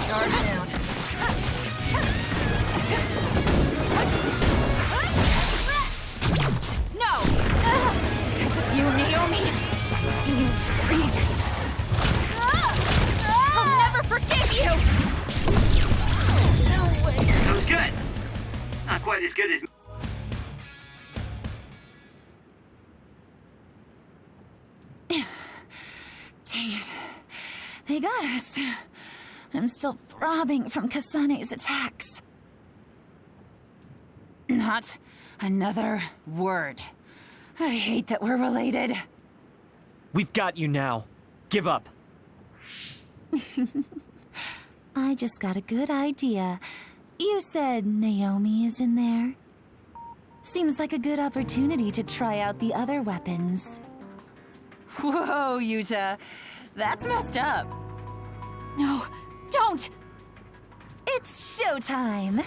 Guard down. No! Because of you, Naomi! You freak! I'll never forgive you! No way! That was good. Not quite as good as... Dang it. They got us. I'm still throbbing from Kasane's attacks. Not another word. I hate that we're related. We've got you now. Give up. I just got a good idea. You said Naomi is in there? Seems like a good opportunity to try out the other weapons. Whoa, Yuta. That's messed up. No, don't! It's showtime!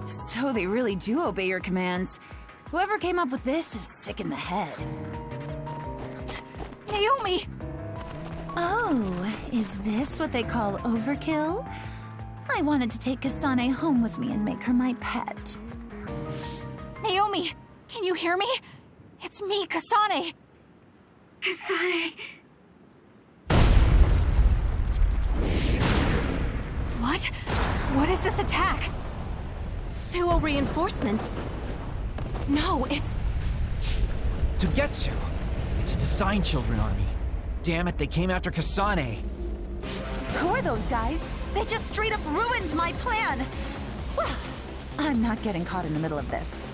So they really do obey your commands. Whoever came up with this is sick in the head. Naomi! Oh, is this what they call overkill? I wanted to take Kasane home with me and make her my pet. Naomi, can you hear me? It's me, Kasane! Kasane! What? What is this attack? Suo reinforcements? No, it's... Togetsu! It's a Design Children army. Damn it, they came after Kasane. Who are those guys? They just straight up ruined my plan! Well, I'm not getting caught in the middle of this.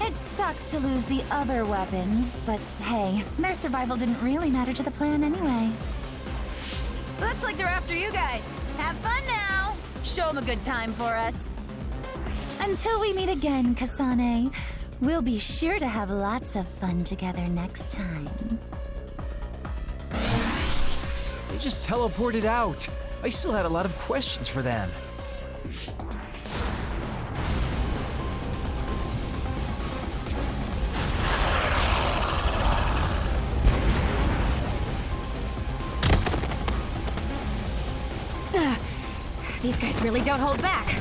It sucks to lose the other weapons, but hey, their survival didn't really matter to the plan anyway. Looks like they're after you guys. Have fun now! Show them a good time for us. Until we meet again, Kasane, we'll be sure to have lots of fun together next time. They just teleported out. I still had a lot of questions for them. These guys really don't hold back.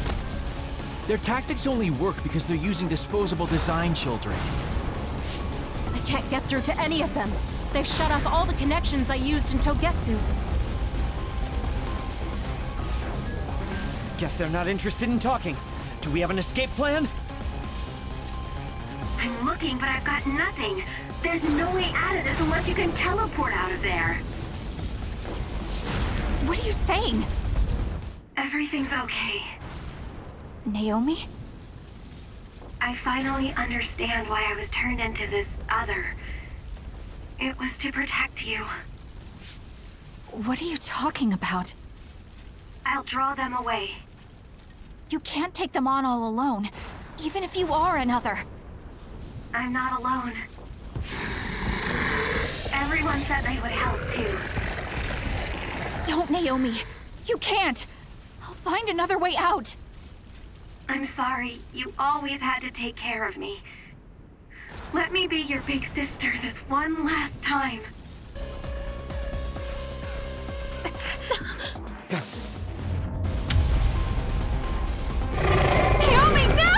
Their tactics only work because they're using disposable Design Children. I can't get through to any of them. They've shut off all the connections I used in Togetsu. Guess they're not interested in talking. Do we have an escape plan? I'm looking, but I've got nothing. There's no way out of this unless you can teleport out of there. What are you saying? Everything's okay. Naomi? I finally understand why I was turned into this other. It was to protect you. What are you talking about? I'll draw them away. You can't take them on all alone, even if you are another. I'm not alone. Everyone said they would help too. Don't, Naomi. You can't. I'll find another way out. I'm sorry. You always had to take care of me. Let me be your big sister this one last time. Naomi, no!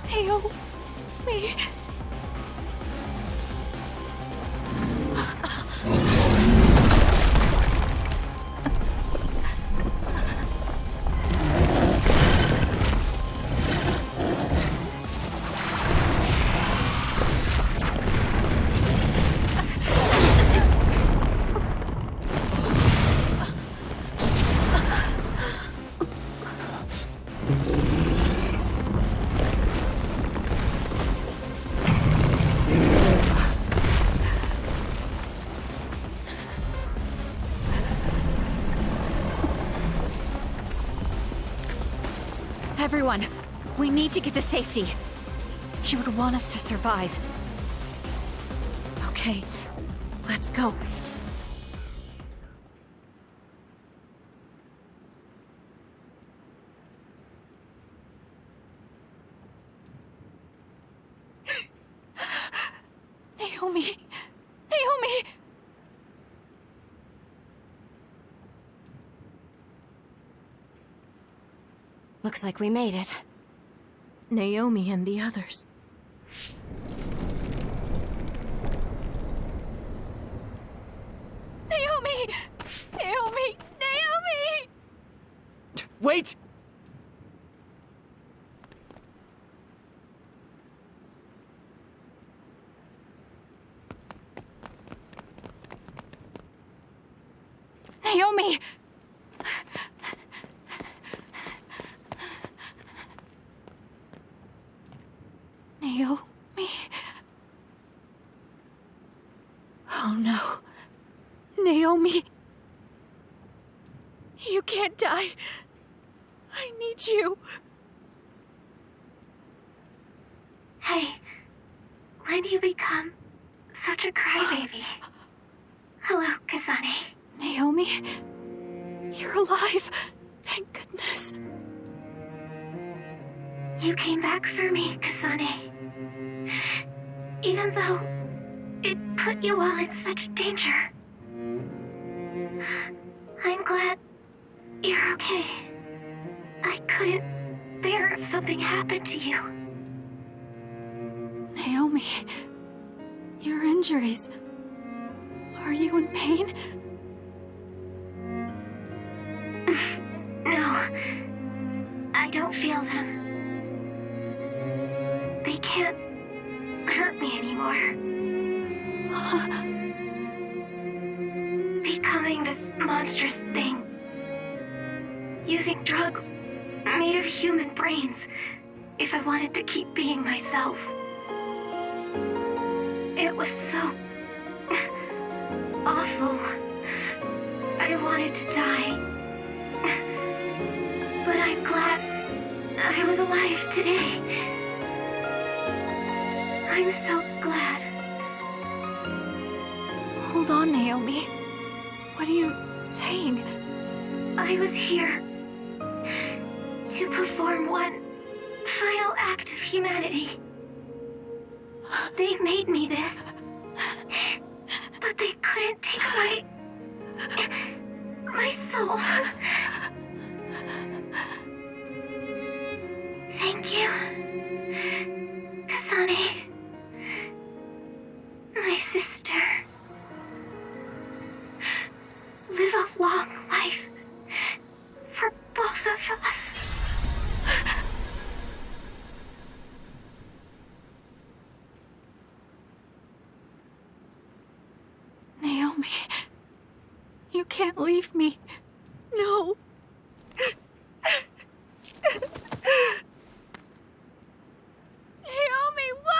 Naomi. Everyone, we need to get to safety. She would want us to survive. Okay, let's go. Naomi! Naomi! Looks like we made it. Naomi and the others. Naomi! Naomi! Naomi! Wait! Naomi! Naomi? Oh no. Naomi! You can't die. I need you. Hey, when do you become such a crybaby? Hello, Kasane. Naomi? You're alive. Thank goodness. You came back for me, Kasane. Even though it put you all in such danger. I'm glad you're okay. I couldn't bear if something happened to you. Naomi, your injuries. Are you in pain? No, I don't feel them. They can't hurt me anymore. Becoming this monstrous thing. Using drugs made of human brains if I wanted to keep being myself. It was so awful. I wanted to die. But I'm glad I was alive today. I'm so glad. Hold on, Naomi. What are you saying? I was here to perform one final act of humanity. They made me this, but they couldn't take away my soul. Thank you, Kasane, my sister. Live a long life for both of us. Naomi, you can't leave me. No. Naomi, why?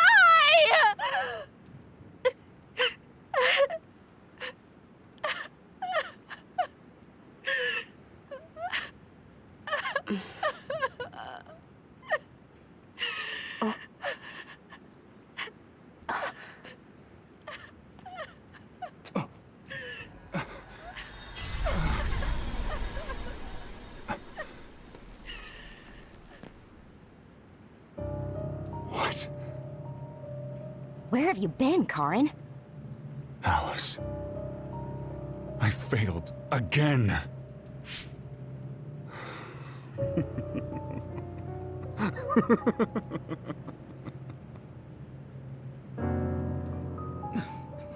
Where have you been, Karin? Alice. I failed again.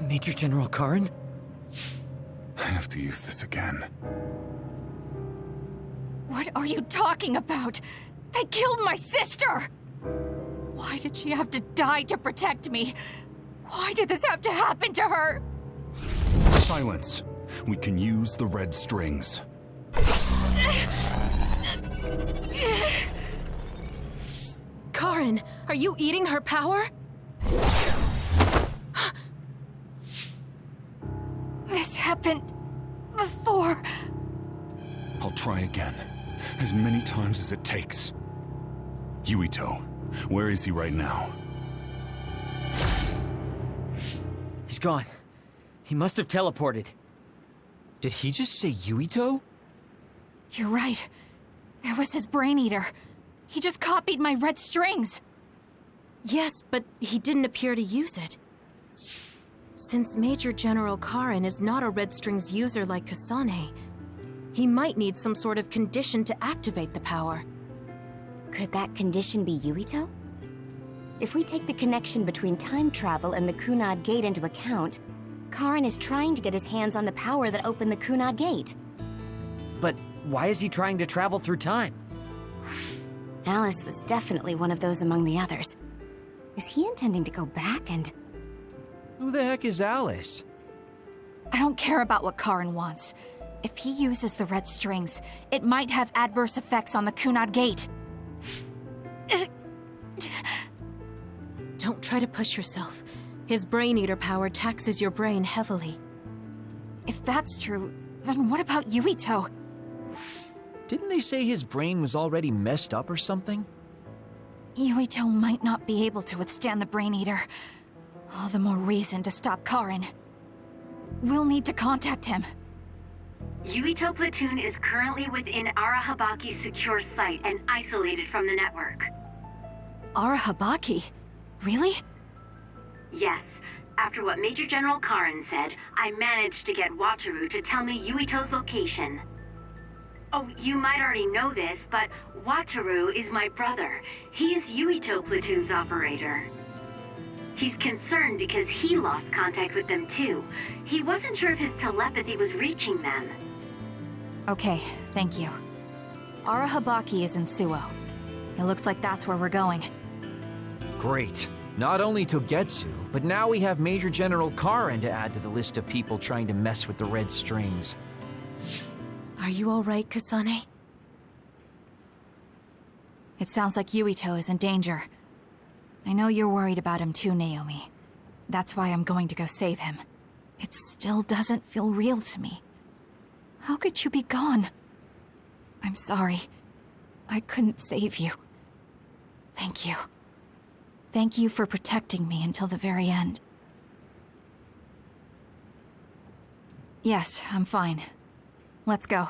Major General Karin? I have to use this again. What are you talking about? They killed my sister! Why did she have to die to protect me? Why did this have to happen to her? Silence. We can use the red strings. Karin, are you eating her power? This happened before. I'll try again. As many times as it takes. Yuito, where is he right now? He's gone. He must have teleported. Did he just say Yuito? You're right. There was his brain eater. He just copied my red strings. Yes, but he didn't appear to use it. Since Major General Karin is not a red strings user like Kasane, he might need some sort of condition to activate the power. Could that condition be Yuito? If we take the connection between time travel and the Kunad Gate into account, Karin is trying to get his hands on the power that opened the Kunad Gate. But why is he trying to travel through time? Alice was definitely one of those among the others. Is he intending to go back and... Who the heck is Alice? I don't care about what Karin wants. If he uses the red strings, it might have adverse effects on the Kunad Gate. Don't try to push yourself. His brain eater power taxes your brain heavily. If that's true, then what about Yuito? Didn't they say his brain was already messed up or something? Yuito might not be able to withstand the brain eater. All the more reason to stop Karin. We'll need to contact him. Yuito Platoon is currently within Arahabaki's secure site and isolated from the network. Arahabaki? Really? Yes. After what Major General Karin said, I managed to get Wataru to tell me Yuito's location. Oh, you might already know this, but Wataru is my brother. He's Yuito Platoon's operator. He's concerned because he lost contact with them too. He wasn't sure if his telepathy was reaching them. Okay, thank you. Arahabaki is in Suo. It looks like that's where we're going. Great. Not only Togetsu, but now we have Major General Karin to add to the list of people trying to mess with the red strings. Are you all right, Kasane? It sounds like Yuito is in danger. I know you're worried about him too, Naomi. That's why I'm going to go save him. It still doesn't feel real to me. How could you be gone? I'm sorry. I couldn't save you. Thank you. Thank you for protecting me until the very end. Yes, I'm fine. Let's go.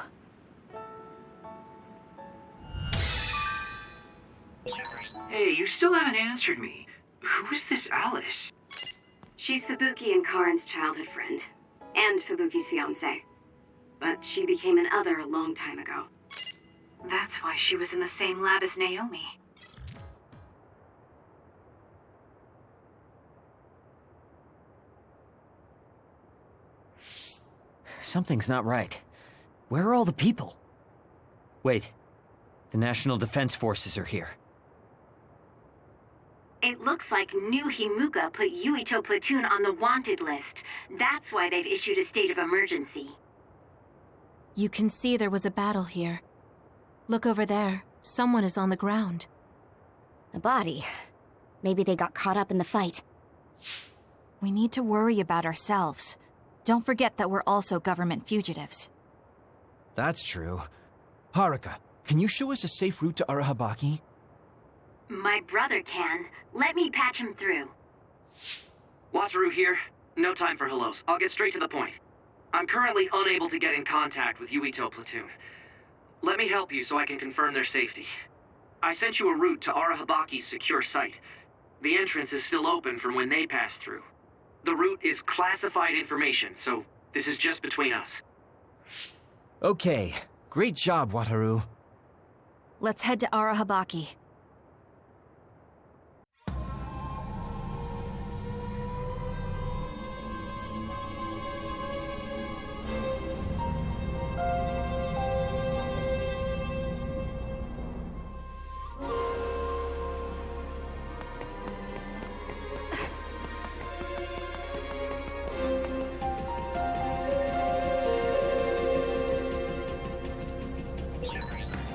Hey, you still haven't answered me. Who is this Alice? She's Fubuki and Karin's childhood friend, and Fubuki's fiancé. But she became an other a long time ago. That's why she was in the same lab as Naomi. Something's not right. Where are all the people? Wait. The National Defense Forces are here. It looks like New Himuka put Yuito Platoon on the wanted list. That's why they've issued a state of emergency. You can see there was a battle here. Look over there. Someone is on the ground. A body. Maybe they got caught up in the fight. We need to worry about ourselves. Don't forget that we're also government fugitives. That's true. Haruka, can you show us a safe route to Arahabaki? My brother can. Let me patch him through. Wataru here. No time for hellos. I'll get straight to the point. I'm currently unable to get in contact with Yuito Platoon. Let me help you so I can confirm their safety. I sent you a route to Arahabaki's secure site. The entrance is still open from when they passed through. The route is classified information, so this is just between us. Okay, great job, Wataru. Let's head to Arahabaki.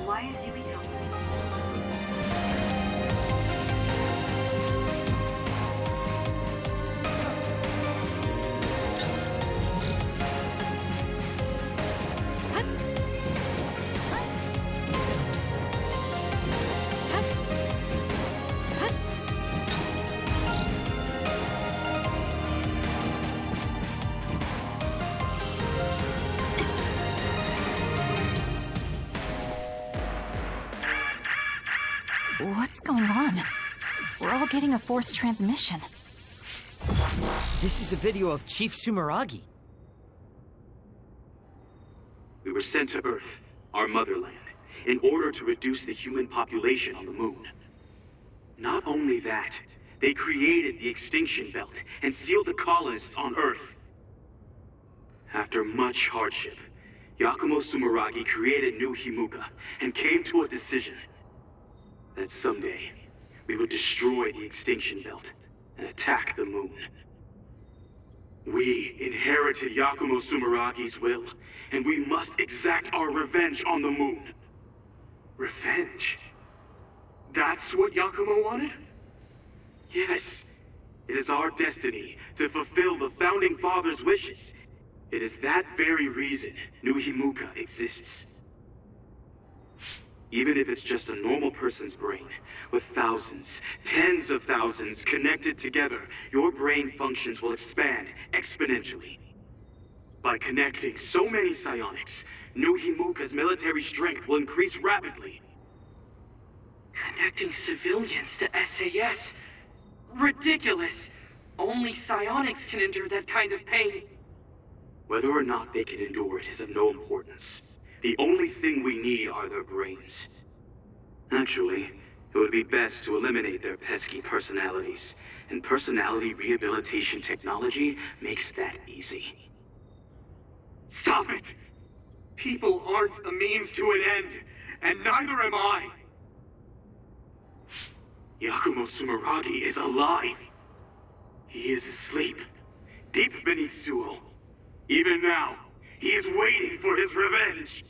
Why is Yubito? What's going on? We're all getting a forced transmission. This is a video of Chief Sumeragi. We were sent to Earth, our motherland, in order to reduce the human population on the moon. Not only that, they created the extinction belt and sealed the colonists on Earth. After much hardship, Yakumo Sumeragi created New Himuka and came to a decision that someday we would destroy the extinction belt and attack the moon. We inherited Yakumo Sumeragi's will, and we must exact our revenge on the moon. Revenge? That's what Yakumo wanted? Yes. It is our destiny to fulfill the Founding Father's wishes. It is that very reason New Himuka exists. Even if it's just a normal person's brain, with thousands, tens of thousands connected together, your brain functions will expand exponentially. By connecting so many psionics, New Himuka's military strength will increase rapidly. Connecting civilians to SAS? Ridiculous! Only psionics can endure that kind of pain. Whether or not they can endure it is of no importance. The only thing we need are their brains. Actually, it would be best to eliminate their pesky personalities, and personality rehabilitation technology makes that easy. Stop it! People aren't a means to an end, and neither am I! Yakumo Sumeragi is alive. He is asleep, deep beneath Suo. Even now, he is waiting for his revenge.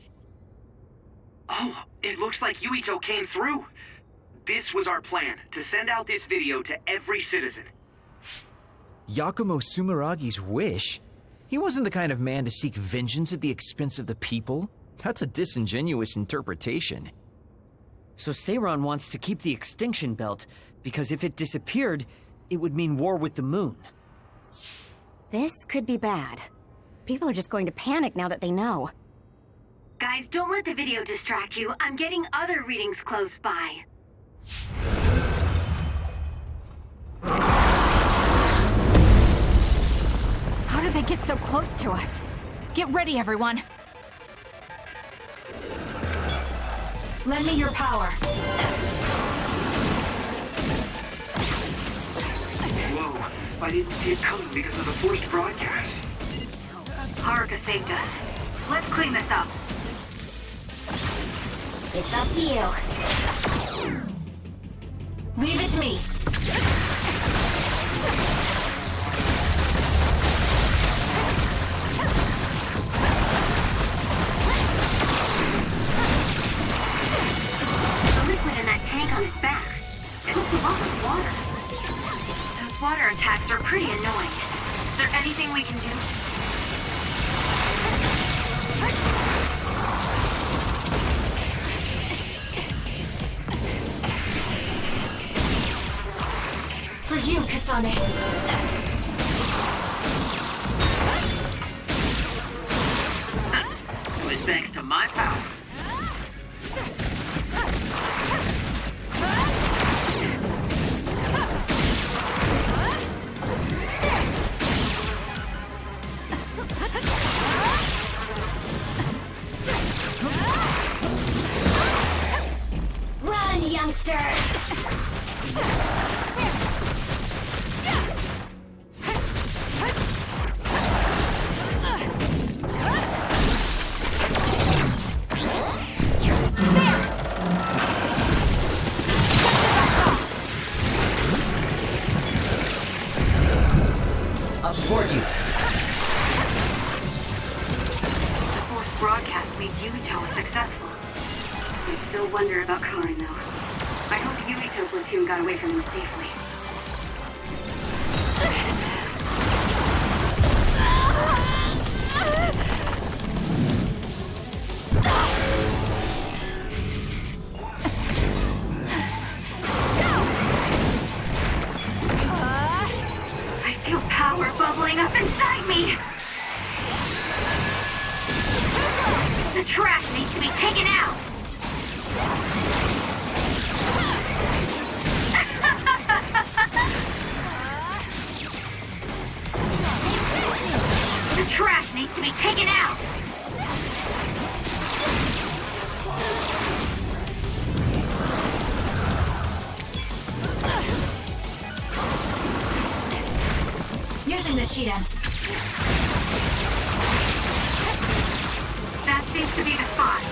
Oh, it looks like Yuito came through. This was our plan, to send out this video to every citizen. Yakumo Sumeragi's wish? He wasn't the kind of man to seek vengeance at the expense of the people. That's a disingenuous interpretation. So Seiran wants to keep the extinction belt, because if it disappeared, it would mean war with the moon. This could be bad. People are just going to panic now that they know. Guys, don't let the video distract you. I'm getting other readings close by. How did they get so close to us? Get ready, everyone. Lend me your power. Whoa, I didn't see it coming because of the forced broadcast. Haruka saved us. Let's clean this up. It's up to you. Leave it to me. The liquid in that tank on its back. It looks a lot like water. Those water attacks are pretty annoying. Is there anything we can do? For you, Kasane. It was thanks to my power. The forced broadcast made Yuito successful. I still wonder about Karin, though. I hope the Yuito platoon got away from him safely. I feel power bubbling up inside me! The trash needs to be taken out! The trash needs to be taken out! Using the Shiden. That seems to be the spot.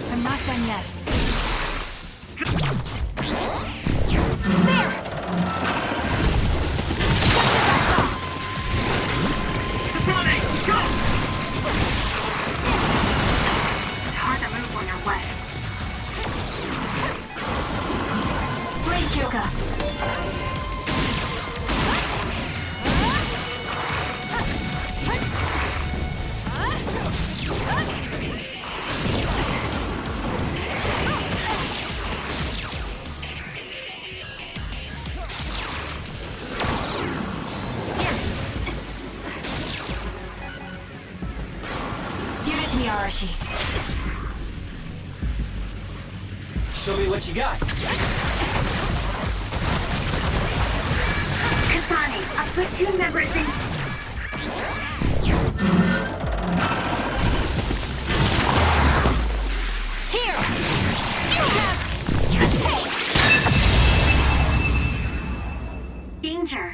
I'm not done yet. It's hard to move when you're wet. Please, Kyoka. Give it to me, Arashi. Show me what you got. Kasane, a platoon member is in... Here! You have a taste! Danger.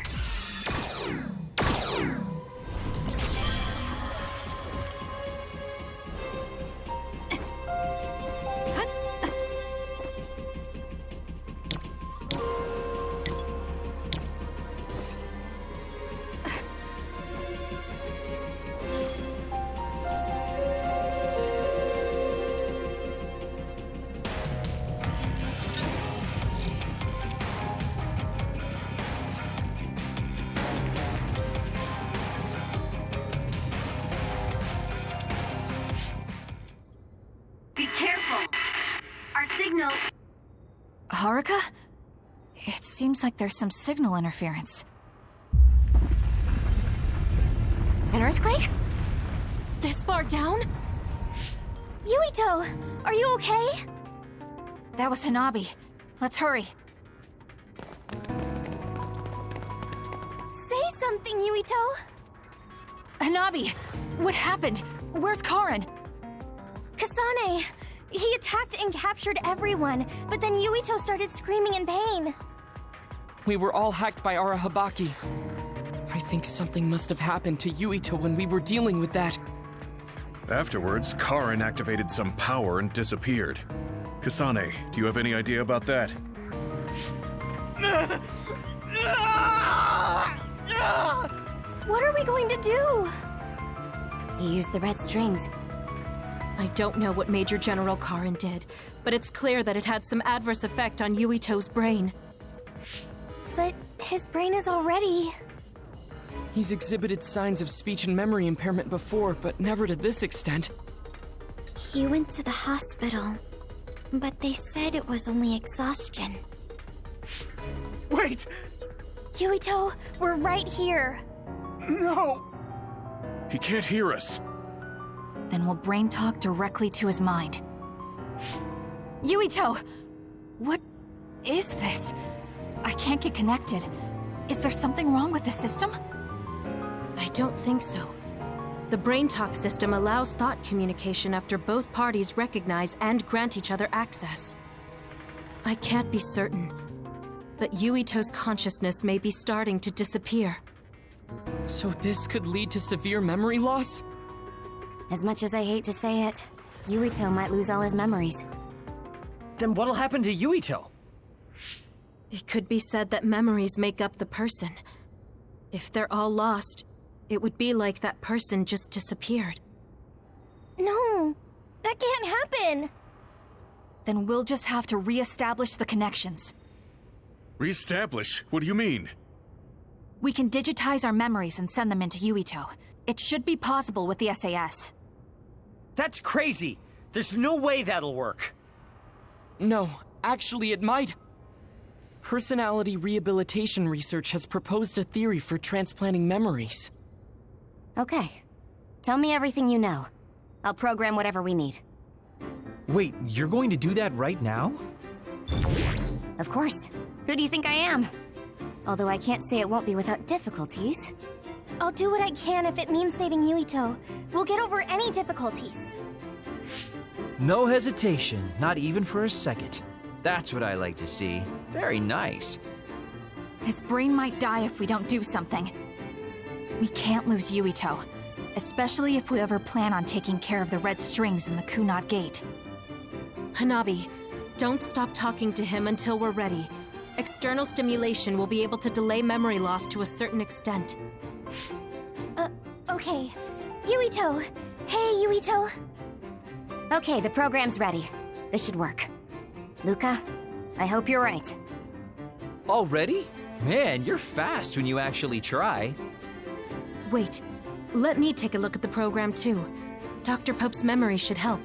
Be careful. Our signal... Haruka? It seems like there's some signal interference. An earthquake? This far down? Yuito, are you okay? That was Hanabi. Let's hurry. Say something, Yuito. Hanabi, what happened? Where's Karin? Kasane, he attacked and captured everyone, but then Yuito started screaming in pain. We were all hacked by Arahabaki. I think something must have happened to Yuito when we were dealing with that. Afterwards, Karin activated some power and disappeared. Kasane, do you have any idea about that? What are we going to do? He used the red strings. I don't know what Major General Karin did, but it's clear that it had some adverse effect on Yuito's brain. But his brain is already... He's exhibited signs of speech and memory impairment before, but never to this extent. He went to the hospital, but they said it was only exhaustion. Wait! Yuito, we're right here. No! He can't hear us. Then we'll brain talk directly to his mind. Yuito! What is this? I can't get connected. Is there something wrong with the system? I don't think so. The brain talk system allows thought communication after both parties recognize and grant each other access. I can't be certain, but Yuito's consciousness may be starting to disappear. So this could lead to severe memory loss? As much as I hate to say it, Yuito might lose all his memories. Then what'll happen to Yuito? It could be said that memories make up the person. If they're all lost, it would be like that person just disappeared. No, that can't happen. Then we'll just have to re-establish the connections. Reestablish? What do you mean? We can digitize our memories and send them into Yuito. It should be possible with the SAS. That's crazy! There's no way that'll work! No, actually it might. Personality rehabilitation research has proposed a theory for transplanting memories. Okay. Tell me everything you know. I'll program whatever we need. Wait, you're going to do that right now? Of course. Who do you think I am? Although I can't say it won't be without difficulties. I'll do what I can if it means saving Yuito. We'll get over any difficulties. No hesitation, not even for a second. That's what I like to see. Very nice. His brain might die if we don't do something. We can't lose Yuito, especially if we ever plan on taking care of the red strings in the Kunad Gate. Hanabi, don't stop talking to him until we're ready. External stimulation will be able to delay memory loss to a certain extent. Okay. Yuito! Hey, Yuito! Okay, the program's ready. This should work. Luca, I hope you're right. Already? Man, you're fast when you actually try. Wait, let me take a look at the program too. Dr. Pope's memory should help.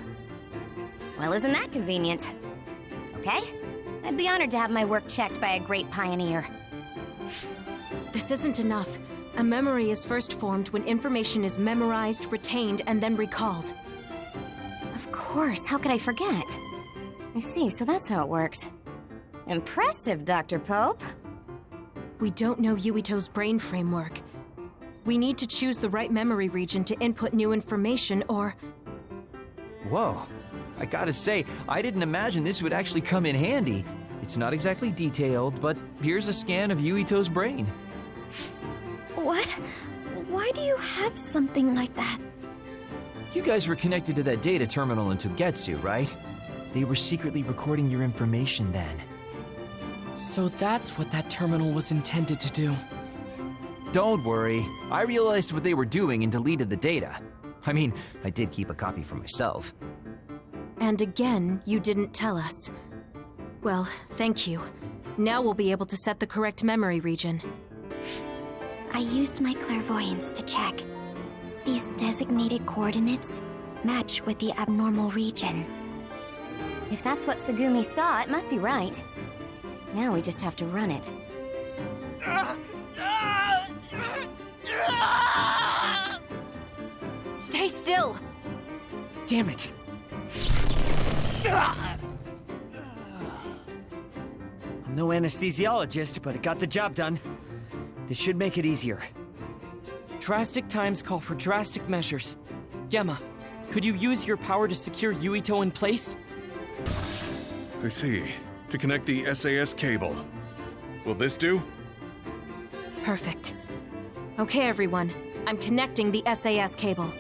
Well, isn't that convenient? Okay? I'd be honored to have my work checked by a great pioneer. This isn't enough. A memory is first formed when information is memorized, retained, and then recalled. Of course, how could I forget? I see, so that's how it works. Impressive, Dr. Pope. We don't know Yuito's brain framework. We need to choose the right memory region to input new information, or... Whoa. I gotta say, I didn't imagine this would actually come in handy. It's not exactly detailed, but here's a scan of Yuito's brain. What? Why do you have something like that? You guys were connected to that data terminal in Togetsu, right? They were secretly recording your information then. So that's what that terminal was intended to do. Don't worry. I realized what they were doing and deleted the data. I mean, I did keep a copy for myself. And again, you didn't tell us. Well, thank you. Now we'll be able to set the correct memory region. I used my clairvoyance to check. These designated coordinates match with the abnormal region. If that's what Tsugumi saw, it must be right. Now we just have to run it. Stay still! Damn it! I'm no anesthesiologist, but it got the job done. This should make it easier. Drastic times call for drastic measures. Gemma, could you use your power to secure Yuito in place? I see. To connect the SAS cable. Will this do? Perfect. Okay, everyone. I'm connecting the SAS cable.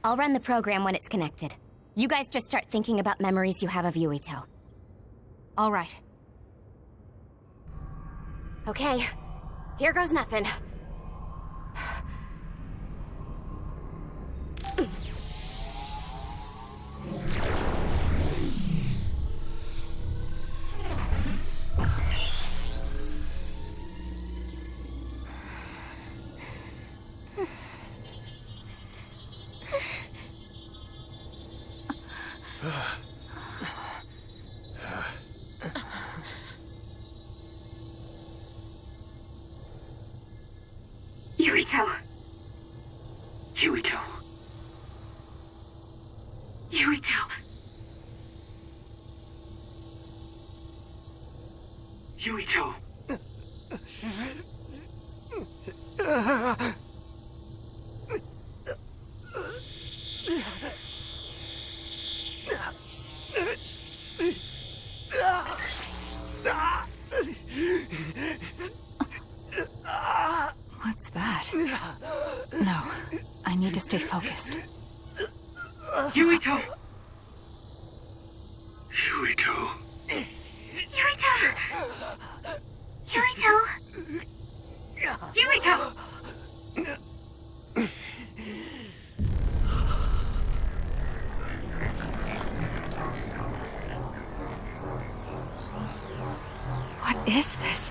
I'll run the program when it's connected. You guys just start thinking about memories you have of Yuito. All right. Okay, here goes nothing. Yuito. Yuito. Yuito. Yuito. focused. Yuito! Yuito. Yuito! Yuito! What is this?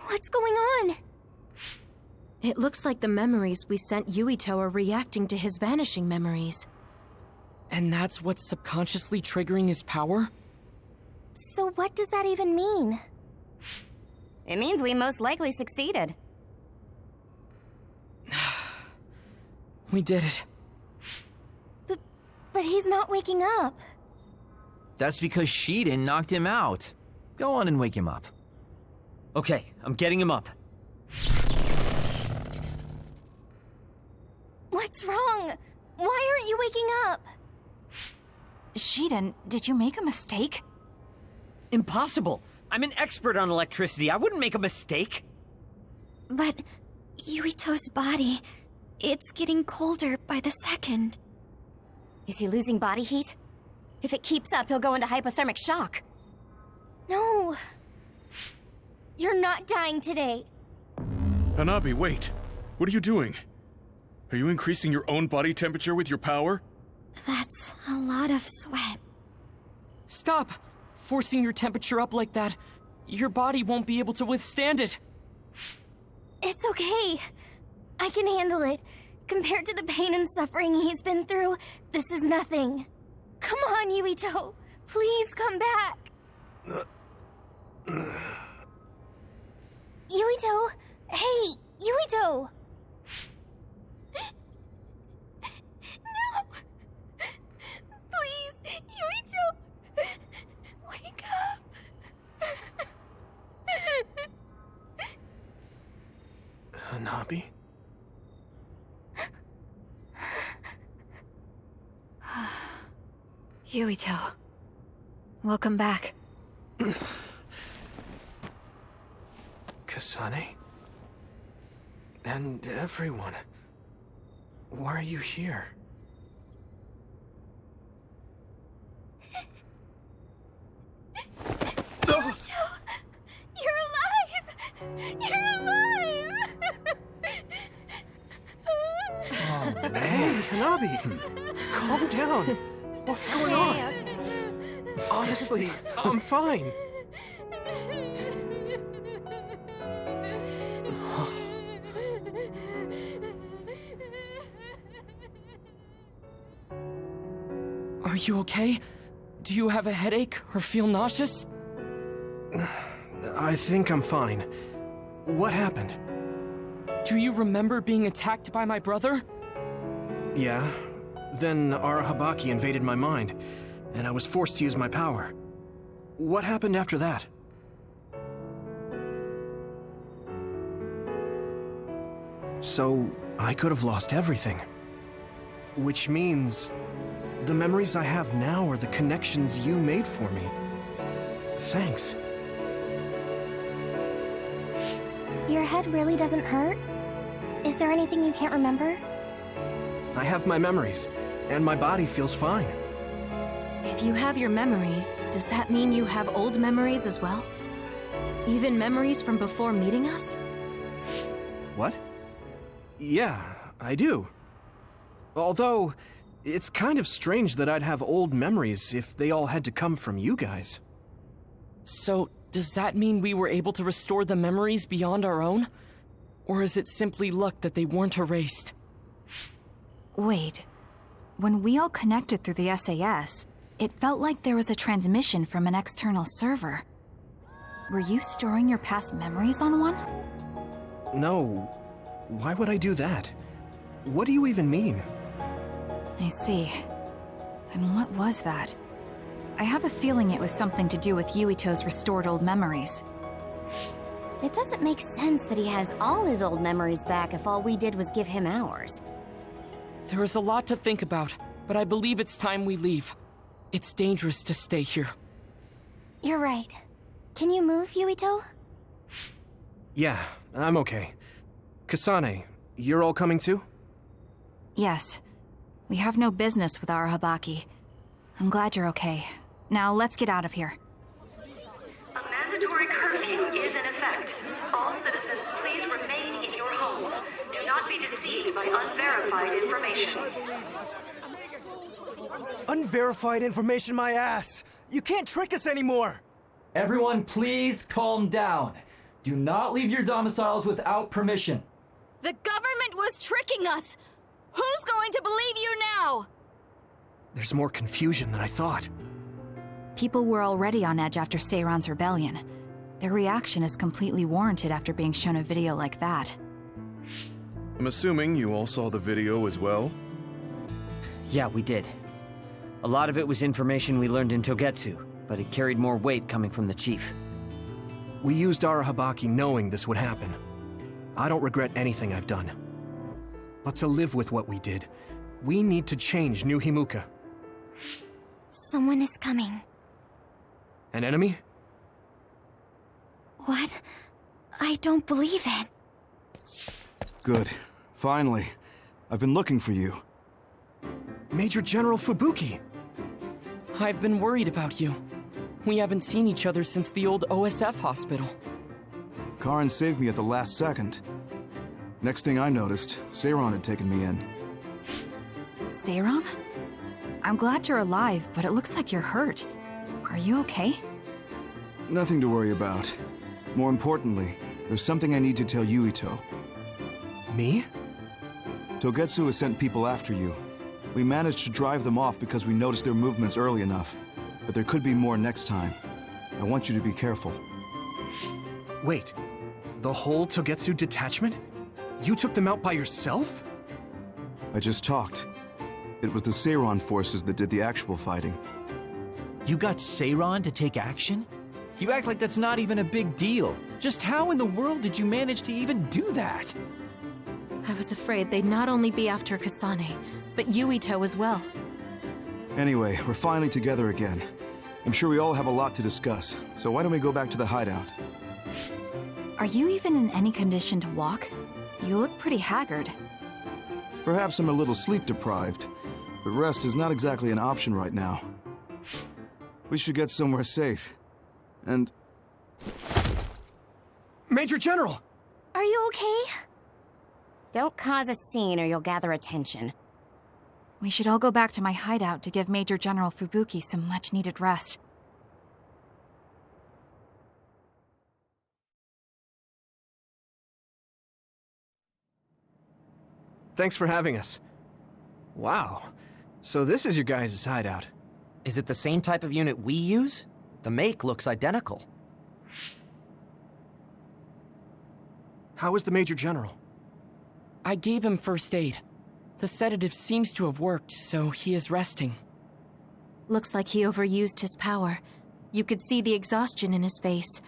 What's going on? It looks like the memories we sent Yuito are reacting to his vanishing memories. And that's what's subconsciously triggering his power? So what does that even mean? It means we most likely succeeded. We did it. But he's not waking up. That's because Shiden knocked him out. Go on and wake him up. Okay, I'm getting him up. What's wrong? Why aren't you waking up? Shiden, did you make a mistake? Impossible! I'm an expert on electricity. I wouldn't make a mistake. But Yuito's body, it's getting colder by the second. Is he losing body heat? If it keeps up, he'll go into hypothermic shock. No. You're not dying today. Hanabi, wait. What are you doing? Are you increasing your own body temperature with your power? That's a lot of sweat. Stop! Forcing your temperature up like that. Your body won't be able to withstand it. It's okay. I can handle it. Compared to the pain and suffering he's been through, this is nothing. Come on, Yuito. Please come back. Yuito! Hey, Yuito! No! Please, Yuito! Wake up! Hanabi? Yuito. Welcome back. Kasane? And everyone. Why are you here? Yuito! You're alive! You're alive! Oh, hey, Hanabi! Calm down. What's going on? Honestly, I'm fine. Are you okay? Do you have a headache or feel nauseous? I think I'm fine. What happened? Do you remember being attacked by my brother? Yeah. Then Arahabaki invaded my mind, and I was forced to use my power. What happened after that? So, I could have lost everything. Which means the memories I have now are the connections you made for me. Thanks. Your head really doesn't hurt? Is there anything you can't remember? I have my memories, and my body feels fine. If you have your memories, does that mean you have old memories as well? Even memories from before meeting us? What? Yeah, I do. Although, it's kind of strange that I'd have old memories if they all had to come from you guys. So, does that mean we were able to restore the memories beyond our own? Or is it simply luck that they weren't erased? Wait. When we all connected through the SAS, it felt like there was a transmission from an external server. Were you storing your past memories on one? No. Why would I do that? What do you even mean? I see. Then what was that? I have a feeling it was something to do with Yuito's restored old memories. It doesn't make sense that he has all his old memories back if all we did was give him ours. There is a lot to think about, but I believe it's time we leave. It's dangerous to stay here. You're right. Can you move, Yuito? Yeah, I'm okay. Kasane, you're all coming too? Yes. We have no business with our Habaki. I'm glad you're okay. Now let's get out of here. A mandatory curfew is in effect. All citizens, please remain in your homes. Do not be deceived by unverified information. Unverified information, my ass! You can't trick us anymore! Everyone, please calm down. Do not leave your domiciles without permission. The government was tricking us! Who's going to believe you now? There's more confusion than I thought. People were already on edge after Seiron's rebellion. Their reaction is completely warranted after being shown a video like that. I'm assuming you all saw the video as well? Yeah, we did. A lot of it was information we learned in Togetsu, but it carried more weight coming from the chief. We used our Habaki knowing this would happen. I don't regret anything I've done. But to live with what we did, we need to change New Himuka. Someone is coming. An enemy? What? I don't believe it. Good. Finally. I've been looking for you. Major General Fubuki! I've been worried about you. We haven't seen each other since the old OSF hospital. Karin saved me at the last second. Next thing I noticed, Seiron had taken me in. Seiron? I'm glad you're alive, but it looks like you're hurt. Are you okay? Nothing to worry about. More importantly, there's something I need to tell Yuito. Me? Togetsu has sent people after you. We managed to drive them off because we noticed their movements early enough. But there could be more next time. I want you to be careful. Wait, the whole Togetsu detachment? You took them out by yourself? I just talked. It was the Seiron forces that did the actual fighting. You got Seiron to take action? You act like that's not even a big deal. Just how in the world did you manage to even do that? I was afraid they'd not only be after Kasane, but Yuito as well. Anyway, we're finally together again. I'm sure we all have a lot to discuss, so why don't we go back to the hideout? Are you even in any condition to walk? You look pretty haggard. Perhaps I'm a little sleep-deprived, but rest is not exactly an option right now. We should get somewhere safe. And... Major General! Are you okay? Don't cause a scene or you'll gather attention. We should all go back to my hideout to give Major General Fubuki some much-needed rest. Thanks for having us. Wow. So this is your guys' hideout. Is it the same type of unit we use? The make looks identical. How is the Major General? I gave him first aid. The sedative seems to have worked, so he is resting. Looks like he overused his power. You could see the exhaustion in his face.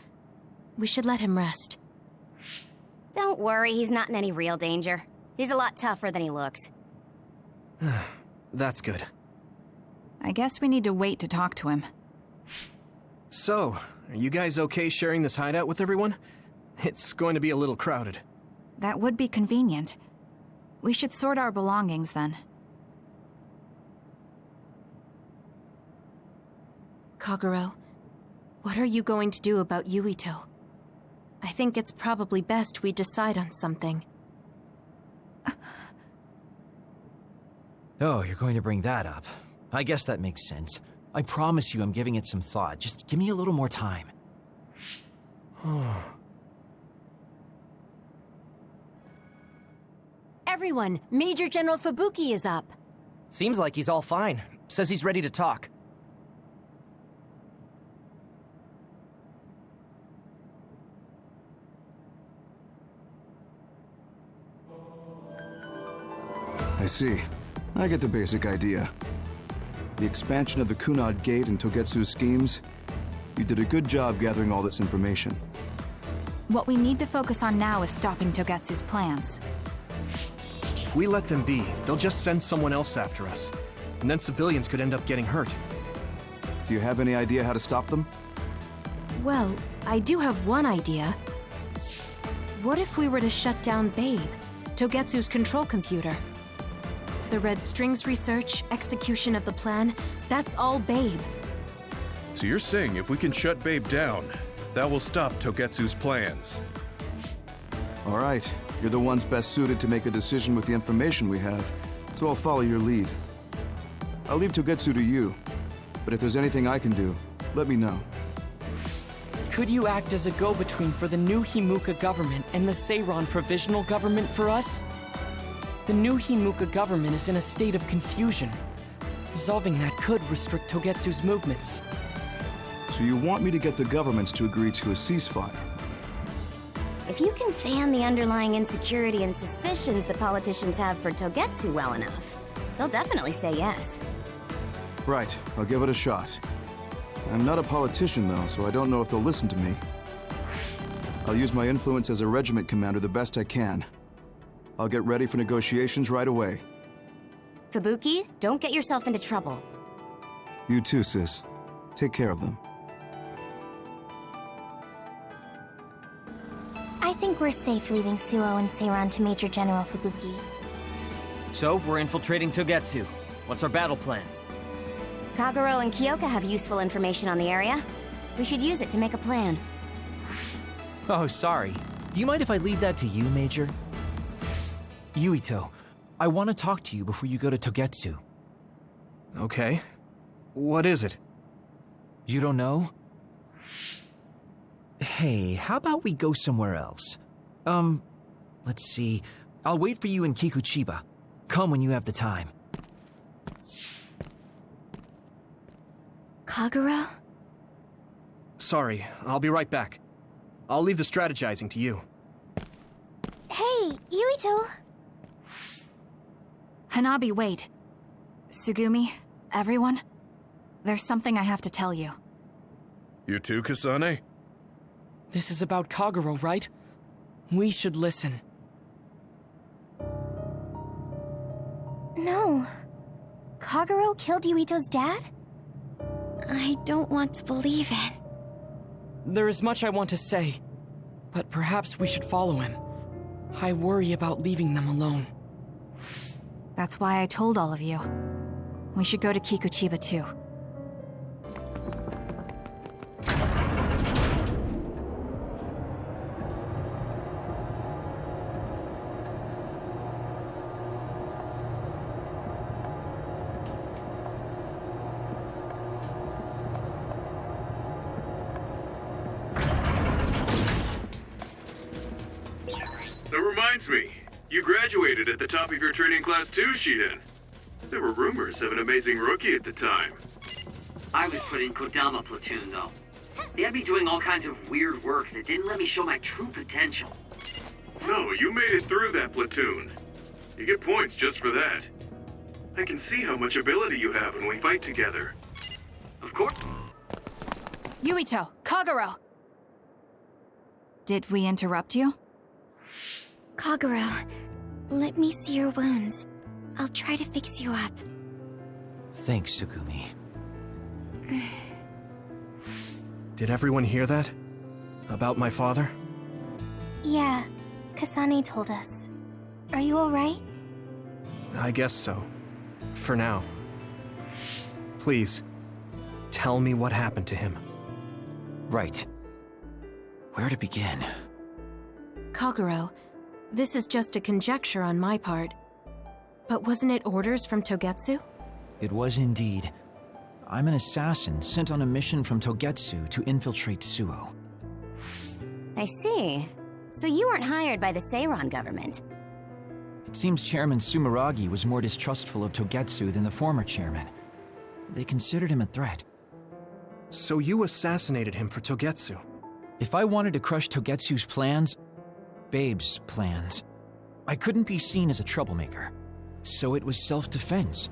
We should let him rest. Don't worry, he's not in any real danger. He's a lot tougher than he looks. That's good. I guess we need to wait to talk to him. So, are you guys okay sharing this hideout with everyone? It's going to be a little crowded. That would be convenient. We should sort our belongings then. Kagero, what are you going to do about Yuito? I think it's probably best we decide on something. Oh, you're going to bring that up. I guess that makes sense. I promise you I'm giving it some thought. Just give me a little more time. Everyone, Major General Fubuki is up. Seems like he's all fine. Says he's ready to talk. I see. I get the basic idea. The expansion of the Kunad Gate and Togetsu's schemes. You did a good job gathering all this information. What we need to focus on now is stopping Togetsu's plans. If we let them be, they'll just send someone else after us. And then civilians could end up getting hurt. Do you have any idea how to stop them? Well, I do have one idea. What if we were to shut down Babe, Togetsu's control computer? The Red Strings research, execution of the plan, that's all Babe. So you're saying if we can shut Babe down, that will stop Togetsu's plans? All right. You're the ones best suited to make a decision with the information we have, so I'll follow your lead. I'll leave Togetsu to you, but if there's anything I can do, let me know. Could you act as a go-between for the new Himuka government and the Seiran provisional government for us? The new Himuka government is in a state of confusion. Resolving that could restrict Togetsu's movements. So you want me to get the governments to agree to a ceasefire? If you can fan the underlying insecurity and suspicions the politicians have for Togetsu well enough, they'll definitely say yes. Right, I'll give it a shot. I'm not a politician though, so I don't know if they'll listen to me. I'll use my influence as a regiment commander the best I can. I'll get ready for negotiations right away. Fubuki, don't get yourself into trouble. You too, sis. Take care of them. I think we're safe leaving Suo and Seiran to Major General Fubuki. So, we're infiltrating Togetsu. What's our battle plan? Kagero and Kyoka have useful information on the area. We should use it to make a plan. Oh, sorry. Do you mind if I leave that to you, Major? Yuito, I want to talk to you before you go to Togetsu. Okay. What is it? You don't know? Hey, how about we go somewhere else? Let's see. I'll wait for you in Kikuchiba. Come when you have the time. Kagero? Sorry, I'll be right back. I'll leave the strategizing to you. Hey, Yuito! Hanabi, wait. Tsugumi, everyone, there's something I have to tell you. You too, Kasane? This is about Kagero, right? We should listen. No. Kagero killed Yuito's dad? I don't want to believe it. There is much I want to say, but perhaps we should follow him. I worry about leaving them alone. That's why I told all of you. We should go to Kikuchiba too. That reminds me, you graduated at the top of your training class too, Shiden. There were rumors of an amazing rookie at the time. I was put in Kodama platoon, though. They had me doing all kinds of weird work that didn't let me show my true potential. No, you made it through that platoon. You get points just for that. I can see how much ability you have when we fight together. Of course. Yuito, Kagero! Did we interrupt you? Kagero, let me see your wounds. I'll try to fix you up. Thanks, Tsugumi. Did everyone hear that? About my father? Yeah, Kasane told us. Are you alright? I guess so. For now. Please, tell me what happened to him. Right. Where to begin? Kagero, this is just a conjecture on my part. But wasn't it orders from Togetsu? It was indeed. I'm an assassin sent on a mission from Togetsu to infiltrate Suo. I see. So you weren't hired by the Seiran government. It seems Chairman Sumeragi was more distrustful of Togetsu than the former chairman. They considered him a threat. So you assassinated him for Togetsu? If I wanted to crush Togetsu's plans, Babe's plans, I couldn't be seen as a troublemaker. So it was self-defense.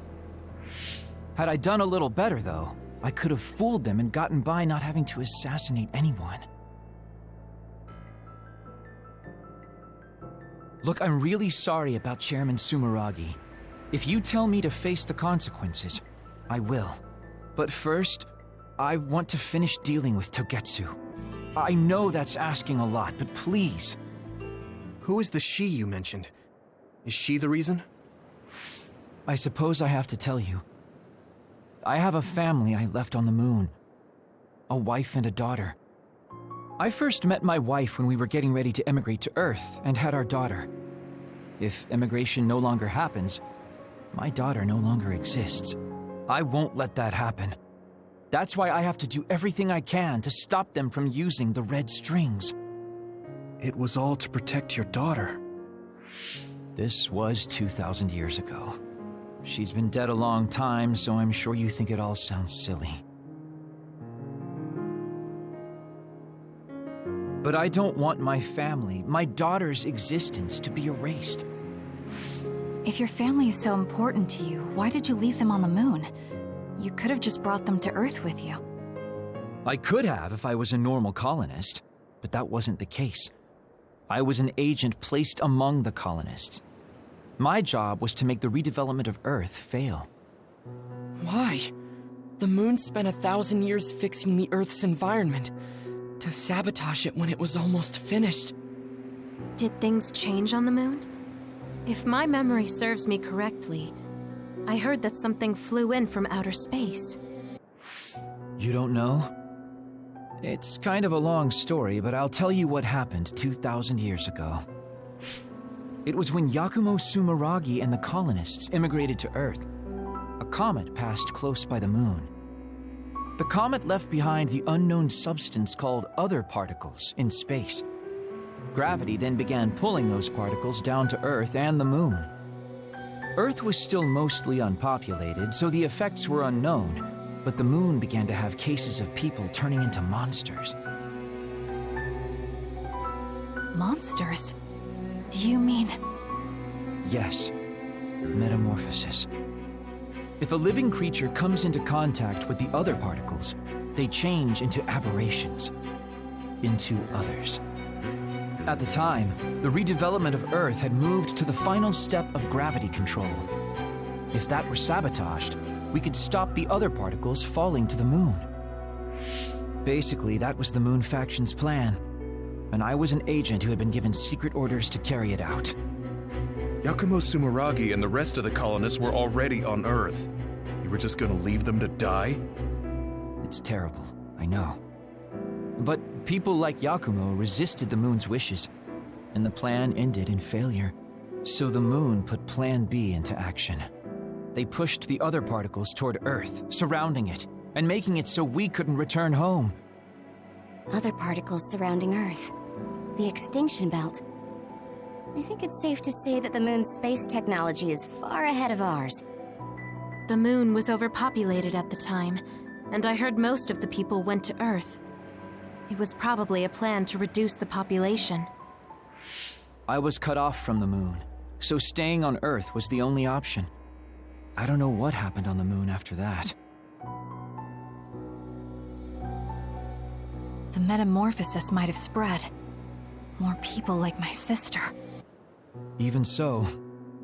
Had I done a little better, though, I could have fooled them and gotten by not having to assassinate anyone. Look, I'm really sorry about Chairman Sumeragi. If you tell me to face the consequences, I will. But first, I want to finish dealing with Togetsu. I know that's asking a lot, but please. Who is the she you mentioned? Is she the reason? I suppose I have to tell you. I have a family I left on the moon. A wife and a daughter. I first met my wife when we were getting ready to emigrate to Earth and had our daughter. If immigration no longer happens, my daughter no longer exists. I won't let that happen. That's why I have to do everything I can to stop them from using the red strings. It was all to protect your daughter. This was 2,000 years ago. She's been dead a long time, so I'm sure you think it all sounds silly. But I don't want my family, my daughter's existence, to be erased. If your family is so important to you, why did you leave them on the moon? You could have just brought them to Earth with you. I could have if I was a normal colonist, but that wasn't the case. I was an agent placed among the colonists. My job was to make the redevelopment of Earth fail. Why? The moon spent 1,000 years fixing the Earth's environment. To sabotage it when it was almost finished. Did things change on the moon? If my memory serves me correctly, I heard that something flew in from outer space. You don't know? It's kind of a long story, but I'll tell you what happened 2,000 years ago. It was when Yakumo Sumeragi and the colonists immigrated to Earth. A comet passed close by the moon. The comet left behind the unknown substance called other particles in space. Gravity then began pulling those particles down to Earth and the moon. Earth was still mostly unpopulated, so the effects were unknown, but the moon began to have cases of people turning into monsters. Monsters? Do you mean... Yes. Metamorphosis. If a living creature comes into contact with the other particles, they change into aberrations. Into others. At the time, the redevelopment of Earth had moved to the final step of gravity control. If that were sabotaged, we could stop the other particles falling to the moon. Basically, that was the Moon Faction's plan, and I was an agent who had been given secret orders to carry it out. Yakumo Sumeragi and the rest of the colonists were already on Earth. You were just gonna leave them to die? It's terrible, I know. But people like Yakumo resisted the moon's wishes, and the plan ended in failure. So the moon put Plan B into action. They pushed the other particles toward Earth, surrounding it, and making it so we couldn't return home. Other particles surrounding Earth. The extinction belt. I think it's safe to say that the moon's space technology is far ahead of ours. The moon was overpopulated at the time, and I heard most of the people went to Earth. It was probably a plan to reduce the population. I was cut off from the moon, so staying on Earth was the only option. I don't know what happened on the moon after that. The metamorphosis might have spread. More people like my sister. Even so,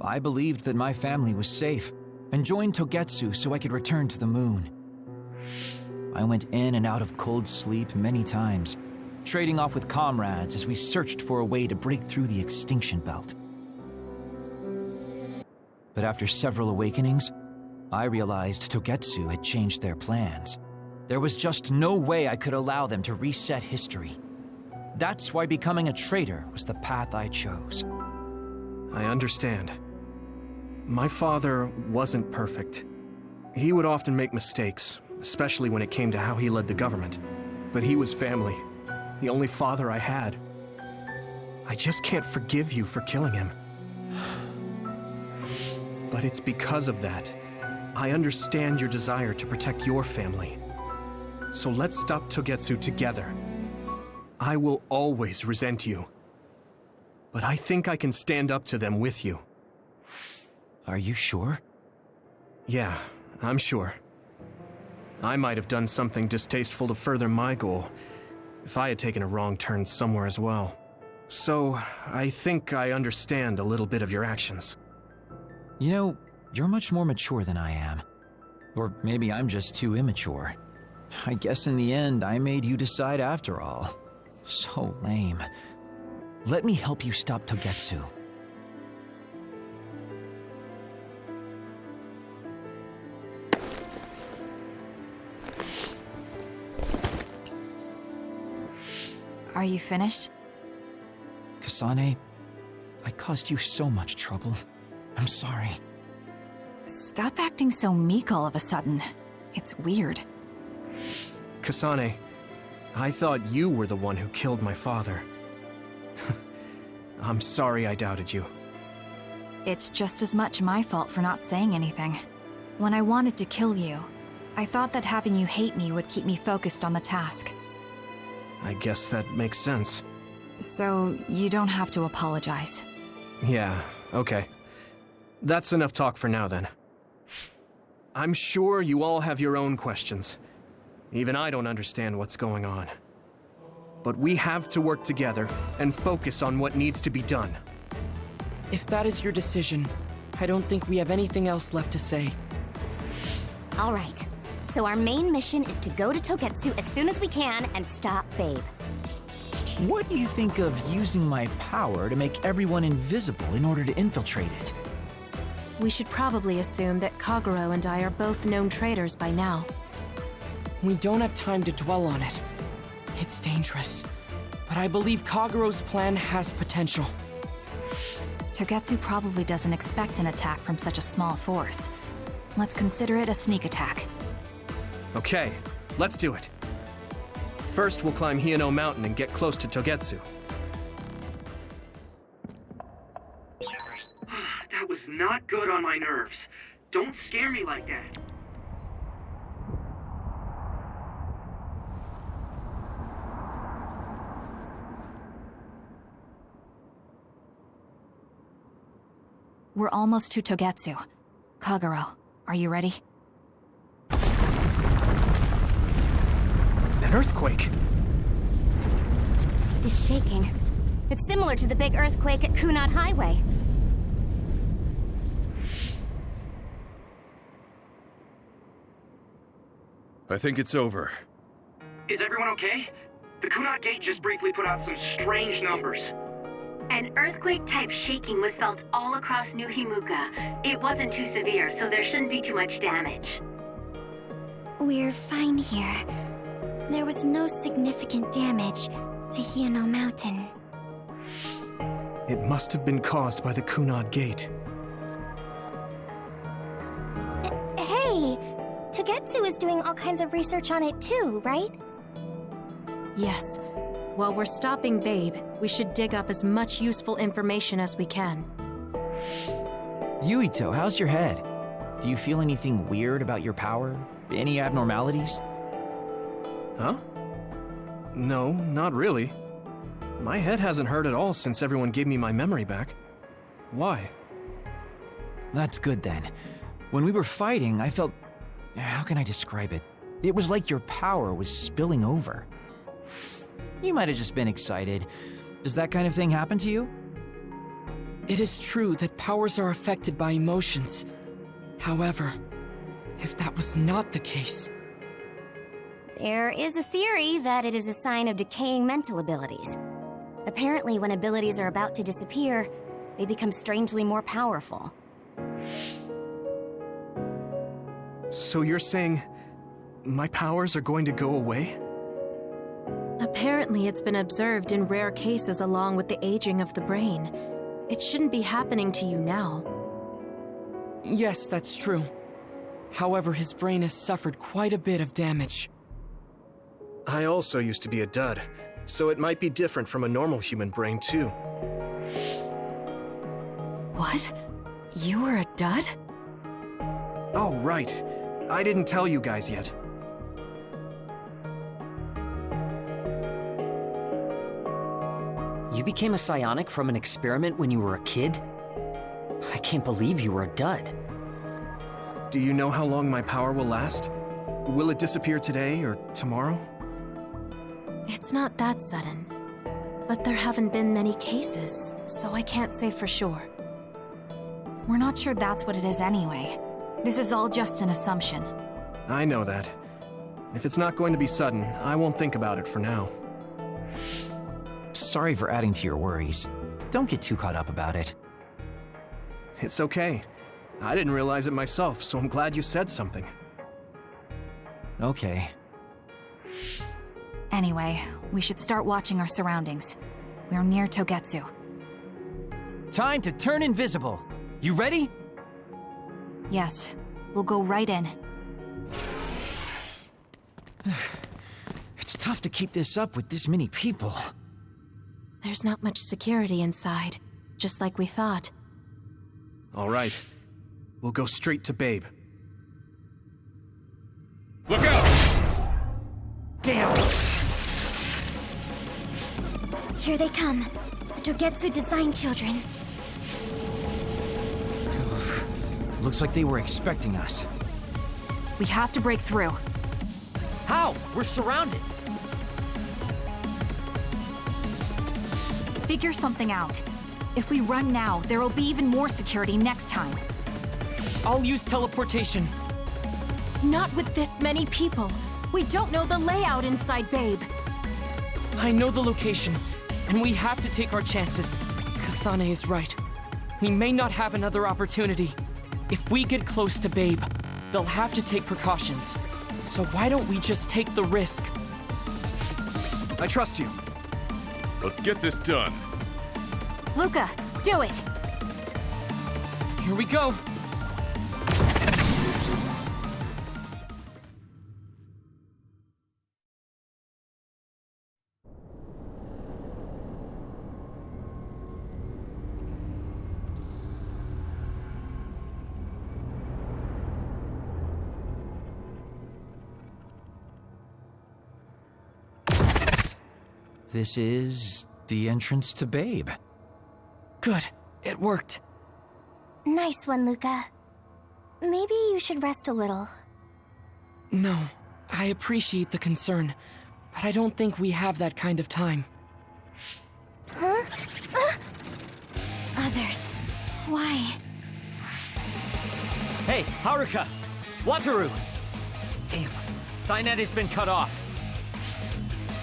I believed that my family was safe, and joined Togetsu so I could return to the moon. I went in and out of cold sleep many times, trading off with comrades as we searched for a way to break through the extinction belt. But after several awakenings, I realized Togetsu had changed their plans. There was just no way I could allow them to reset history. That's why becoming a traitor was the path I chose. I understand. My father wasn't perfect. He would often make mistakes, especially when it came to how he led the government. But he was family, the only father I had. I just can't forgive you for killing him. But it's because of that. I understand your desire to protect your family. So let's stop Togetsu together. I will always resent you. But I think I can stand up to them with you. Are you sure? Yeah, I'm sure. I might have done something distasteful to further my goal, if I had taken a wrong turn somewhere as well. So, I think I understand a little bit of your actions. You know, you're much more mature than I am. Or maybe I'm just too immature. I guess in the end, I made you decide after all. So lame. Let me help you stop Togetsu. Are you finished? Kasane, I caused you so much trouble. I'm sorry. Stop acting so meek all of a sudden. It's weird. Kasane, I thought you were the one who killed my father. I'm sorry I doubted you. It's just as much my fault for not saying anything. When I wanted to kill you, I thought that having you hate me would keep me focused on the task. I guess that makes sense. So, you don't have to apologize. Yeah, okay. That's enough talk for now then. I'm sure you all have your own questions. Even I don't understand what's going on. But we have to work together and focus on what needs to be done. If that is your decision, I don't think we have anything else left to say. All right. So our main mission is to go to Togetsu as soon as we can and stop Babe. What do you think of using my power to make everyone invisible in order to infiltrate it? We should probably assume that Kagero and I are both known traitors by now. We don't have time to dwell on it. It's dangerous. But I believe Kagero's plan has potential. Togetsu probably doesn't expect an attack from such a small force. Let's consider it a sneak attack. Okay, let's do it. First, we'll climb Hiyano Mountain and get close to Togetsu. That was not good on my nerves. Don't scare me like that. We're almost to Togetsu. Kagero, are you ready? An earthquake! It's shaking. It's similar to the big earthquake at Kunad Highway. I think it's over. Is everyone okay? The Kunad Gate just briefly put out some strange numbers. An earthquake-type shaking was felt all across New Himuka. It wasn't too severe, so there shouldn't be too much damage. We're fine here. There was no significant damage to Hiyano Mountain. It must have been caused by the Kunad Gate. Hey! Togetsu is doing all kinds of research on it too, right? Yes. While we're stopping Babe, we should dig up as much useful information as we can. Yuito, how's your head? Do you feel anything weird about your power? Any abnormalities? Huh? No, not really. My head hasn't hurt at all since everyone gave me my memory back. Why? That's good then. When we were fighting, I felt... How can I describe it? It was like your power was spilling over. You might have just been excited. Does that kind of thing happen to you? It is true that powers are affected by emotions. However, if that was not the case... There is a theory that it is a sign of decaying mental abilities. Apparently, when abilities are about to disappear, they become strangely more powerful. So you're saying my powers are going to go away? Apparently, it's been observed in rare cases along with the aging of the brain. It shouldn't be happening to you now. Yes, that's true. However, his brain has suffered quite a bit of damage. I also used to be a dud, so it might be different from a normal human brain, too. What? You were a dud? Oh, right. I didn't tell you guys yet. You became a psionic from an experiment when you were a kid? I can't believe you were a dud. Do you know how long my power will last? Will it disappear today or tomorrow? It's not that sudden. But there haven't been many cases, so I can't say for sure. We're not sure that's what it is anyway. This is all just an assumption. I know that. If it's not going to be sudden, I won't think about it for now. Sorry for adding to your worries. Don't get too caught up about it. It's okay. I didn't realize it myself, so I'm glad you said something. Okay. Anyway, we should start watching our surroundings. We're near Togetsu. Time to turn invisible. You ready? Yes. We'll go right in. It's tough to keep this up with this many people. There's not much security inside, just like we thought. All right. We'll go straight to Babe. Look out! Damn! Here they come. The Togetsu design children. Looks like they were expecting us. We have to break through. How? We're surrounded. Figure something out. If we run now, there will be even more security next time. I'll use teleportation. Not with this many people. We don't know the layout inside Babe. I know the location, and we have to take our chances. Kasane is right. We may not have another opportunity. If we get close to Babe, they'll have to take precautions. So why don't we just take the risk? I trust you. Let's get this done. Luca, do it! Here we go. This is the entrance to Babe. Good. It worked. Nice one, Luca. Maybe you should rest a little. No, I appreciate the concern, but I don't think we have that kind of time. Huh? Others. Why? Hey, Haruka! Wataru! Damn, Cynet has been cut off.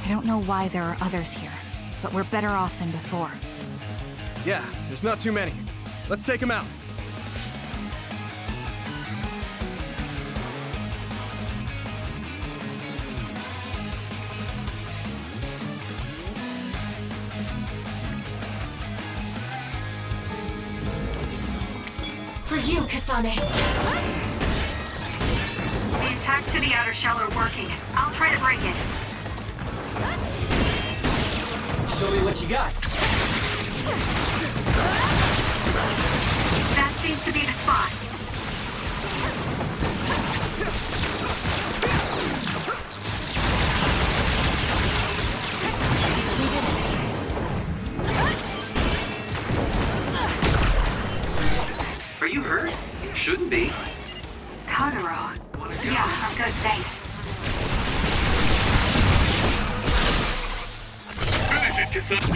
I don't know why there are others here, but we're better off than before. Yeah, there's not too many. Let's take them out. For you, Kasane. The attacks to the outer shell are working. I'll try to break it. Show me what you got. That seems to be the spot. Are you hurt? You shouldn't be. Totoro. Yeah, I'm good, thanks. Finish it, Kasane.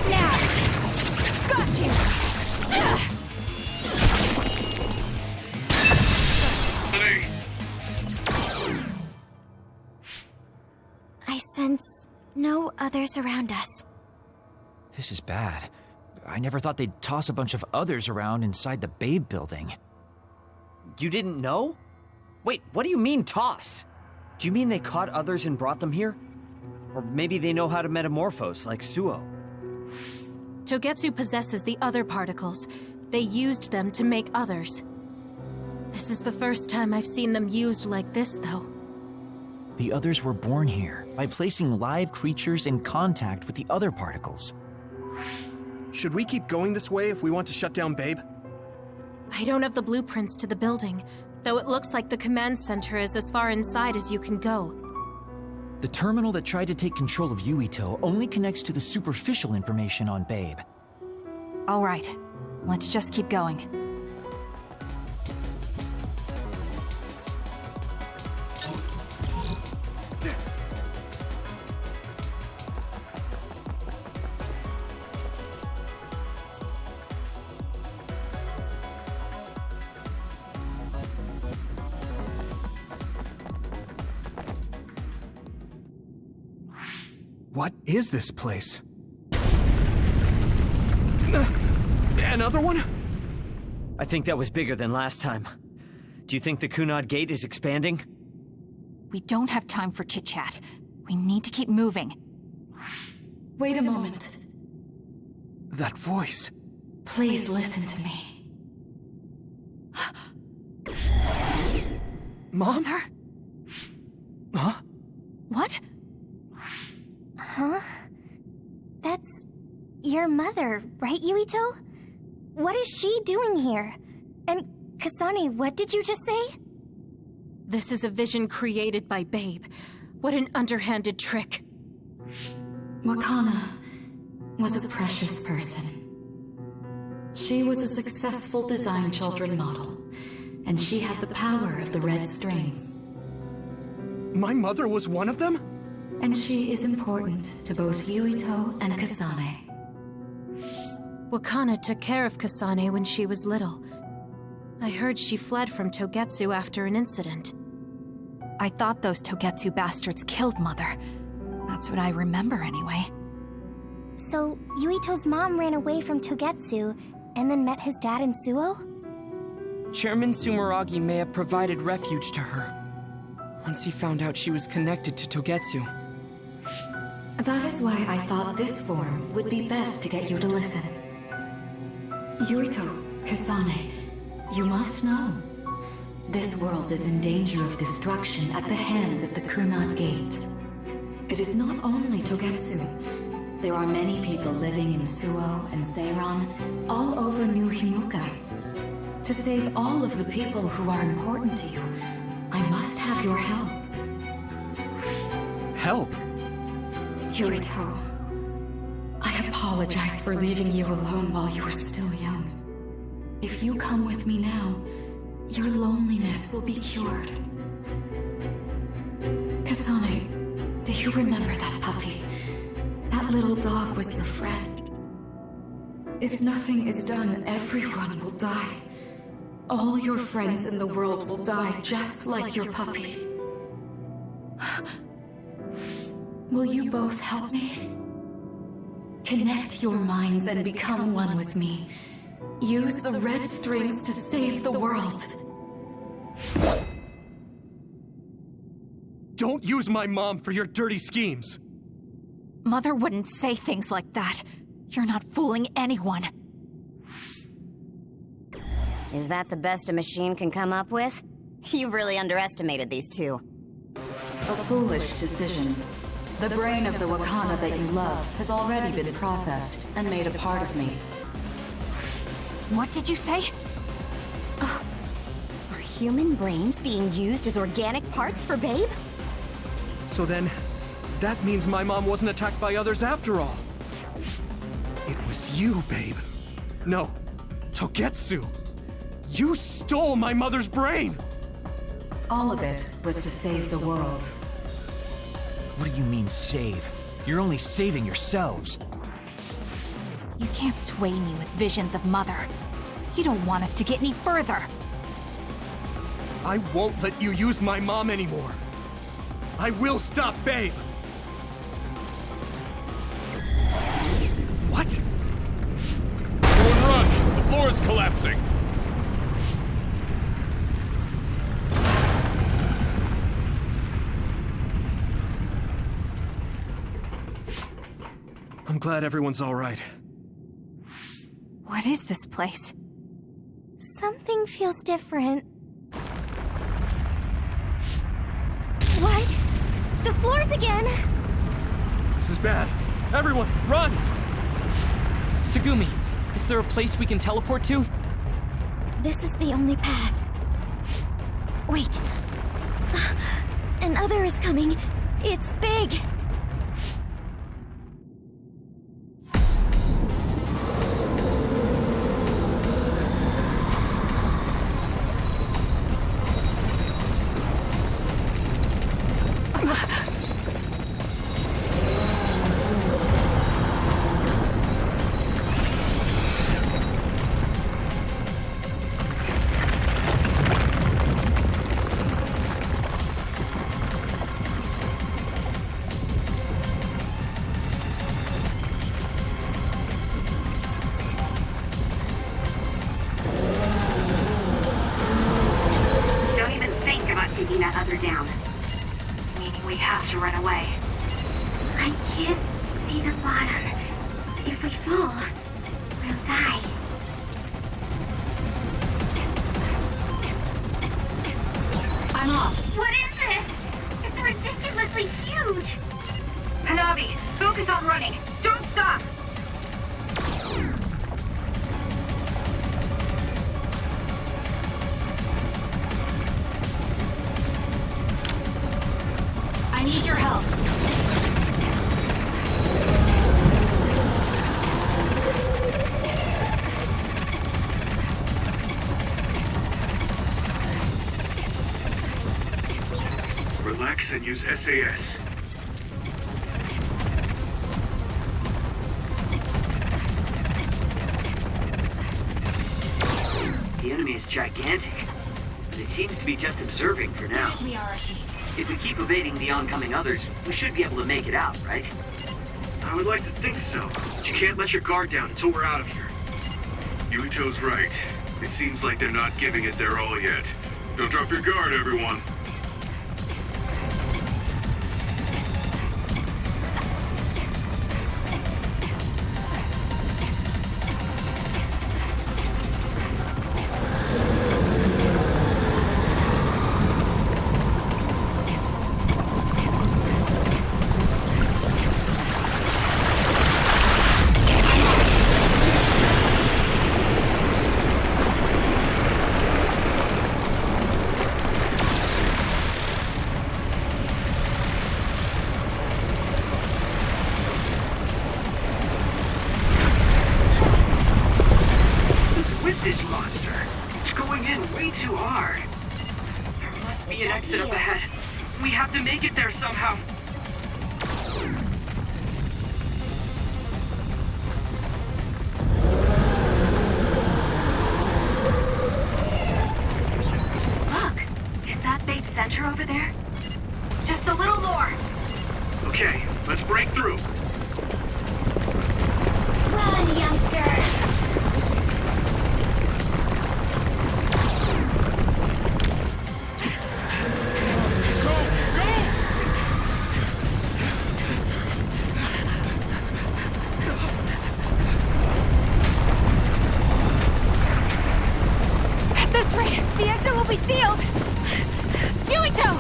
Now! Got you! I sense no others around us. This is bad. I never thought they'd toss a bunch of others around inside the Babe building. You didn't know? Wait, what do you mean, toss? Do you mean they caught others and brought them here? Or maybe they know how to metamorphose, like Suo. Togetsu possesses the other particles. They used them to make others. This is the first time I've seen them used like this, though. The others were born here by placing live creatures in contact with the other particles. Should we keep going this way if we want to shut down Babe? I don't have the blueprints to the building, though it looks like the command center is as far inside as you can go. The terminal that tried to take control of Yuito only connects to the superficial information on Babe. All right, let's just keep going. What is this place? Another one? I think that was bigger than last time. Do you think the Kunad Gate is expanding? We don't have time for chit-chat. We need to keep moving. Wait a moment. That voice. Please listen to me. Mom? Mother? Huh? What? Huh? That's your mother, right, Yuito? What is she doing here? And Kasane, what did you just say? This is a vision created by Babe. What an underhanded trick. Wakana was a precious person. She was a successful design children model, and she had the power of the red strings. My mother was one of them? And she is important to both Yuito and Kasane. Wakana took care of Kasane when she was little. I heard she fled from Togetsu after an incident. I thought those Togetsu bastards killed Mother. That's what I remember anyway. So, Yuito's mom ran away from Togetsu and then met his dad in Suo? Chairman Sumeragi may have provided refuge to her once he found out she was connected to Togetsu. That is why I thought this form would be best to get you to listen. Yuito, Kasane, you must know. This world is in danger of destruction at the hands of the Kunad Gate. It is not only Togetsu. There are many people living in Suo and Seiran, all over New Himuka. To save all of the people who are important to you, I must have your help. Help? Yuito, I apologize for leaving you alone while you were still young. If you come with me now, your loneliness will be cured. Kasane, do you remember that puppy? That little dog was your friend. If nothing is done, everyone will die. All your friends in the world will die just like your puppy. Will you both help me? Connect your minds and become one with me. Use the red strings to save the world. Don't use my mom for your dirty schemes! Mother wouldn't say things like that. You're not fooling anyone. Is that the best a machine can come up with? You've really underestimated these two. A foolish decision. The brain of the Wakana that you love has already been processed and made a part of me. What did you say? Are human brains being used as organic parts for Babe? So then, that means my mom wasn't attacked by others after all. It was you, Babe. No, Togetsu. You stole my mother's brain! All of it was to save the world. What do you mean, save? You're only saving yourselves. You can't sway me with visions of Mother. You don't want us to get any further. I won't let you use my mom anymore. I will stop Babe! What? Everyone run! The floor is collapsing! I'm glad everyone's all right. What is this place? Something feels different. What? The floors again! This is bad. Everyone, run! Tsugumi, is there a place we can teleport to? This is the only path. Wait. Another is coming. It's big. farther down. Meaning we have to run away. I can't see the bottom. If we fall, we'll die. I'm off. What is this? It's ridiculously huge. Hanabi, focus on running. Don't stop. I need your help. Relax and use SAS. The enemy is gigantic, but it seems to be just observing for now. Catch me, Arashi. If we keep evading the oncoming others, we should be able to make it out, right? I would like to think so, but you can't let your guard down until we're out of here. Yuito's right. It seems like they're not giving it their all yet. Don't drop your guard, everyone. This monster. It's going in way too hard. There must be an exit up ahead. We have to make it there somehow. Look, is that Babe's center over there? Just a little more. Okay, let's break through. Run, youngster! The exit will be sealed! Yuito!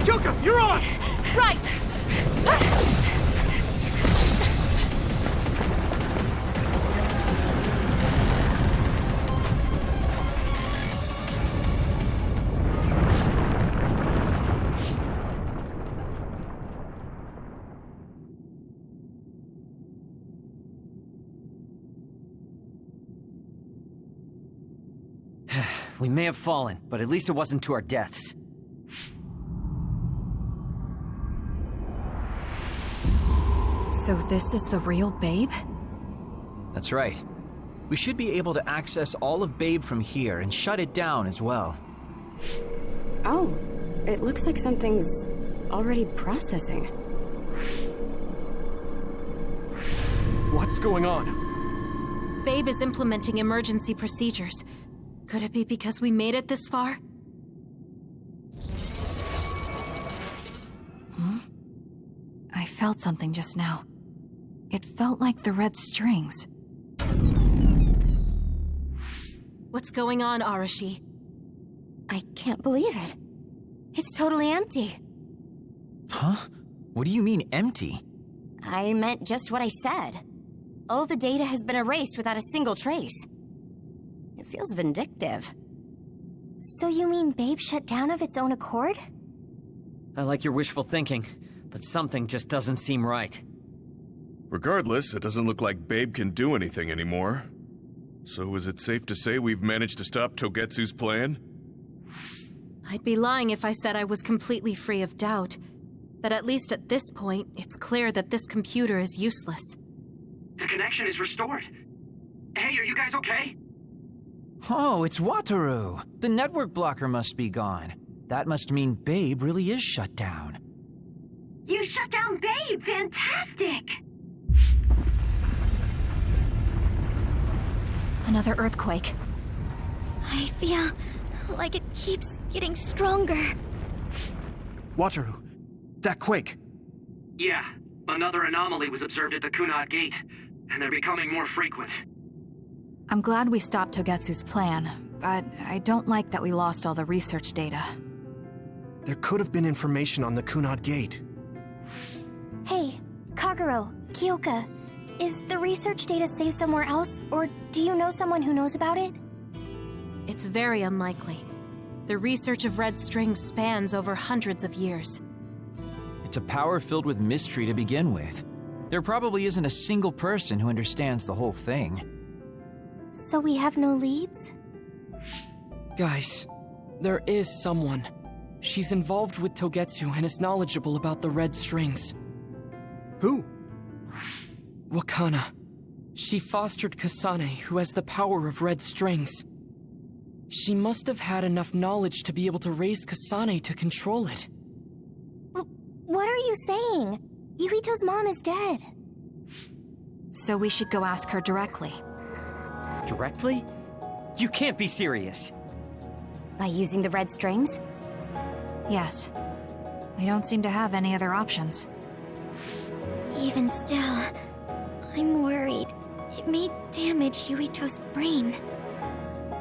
Yuka, you're on! Right! We may have fallen, but at least it wasn't to our deaths. So this is the real Babe? That's right. We should be able to access all of Babe from here and shut it down as well. Oh, it looks like something's already processing. What's going on? Babe is implementing emergency procedures. Could it be because we made it this far? I felt something just now. It felt like the red strings. What's going on, Arashi? I can't believe it. It's totally empty. Huh? What do you mean, empty? I meant just what I said. All the data has been erased without a single trace. It feels vindictive. So you mean Babe shut down of its own accord? I like your wishful thinking, but something just doesn't seem right. Regardless, it doesn't look like Babe can do anything anymore. So is it safe to say we've managed to stop Togetsu's plan? I'd be lying if I said I was completely free of doubt. But at least at this point, it's clear that this computer is useless. The connection is restored. Hey, are you guys okay? Oh, it's Wataru. The network blocker must be gone. That must mean Babe really is shut down. You shut down Babe! Fantastic! Another earthquake. I feel like it keeps getting stronger. Wataru, that quake. Yeah, another anomaly was observed at the Kunad Gate, and they're becoming more frequent. I'm glad we stopped Togetsu's plan, but I don't like that we lost all the research data. There could have been information on the Kunad Gate. Hey, Kagero, Kyoka, is the research data saved somewhere else, or do you know someone who knows about it? It's very unlikely. The research of red strings spans over hundreds of years. It's a power filled with mystery to begin with. There probably isn't a single person who understands the whole thing. So we have no leads? Guys, there is someone. She's involved with Togetsu and is knowledgeable about the red strings. Who? Wakana. She fostered Kasane, who has the power of red strings. She must have had enough knowledge to be able to raise Kasane to control it. What are you saying? Yuito's mom is dead. So we should go ask her directly. Directly? You can't be serious. By using the red strings? Yes. We don't seem to have any other options. Even still, I'm worried. It may damage Yuito's brain.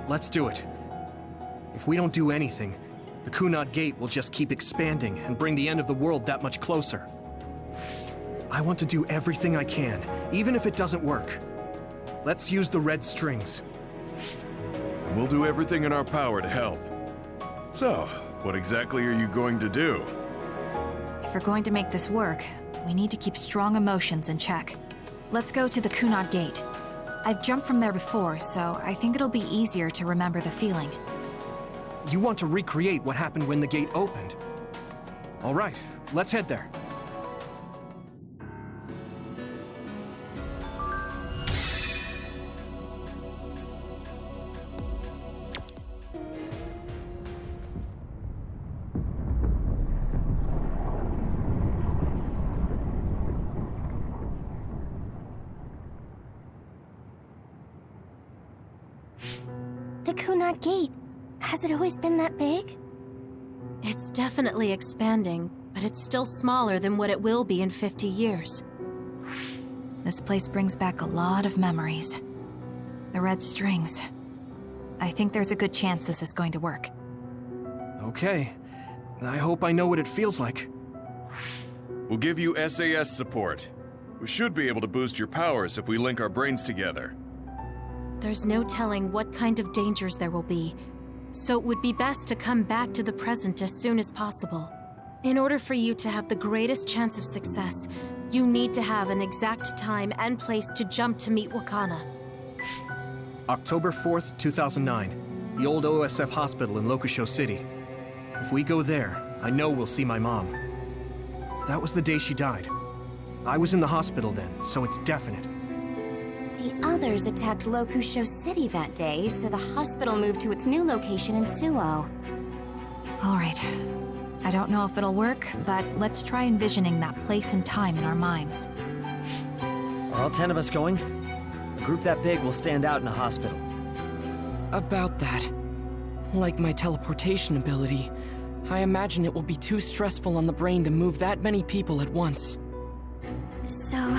Let's do it. If we don't do anything, the Kunad Gate will just keep expanding and bring the end of the world that much closer. I want to do everything I can, even if it doesn't work. Let's use the red strings. And we'll do everything in our power to help. So, what exactly are you going to do? If we're going to make this work, we need to keep strong emotions in check. Let's go to the Kunad Gate. I've jumped from there before, so I think it'll be easier to remember the feeling. You want to recreate what happened when the gate opened? All right, let's head there. The Kunad Gate. Has it always been that big? It's definitely expanding, but it's still smaller than what it will be in 50 years. This place brings back a lot of memories. The red strings. I think there's a good chance this is going to work. Okay. I hope I know what it feels like. We'll give you SAS support. We should be able to boost your powers if we link our brains together. There's no telling what kind of dangers there will be, so it would be best to come back to the present as soon as possible. In order for you to have the greatest chance of success, you need to have an exact time and place to jump to meet Wakana. October 4th, 2009. The old OSF hospital in Lokusho City. If we go there, I know we'll see my mom. That was the day she died. I was in the hospital then, so it's definite. The others attacked Lokusho City that day, so the hospital moved to its new location in Suo. All right. I don't know if it'll work, but let's try envisioning that place and time in our minds. Are all 10 of us going? A group that big will stand out in a hospital. About that. Like my teleportation ability, I imagine it will be too stressful on the brain to move that many people at once. So,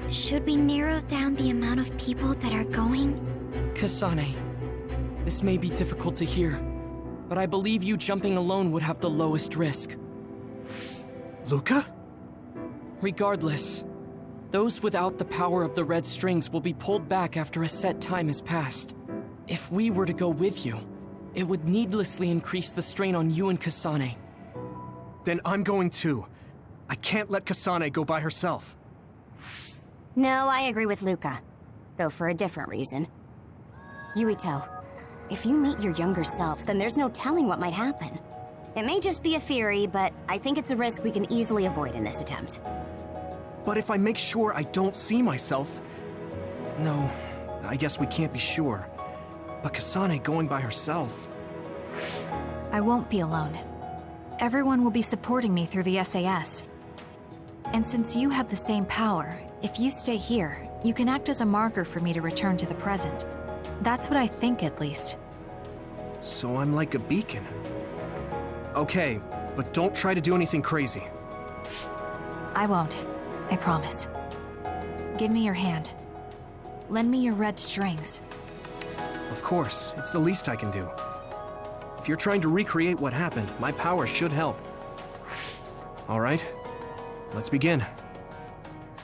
should we narrow down the amount of people that are going? Kasane, this may be difficult to hear, but I believe you jumping alone would have the lowest risk. Luca? Regardless, those without the power of the red strings will be pulled back after a set time has passed. If we were to go with you, it would needlessly increase the strain on you and Kasane. Then I'm going too. I can't let Kasane go by herself. No, I agree with Luca. Though for a different reason. Yuito, if you meet your younger self, then there's no telling what might happen. It may just be a theory, but I think it's a risk we can easily avoid in this attempt. But if I make sure I don't see myself... No, I guess we can't be sure. But Kasane going by herself... I won't be alone. Everyone will be supporting me through the SAS. And since you have the same power, if you stay here, you can act as a marker for me to return to the present. That's what I think, at least. So I'm like a beacon. Okay, but don't try to do anything crazy. I won't. I promise. Give me your hand. Lend me your red strings. Of course, it's the least I can do. If you're trying to recreate what happened, my power should help. All right, let's begin.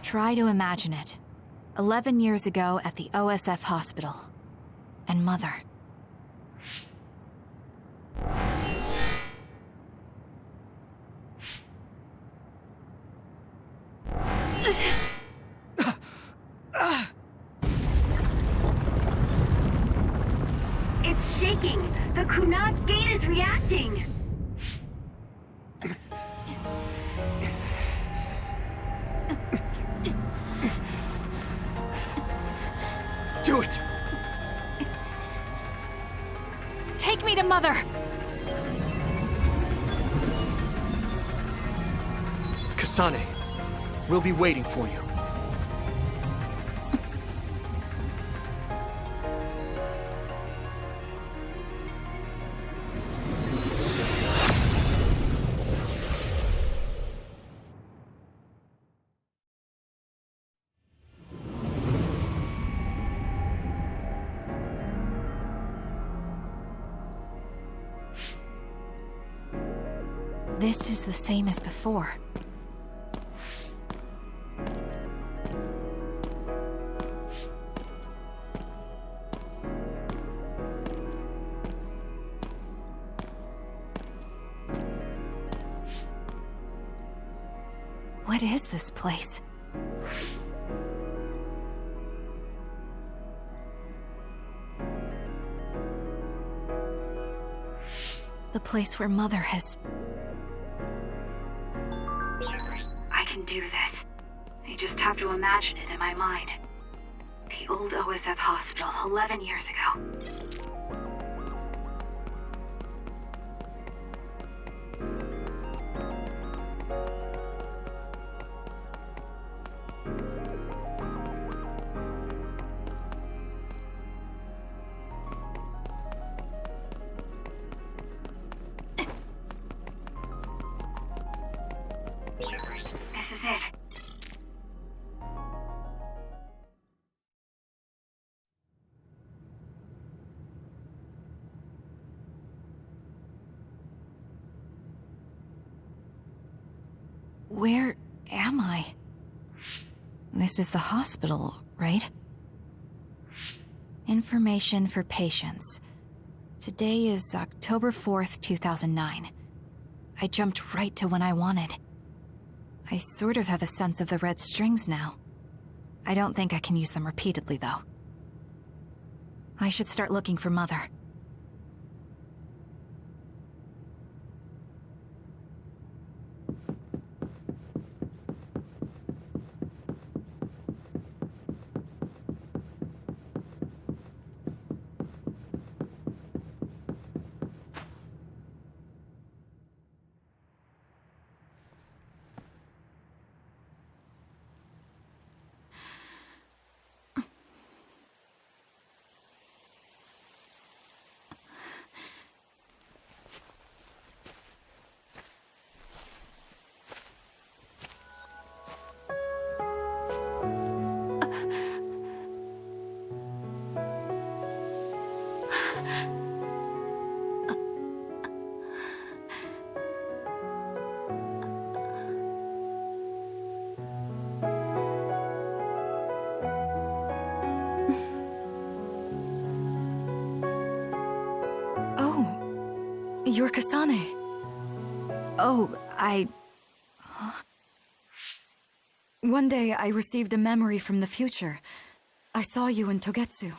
Try to imagine it. 11 years ago at the OSF hospital. And Mother. It's shaking! The Kunad gate is reacting! Do it! Take me to Mother! Kasane, we'll be waiting for you. This is the same as before. What is this place? The place where Mother has... I can do this. I just have to imagine it in my mind. The old OSF hospital 11 years ago. This is it. Where am I? This is the hospital, right? Information for patients. Today is October 4th, 2009. I jumped right to when I wanted. I sort of have a sense of the red strings now. I don't think I can use them repeatedly, though. I should start looking for Mother. You're Kasane. Oh, Huh? One day I received a memory from the future. I saw you in Togetsu.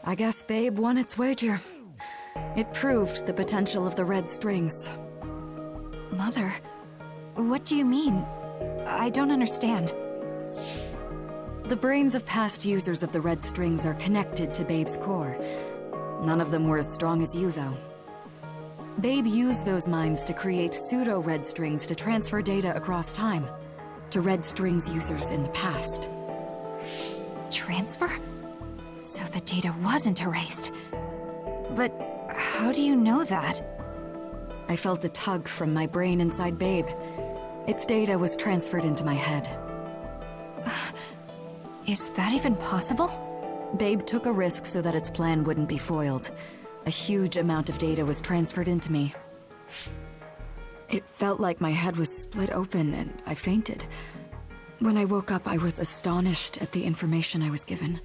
I guess Babe won its wager. It proved the potential of the red strings. Mother? What do you mean? I don't understand. The brains of past users of the red strings are connected to Babe's core. None of them were as strong as you, though. Babe used those minds to create pseudo-red strings to transfer data across time to red strings users in the past. Transfer? So the data wasn't erased. But how do you know that? I felt a tug from my brain inside Babe. Its data was transferred into my head. Is that even possible? Babe took a risk so that its plan wouldn't be foiled. A huge amount of data was transferred into me. It felt like my head was split open and I fainted. When I woke up, I was astonished at the information I was given.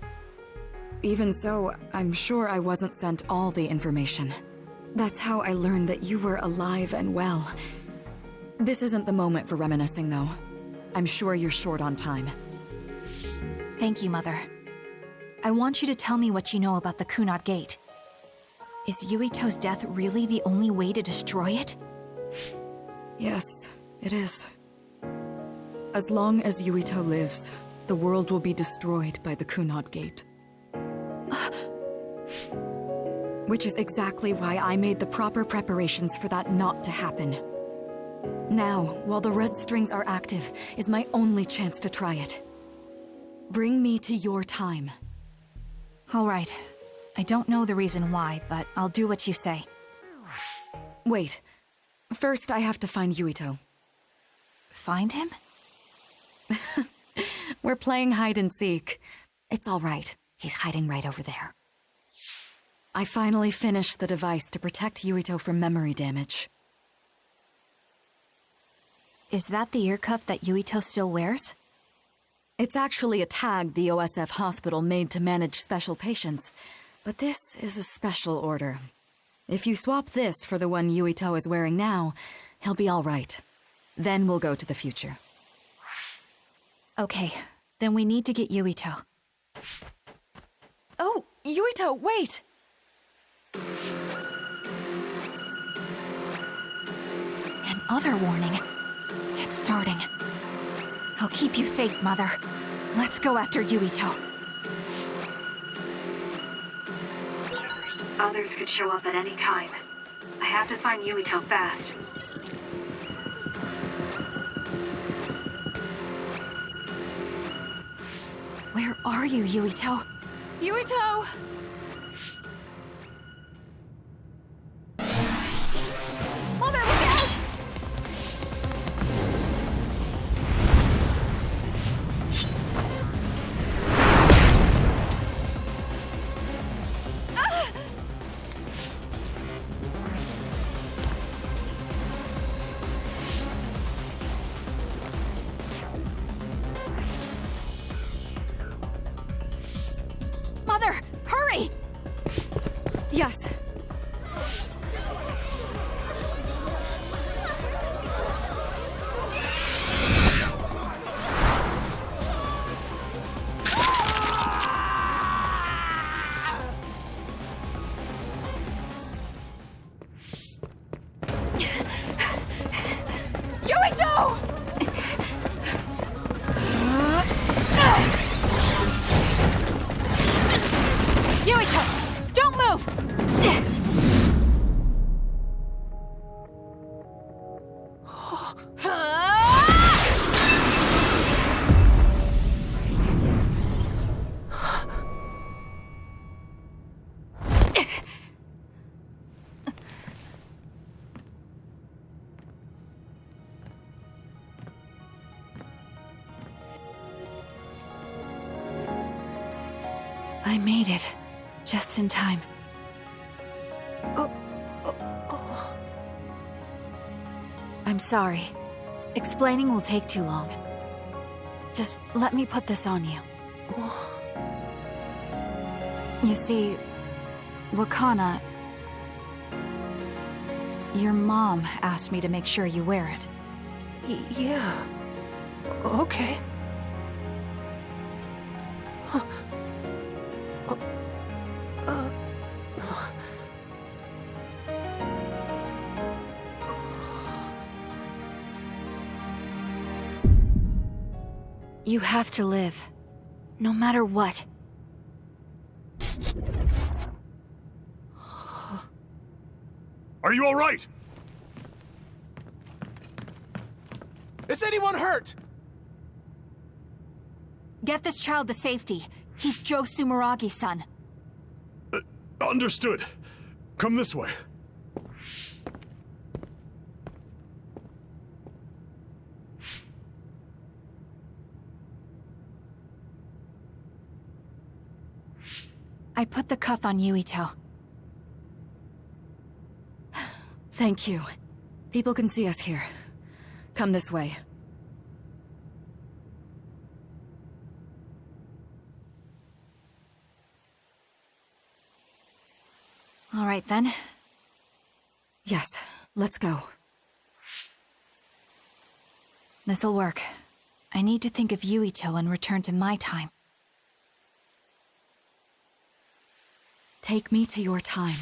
Even so, I'm sure I wasn't sent all the information. That's how I learned that you were alive and well. This isn't the moment for reminiscing, though. I'm sure you're short on time. Thank you, Mother. I want you to tell me what you know about the Kunad Gate. Is Yuito's death really the only way to destroy it? Yes, it is. As long as Yuito lives, the world will be destroyed by the Kunad Gate. Which is exactly why I made the proper preparations for that not to happen. Now, while the red strings are active, is my only chance to try it. Bring me to your time. All right. I don't know the reason why, but I'll do what you say. Wait. First, I have to find Yuito. Find him? We're playing hide and seek. It's all right. He's hiding right over there. I finally finished the device to protect Yuito from memory damage. Is that the ear cuff that Yuito still wears? It's actually a tag the OSF hospital made to manage special patients. But this is a special order. If you swap this for the one Yuito is wearing now, he'll be all right. Then we'll go to the future. Okay, then we need to get Yuito. Oh, Yuito, wait! Another warning. It's starting. I'll keep you safe, Mother. Let's go after Yuito. Others could show up at any time. I have to find Yuito fast. Where are you, Yuito? Yuito! Mother, look out! Mother, hurry! Yes. Yuito! Yuito, don't move! I made it. Just in time. I'm sorry. Explaining will take too long. Just let me put this on you. You see, Wakana... Your mom asked me to make sure you wear it. Yeah. Okay. You have to live. No matter what. Are you all right? Is anyone hurt? Get this child to safety. He's Joe Sumeragi's son. Understood. Come this way. I put the cuff on Yuito. Thank you. People can see us here. Come this way. All right, then. Yes, let's go. This'll work. I need to think of Yuito and return to my time. Take me to your time.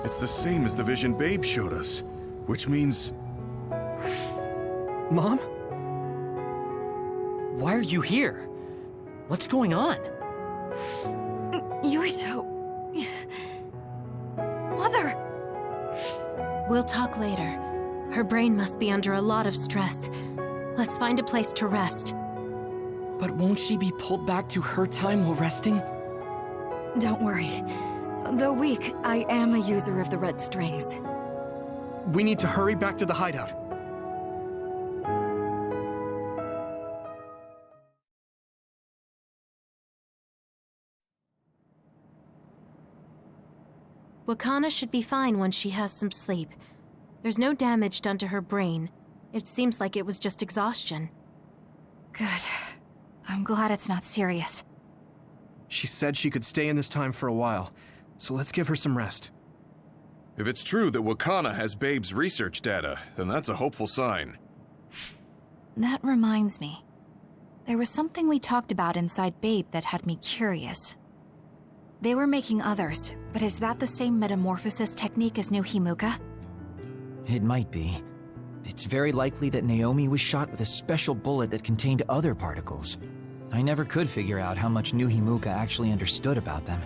It's the same as the vision Babe showed us, which means... Mom? Why are you here? What's going on? Yuito... Mother! We'll talk later. Her brain must be under a lot of stress. Let's find a place to rest. But won't she be pulled back to her time while resting? Don't worry. Though weak, I am a user of the red strings. We need to hurry back to the hideout. Wakana should be fine once she has some sleep. There's no damage done to her brain. It seems like it was just exhaustion. Good. I'm glad it's not serious. She said she could stay in this time for a while, so let's give her some rest. If it's true that Wakana has Babe's research data, then that's a hopeful sign. That reminds me. There was something we talked about inside Babe that had me curious. They were making others, but is that the same metamorphosis technique as New Himuka? It might be. It's very likely that Naomi was shot with a special bullet that contained other particles. I never could figure out how much New Himuka actually understood about them.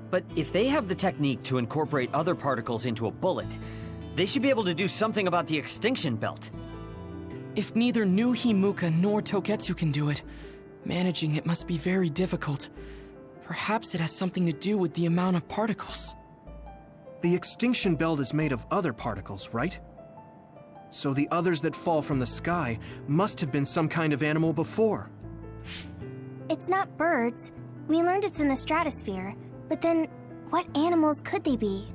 But if they have the technique to incorporate other particles into a bullet, they should be able to do something about the extinction belt. If neither New Himuka nor Togetsu can do it, managing it must be very difficult. Perhaps it has something to do with the amount of particles. The extinction belt is made of other particles, right? So the others that fall from the sky must have been some kind of animal before. It's not birds. We learned it's in the stratosphere. But then, what animals could they be?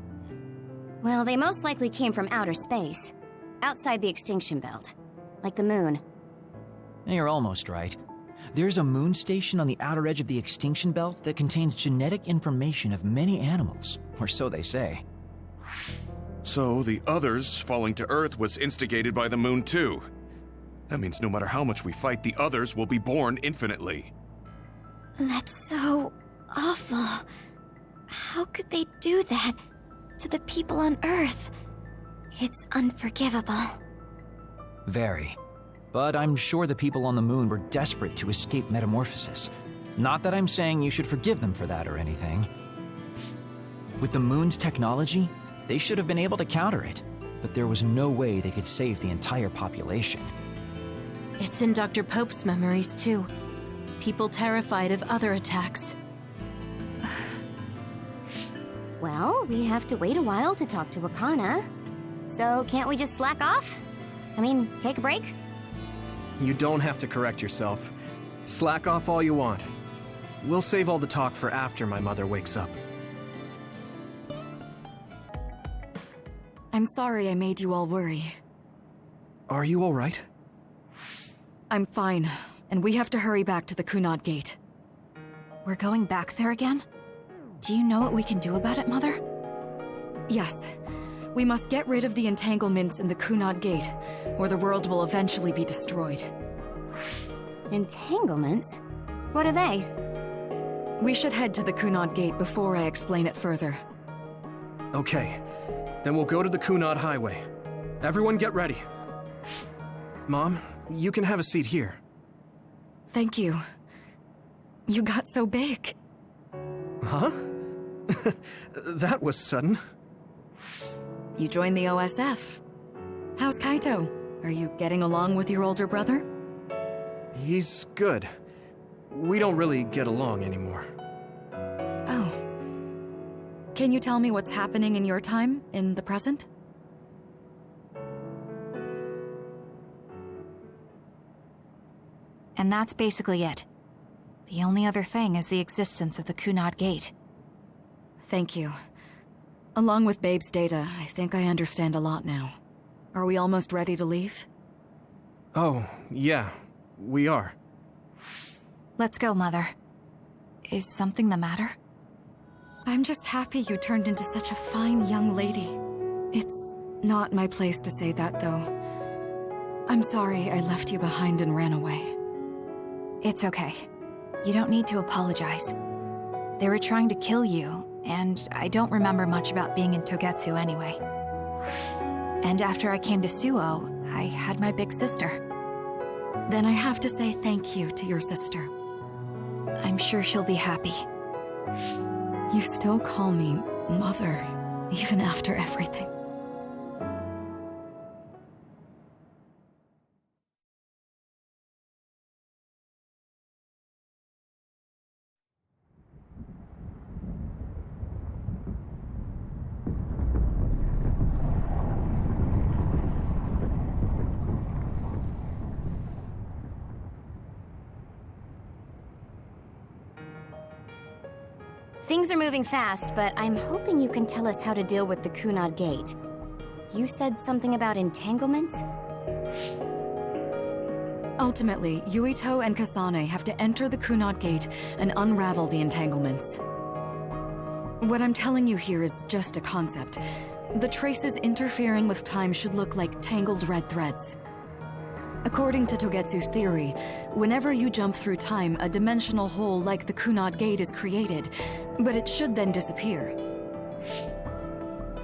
Well, they most likely came from outer space. Outside the extinction belt. Like the moon. You're almost right. There's a moon station on the outer edge of the extinction belt that contains genetic information of many animals, or so they say. So the others falling to Earth was instigated by the moon too. That means no matter how much we fight, the others will be born infinitely. That's so awful. How could they do that to the people on Earth? It's unforgivable. Very. But I'm sure the people on the moon were desperate to escape metamorphosis. Not that I'm saying you should forgive them for that or anything. With the moon's technology, they should have been able to counter it, but there was no way they could save the entire population. It's in Dr. Pope's memories, too. People terrified of other attacks. Well, we have to wait a while to talk to Wakana. So can't we just slack off? I mean, take a break? You don't have to correct yourself. Slack off all you want. We'll save all the talk for after my mother wakes up. I'm sorry I made you all worry. Are you all right? I'm fine, and we have to hurry back to the Kunad Gate. We're going back there again? Do you know what we can do about it, Mother? Yes. We must get rid of the entanglements in the Kunad Gate, or the world will eventually be destroyed. Entanglements? What are they? We should head to the Kunad Gate before I explain it further. Okay, then we'll go to the Kunad Highway. Everyone get ready. Mom, you can have a seat here. Thank you. You got so big. Huh? That was sudden. You joined the OSF. How's Kaito? Are you getting along with your older brother? He's good. We don't really get along anymore. Oh. Can you tell me what's happening in your time, in the present? And that's basically it. The only other thing is the existence of the Kunad Gate. Thank you. Along with Babe's data, I think I understand a lot now. Are we almost ready to leave? Oh, yeah, we are. Let's go, Mother. Is something the matter? I'm just happy you turned into such a fine young lady. It's not my place to say that, though. I'm sorry I left you behind and ran away. It's okay. You don't need to apologize. They were trying to kill you, and I don't remember much about being in Togetsu anyway. And after I came to Suo, I had my big sister. Then I have to say thank you to your sister. I'm sure she'll be happy. You still call me Mother, even after everything. Things are moving fast, but I'm hoping you can tell us how to deal with the Kunad Gate. You said something about entanglements? Ultimately, Yuito and Kasane have to enter the Kunad Gate and unravel the entanglements. What I'm telling you here is just a concept. The traces interfering with time should look like tangled red threads. According to Togetsu's theory, whenever you jump through time, a dimensional hole like the Kunad Gate is created, but it should then disappear.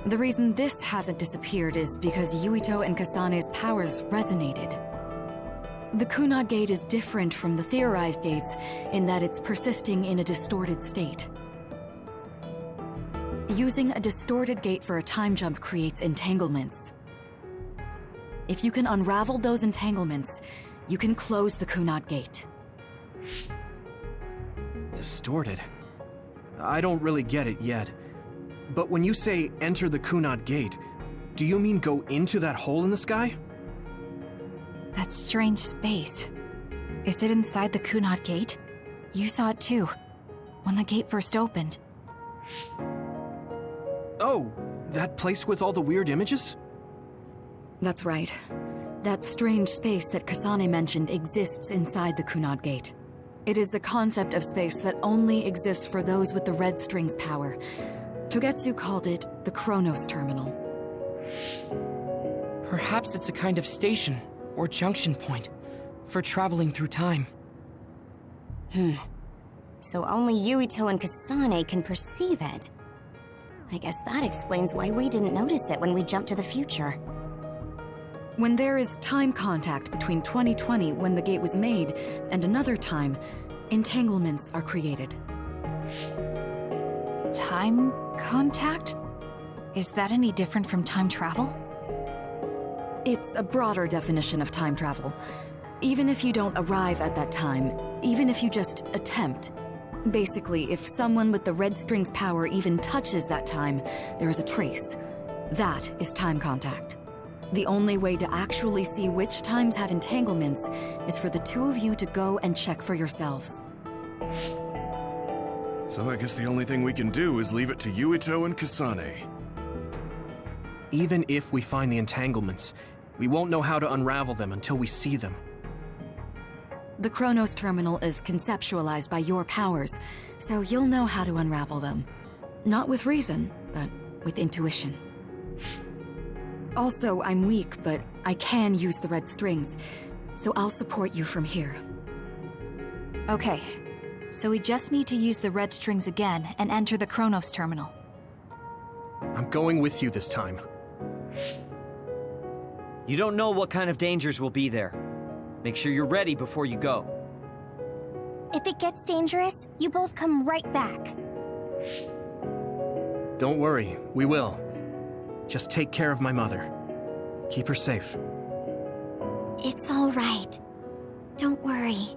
The reason this hasn't disappeared is because Yuito and Kasane's powers resonated. The Kunad Gate is different from the theorized gates in that it's persisting in a distorted state. Using a distorted gate for a time jump creates entanglements. If you can unravel those entanglements, you can close the Kunad Gate. Distorted? I don't really get it yet. But when you say enter the Kunad Gate, do you mean go into that hole in the sky? That strange space. Is it inside the Kunad Gate? You saw it too, when the gate first opened. Oh, that place with all the weird images? That's right. That strange space that Kasane mentioned exists inside the Kunad Gate. It is a concept of space that only exists for those with the red string's power. Togetsu called it the Chronos Terminal. Perhaps it's a kind of station, or junction point, for traveling through time. So only Yuito and Kasane can perceive it. I guess that explains why we didn't notice it when we jumped to the future. When there is time contact between 2020, when the gate was made, and another time, entanglements are created. Time contact? Is that any different from time travel? It's a broader definition of time travel. Even if you don't arrive at that time, even if you just attempt. Basically, if someone with the red string's power even touches that time, there is a trace. That is time contact. The only way to actually see which times have entanglements is for the two of you to go and check for yourselves. So I guess the only thing we can do is leave it to Yuito and Kasane. Even if we find the entanglements, we won't know how to unravel them until we see them. The Chronos Terminal is conceptualized by your powers, so you'll know how to unravel them. Not with reason, but with intuition. Also, I'm weak, but I can use the red strings, so I'll support you from here. Okay. So we just need to use the red strings again and enter the Chronos terminal. I'm going with you this time. You don't know what kind of dangers will be there. Make sure you're ready before you go. If it gets dangerous, you both come right back. Don't worry, we will. Just take care of my mother. Keep her safe. It's all right. Don't worry.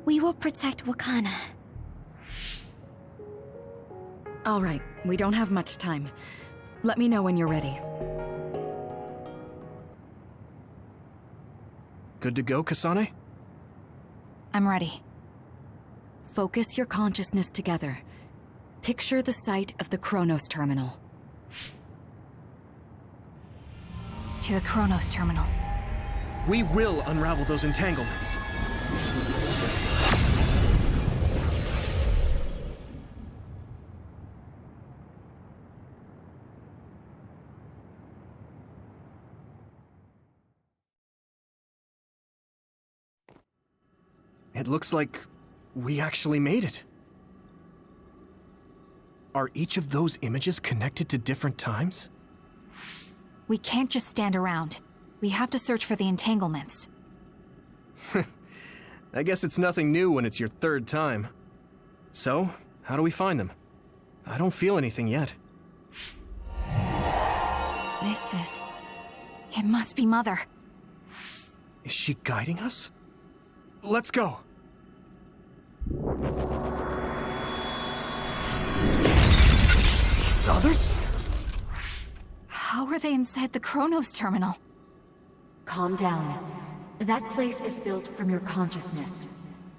We will protect Wakana. All right, we don't have much time. Let me know when you're ready. Good to go, Kasane? I'm ready. Focus your consciousness together. Picture the site of the Chronos terminal. To the Chronos terminal. We will unravel those entanglements. It looks like we actually made it. Are each of those images connected to different times? We can't just stand around. We have to search for the entanglements. I guess it's nothing new when it's your third time. So, how do we find them? I don't feel anything yet. It must be Mother. Is she guiding us? Let's go! Others? How are they inside the Chronos terminal? Calm down. That place is built from your consciousness.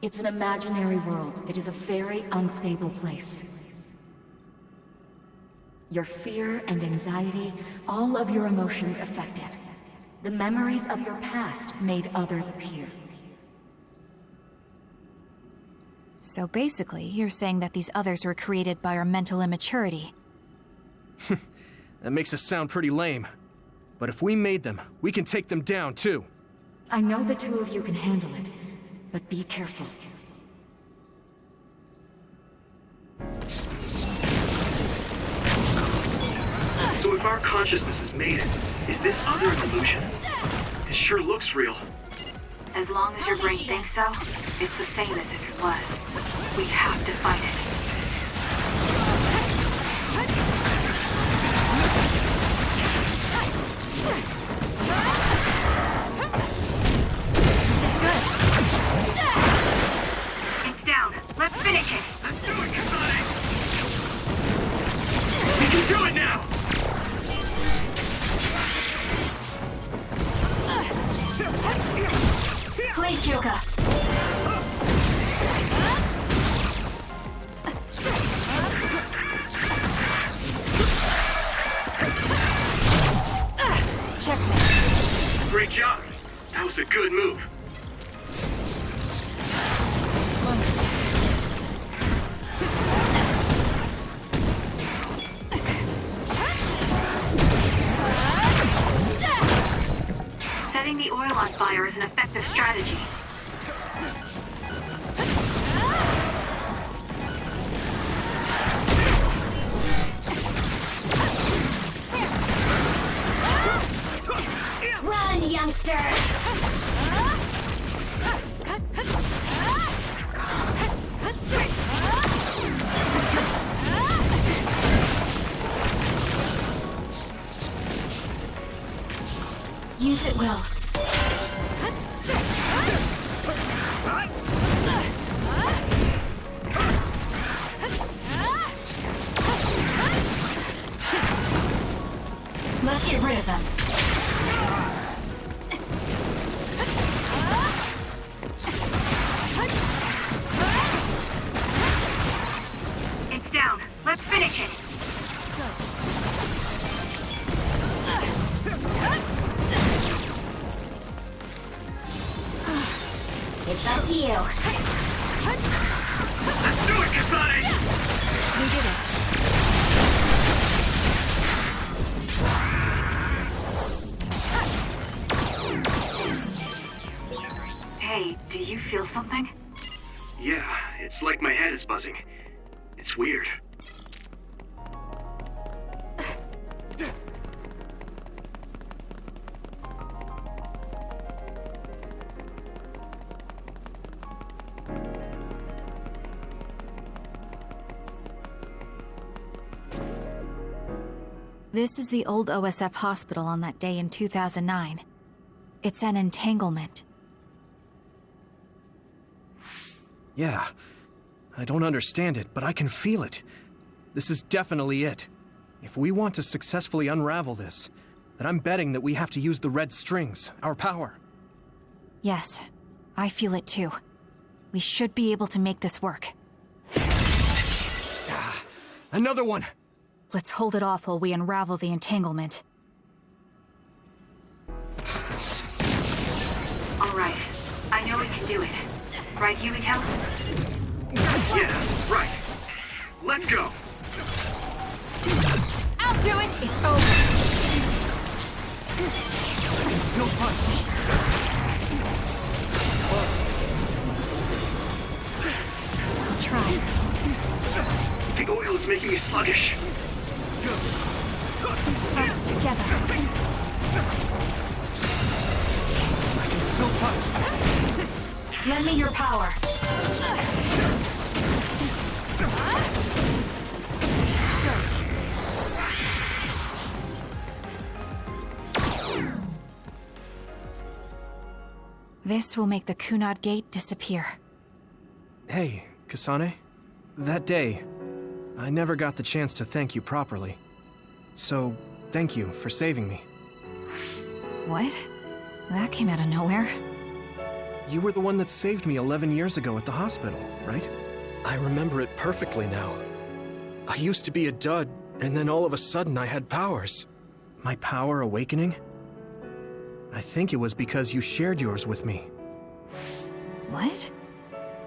It's an imaginary world. It is a very unstable place. Your fear and anxiety, all of your emotions affected. The memories of your past made others appear. So basically, you're saying that these others were created by our mental immaturity. That makes us sound pretty lame. But if we made them, we can take them down, too. I know the two of you can handle it, but be careful. So if our consciousness has made it, is this other an illusion? It sure looks real. As long as your brain thinks so, it's the same as if it was. We have to fight it. It's down. Let's finish it. Let's do it, Kasane! We can do it now! Please, Kyoka. Checkmate. Great job. That was a good move. Setting the oil on fire is an effective strategy. Run, youngster! Use it well. Let's get rid of them. It's down. Let's finish it. It's up to you. Let's do it, Kasane! We did it. Hey, do you feel something? Yeah, it's like is buzzing. It's weird. This is the old OSF hospital on that day in 2009. It's an entanglement. Yeah. I don't understand it, but I can feel it. This is definitely it. If we want to successfully unravel this, then I'm betting that we have to use the red strings, our power. Yes, I feel it too. We should be able to make this work. Another one! Let's hold it off while we unravel the entanglement. All right. I know we can do it. Right, Yuito? Yeah, right. Let's go. I'll do it! It's over. I can still punch. It's close. I'll try. The oil is making me sluggish. Us together. I can still punch. Lend me your power. This will make the Kunad Gate disappear. Hey, Kasane. That day, I never got the chance to thank you properly. So, thank you for saving me. What? That came out of nowhere. You were the one that saved me 11 years ago at the hospital, right? I remember it perfectly now. I used to be a dud, and then all of a sudden I had powers. My power awakening? I think it was because you shared yours with me. What?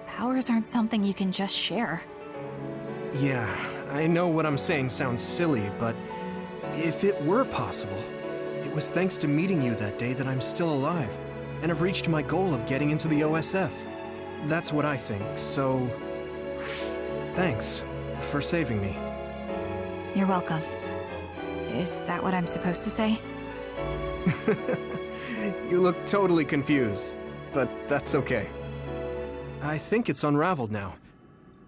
Powers aren't something you can just share. Yeah, I know what I'm saying sounds silly, but if it were possible, it was thanks to meeting you that day that I'm still alive, and have reached my goal of getting into the OSF. That's what I think, so... thanks for saving me. You're welcome. Is that what I'm supposed to say? You look totally confused, but that's okay. I think it's unraveled now.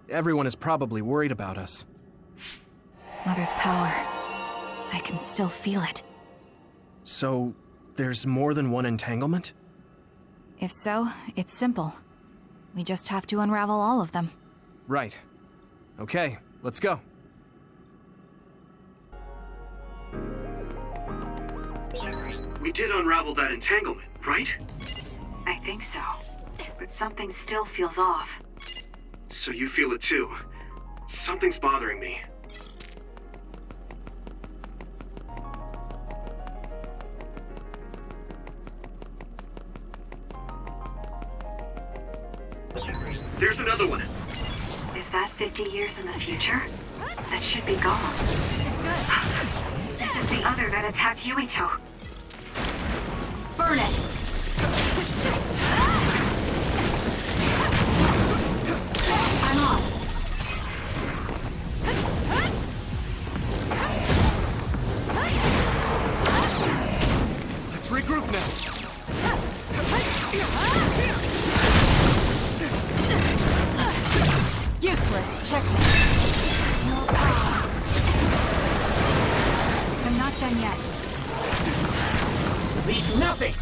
Everyone is probably worried about us. Mother's power. I can still feel it. So, there's more than one entanglement? If so, it's simple. We just have to unravel all of them. Right. Okay, let's go. We did unravel that entanglement, right? I think so. But something still feels off. So you feel it too. Something's bothering me. There's another one. Is that 50 years in the future? That should be gone. This is the other that attacked Yuito. Burn it! I'm off. Let's regroup now. Useless. Check. I'm not done yet. Leave nothing!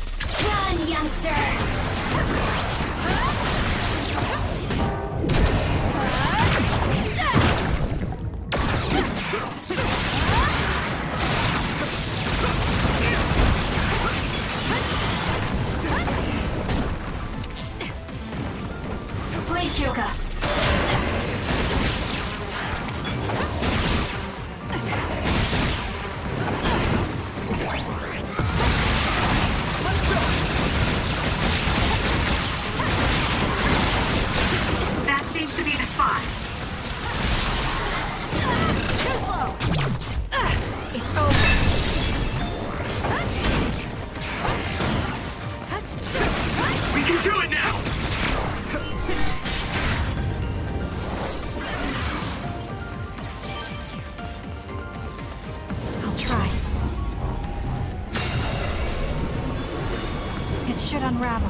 unravel.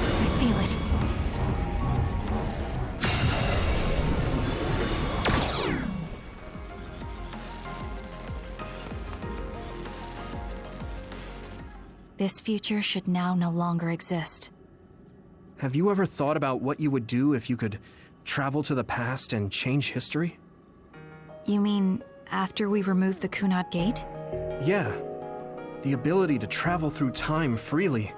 I feel it. This future should now no longer exist. Have you ever thought about what you would do if you could travel to the past and change history? You mean after we remove the Kunad Gate? Yeah. The ability to travel through time freely.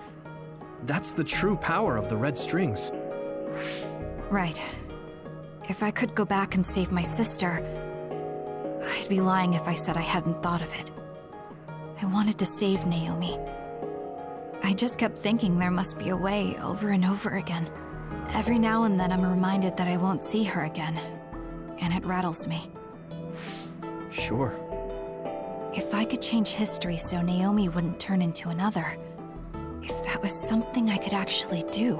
That's the true power of the red strings. Right. If I could go back and save my sister, I'd be lying if I said I hadn't thought of it. I wanted to save Naomi. I just kept thinking there must be a way over and over again. Every now and then I'm reminded that I won't see her again, and it rattles me. Sure. If I could change history so Naomi wouldn't turn into another, if that was something I could actually do,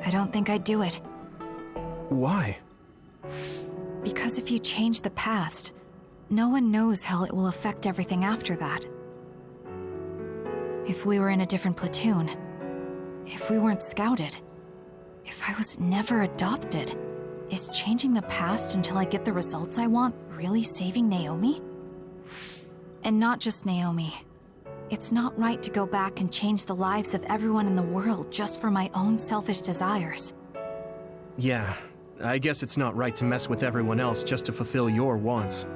I don't think I'd do it. Why? Because if you change the past, no one knows how it will affect everything after that. If we were in a different platoon, if we weren't scouted, if I was never adopted, is changing the past until I get the results I want really saving Naomi? And not just Naomi. It's not right to go back and change the lives of everyone in the world just for my own selfish desires. Yeah, I guess it's not right to mess with everyone else just to fulfill your wants.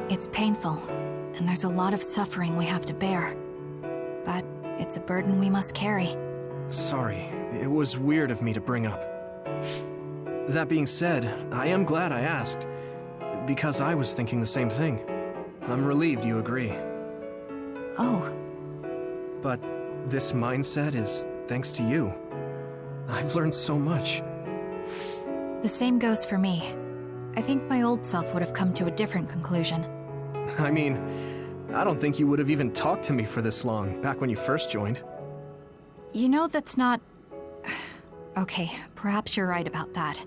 It's painful, and there's a lot of suffering we have to bear. But it's a burden we must carry. Sorry, it was weird of me to bring up. That being said, I am glad I asked, because I was thinking the same thing. I'm relieved you agree. Oh. But this mindset is thanks to you. I've learned so much. The same goes for me. I think my old self would have come to a different conclusion. I mean, I don't think you would have even talked to me for this long, back when you first joined. You know that's not... Okay, perhaps you're right about that.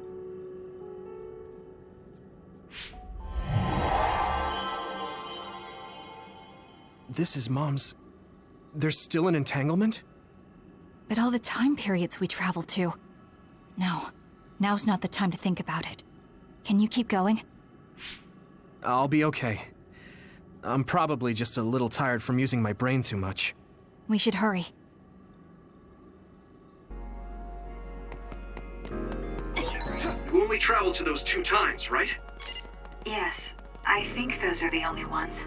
This is Mom's... There's still an entanglement? But all the time periods we travel to... No, now's not the time to think about it. Can you keep going? I'll be okay. I'm probably just a little tired from using my brain too much. We should hurry. You only traveled to those 2 times, right? Yes, I think those are the only ones.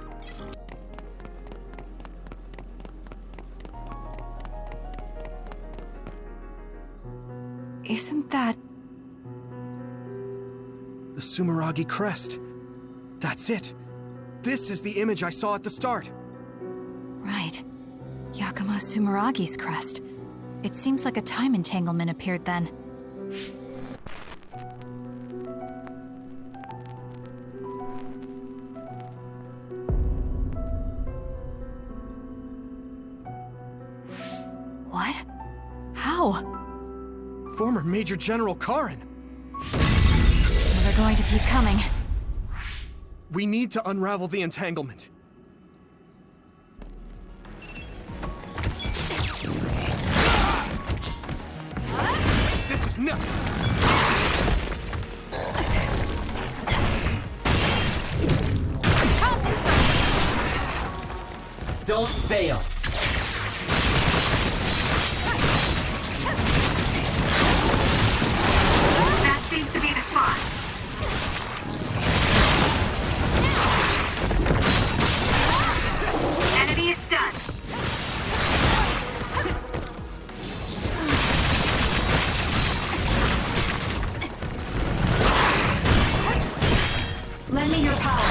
Isn't that... The Sumeragi crest. That's it. This is the image I saw at the start. Right. Yakumo Sumeragi's crest. It seems like a time entanglement appeared then. What? How? Former Major General Karin. So they're going to keep coming. We need to unravel the entanglement. This is nothing. Don't fail. That seems to be the spot. Enemy is stunned. Lend me your power.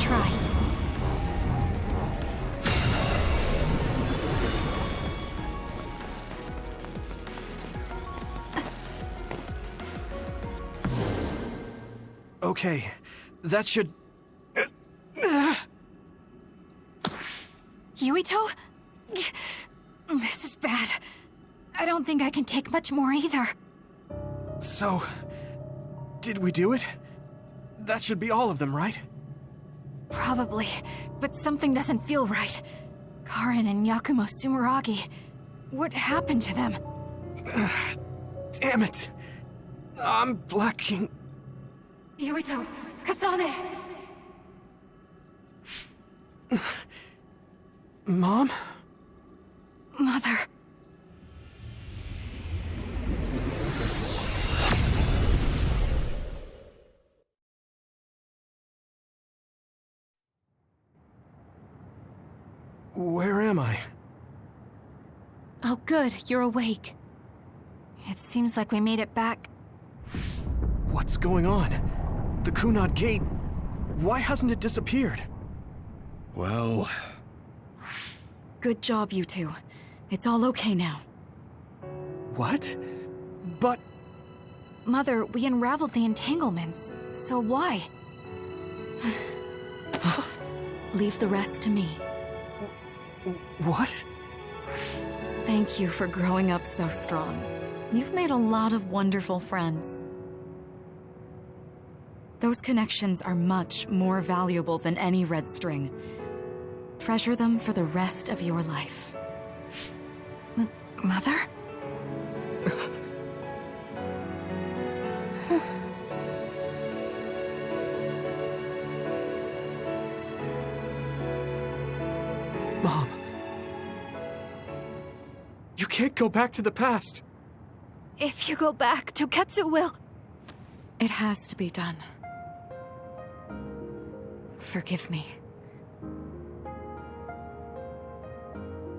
try. Okay, that should... Yuito? This is bad. I don't think I can take much more either. So, did we do it? That should be all of them, right? Probably, but something doesn't feel right. Karen and Yakumo Sumeragi. What happened to them? Damn it. I'm blacking... Yuito, Kasane! Mom? Mother... Where am I? Oh good, you're awake. It seems like we made it back. What's going on? The Kunad Gate... Why hasn't it disappeared? Well... Good job, you two. It's all okay now. What? But... Mother, we unraveled the entanglements, so why? Leave the rest to me. What? Thank you for growing up so strong. You've made a lot of wonderful friends. Those connections are much more valuable than any red string. Treasure them for the rest of your life. Mother? Mom. You can't go back to the past. If you go back, Toketsu will... It has to be done. Forgive me.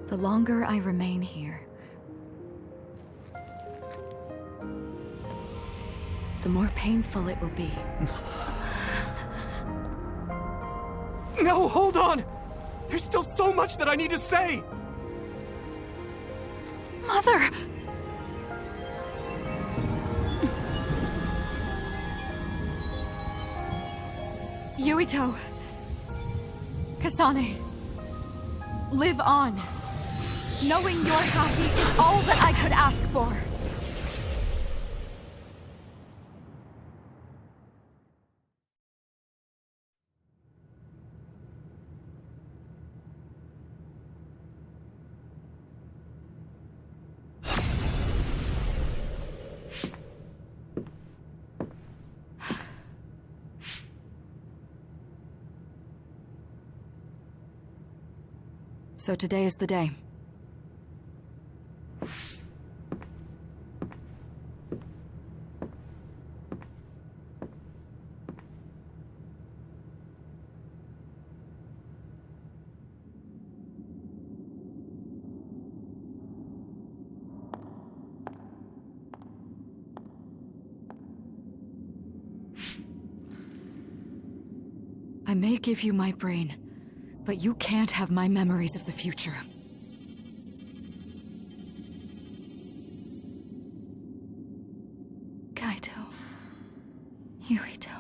The longer I remain here, the more painful it will be. No, hold on! There's still so much that I need to say! Mother! Yuito! Kasane! Live on! Knowing you're happy is all that I could ask for! So today is the day. I may give you my brain, but you can't have my memories of the future. Kaito. Yuito.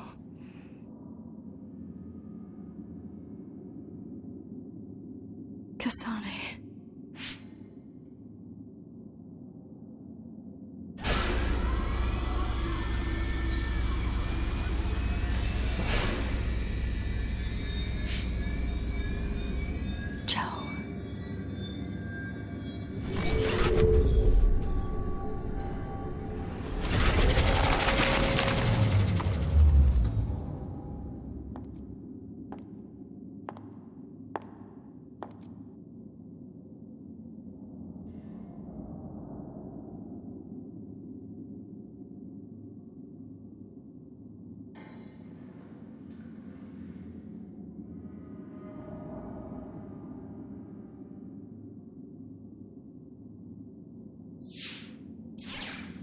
Kasane.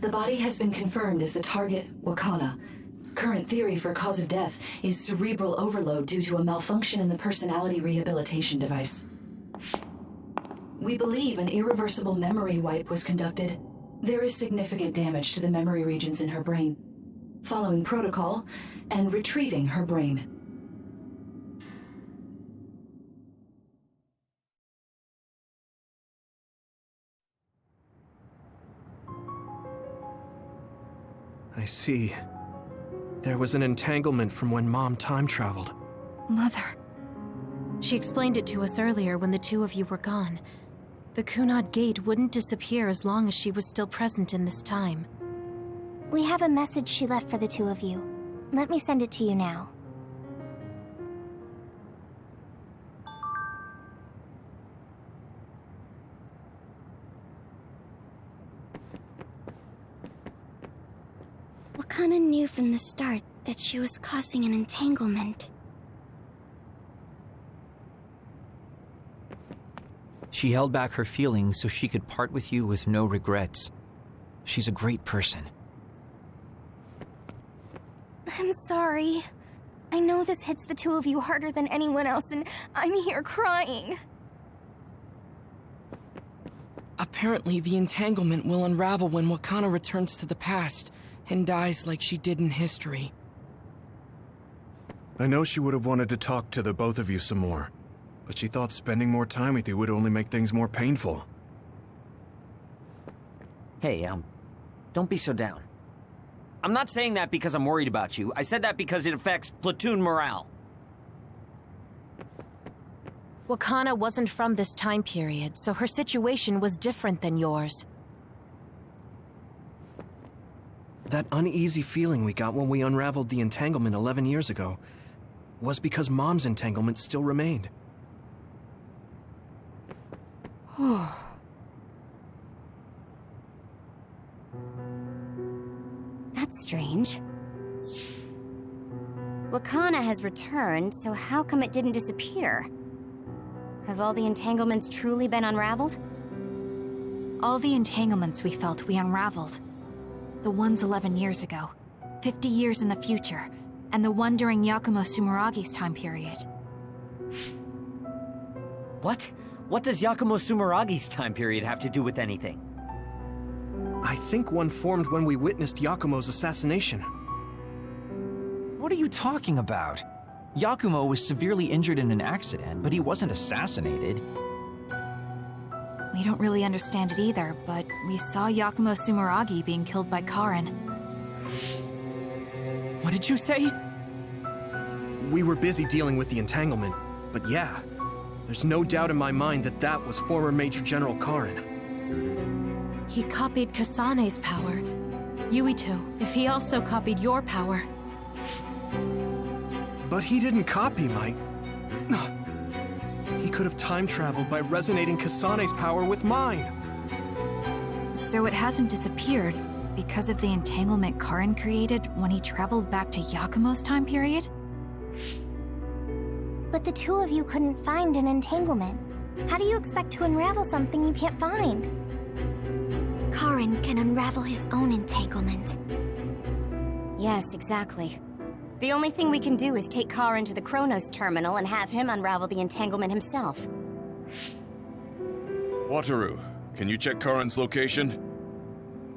The body has been confirmed as the target, Wakana. current theory for cause of death is cerebral overload due to a malfunction in the personality rehabilitation device. We believe an irreversible memory wipe was conducted. There is significant damage to the memory regions in her brain. Following protocol and retrieving her brain. I see. There was an entanglement from when Mom time traveled. Mother. She explained it to us earlier when the two of you were gone. The Kunad Gate wouldn't disappear as long as she was still present in this time. We have a message she left for the two of you. Let me send it to you now. Wakana knew from the start that she was causing an entanglement. She held back her feelings so she could part with you with no regrets. She's a great person. I'm sorry. I know this hits the two of you harder than anyone else, and I'm here crying. Apparently, the entanglement will unravel when Wakana returns to the past and dies like she did in history. I know she would have wanted to talk to the both of you some more, but she thought spending more time with you would only make things more painful. Hey, don't be so down. I'm not saying that because I'm worried about you. I said that because it affects platoon morale. Wakana wasn't from this time period, so her situation was different than yours. That uneasy feeling we got when we unraveled the entanglement 11 years ago was because Mom's entanglement still remained. That's strange. Wakana has returned, so how come it didn't disappear? Have all the entanglements truly been unraveled? All the entanglements we felt we unraveled. The ones 11 years ago, 50 years in the future, and the one during Yakumo Sumeragi's time period. What? What does Yakumo Sumeragi's time period have to do with anything? I think one formed when we witnessed Yakumo's assassination. What are you talking about? Yakumo was severely injured in an accident, but he wasn't assassinated. We don't really understand it either, but we saw Yakumo Sumeragi being killed by Karin. What did you say? We were busy dealing with the entanglement, but yeah, there's no doubt in my mind that that was former Major General Karin. He copied Kasane's power. Yuito, if he also copied your power. But he didn't copy my... He could have time traveled by resonating Kasane's power with mine. So it hasn't disappeared because of the entanglement Karin created when he traveled back to Yakumo's time period? But the two of you couldn't find an entanglement. How do you expect to unravel something you can't find? Karin can unravel his own entanglement. Yes, exactly. The only thing we can do is take Karin to the Chronos terminal and have him unravel the entanglement himself. Wataru, can you check Karin's location?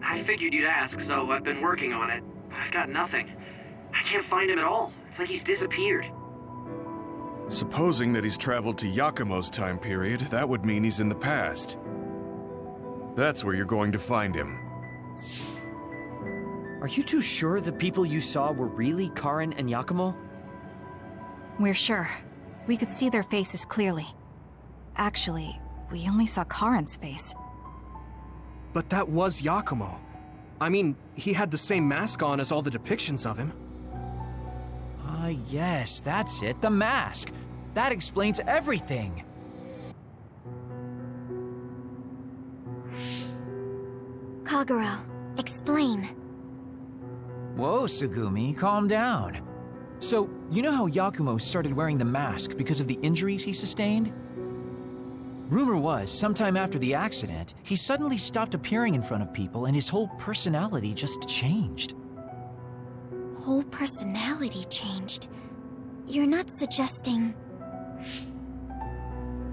I figured you'd ask, so I've been working on it, but I've got nothing. I can't find him at all. It's like he's disappeared. Supposing that he's traveled to Yakumo's time period, that would mean he's in the past. That's where you're going to find him. Are you two sure the people you saw were really Karin and Yakumo? We're sure. We could see their faces clearly. Actually, we only saw Karin's face. But that was Yakumo. I mean, he had the same mask on as all the depictions of him. Yes, that's it, the mask. That explains everything. Kagero, explain. Whoa, Tsugumi, calm down. So, you know how Yakumo started wearing the mask because of the injuries he sustained? Rumor was, sometime after the accident, he suddenly stopped appearing in front of people and his whole personality just changed. whole personality changed. You're not suggesting...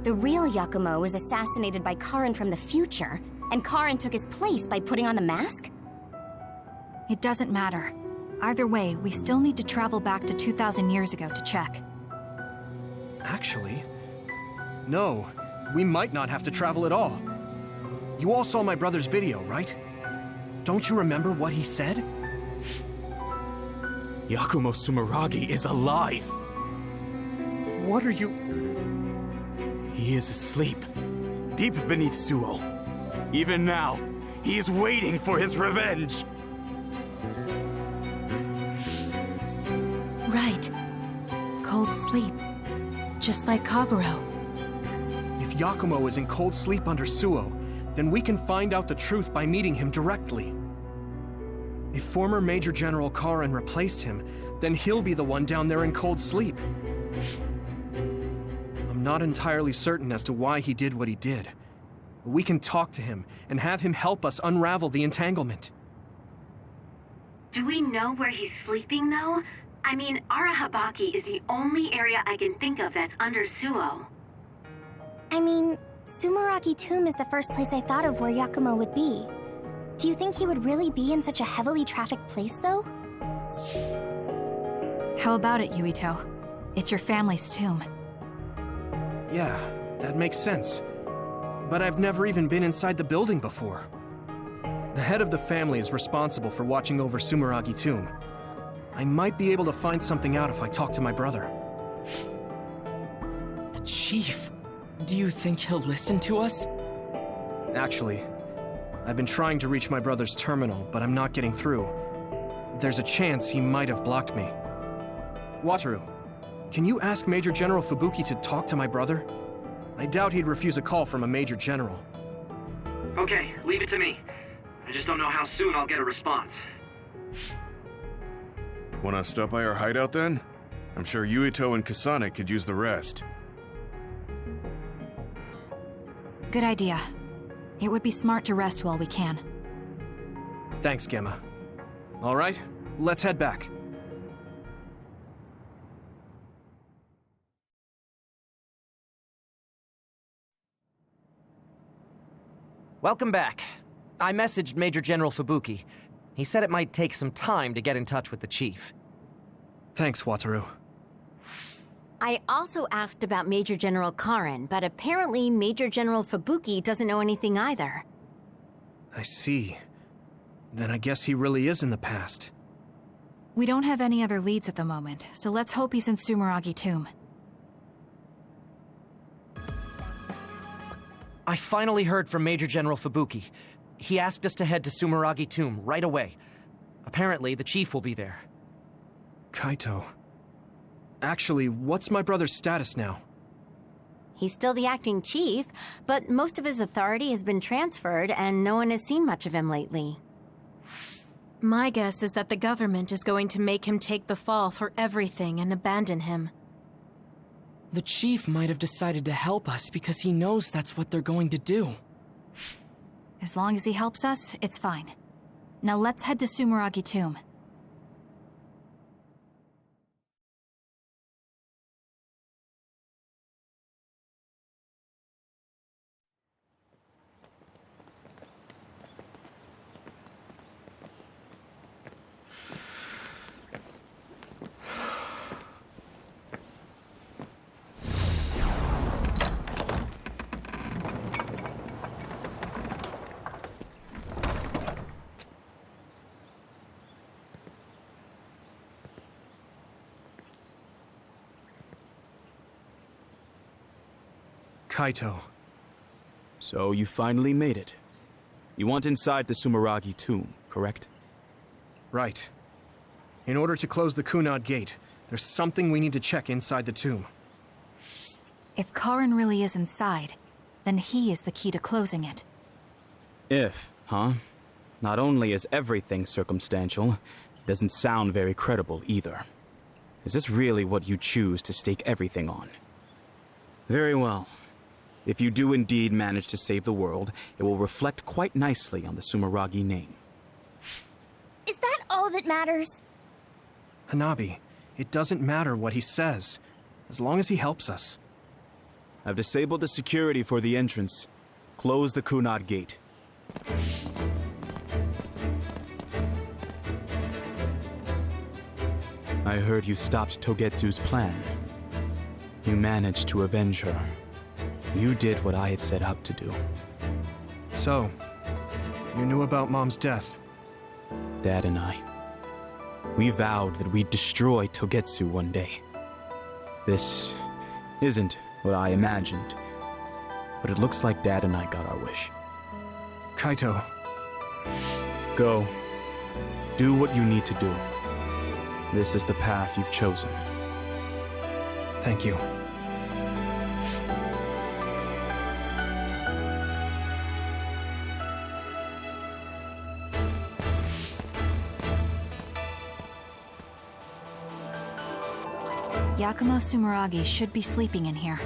The real Yakumo was assassinated by Karin from the future, and Karin took his place by putting on the mask? It doesn't matter. Either way, we still need to travel back to 2,000 years ago to check. Actually, no. We might not have to travel at all. You all saw my brother's video, right? Don't you remember what he said? Yakumo Sumeragi is alive! What are you... He is asleep, deep beneath Suo. Even now, he is waiting for his revenge! Right. Cold sleep. Just like Kagero. If Yakumo is in cold sleep under Suo, then we can find out the truth by meeting him directly. If former Major General Karin replaced him, then he'll be the one down there in cold sleep. I'm not entirely certain as to why he did what he did. But we can talk to him and have him help us unravel the entanglement. Do we know where he's sleeping, though? I mean, Arahabaki is the only area I can think of that's under Suo. I mean, Sumeragi Tomb is the first place I thought of where Yakumo would be. Do you think he would really be in such a heavily trafficked place, though? How about it, Yuito? It's your family's tomb. Yeah, that makes sense. But I've never even been inside the building before. The head of the family is responsible for watching over Sumeragi Tomb. I might be able to find something out if I talk to my brother. The Chief? Do you think he'll listen to us? Actually, I've been trying to reach my brother's terminal, but I'm not getting through. There's a chance he might have blocked me. Wataru, can you ask Major General Fubuki to talk to my brother? I doubt he'd refuse a call from a Major General. Okay, leave it to me. I just don't know how soon I'll get a response. Wanna stop by our hideout then? I'm sure Yuito and Kasane could use the rest. Good idea. It would be smart to rest while we can. Thanks, Gemma. All right, let's head back. Welcome back. I messaged Major General Fubuki. He said it might take some time to get in touch with the Chief. Thanks, Wataru. I also asked about Major General Karin, but apparently Major General Fubuki doesn't know anything either. I see. Then I guess he really is in the past. We don't have any other leads at the moment, so let's hope he's in Sumeragi Tomb. I finally heard from Major General Fubuki. He asked us to head to Sumeragi Tomb right away. Apparently, the Chief will be there. Kaito. Actually, what's my brother's status now? He's still the acting chief, but most of his authority has been transferred and no one has seen much of him lately. My guess is that the government is going to make him take the fall for everything and abandon him. The Chief might have decided to help us because he knows that's what they're going to do. As long as he helps us, it's fine. Now let's head to Sumeragi Tomb. Kaito. So you finally made it. You want inside the Sumeragi Tomb, correct? Right. In order to close the Kunad Gate, there's something we need to check inside the tomb. If Karin really is inside, then he is the key to closing it. If, huh? Not only is everything circumstantial, it doesn't sound very credible either. Is this really what you choose to stake everything on? Very well. If you do indeed manage to save the world, it will reflect quite nicely on the Sumeragi name. Is that all that matters? Hanabi, it doesn't matter what he says, as long as he helps us. I've disabled the security for the entrance. Close the Kunad gate. I heard you stopped Togetsu's plan. You managed to avenge her. You did what I had set out to do. So, you knew about Mom's death? Dad and I. We vowed that we'd destroy Togetsu one day. This isn't what I imagined, but it looks like Dad and I got our wish. Kaito. Go. Do what you need to do. This is the path you've chosen. Thank you. Yakumo Sumeragi should be sleeping in here.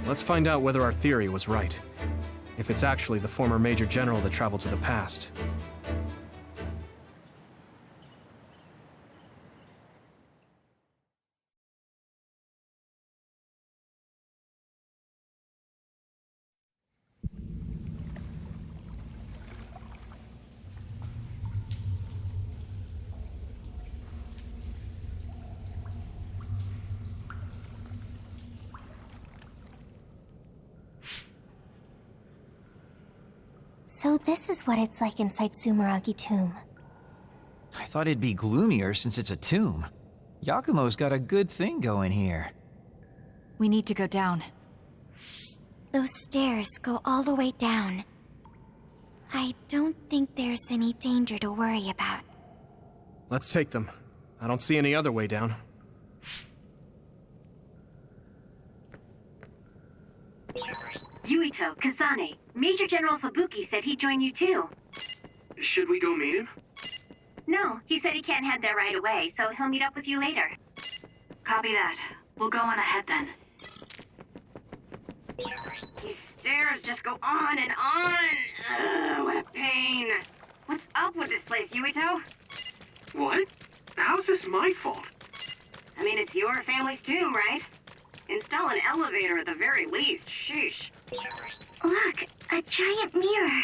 Let's find out whether our theory was right. If it's actually the former Major General that traveled to the past. So this is what it's like inside Sumeragi Tomb. I thought it'd be gloomier since it's a tomb. Yakumo's got a good thing going here. We need to go down. Those stairs go all the way down. I don't think there's any danger to worry about. Let's take them. I don't see any other way down. Yuito, Kasane, Major General Fubuki said he'd join you too. Should we go meet him? No, he said he can't head there right away, so he'll meet up with you later. Copy that. We'll go on ahead then. These stairs just go on and on. Ugh, what a pain. What's up with this place, Yuito? What? How's this my fault? I mean, it's your family's tomb, right? Install an elevator at the very least. Sheesh. Look, a giant mirror.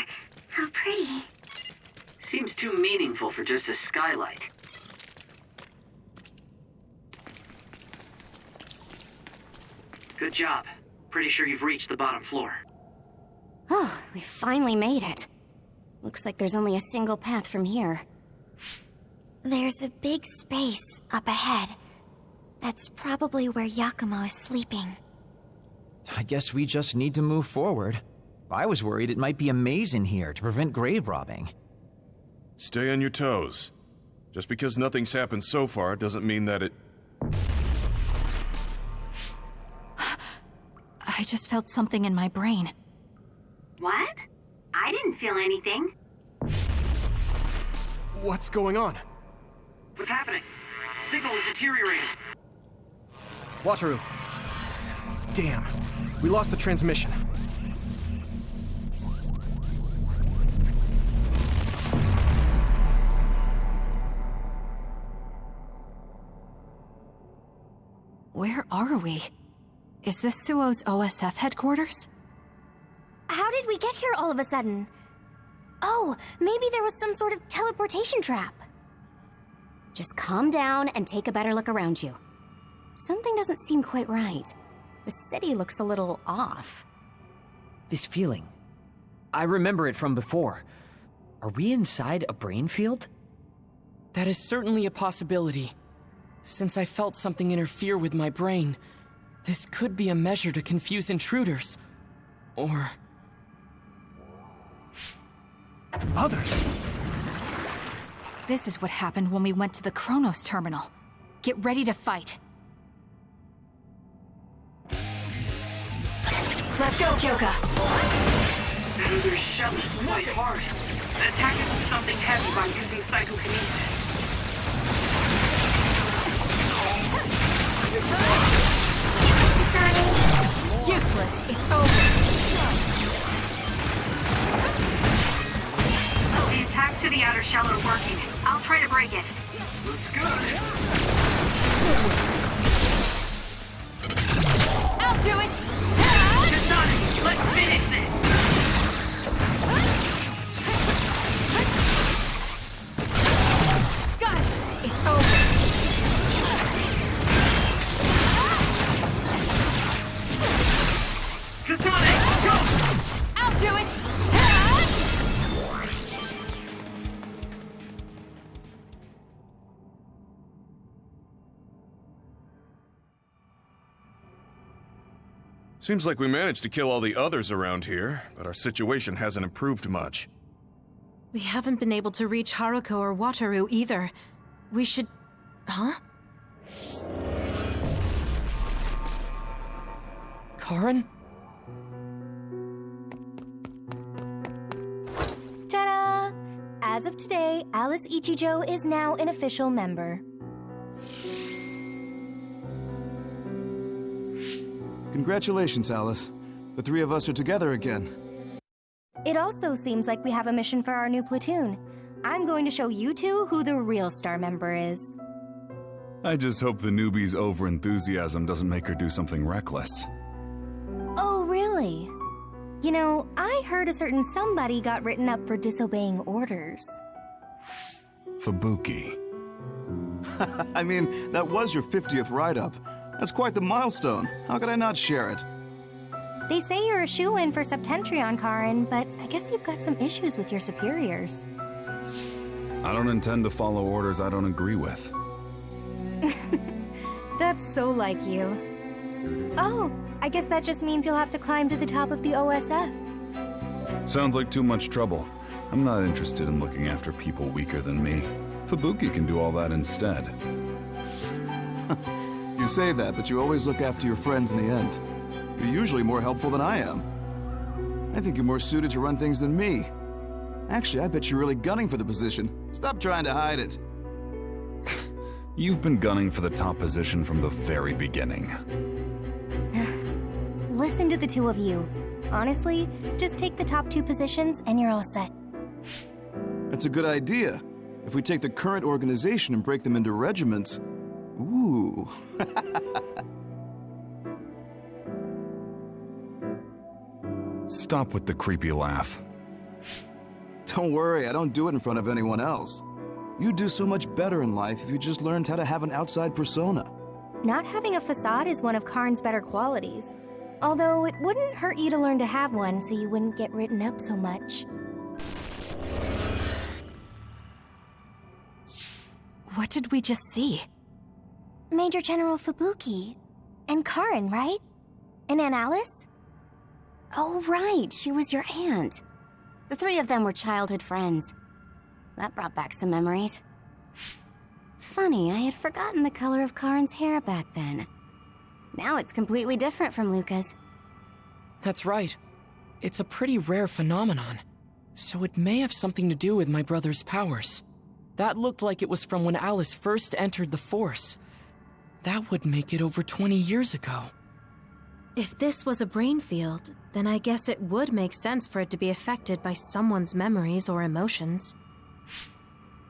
How pretty. Seems too meaningful for just a skylight. Good job. Pretty sure you've reached the bottom floor. Oh, we finally made it. Looks like there's only a single path from here. There's a big space up ahead. That's probably where Yakumo is sleeping. I guess we just need to move forward. I was worried it might be a maze in here to prevent grave robbing. Stay on your toes. Just because nothing's happened so far doesn't mean that it... I just felt something in my brain. What? I didn't feel anything. What's going on? What's happening? Signal is deteriorating. Wataru. Damn. We lost the transmission. Where are we? Is this Suo's OSF headquarters? How did we get here all of a sudden? Oh, maybe there was some sort of teleportation trap. Just calm down and take a better look around you. Something doesn't seem quite right. The city looks a little off. This feeling. I remember it from before. Are we inside a brain field? That is certainly a possibility. Since I felt something interfere with my brain, this could be a measure to confuse intruders. Or... others! This is what happened when we went to the Kronos terminal. Get ready to fight. Let's go, Kyoka! Their shell is quite hard. Attack it with something heavy by using psychokinesis. Useless. It's over. The attacks to the outer shell are working. I'll try to break it. Looks good. Seems like we managed to kill all the others around here, but our situation hasn't improved much. We haven't been able to reach Haruko or Wataru either. We should... Huh? Karen? Ta-da! As of today, Alice Ichijo is now an official member. Congratulations, Alice. The three of us are together again. It also seems like we have a mission for our new platoon. I'm going to show you two who the real star member is. I just hope the newbie's overenthusiasm doesn't make her do something reckless. Oh, really? You know, I heard a certain somebody got written up for disobeying orders. Fubuki. I mean, that was your 50th write-up. That's quite the milestone. How could I not share it? They say you're a shoo-in for Septentrion, Karen, but I guess you've got some issues with your superiors. I don't intend to follow orders I don't agree with. That's so like you. Oh, I guess that just means you'll have to climb to the top of the OSF. Sounds like too much trouble. I'm not interested in looking after people weaker than me. Fubuki can do all that instead. You say that, but you always look after your friends in the end. You're usually more helpful than I am. I think you're more suited to run things than me. Actually, I bet you're really gunning for the position. Stop trying to hide it. You've been gunning for the top position from the very beginning. Listen to the two of you. Honestly, just take the top 2 positions and you're all set. That's a good idea. If we take the current organization and break them into regiments... Ooh. Stop with the creepy laugh. Don't worry, I don't do it in front of anyone else. You'd do so much better in life if you just learned how to have an outside persona. Not having a facade is one of Karn's better qualities. Although it wouldn't hurt you to learn to have one so you wouldn't get written up so much. What did we just see? Major General Fubuki. And Karen, right? And Aunt Alice? Oh, right, she was your aunt. The three of them were childhood friends. That brought back some memories. Funny, I had forgotten the color of Karen's hair back then. Now it's completely different from Luca's. That's right. It's a pretty rare phenomenon. So it may have something to do with my brother's powers. That looked like it was from when Alice first entered the Force. That would make it over 20 years ago. If this was a brain field, then I guess it would make sense for it to be affected by someone's memories or emotions.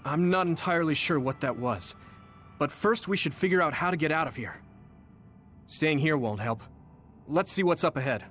I'm not entirely sure what that was. But first we should figure out how to get out of here. Staying here won't help. Let's see what's up ahead.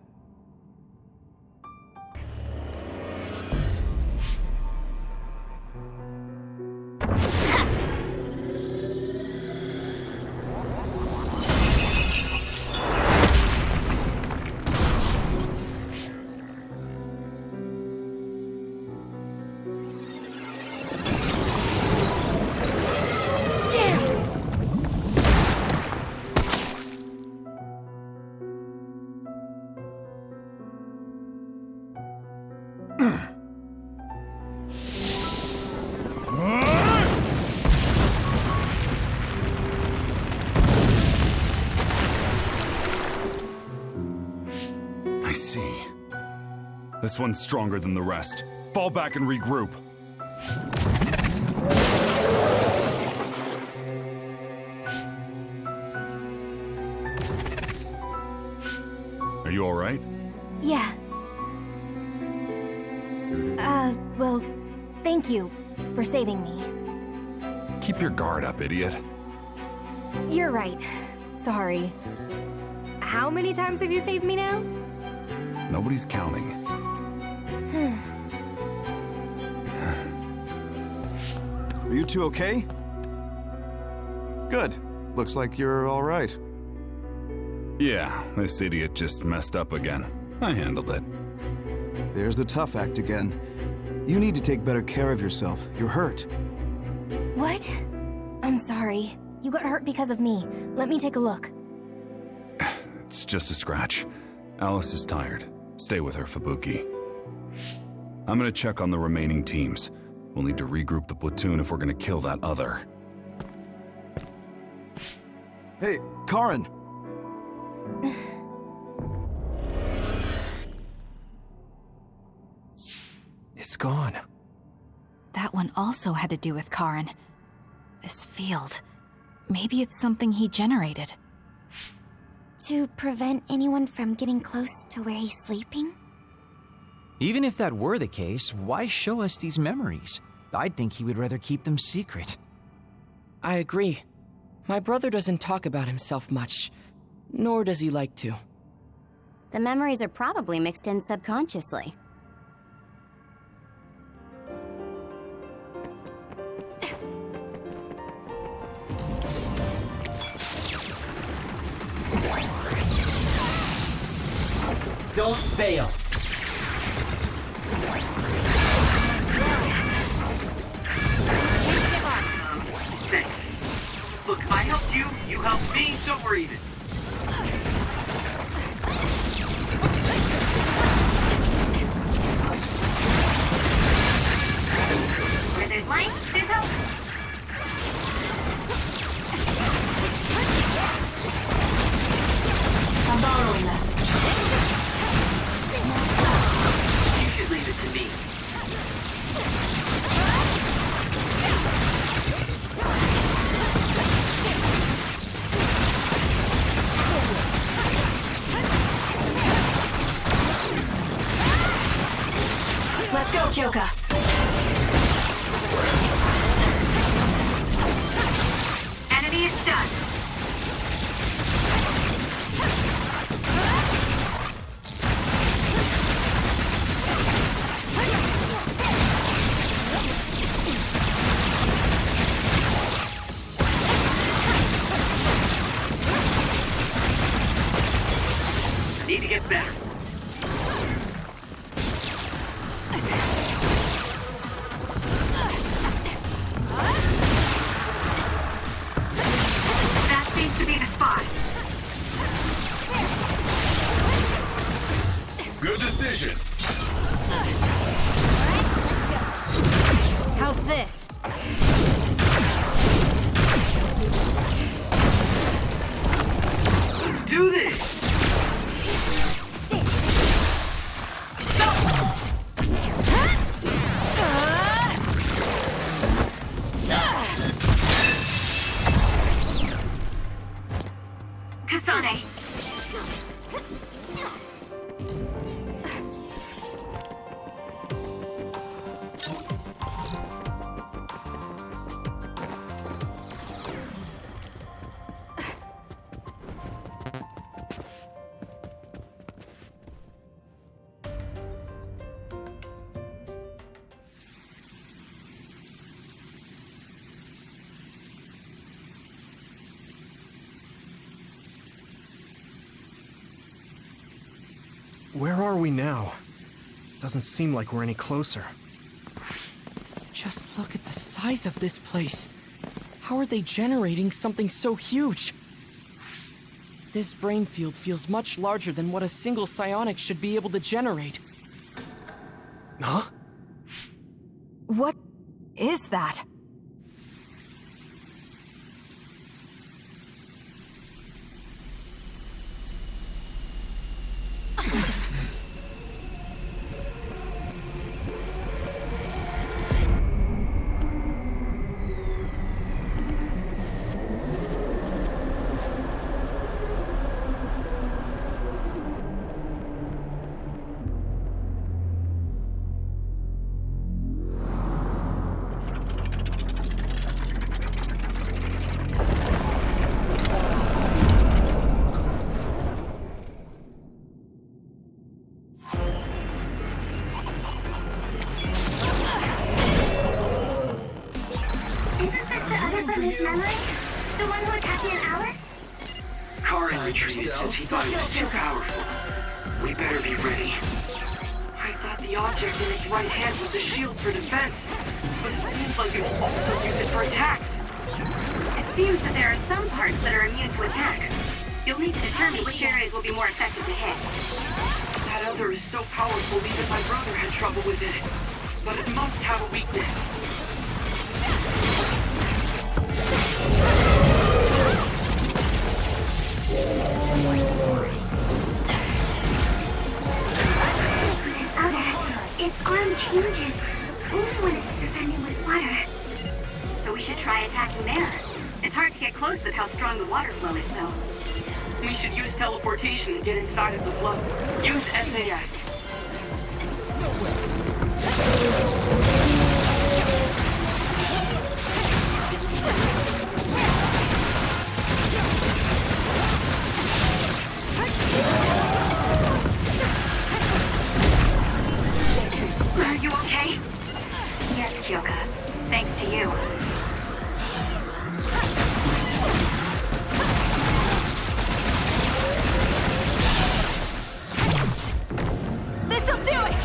This one's stronger than the rest. Fall back and regroup. Are you all right? Yeah. Well, thank you for saving me. Keep your guard up, idiot. You're right. Sorry. How many times have you saved me now? Nobody's counting. Are you two okay? Good. Looks like you're all right. Yeah, this idiot just messed up again. I handled it. There's the tough act again. You need to take better care of yourself. You're hurt. What? I'm sorry. You got hurt because of me. Let me take a look. It's just a scratch. Alice is tired. Stay with her, Fubuki. I'm gonna check on the remaining teams. We'll need to regroup the platoon if we're gonna kill that other. Hey, Karen! It's gone. That one also had to do with Karen. This field. Maybe it's something he generated. To prevent anyone from getting close to where he's sleeping? Even if that were the case, why show us these memories? I'd think he would rather keep them secret. I agree. My brother doesn't talk about himself much, nor does he like to. The memories are probably mixed in subconsciously. Don't fail! Thanks. Look, I helped you, you helped me, so we're even. Where there's light, there's hope. I'm borrowing this. You should leave it to me. Let's go, Kyoka. Enemy is stunned. I need to get better. That seems to be the spot. Good decision. How's this? Let's do this! Kasane. Where are we now? Doesn't seem like we're any closer. Just look at the size of this place. How are they generating something so huge? This brain field feels much larger than what a single psionic should be able to generate. Huh? What is that? Retreated since he thought he was too powerful. We better be ready. I thought the object in its right hand was a shield for defense, but it seems like it will also use it for attacks. It seems that there are some parts that are immune to attack. You'll need to determine which areas will be more effective to hit. That other is so powerful even my brother had trouble with it. But it must have a weakness. This other, its arm changes only when it's defending with water. So we should try attacking there. It's hard to get close with how strong the water flow is, though. We should use teleportation to get inside of the flow. Use SAS. Are you okay? Yes, Kyoka. Thanks to you. This'll do it!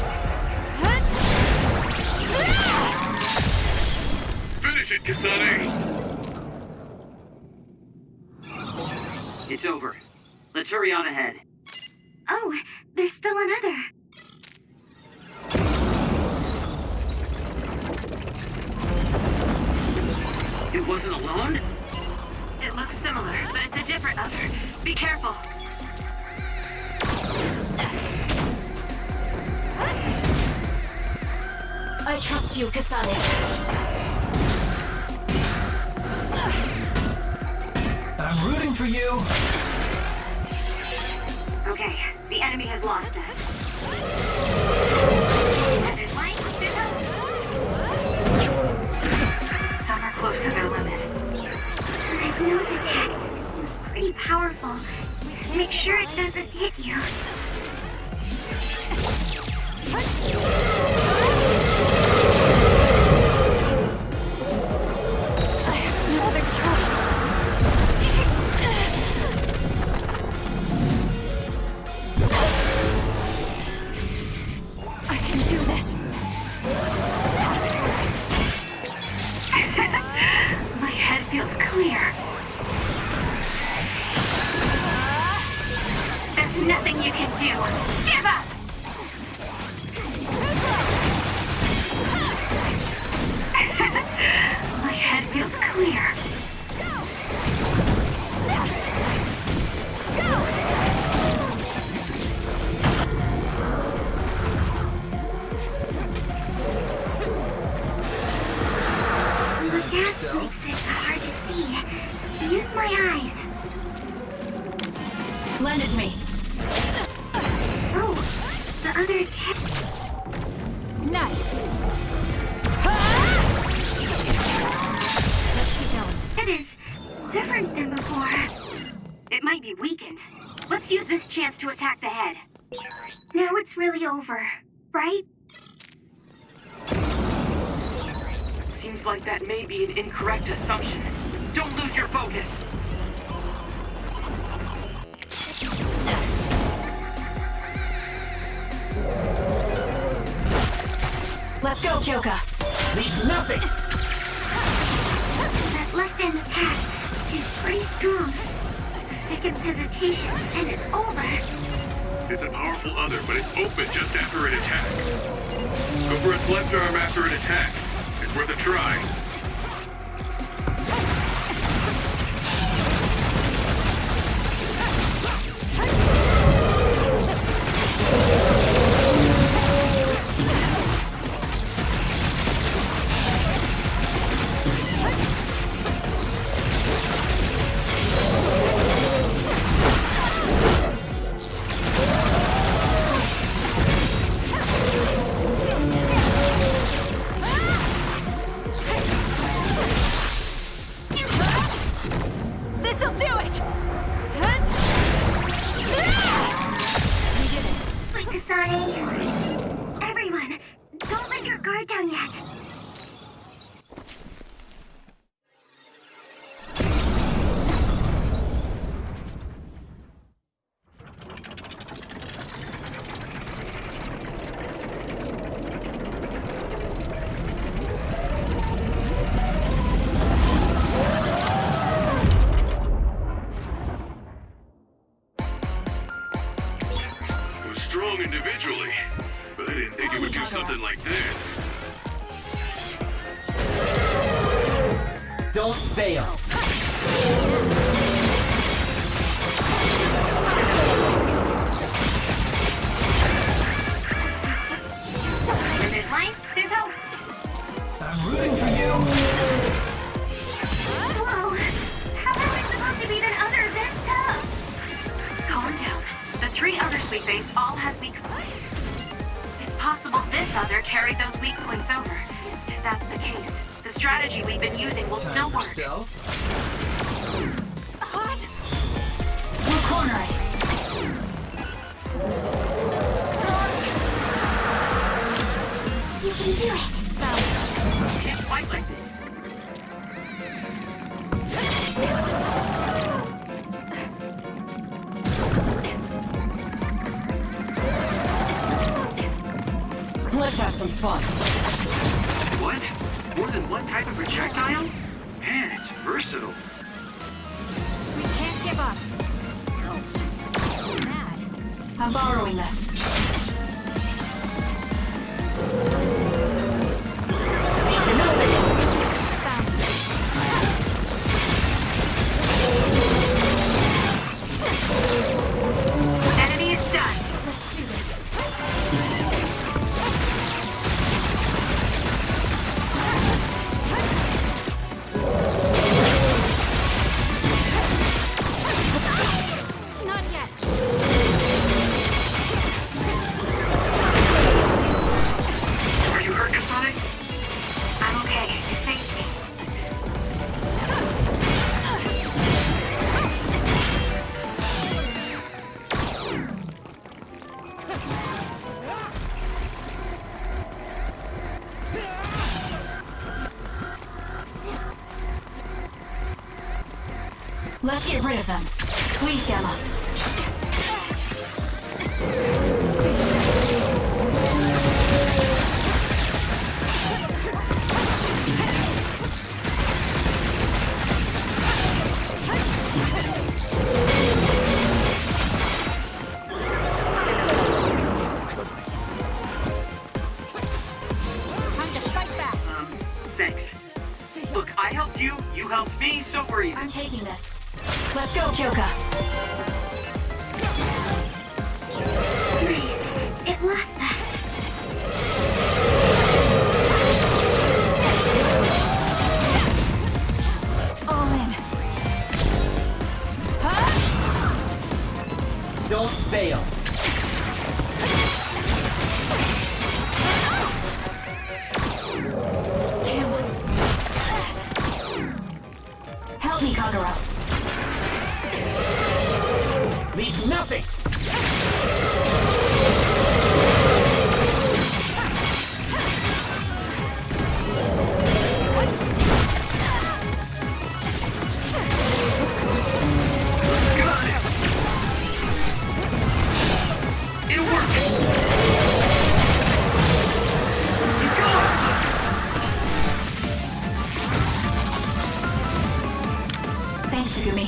Finish it, Kasane! It's over. Let's hurry on ahead. Oh, there's still another. It wasn't alone? It looks similar, but it's a different other. Be careful. I trust you, Kasane. I'm rooting for you. Okay, the enemy has lost us. Some are close to their limit. Hypno's attack is pretty powerful. Make sure it doesn't hit you. I have no other choice. I can do this. My head feels clear. There's nothing you can do. Give up! My head feels clear. The gas makes it hard to see. Use my eyes. Lend it to me. Oh, the other's head. Nice. It is different than before. It might be weakened. Let's use this chance to attack the head. Now it's really over, right? Seems like that may be an incorrect assumption. Don't lose your focus. Let's go, Kyoka. Leave nothing! That left-hand attack is pretty strong. A second's hesitation, and it's over. It's a powerful other, but it's open just after it attacks. Go for its left arm after it attacks. It's worth a try. strong individually, but I didn't think it would do something like this. Don't fail. In this life, there's hope. I'm rooting for you. Whoa! How are we supposed to be that other this tough? Calm down. The 3 others we faced all had weak points. It's possible this other carried those weak points over. If that's the case, the strategy we've been using will still work. Hot! We'll corner it. You can do it. Can't fight like this. Let's have some fun. What? More than one type of projectile? Man, it's versatile. We can't give up. Ouch. Mad. I'm borrowing this. Enemy is done. Let's do this. Not yet. Are you hurt, Kasane? I'm okay. You saved me. Let's get rid of them. Please, Gamma. Time to strike back. Thanks. Look, I helped you, you helped me, so we're even. I'm taking this. Let's go, Kyoka. Please. It lost us. All in. Don't fail. Help me, Kagura. Leave nothing. It worked! You got it! Thanks, Sugumi.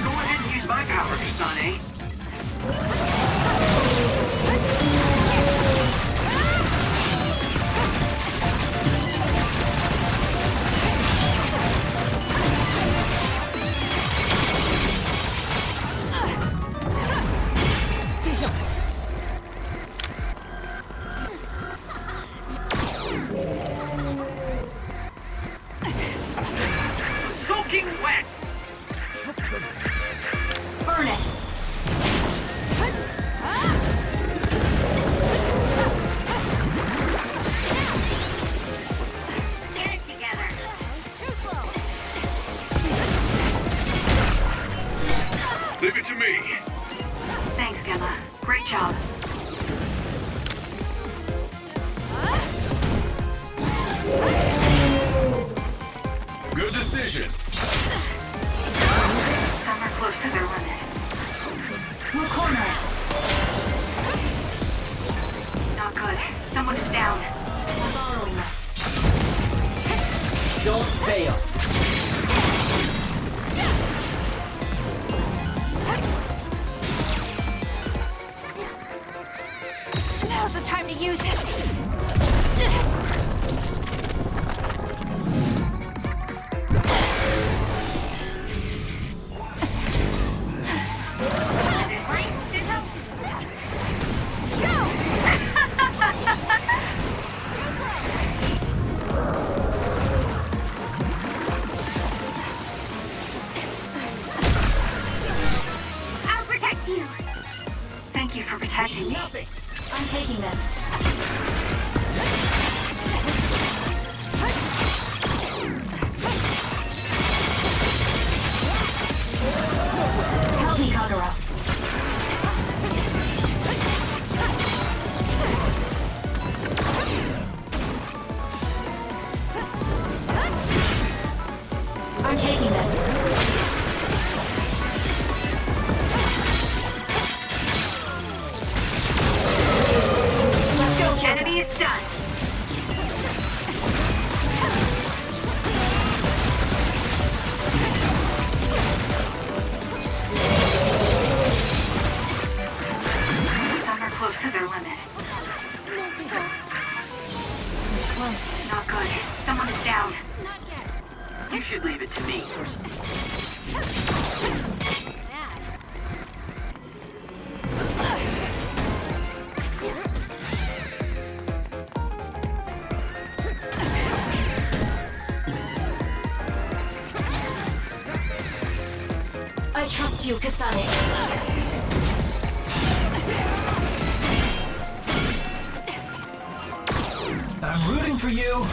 Go ahead and use my power, Kasane. Soaking wet! Burn it. Get it together. It's too slow. Leave it to me. Thanks, Gemma. Great job. Good decision. Some are close to their limit. We'll corner it. Not good. Someone is down. I'm borrowing this. Don't fail. hitting me. Nothing! I'm taking this. Help me, Kagura. I'm taking this. Let's go, enemy is stunned. Some are close to their limit. Was close. Not good. Someone is down. You should leave it to me. I trust you, Kasane. I'm rooting for you.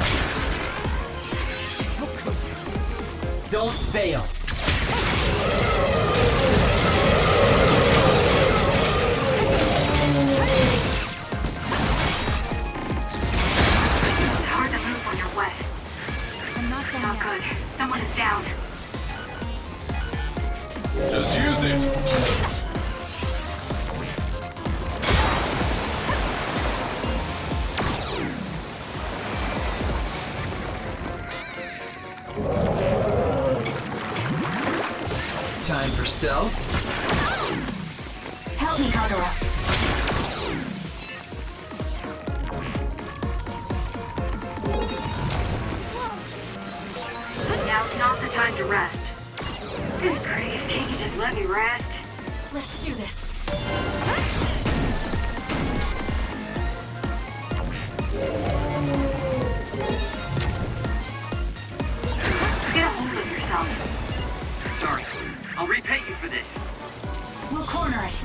Don't fail. It's hard to move when you're wet. I'm not done Not yet. good. Someone is down. Just use it. Time for stealth. Help me, Kagura. Now's not the time to rest. Good grief, can't you just let me rest? Let's do this. Get a hold of yourself. Sorry, I'll repay you for this. We'll corner it.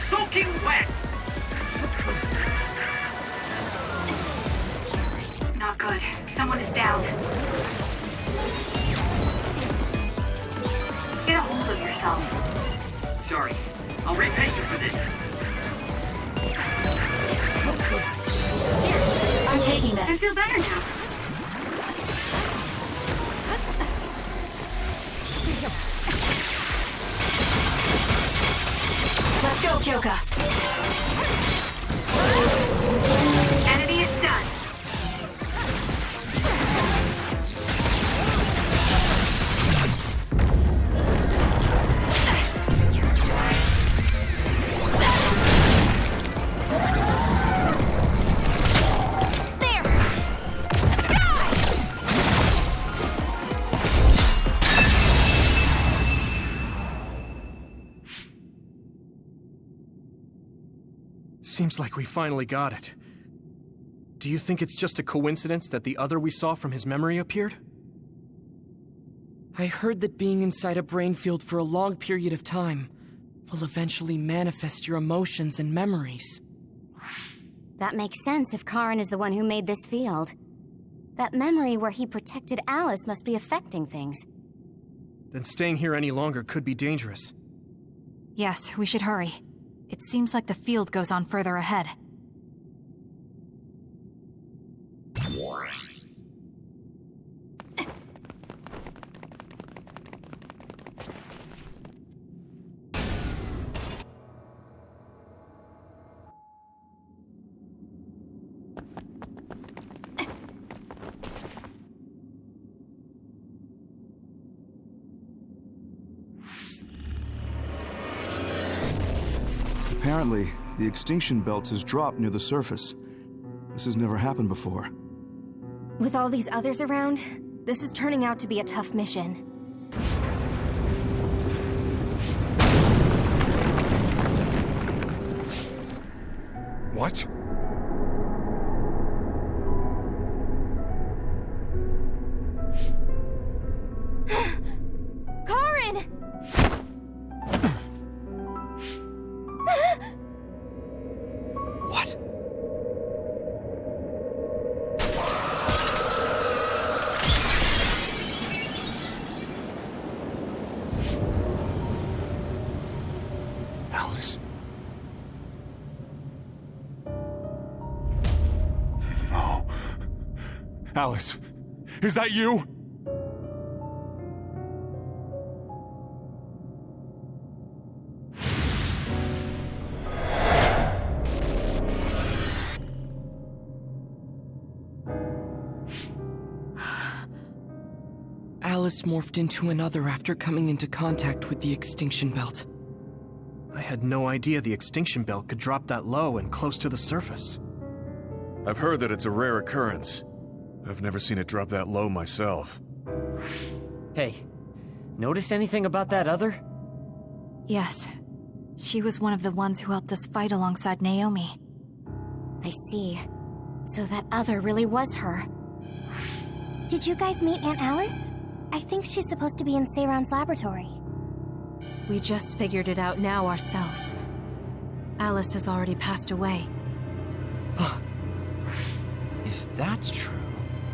Soaking wet! Not good. Someone is down. Get a hold of yourself. Sorry, I'll repay you for this. I'm taking this. I feel better now. Let's go, Kyoka. Enemy is stunned. Seems like we finally got it. Do you think it's just a coincidence that the other we saw from his memory appeared? I heard that being inside a brain field for a long period of time will eventually manifest your emotions and memories. That makes sense if Karin is the one who made this field. That memory where he protected Alice must be affecting things. Then staying here any longer could be dangerous. Yes, we should hurry. It seems like the field goes on further ahead. Apparently, the extinction belt has dropped near the surface. This has never happened before. With all these others around, this is turning out to be a tough mission. What? Alice, is that you? Alice morphed into another after coming into contact with the extinction belt. I had no idea the extinction belt could drop that low and close to the surface. I've heard that it's a rare occurrence. I've never seen it drop that low myself. Hey, notice anything about that other? Yes. She was one of the ones who helped us fight alongside Naomi. I see. So that other really was her. Did you guys meet Aunt Alice? I think she's supposed to be in Seiron's laboratory. We just figured it out now ourselves. Alice has already passed away. If that's true,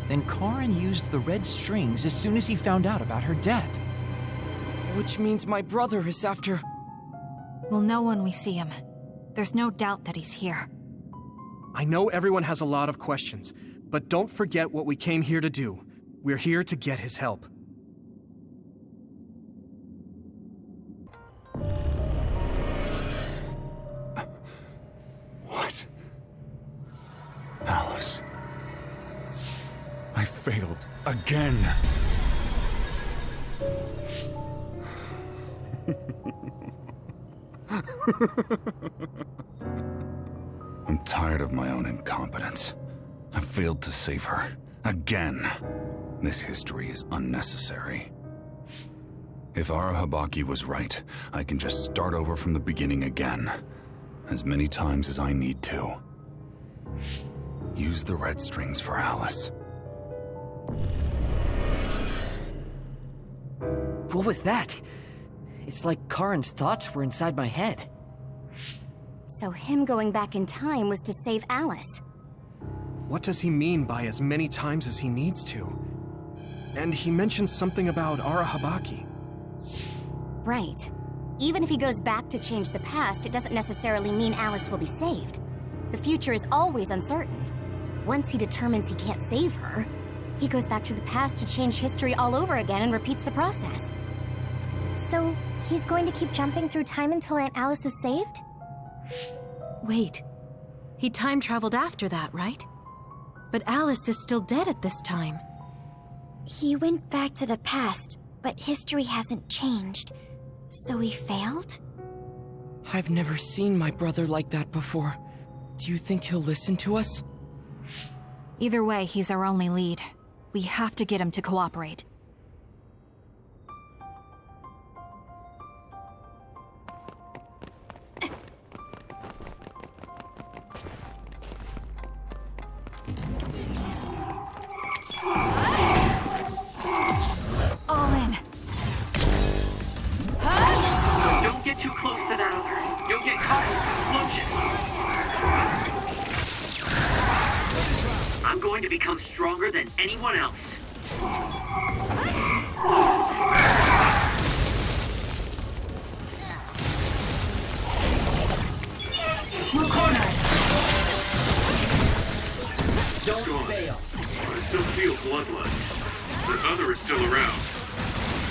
then Karen used the red strings as soon as he found out about her death. Which means my brother is after... We'll know when we see him. There's no doubt that he's here. I know everyone has a lot of questions, but don't forget what we came here to do. We're here to get his help. What? Alice. I failed again. I'm tired of my own incompetence. I failed to save her. Again. This history is unnecessary. If Arahabaki was right, I can just start over from the beginning again. As many times as I need to. Use the red strings for Alice. What was that? It's like Karen's thoughts were inside my head. So him going back in time was to save Alice. What does he mean by as many times as he needs to? And he mentioned something about Arahabaki. Right. Even if he goes back to change the past, it doesn't necessarily mean Alice will be saved. The future is always uncertain. Once he determines he can't save her, he goes back to the past to change history all over again and repeats the process. So, he's going to keep jumping through time until Aunt Alice is saved? Wait. He time traveled after that, right? But Alice is still dead at this time. He went back to the past, but history hasn't changed. So he failed? I've never seen my brother like that before. Do you think he'll listen to us? Either way, he's our only lead. We have to get him to cooperate. All in. Don't get too close to that other. You'll get caught in this explosion. I'm going to become stronger than anyone else. We're cornered. Don't fail. I still feel bloodlust. The other is still around.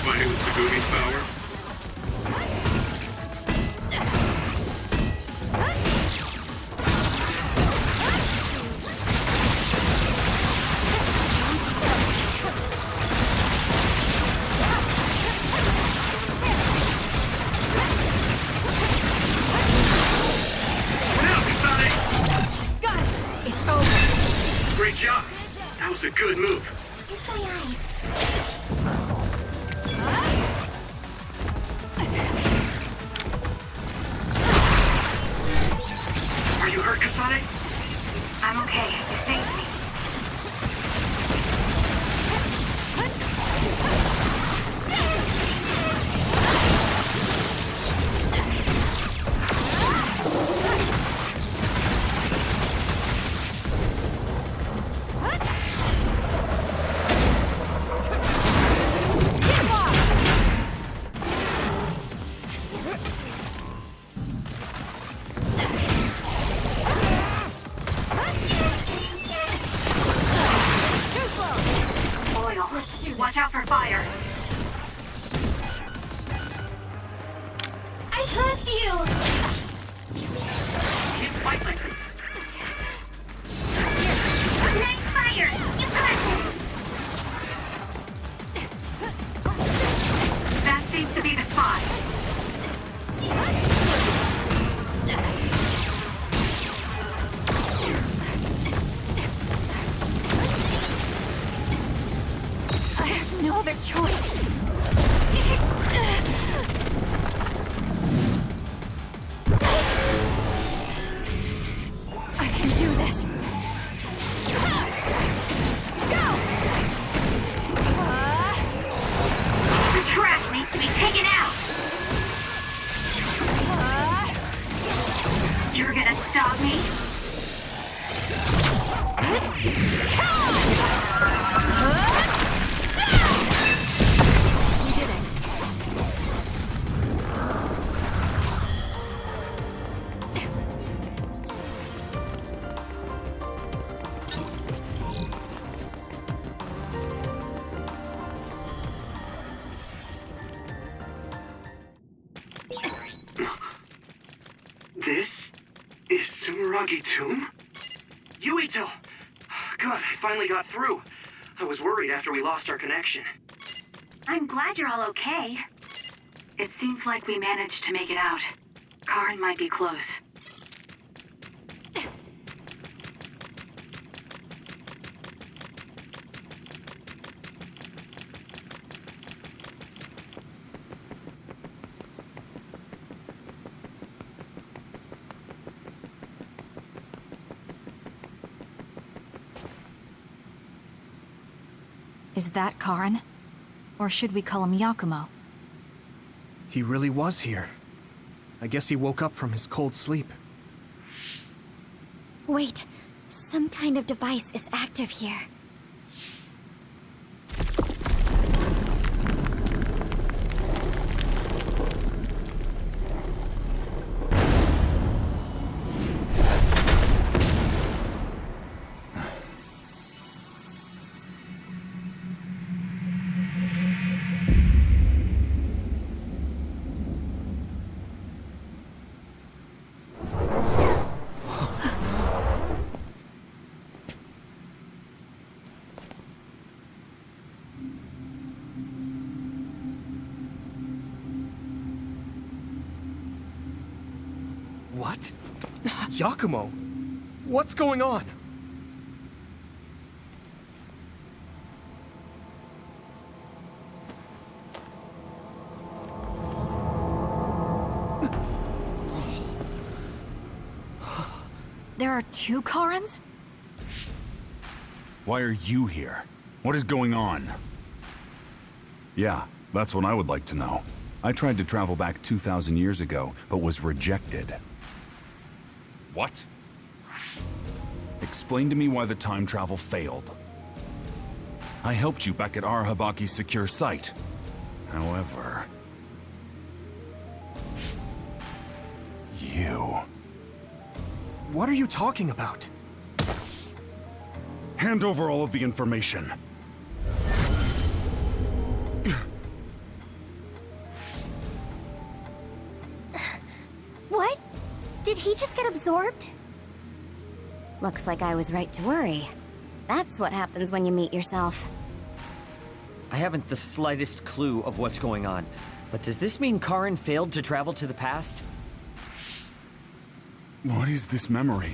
Fighting with Segumi's power. Great job. That was a good move. It's my eyes. Are you hurt, Kasane? I'm okay. You saved me. me? We did it. This is Sumeragi Tomb? Yuito! God, I finally got through. I was worried after we lost our connection. I'm glad you're all okay. It seems like we managed to make it out. Karin might be close. Is that Karin? Or should we call him Yakumo? He really was here. I guess he woke up from his cold sleep. Wait, some kind of device is active here. What? Yakumo? What's going on? There are two Karins? Why are you here? What is going on? Yeah, that's what I would like to know. I tried to travel back 2,000 years ago, but was rejected. What? Explain to me why the time travel failed. I helped you back at Arahabaki's secure site. However... you... What are you talking about? Hand over all of the information. What? Did he just get absorbed? Looks like I was right to worry. That's what happens when you meet yourself. I haven't the slightest clue of what's going on, but does this mean Karin failed to travel to the past? What is this memory?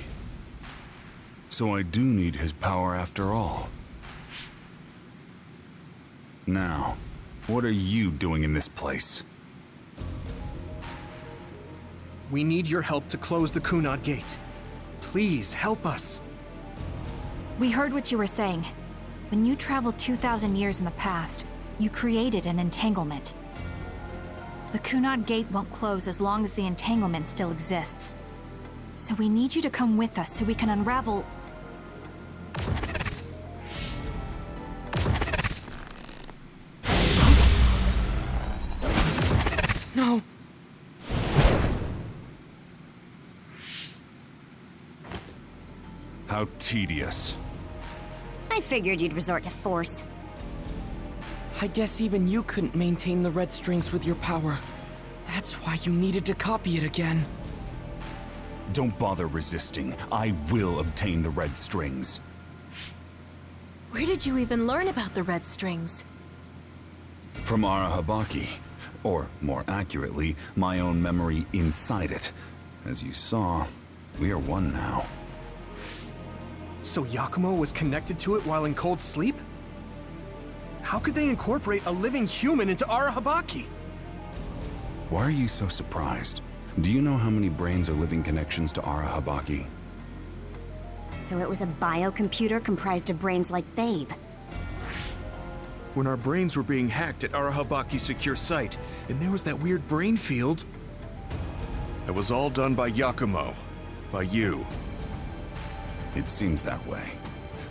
So I do need his power after all. Now, what are you doing in this place? We need your help to close the Kunad Gate. Please, help us. We heard what you were saying. When you traveled 2,000 years in the past, you created an entanglement. The Kunad Gate won't close as long as the entanglement still exists. So we need you to come with us so we can unravel... No! How tedious. I figured you'd resort to force. I guess even you couldn't maintain the red strings with your power. That's why you needed to copy it again. Don't bother resisting. I will obtain the red strings. Where did you even learn about the red strings? From Arahabaki. Or, more accurately, my own memory inside it. As you saw, we are one now. So Yakumo was connected to it while in cold sleep? How could they incorporate a living human into Arahabaki? Why are you so surprised? Do you know how many brains are living connections to Arahabaki? So it was a biocomputer comprised of brains like Babe. When our brains were being hacked at Arahabaki's secure site, and there was that weird brain field. It was all done by Yakumo. By you. It seems that way.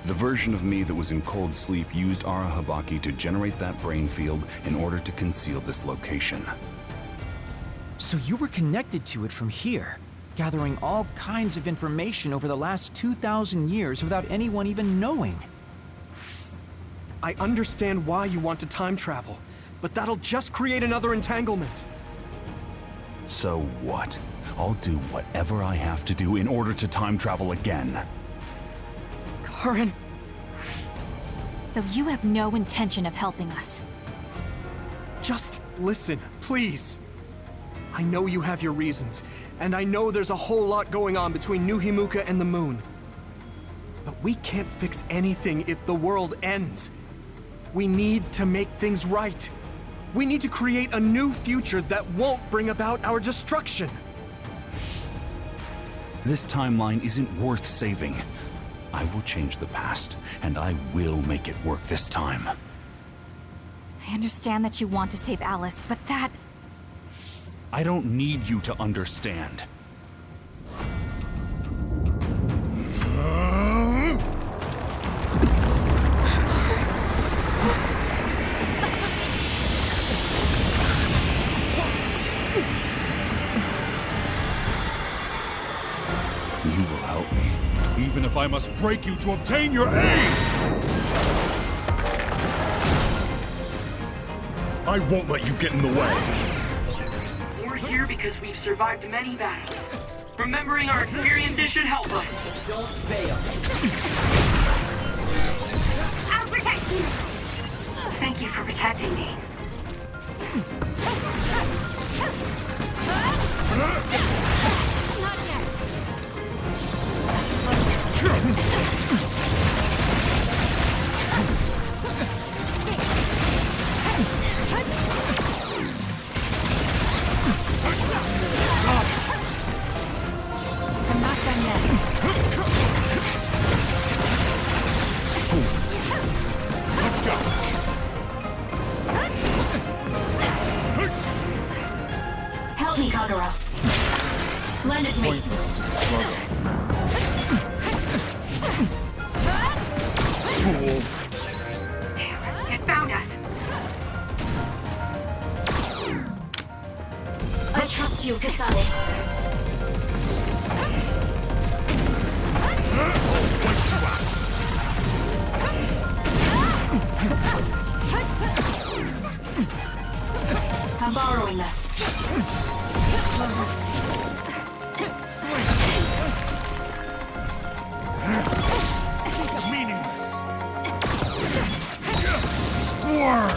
The version of me that was in cold sleep used Ara Habaki to generate that brain field in order to conceal this location. So you were connected to it from here, gathering all kinds of information over the last 2,000 years without anyone even knowing. I understand why you want to time travel, but that'll just create another entanglement. So what? I'll do whatever I have to do in order to time travel again. Karen... So you have no intention of helping us? Just listen, please. I know you have your reasons, and I know there's a whole lot going on between New Himuka and the moon. But we can't fix anything if the world ends. We need to make things right. We need to create a new future that won't bring about our destruction. This timeline isn't worth saving. I will change the past, and I will make it work this time. I understand that you want to save Alice, but that... I don't need you to understand. You will help me, even if I must break you to obtain your aid! I won't let you get in the way. We're here because we've survived many battles. Remembering our experiences should help us. Don't fail. I'll protect you! Thank you for protecting me. Not yet. I'm not done yet. Let's go. Help me, Kagura. Lend it to me. Pointless to struggle. Fool. Damn, it found us. I trust you, Kasane. I'm borrowing this. Meaningless. Score!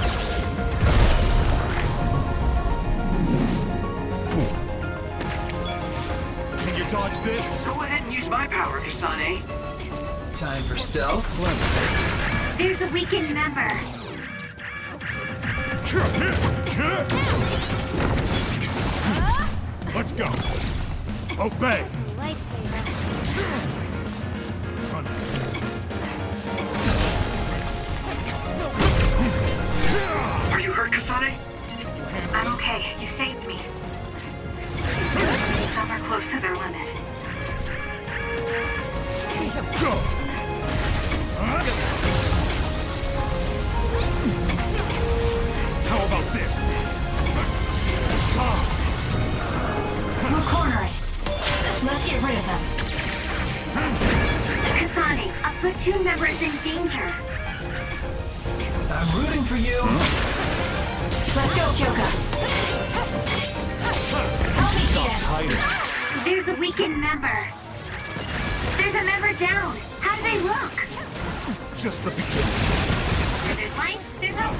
Can you dodge this? Go ahead and use my power, Kasane. Time for stealth? There's a weakened member. Let's go. Obey. Lifesaver. Are you hurt, Kasane? I'm okay. You saved me. Some are close to their limit. Go. How about this? We'll corner it. Let's get rid of them. Kasane, a platoon member is in danger. I'm rooting for you. Let's go, Kyoka. Help me, Stop Shida. tighter. There's a weakened member. There's a member down. How do they look? Just the beginning. There's light, there's hope.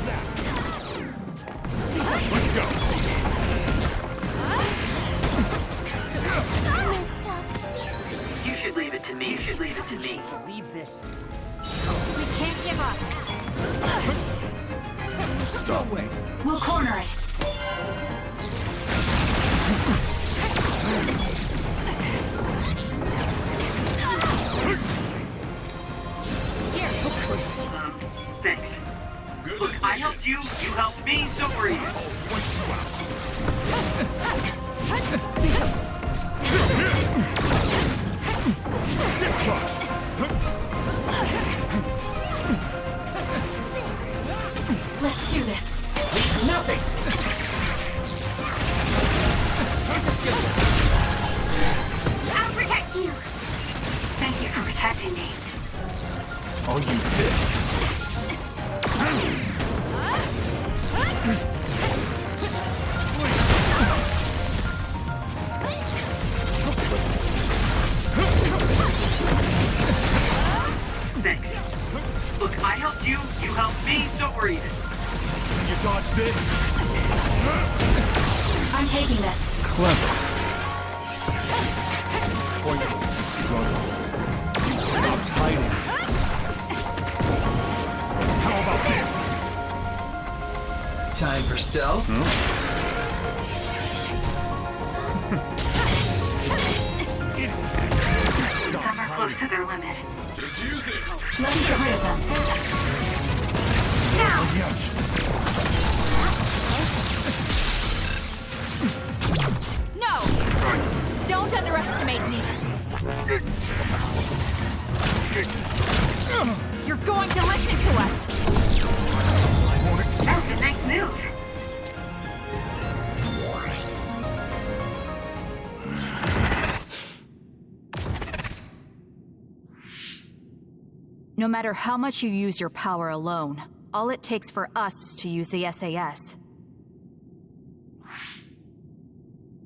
Let's go. I messed up. You should leave it to me. You should leave it to me. Leave this. We can't give up. Stop. We'll corner it. Thanks. Look, I helped you, you helped me, so we're even. Let's do this. Nothing! I'll protect you. Thank you for protecting me. I'll use this. Thanks. Look, I helped you, you helped me, so we're even. Can you dodge this? I'm taking this. Clever. It's pointless to struggle. You stopped hiding. How about this? Time for stealth? Some are close to their limit. Just use it. Let me get rid of them. No! Don't underestimate me. You're going to listen to us. I won't accept That's a nice move. No matter how much you use your power alone, all it takes for us is to use the SAS.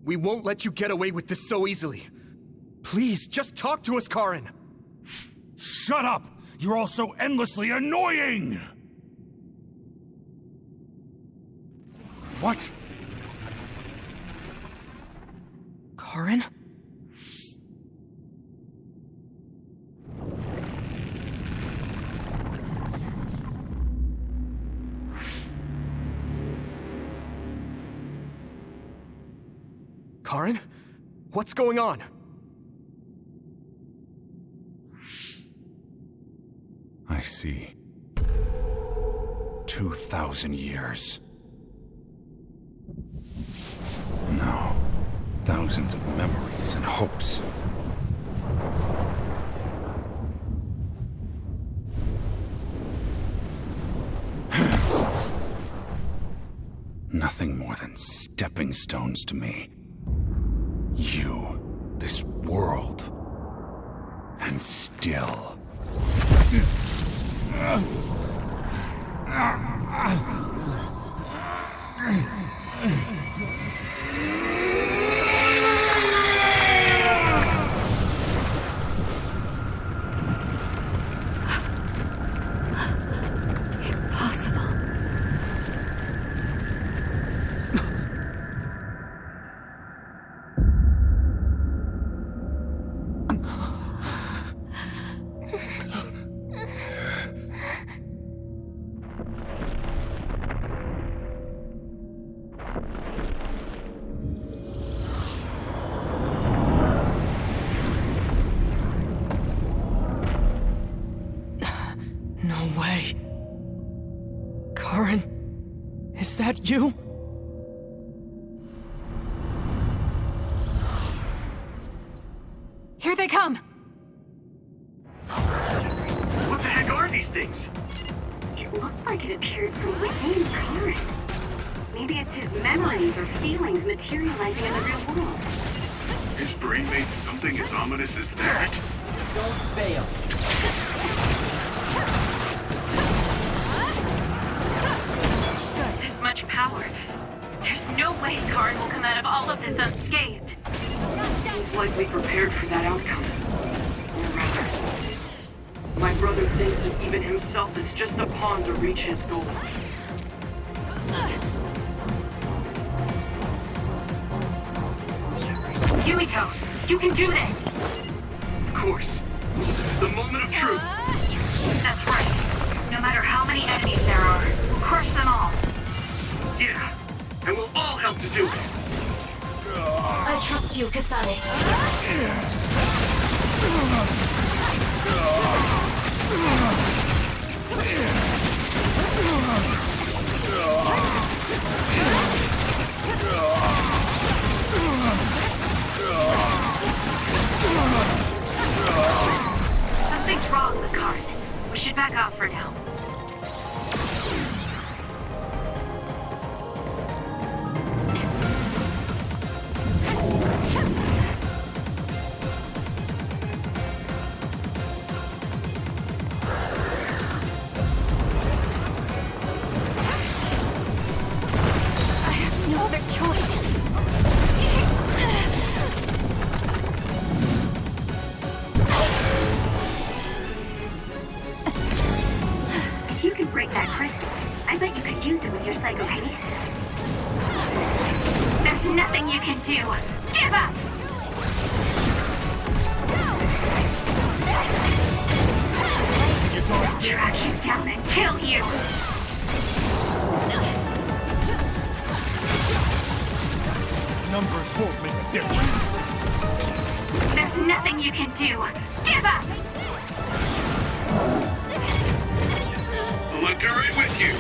We won't let you get away with this so easily. Please, just talk to us, Karin. Shut up! You're all so endlessly annoying! What? Karin? Karin? What's going on? I see. 2,000 years. No. Thousands of memories and hopes. Nothing more than stepping stones to me. You, this world, and still. No way. Karin, is that you? Here they come! What the heck are these things? It looked like it appeared from within Karin. Maybe it's his memories or feelings materializing in the real world. His brain made something as ominous as that? Don't fail. This much power. There's no way Karin will come out of all of this unscathed. He's likely prepared for that outcome. Or rather, my brother thinks that even himself is just a pawn to reach his goal. Yuito, you can do this! Of course. This is the moment of truth. That's right. No matter how many enemies there are, we'll crush them all. Yeah, and we'll all help to do it. I trust you, Kasane. Something's wrong with Karin. We should back off for now. with your psychokinesis. There's nothing you can do. Give up! I'll track you down and kill you! Numbers won't make a difference. There's nothing you can do. Give up! Electra right with you.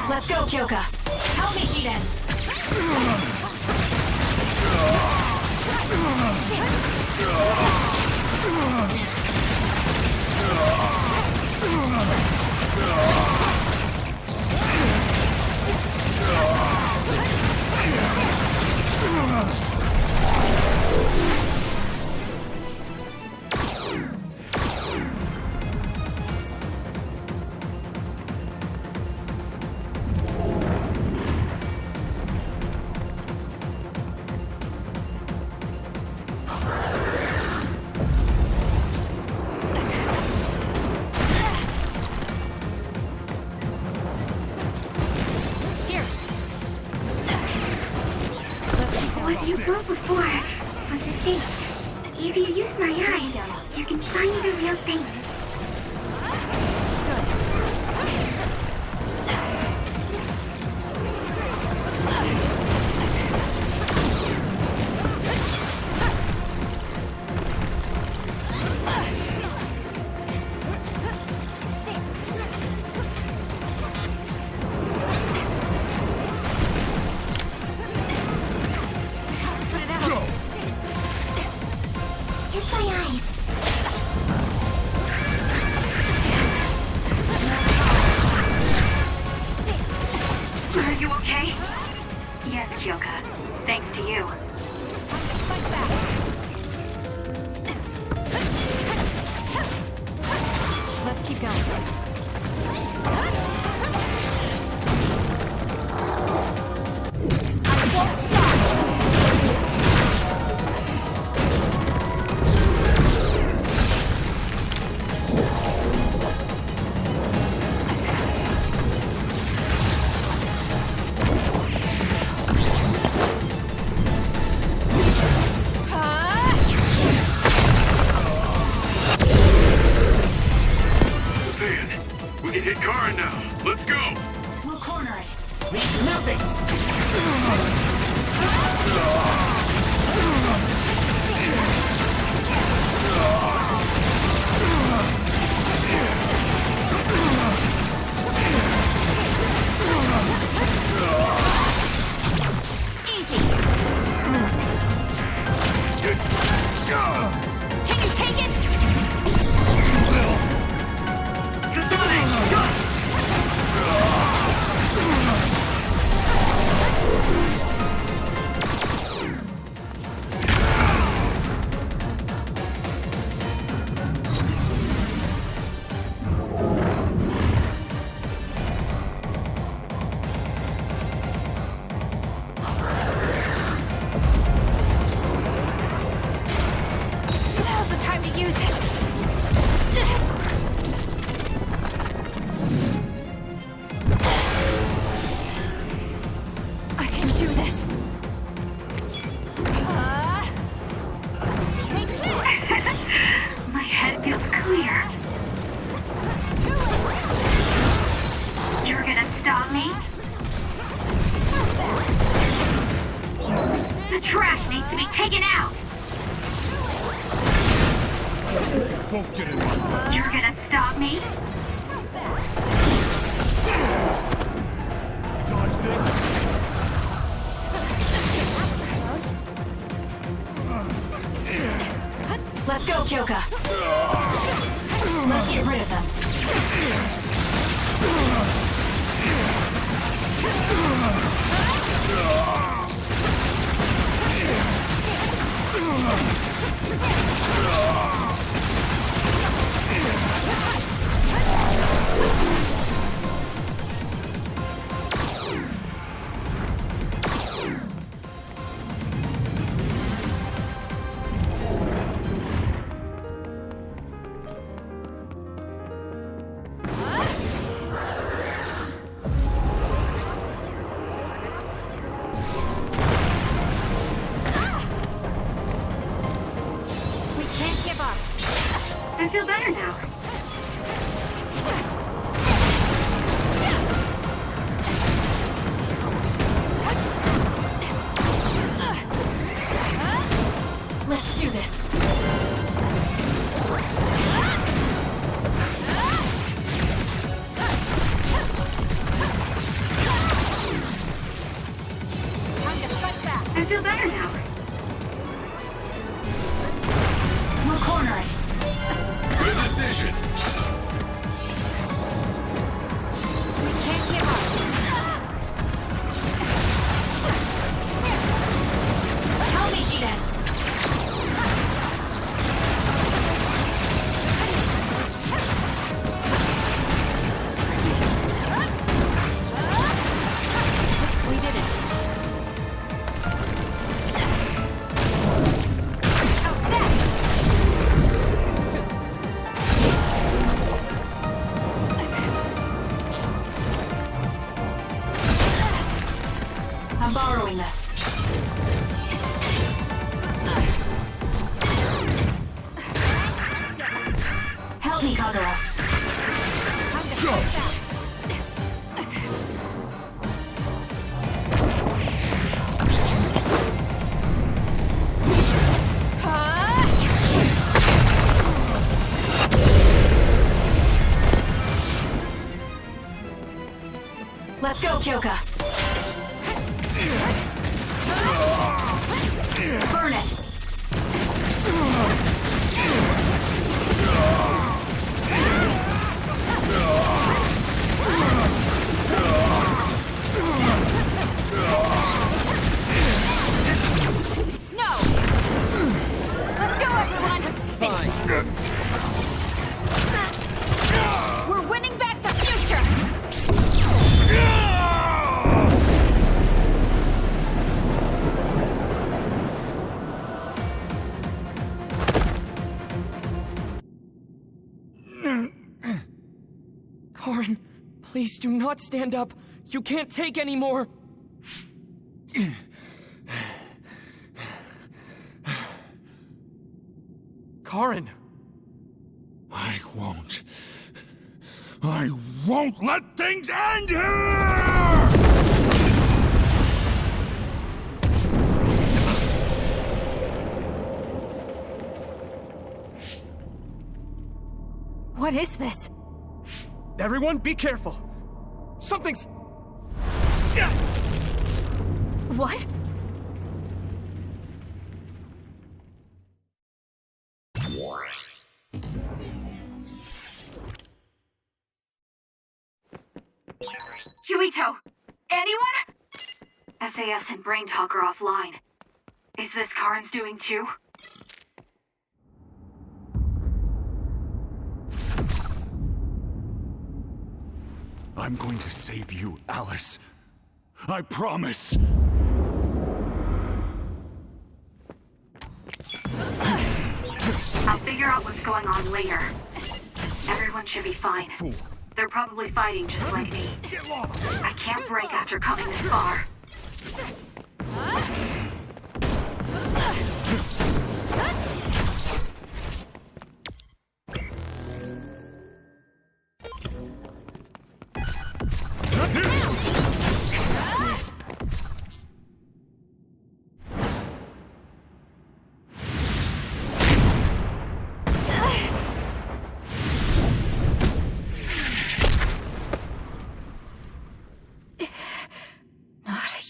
Let's go, Kyoka. Help me, Shiden. What you broke before was a fake. If you use my eyes, you can find the real thing. Use my eyes. Are you okay? Yes, Kyoka. Thanks to you. Let's keep going. Man, we can hit Karen now. Let's go. We'll corner it. Leave nothing. Easy. Can you take it? Now's the time to use it. I can do this. My head feels clear. You're gonna stop me? The trash needs to be taken out! Won't get in my way. You're gonna stop me? Dodge this. Let's go, Kyoka. Let's get rid of them. I feel better now. Let's do this. Time to fight back. I feel better now. We'll corner it. Good decision. We can't give up. Help me, Shiden. We did it. I'm borrowing this. Help me, Kagura. Let's go, Kyoka. Burn it. No. Let's go, everyone. Let's finish. We're winning back the future. Karin, please do not stand up. You can't take any more. Karin. I won't let things end here! What is this? Everyone, be careful. Something's... What? Yuito! Anyone? SAS and Brain Talk are offline. Is this Karin's doing too? I'm going to save you, Alice. I promise. I'll figure out what's going on later. Everyone should be fine. They're probably fighting just like me. I can't break after coming this far.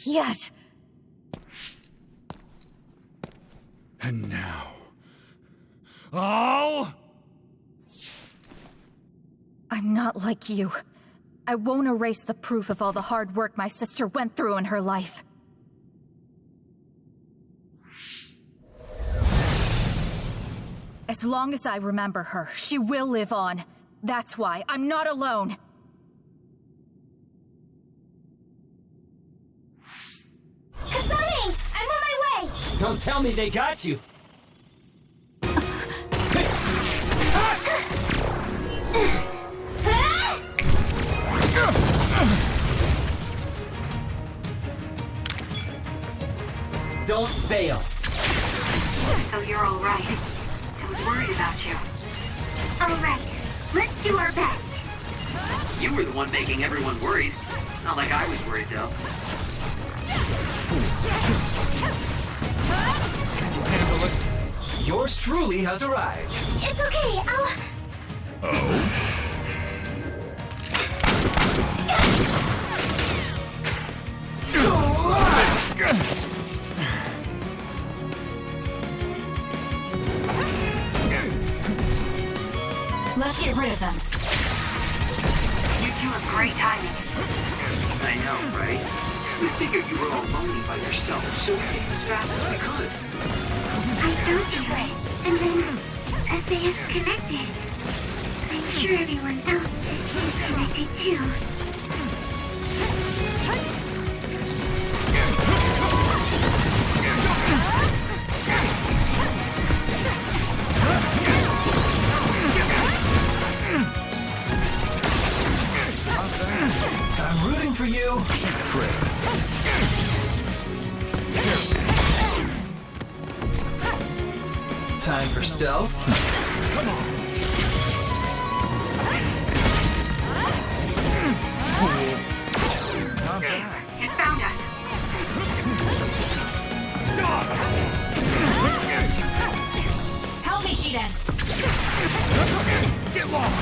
Yet. And now... Oh! I'm not like you. I won't erase the proof of all the hard work my sister went through in her life. As long as I remember her, she will live on. That's why I'm not alone. Kasane! I'm on my way! Don't tell me they got you! Don't fail! So you're all right. I was worried about you. Alright, let's do our best. You were the one making everyone worried. Not like I was worried, though. Can you handle it? Yours truly has arrived. It's okay, I'll... Oh? Let's get rid of them. You two have great timing. I know, right? We figured you were all lonely by yourself, so we came as fast as we could. I told you it, and then SAS connected. I'm sure everyone else is connected too. I'm rooting for you. Cheap trick. Time for stealth. Come on. It found us. Help me, Shiden. Get lost.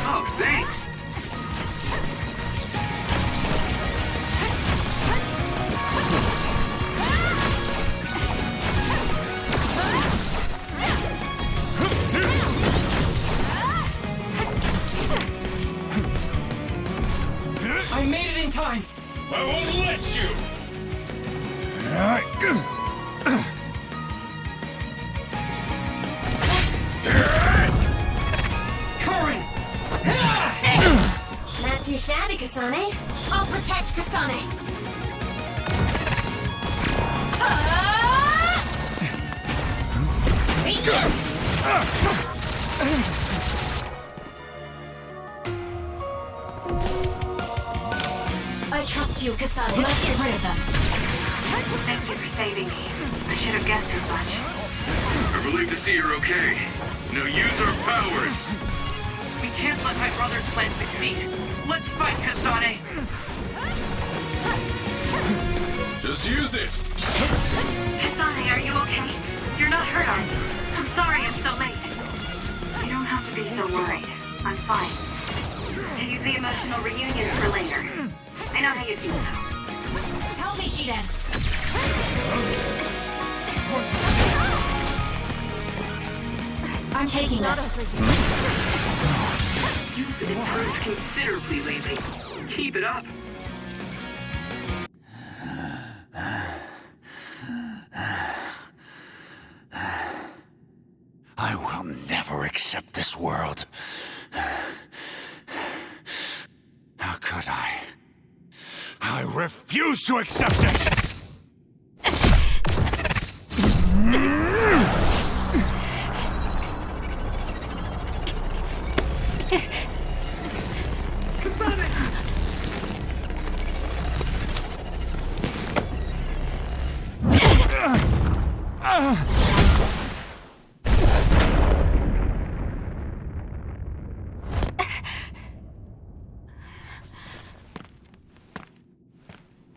Oh, thanks. I made it in time! I won't let you! Current! Not too shabby, Kasane. I'll protect Kasane. I trust you, Kasane. Let's get rid of them. Thank you for saving me. I should have guessed as much. I'm relieved to see you're okay. Now use our powers. We can't let my brother's plan succeed. Let's fight, Kasane. Just use it! Kasane, are you okay? You're not hurt, are you? I'm sorry I'm so late. You don't have to be so worried. I'm fine. Save the emotional reunions for later. I know how you feel now. Help me, Shiden. I'm taking this. You've been improved considerably lately. Keep it up. I will never accept this world. How could I? I refuse to accept it!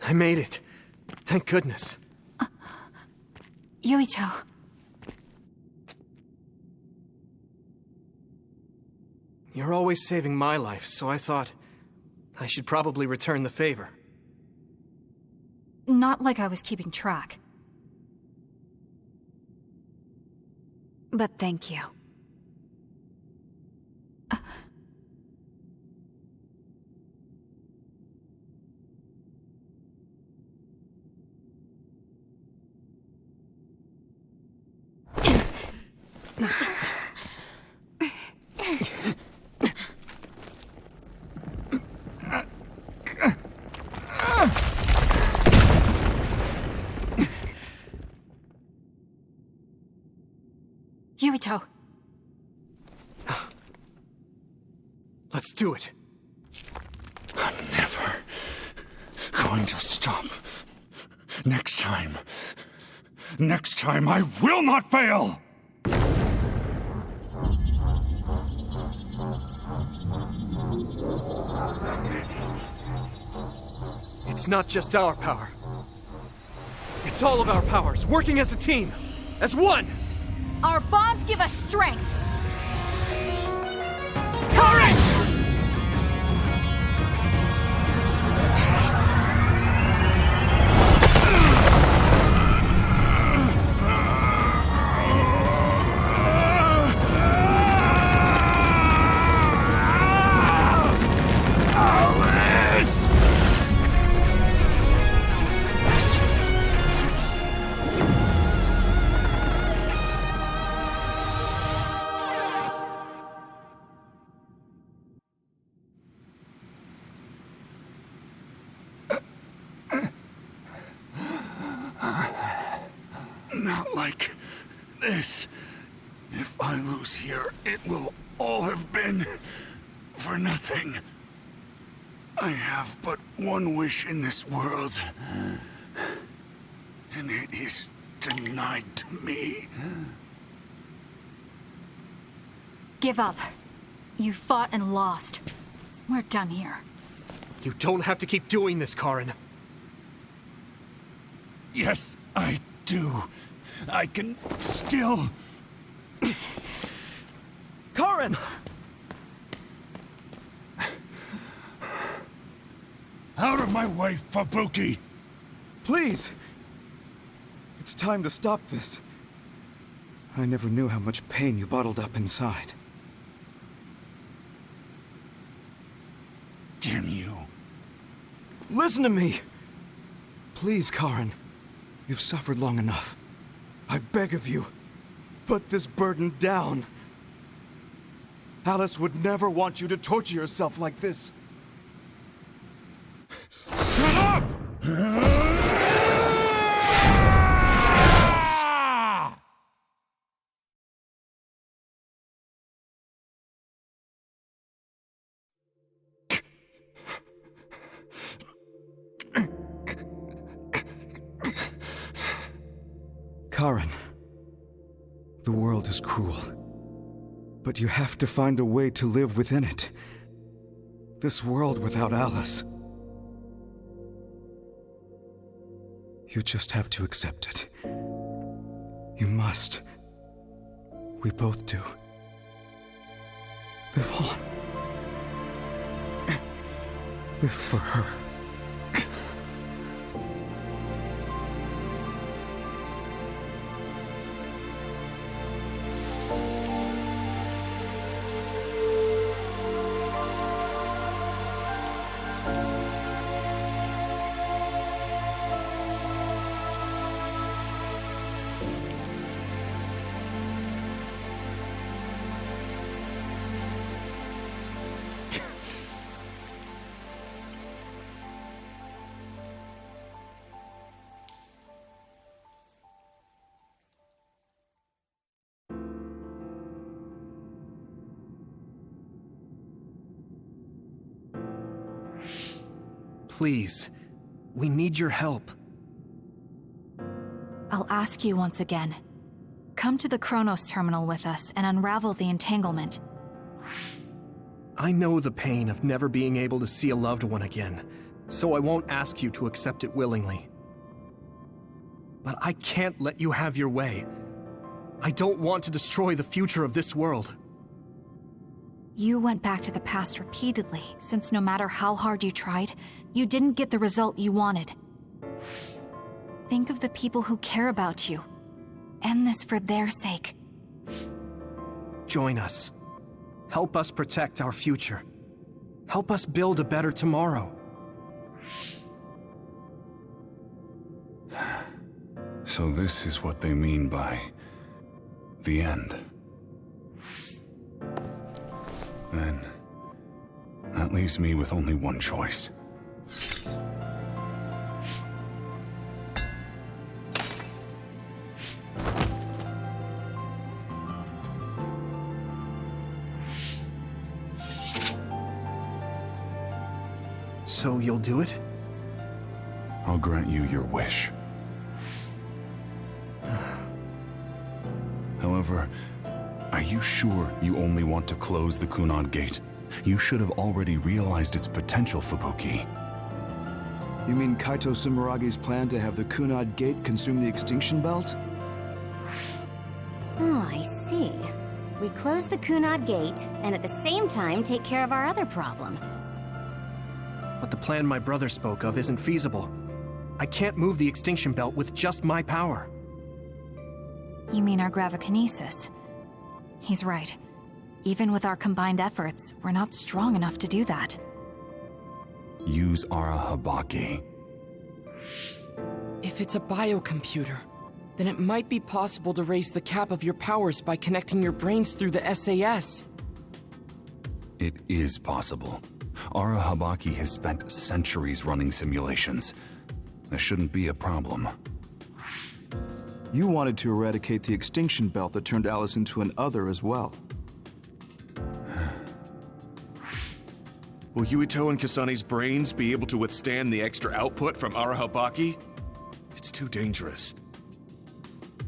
I made it. Thank goodness. Yuito. You're always saving my life, so I thought I should probably return the favor. Not like I was keeping track. But thank you. Yuito. Let's do it. I'm never going to stop Next time I will not fail! It's not just our power. It's all of our powers, working as a team, as one! Our bonds give us strength. Karen! Not like this. If I lose here, it will all have been for nothing. I have but one wish in this world, and it is denied to me. Give up. You fought and lost. We're done here. You don't have to keep doing this, Karen. Yes, I do. I can still... Karen! Out of my way, Fubuki! Please! It's time to stop this. I never knew how much pain you bottled up inside. Damn you. Listen to me! Please, Karen. You've suffered long enough. I beg of you, put this burden down. Alice would never want you to torture yourself like this. Shut up! Karen, the world is cruel, but you have to find a way to live within it. This world without Alice. You just have to accept it. You must. We both do. Live on. Live for her. Please, we need your help. I'll ask you once again. Come to the Kronos terminal with us and unravel the entanglement. I know the pain of never being able to see a loved one again, so I won't ask you to accept it willingly. But I can't let you have your way. I don't want to destroy the future of this world. You went back to the past repeatedly, since no matter how hard you tried, you didn't get the result you wanted. Think of the people who care about you. End this for their sake. Join us. Help us protect our future. Help us build a better tomorrow. So this is what they mean by the end. Then, that leaves me with only one choice. So you'll do it? I'll grant you your wish. However, are you sure you only want to close the Kunad Gate? You should have already realized its potential, Fubuki. You mean Kaito Sumeragi's plan to have the Kunad Gate consume the Extinction Belt? Oh, I see. We close the Kunad Gate, and at the same time take care of our other problem. But the plan my brother spoke of isn't feasible. I can't move the Extinction Belt with just my power. You mean our gravikinesis? He's right. Even with our combined efforts, we're not strong enough to do that. Use Arahabaki. If it's a biocomputer, then it might be possible to raise the cap of your powers by connecting your brains through the SAS. It is possible. Arahabaki has spent centuries running simulations. There shouldn't be a problem. You wanted to eradicate the Extinction Belt that turned Alice into an other as well. Will Yuito and Kasane's brains be able to withstand the extra output from Arahabaki? It's too dangerous.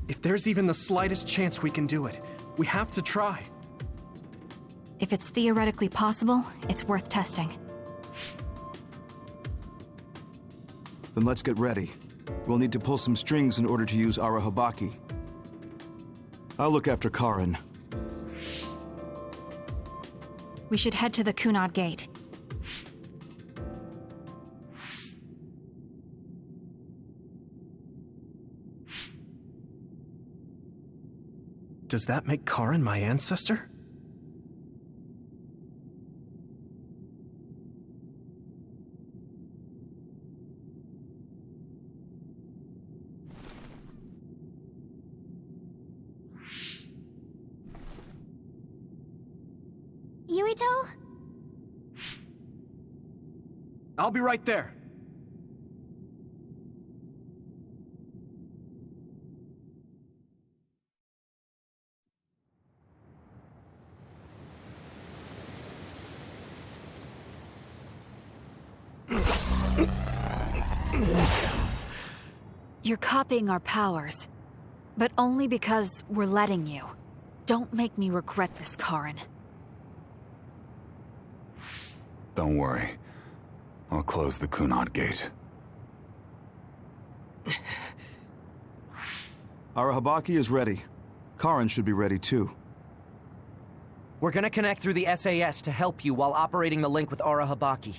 If there's even the slightest chance we can do it, we have to try. If it's theoretically possible, it's worth testing. Then let's get ready. We'll need to pull some strings in order to use Arahabaki. I'll look after Karin. We should head to the Kunad Gate. Does that make Karin my ancestor? Yuito? I'll be right there. You're copying our powers, but only because we're letting you. Don't make me regret this, Karin. Don't worry. I'll close the Kunad Gate. Arahabaki is ready. Karin should be ready too. We're gonna connect through the SAS to help you while operating the link with Arahabaki.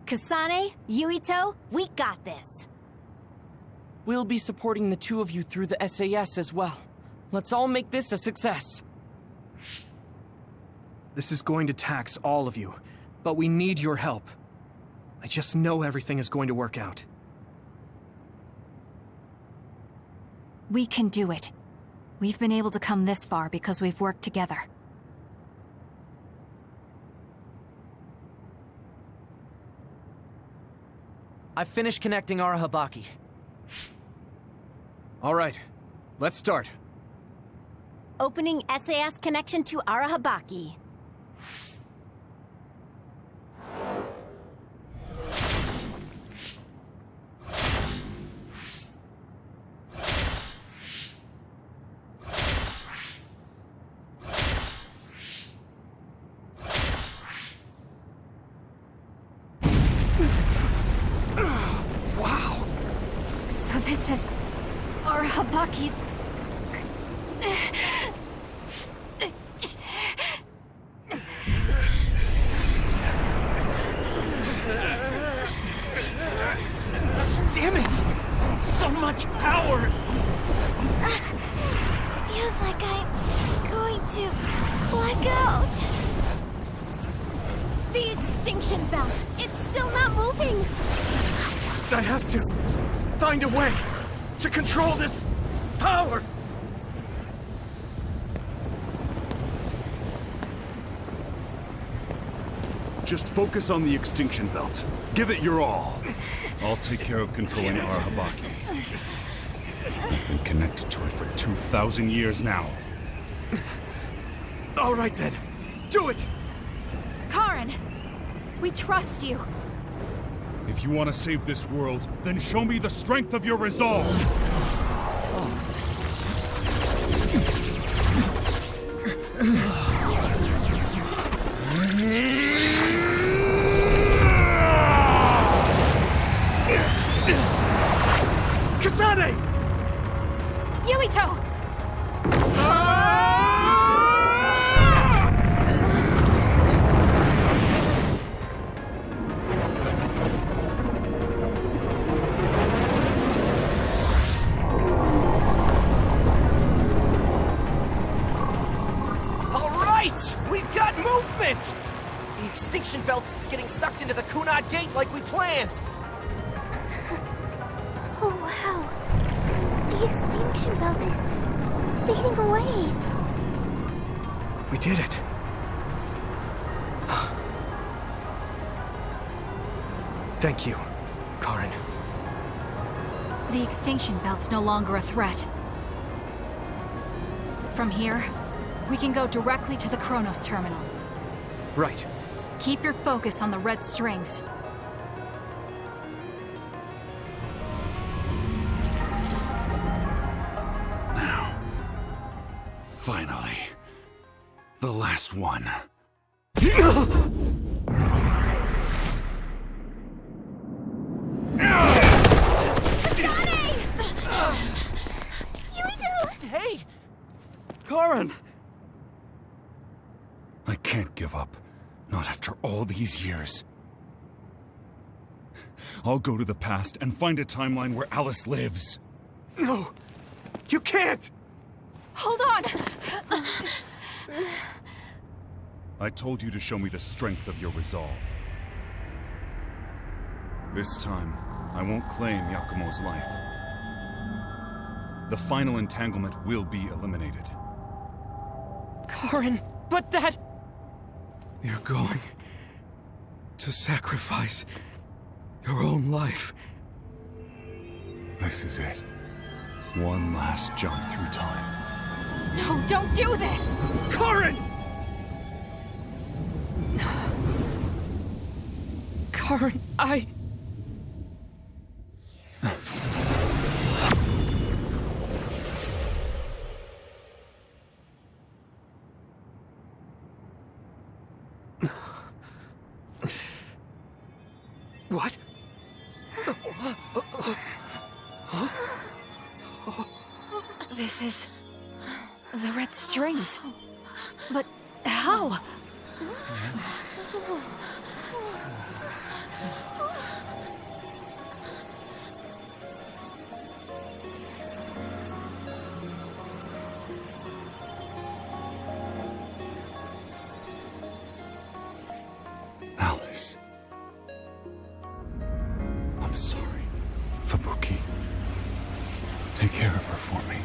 Kasane, Yuito, we got this. We'll be supporting the two of you through the SAS as well. Let's all make this a success. This is going to tax all of you, but we need your help. I just know everything is going to work out. We can do it. We've been able to come this far because we've worked together. I've finished connecting Arahabaki. All right, let's start. Opening SAS connection to Arahabaki. Wow! So this is Arahabaki's... Damn it! So much power! Feels like I'm going to black out. The Extinction Belt. It's still not moving. I have to find a way to control this power! Just focus on the Extinction Belt. Give it your all. I'll take care of controlling Arahabaki. I've been connected to it for 2,000 years now. All right then, do it! Karin! We trust you. If you want to save this world, then show me the strength of your resolve! It's... We've got movement! The extinction belt is getting sucked into the Kunad Gate like we planned! Oh, wow. The extinction belt is fading away. We did it. Thank you, Karen. The extinction belt's no longer a threat. From here, we can go directly to the Kronos terminal. Right. Keep your focus on the red strings. Now, finally, the last one. Hey! Karen! I can't give up. Not after all these years. I'll go to the past and find a timeline where Alice lives. No! You can't! Hold on! I told you to show me the strength of your resolve. This time, I won't claim Yakumo's life. The final entanglement will be eliminated. Karen, but that... You're going to sacrifice your own life. This is it. One last jump through time. No, don't do this! Karen! Karen, What? This is... the red strings. But how? Alice. I'm sorry, Fubuki. Take care of her for me.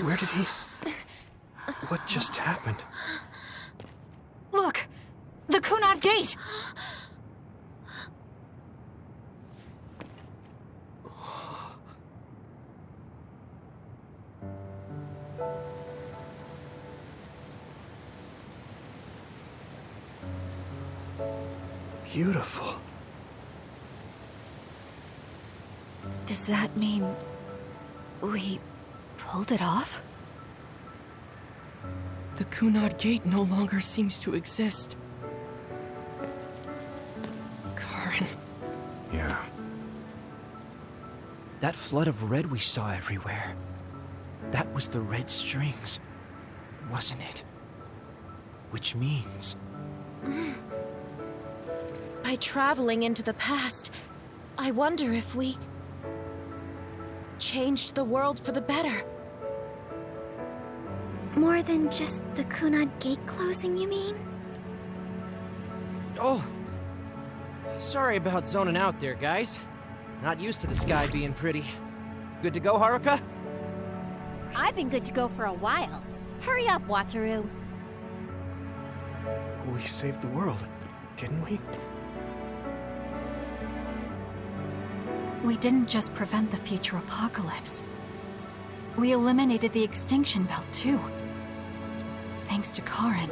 Where did he... What just happened? Look! The Kunad Gate! Beautiful. Does that mean... we... pulled it off? The Kunad Gate no longer seems to exist. Karen. Yeah. That flood of red we saw everywhere. That was the red strings, wasn't it? Which means... By traveling into the past, I wonder if we... changed the world for the better. More than just the Kunad Gate closing, you mean? Oh! Sorry about zoning out there, guys. Not used to the sky being pretty. Good to go, Haruka? I've been good to go for a while. Hurry up, Wataru. We saved the world, didn't we? We didn't just prevent the future apocalypse. We eliminated the extinction belt, too. Thanks to Karen.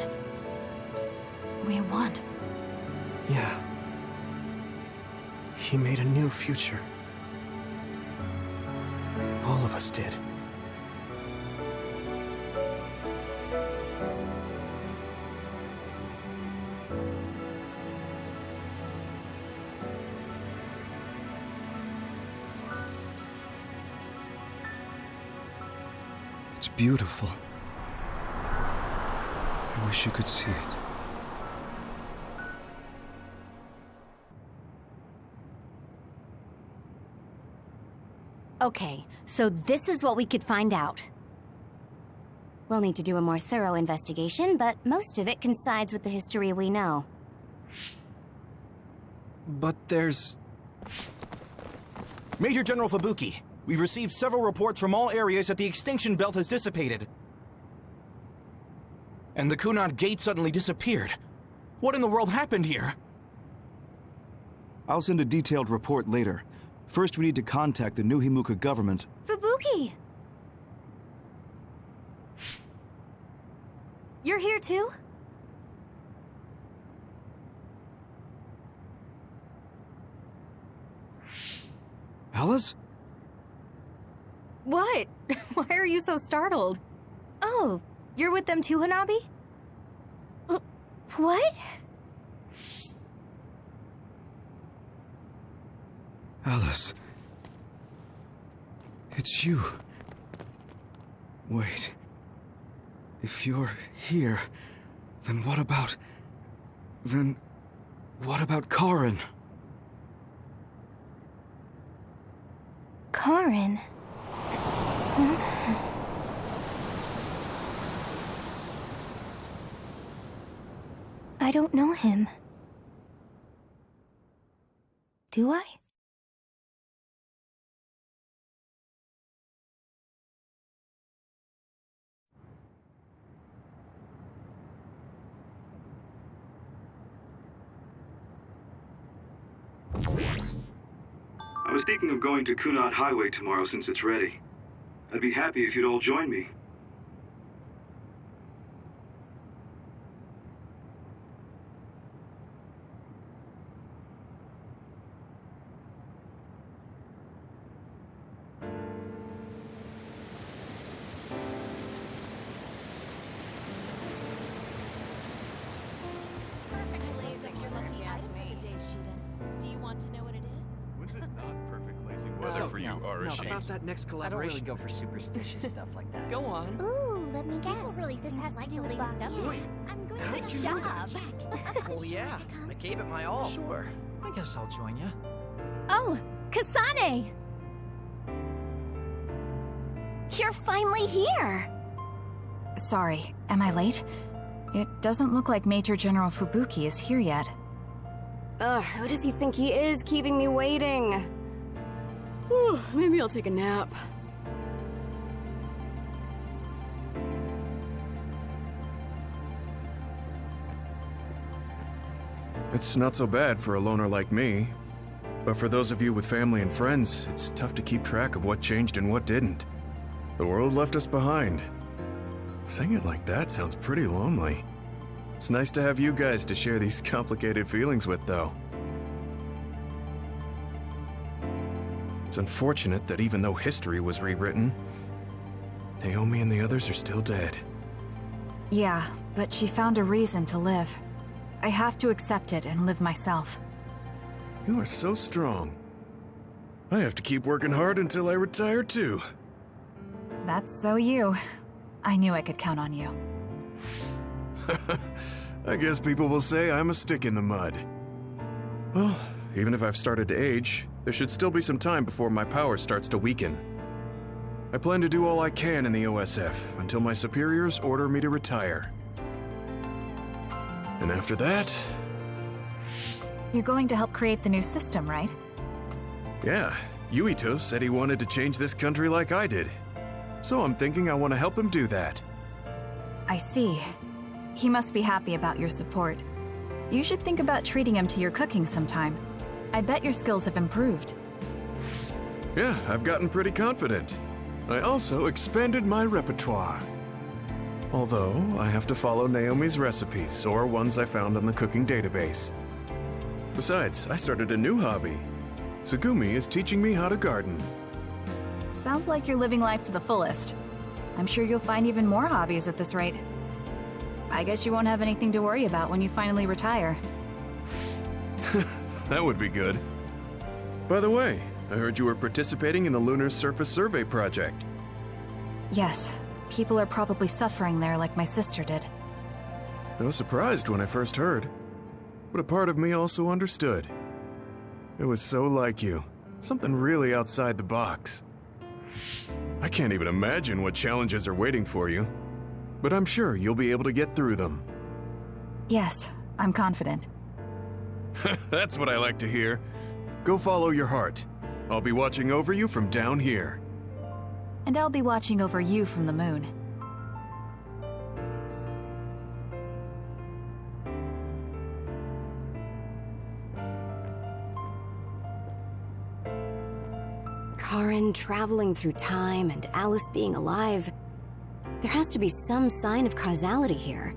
We won. Yeah. He made a new future. All of us did. It's beautiful. I wish you could see it. Okay, so this is what we could find out. We'll need to do a more thorough investigation, but most of it coincides with the history we know. But there's... Major General Fubuki, we've received several reports from all areas that the extinction belt has dissipated. And the Kunad Gate suddenly disappeared. What in the world happened here? I'll send a detailed report later. First, we need to contact the New Himuka government. Fubuki! You're here too? Alice? What? Why are you so startled? Oh, you're with them too, Hanabi? What? Alice. It's you. Wait. If you're here, then what about... Then... what about Karin? Karin? I don't know him. Do I? I was thinking of going to Kunad Highway tomorrow since it's ready. I'd be happy if you'd all join me. Weather for you, Arashi. About that next collaboration. I don't really go for superstitious stuff like that. Go on. Ooh, let me guess. This has to do with stuff. I'm going How to did you the know job. Well, yeah. I gave it my all. Sure. I guess I'll join you. Oh, Kasane! You're finally here! Sorry, am I late? It doesn't look like Major General Fubuki is here yet. Ugh, who does he think he is keeping me waiting? Whew, maybe I'll take a nap. It's not so bad for a loner like me. But for those of you with family and friends, it's tough to keep track of what changed and what didn't. The world left us behind. Saying it like that sounds pretty lonely. It's nice to have you guys to share these complicated feelings with, though. It's unfortunate that even though history was rewritten, Naomi and the others are still dead. Yeah, but she found a reason to live. I have to accept it and live myself. You are so strong. I have to keep working hard until I retire, too. That's so you. I knew I could count on you. I guess people will say I'm a stick in the mud. Well, even if I've started to age, there should still be some time before my power starts to weaken. I plan to do all I can in the OSF until my superiors order me to retire. And after that... You're going to help create the new system, right? Yeah, Yuito said he wanted to change this country like I did. So I'm thinking I want to help him do that. I see. He must be happy about your support. You should think about treating him to your cooking sometime. I bet your skills have improved. Yeah, I've gotten pretty confident. I also expanded my repertoire. Although, I have to follow Naomi's recipes, or ones I found on the cooking database. Besides, I started a new hobby. Tsugumi is teaching me how to garden. Sounds like you're living life to the fullest. I'm sure you'll find even more hobbies at this rate. I guess you won't have anything to worry about when you finally retire. That would be good. By the way, I heard you were participating in the Lunar Surface Survey project. Yes, people are probably suffering there like my sister did. I was surprised when I first heard, but a part of me also understood. It was so like you, something really outside the box. I can't even imagine what challenges are waiting for you, but I'm sure you'll be able to get through them. Yes, I'm confident. That's what I like to hear. Go follow your heart. I'll be watching over you from down here. And I'll be watching over you from the moon. Karen traveling through time and Alice being alive. There has to be some sign of causality here.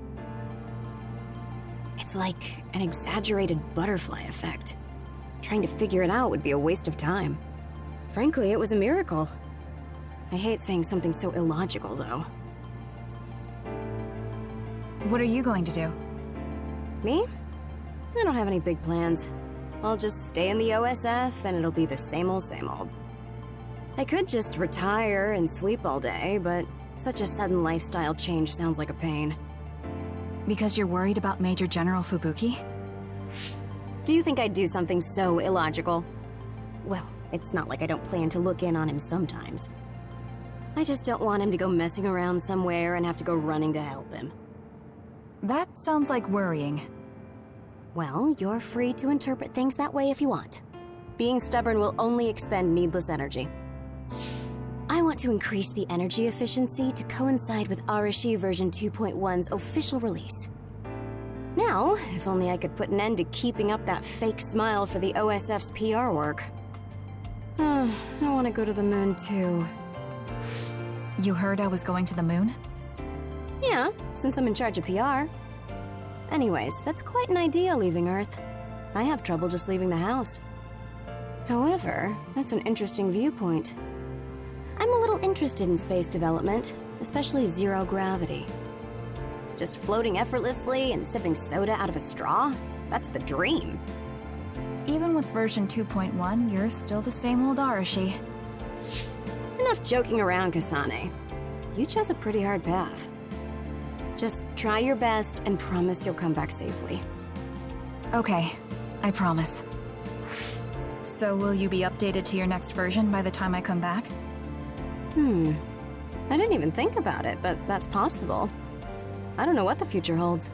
It's like an exaggerated butterfly effect. Trying to figure it out would be a waste of time. Frankly, it was a miracle. I hate saying something so illogical, though. What are you going to do? Me? I don't have any big plans. I'll just stay in the OSF and it'll be the same old, same old. I could just retire and sleep all day, but such a sudden lifestyle change sounds like a pain. Because you're worried about Major General Fubuki? Do you think I'd do something so illogical? Well, it's not like I don't plan to look in on him sometimes. I just don't want him to go messing around somewhere and have to go running to help him. That sounds like worrying. Well, you're free to interpret things that way if you want. Being stubborn will only expend needless energy. I want to increase the energy efficiency to coincide with Arashi version 2.1's official release. Now, if only I could put an end to keeping up that fake smile for the OSF's PR work. I want to go to the moon too. You heard I was going to the moon? Yeah, since I'm in charge of PR. Anyways, that's quite an idea, leaving Earth. I have trouble just leaving the house. However, that's an interesting viewpoint. I'm a little interested in space development, especially zero gravity. Just floating effortlessly and sipping soda out of a straw? That's the dream. Even with version 2.1, you're still the same old Arashi. Enough joking around, Kasane. You chose a pretty hard path. Just try your best and promise you'll come back safely. Okay, I promise. So will you be updated to your next version by the time I come back? I didn't even think about it, but that's possible. I don't know what the future holds.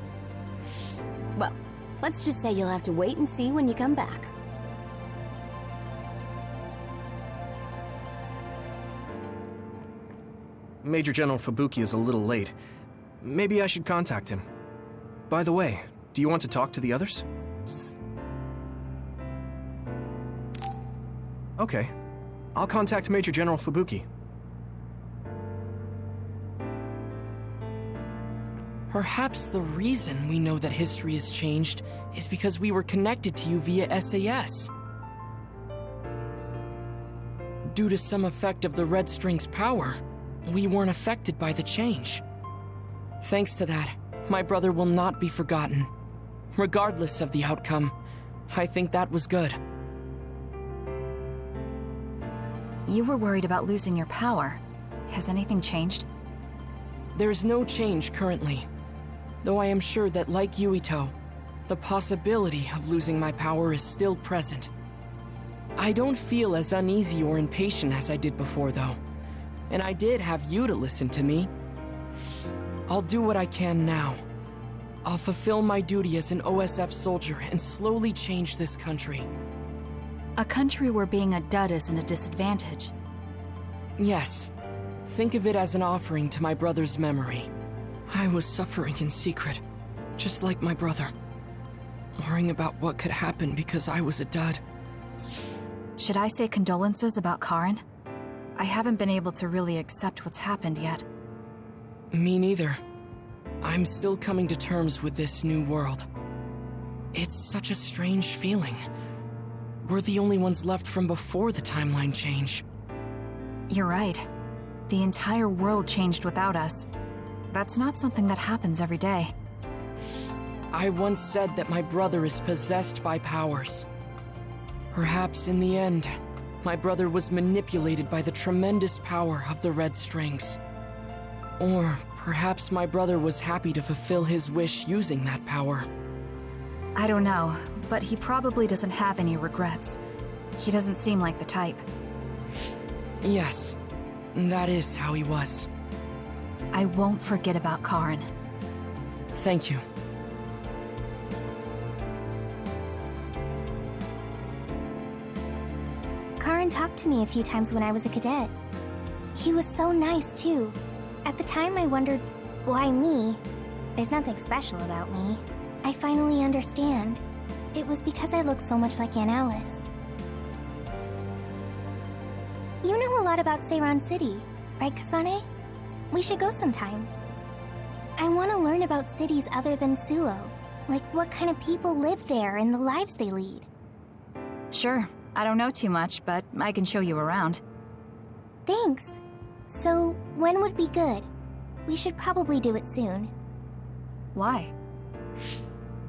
Well, let's just say you'll have to wait and see when you come back. Major General Fubuki is a little late. Maybe I should contact him. By the way, do you want to talk to the others? Okay. I'll contact Major General Fubuki. Perhaps the reason we know that history has changed is because we were connected to you via SAS. Due to some effect of the Red String's power, we weren't affected by the change. Thanks to that, my brother will not be forgotten. Regardless of the outcome, I think that was good. You were worried about losing your power. Has anything changed? There's no change currently, though I am sure that, like Yuito, the possibility of losing my power is still present. I don't feel as uneasy or impatient as I did before, though, and I did have you to listen to me. I'll do what I can now. I'll fulfill my duty as an OSF soldier and slowly change this country. A country where being a dud isn't a disadvantage. Yes. Think of it as an offering to my brother's memory. I was suffering in secret, just like my brother. Worrying about what could happen because I was a dud. Should I say condolences about Karen? I haven't been able to really accept what's happened yet. Me neither. I'm still coming to terms with this new world. It's such a strange feeling. We're the only ones left from before the timeline change. You're right. The entire world changed without us. That's not something that happens every day. I once said that my brother is possessed by powers. Perhaps in the end, my brother was manipulated by the tremendous power of the red strings. Or perhaps my brother was happy to fulfill his wish using that power. I don't know, but he probably doesn't have any regrets. He doesn't seem like the type. Yes, that is how he was. I won't forget about Karen. Thank you. Karen talked to me a few times when I was a cadet. He was so nice, too. At the time, I wondered, why me? There's nothing special about me. I finally understand. It was because I look so much like Aunt Alice. You know a lot about Seiran City, right, Kasane? We should go sometime. I want to learn about cities other than Suo. Like what kind of people live there and the lives they lead. Sure. I don't know too much, but I can show you around. Thanks. So, when would be good? We should probably do it soon. Why?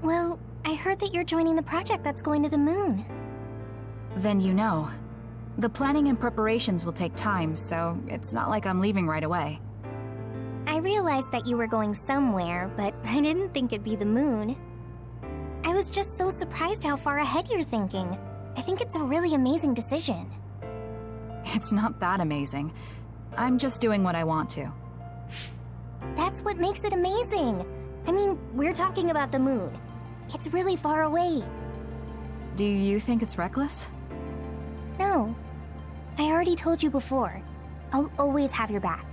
Well, I heard that you're joining the project that's going to the moon. Then you know. The planning and preparations will take time, so it's not like I'm leaving right away. I realized that you were going somewhere, but I didn't think it'd be the moon. I was just so surprised how far ahead you're thinking. I think it's a really amazing decision. It's not that amazing. I'm just doing what I want to. That's what makes it amazing. I mean, we're talking about the moon. It's really far away. Do you think it's reckless? No. I already told you before. I'll always have your back,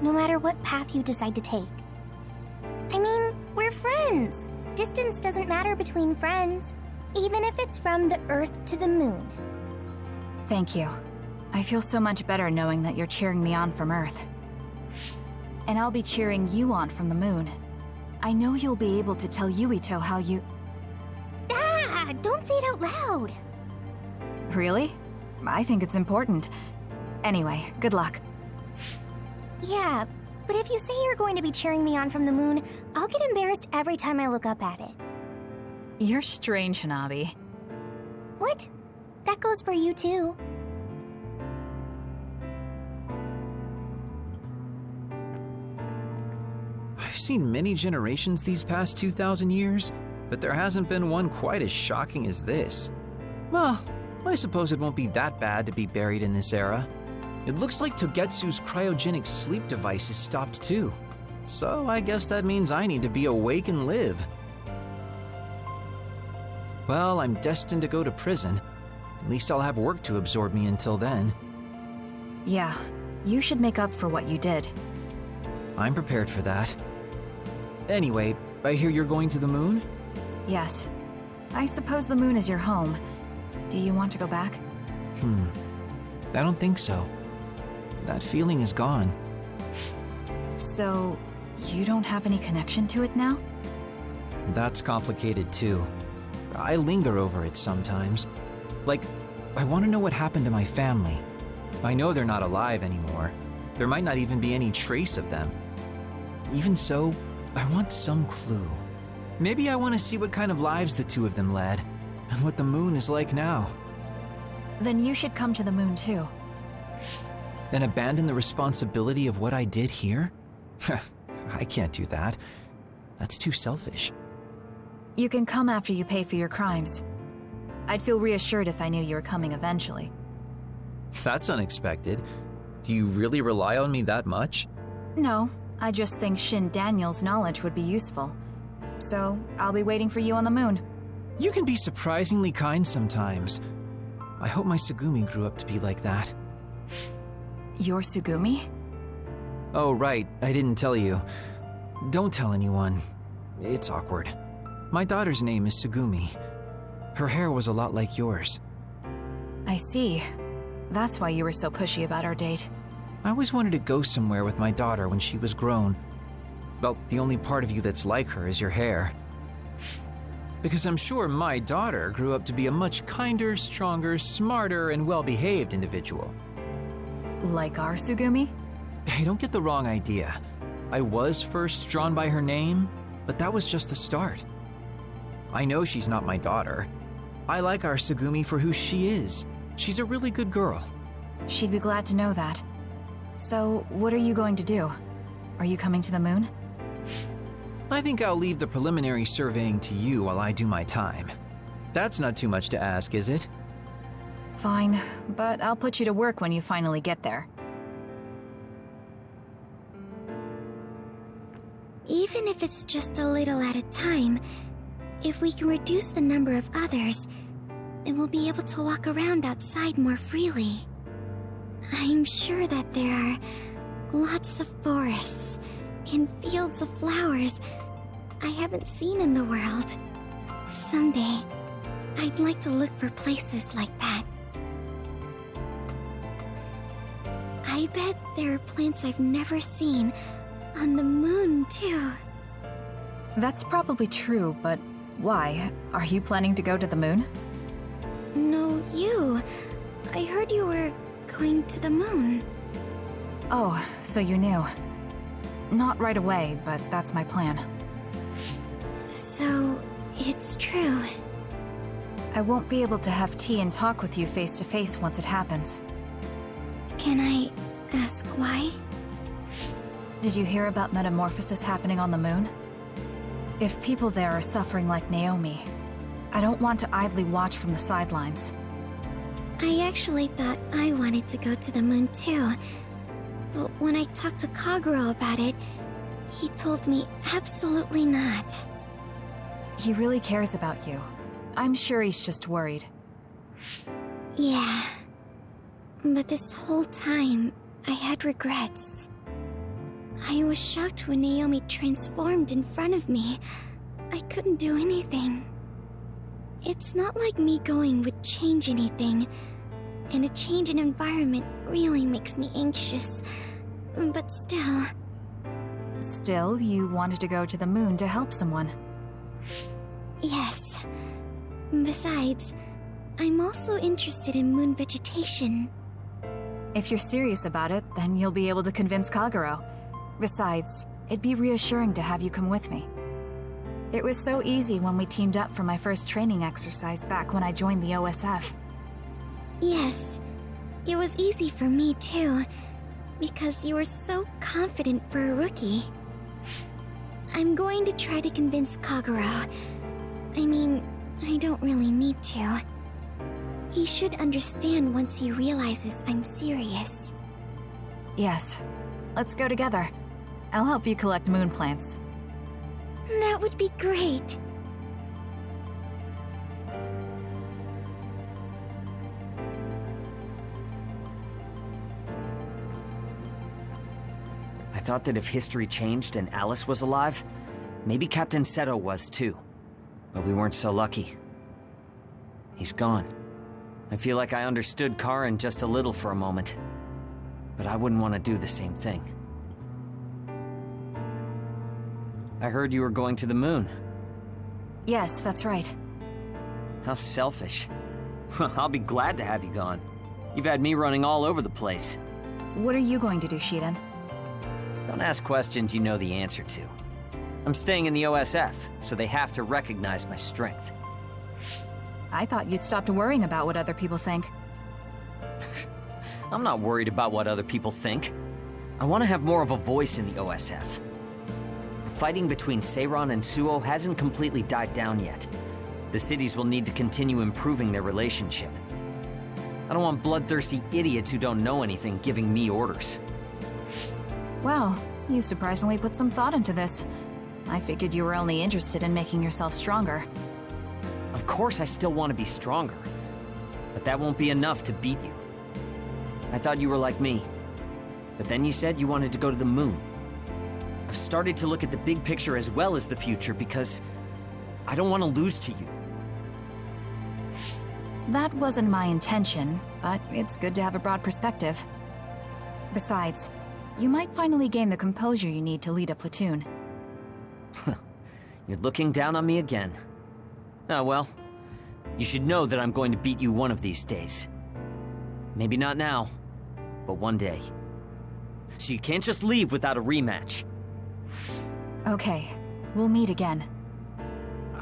no matter what path you decide to take. I mean, we're friends. Distance doesn't matter between friends, even if it's from the Earth to the moon. Thank you. I feel so much better knowing that you're cheering me on from Earth. And I'll be cheering you on from the moon. I know you'll be able to tell Yuito how you... Ah! Don't say it out loud! Really? I think it's important. Anyway, good luck. Yeah, but if you say you're going to be cheering me on from the moon, I'll get embarrassed every time I look up at it. You're strange, Hanabi. What? That goes for you too. I've seen many generations these past 2,000 years, but there hasn't been one quite as shocking as this. Well, I suppose it won't be that bad to be buried in this era. It looks like Togetsu's cryogenic sleep device is stopped too. So I guess that means I need to be awake and live. Well, I'm destined to go to prison. At least I'll have work to absorb me until then. Yeah, you should make up for what you did. I'm prepared for that. Anyway, I hear you're going to the moon? Yes. I suppose the moon is your home. Do you want to go back? I don't think so. That feeling is gone. So, you don't have any connection to it now? That's complicated too. I linger over it sometimes. Like, I want to know what happened to my family. I know they're not alive anymore. There might not even be any trace of them. Even so, I want some clue. Maybe I want to see what kind of lives the two of them led, and what the moon is like now. Then you should come to the moon too. And abandon the responsibility of what I did here? I can't do that. That's too selfish. You can come after you pay for your crimes. I'd feel reassured if I knew you were coming eventually. That's unexpected. Do you really rely on me that much? No, I just think Shin Daniel's knowledge would be useful. So, I'll be waiting for you on the moon. You can be surprisingly kind sometimes. I hope my Tsugumi grew up to be like that. Your Tsugumi? Oh, right, I didn't tell you. Don't tell anyone. It's awkward. My daughter's name is Tsugumi. Her hair was a lot like yours. I see. That's why you were so pushy about our date. I always wanted to go somewhere with my daughter when she was grown. Well, the only part of you that's like her is your hair. Because I'm sure my daughter grew up to be a much kinder, stronger, smarter, and well-behaved individual. Like our Tsugumi? Hey, don't get the wrong idea. I was first drawn by her name, but that was just the start. I know she's not my daughter. I like our Tsugumi for who she is. She's a really good girl. She'd be glad to know that. So, what are you going to do? Are you coming to the moon? I think I'll leave the preliminary surveying to you while I do my time. That's not too much to ask, is it? Fine, but I'll put you to work when you finally get there. Even if it's just a little at a time, if we can reduce the number of others, then we'll be able to walk around outside more freely. I'm sure that there are lots of forests and fields of flowers I haven't seen in the world. Someday, I'd like to look for places like that. I bet there are plants I've never seen on the moon, too. That's probably true, but why? Are you planning to go to the moon? No, you. I heard you were going to the moon. Oh, so you knew. Not right away, but that's my plan. So, it's true. I won't be able to have tea and talk with you face to face once it happens. Can I ask why? Did you hear about metamorphosis happening on the moon? If people there are suffering like Naomi, I don't want to idly watch from the sidelines. I actually thought I wanted to go to the moon too. But when I talked to Kaguro about it, he told me absolutely not. He really cares about you. I'm sure he's just worried. Yeah. But this whole time, I had regrets. I was shocked when Naomi transformed in front of me. I couldn't do anything. It's not like me going would change anything, and a change in environment really makes me anxious. But still... Still, you wanted to go to the moon to help someone. Yes. Besides, I'm also interested in moon vegetation. If you're serious about it, then you'll be able to convince Kaguro. Besides, it'd be reassuring to have you come with me. It was so easy when we teamed up for my first training exercise back when I joined the OSF. Yes, it was easy for me too, because you were so confident for a rookie. I'm going to try to convince Kaguro. I mean, I don't really need to. He should understand once he realizes I'm serious. Yes. Let's go together. I'll help you collect moon plants. That would be great. I thought that if history changed and Alice was alive, maybe Captain Seto was too. But we weren't so lucky. He's gone. I feel like I understood Karin just a little for a moment. But I wouldn't want to do the same thing. I heard you were going to the moon. Yes, that's right. How selfish. I'll be glad to have you gone. You've had me running all over the place. What are you going to do, Shiden? Don't ask questions you know the answer to. I'm staying in the OSF, so they have to recognize my strength. I thought you'd stopped worrying about what other people think. I'm not worried about what other people think. I want to have more of a voice in the OSF. The fighting between Seiran and Suo hasn't completely died down yet. The cities will need to continue improving their relationship. I don't want bloodthirsty idiots who don't know anything giving me orders. Well, you surprisingly put some thought into this. I figured you were only interested in making yourself stronger. Of course I still want to be stronger, but that won't be enough to beat you. I thought you were like me, but then you said you wanted to go to the moon. I've started to look at the big picture as well as the future because I don't want to lose to you. That wasn't my intention, but it's good to have a broad perspective. Besides, you might finally gain the composure you need to lead a platoon. You're looking down on me again. Ah, well. You should know that I'm going to beat you one of these days. Maybe not now, but one day. So you can't just leave without a rematch. Okay, we'll meet again.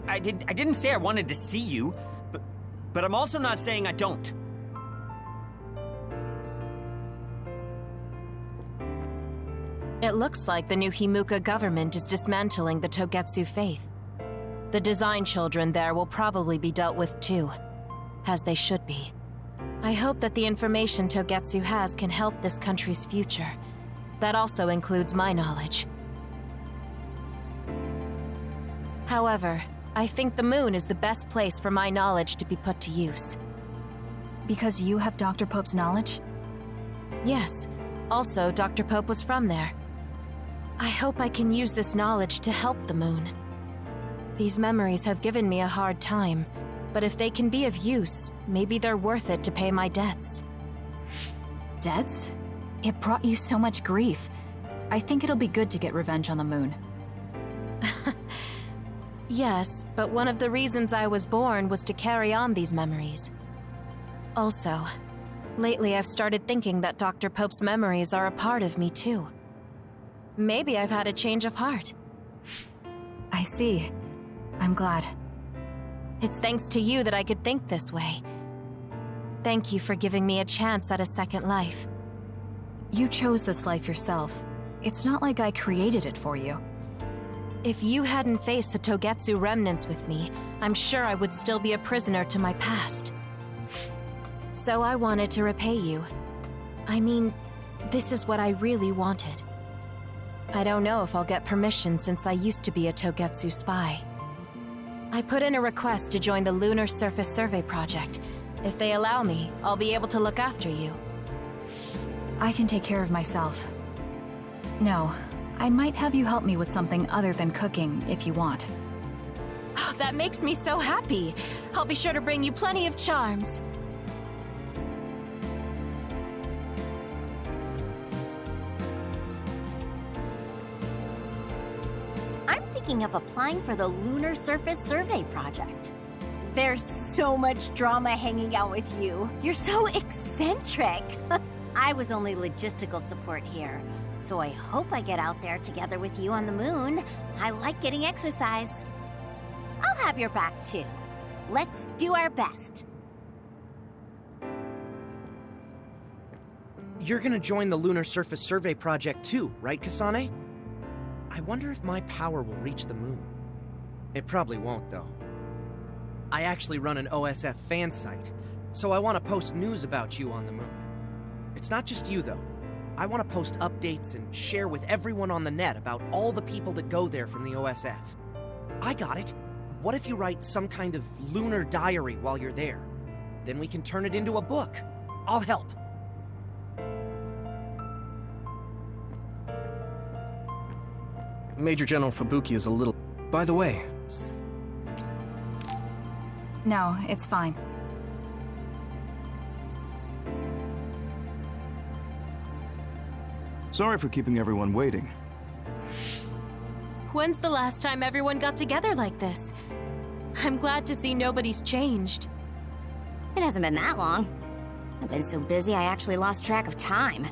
I didn't say I wanted to see you, but I'm also not saying I don't. It looks like the new Himuka government is dismantling the Togetsu faith. The design children there will probably be dealt with too, as they should be. I hope that the information Togetsu has can help this country's future. That also includes my knowledge. However, I think the moon is the best place for my knowledge to be put to use. Because you have Dr. Pope's knowledge? Yes. Also, Dr. Pope was from there. I hope I can use this knowledge to help the moon. These memories have given me a hard time, but if they can be of use, maybe they're worth it to pay my debts. Debts? It brought you so much grief. I think it'll be good to get revenge on the moon. Yes, but one of the reasons I was born was to carry on these memories. Also, lately I've started thinking that Dr. Pope's memories are a part of me too. Maybe I've had a change of heart. I see. I'm glad. It's thanks to you that I could think this way. Thank you for giving me a chance at a second life. You chose this life yourself. It's not like I created it for you. If you hadn't faced the Togetsu remnants with me, I'm sure I would still be a prisoner to my past. So I wanted to repay you. I mean, this is what I really wanted. I don't know if I'll get permission since I used to be a Togetsu spy. I put in a request to join the Lunar Surface Survey Project. If they allow me, I'll be able to look after you. I can take care of myself. No, I might have you help me with something other than cooking, if you want. Oh, that makes me so happy. I'll be sure to bring you plenty of charms. I'm thinking of applying for the Lunar Surface Survey Project. There's so much drama hanging out with you. You're so eccentric. I was only logistical support here, so I hope I get out there together with you on the moon. I like getting exercise. I'll have your back too. Let's do our best. You're gonna join the Lunar Surface Survey Project too, right, Kasane? I wonder if my power will reach the moon. It probably won't, though. I actually run an OSF fan site, so I want to post news about you on the moon. It's not just you, though. I want to post updates and share with everyone on the net about all the people that go there from the OSF. I got it. What if you write some kind of lunar diary while you're there? Then we can turn it into a book. I'll help. Major General Fubuki is a little... By the way... No, it's fine. Sorry for keeping everyone waiting. When's the last time everyone got together like this? I'm glad to see nobody's changed. It hasn't been that long. I've been so busy I actually lost track of time.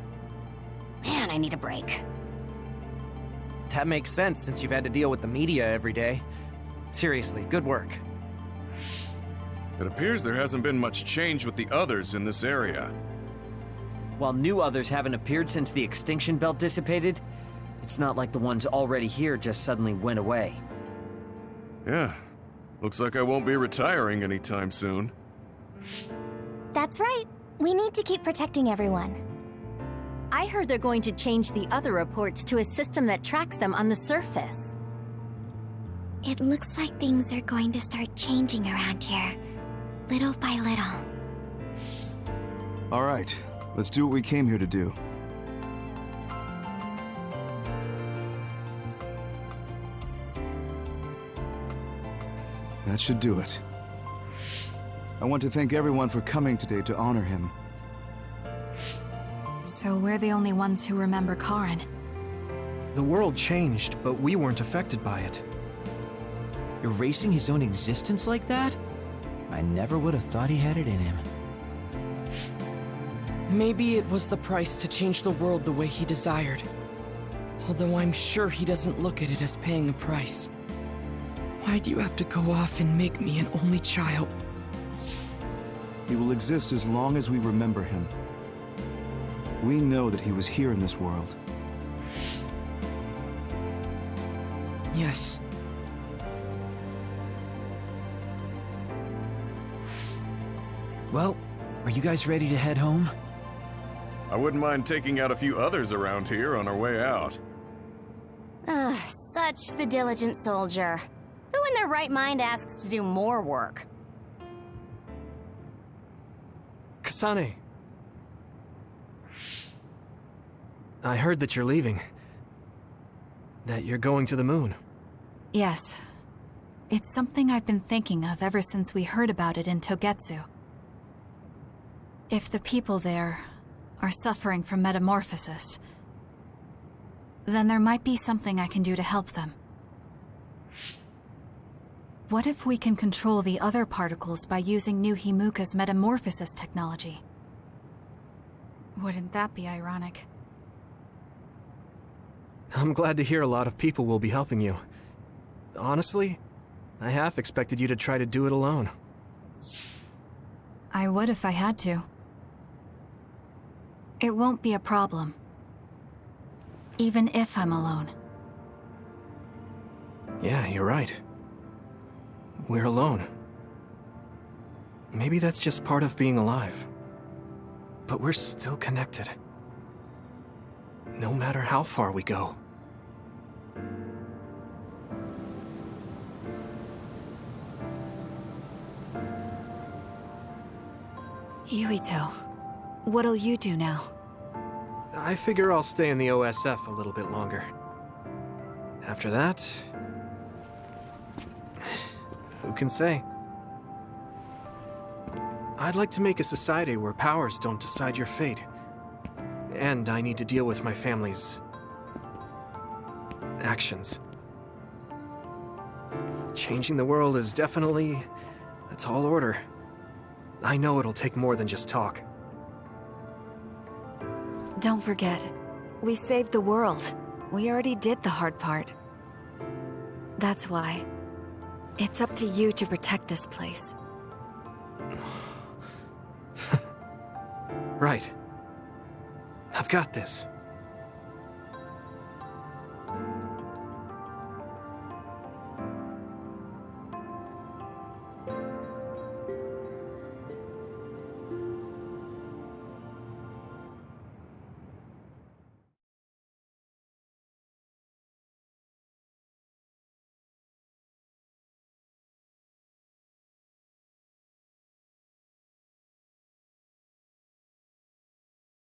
Man, I need a break. That makes sense since you've had to deal with the media every day. Seriously, good work. It appears there hasn't been much change with the others in this area. While new others haven't appeared since the extinction belt dissipated, it's not like the ones already here just suddenly went away. Yeah. Looks like I won't be retiring anytime soon. That's right. We need to keep protecting everyone. I heard they're going to change the other reports to a system that tracks them on the surface. It looks like things are going to start changing around here, little by little. All right, let's do what we came here to do. That should do it. I want to thank everyone for coming today to honor him. So we're the only ones who remember Karen. The world changed, but we weren't affected by it. Erasing his own existence like that? I never would have thought he had it in him. Maybe it was the price to change the world the way he desired. Although I'm sure he doesn't look at it as paying a price. Why do you have to go off and make me an only child? He will exist as long as we remember him. We know that he was here in this world. Yes. Well, are you guys ready to head home? I wouldn't mind taking out a few others around here on our way out. Such the diligent soldier. Who in their right mind asks to do more work? Kasane. I heard that you're leaving. That you're going to the moon. Yes. It's something I've been thinking of ever since we heard about it in Togetsu. If the people there are suffering from metamorphosis, then there might be something I can do to help them. What if we can control the other particles by using New Himuka's metamorphosis technology? Wouldn't that be ironic? I'm glad to hear a lot of people will be helping you. Honestly, I half expected you to try to do it alone. I would if I had to. It won't be a problem. Even if I'm alone. Yeah, you're right. We're alone. Maybe that's just part of being alive. But we're still connected. No matter how far we go. Yuito, what'll you do now? I figure I'll stay in the OSF a little bit longer. After that... who can say? I'd like to make a society where powers don't decide your fate. And I need to deal with my family's... actions. Changing the world is definitely a tall order. I know it'll take more than just talk. Don't forget, we saved the world. We already did the hard part. That's why. It's up to you to protect this place. Right. I've got this.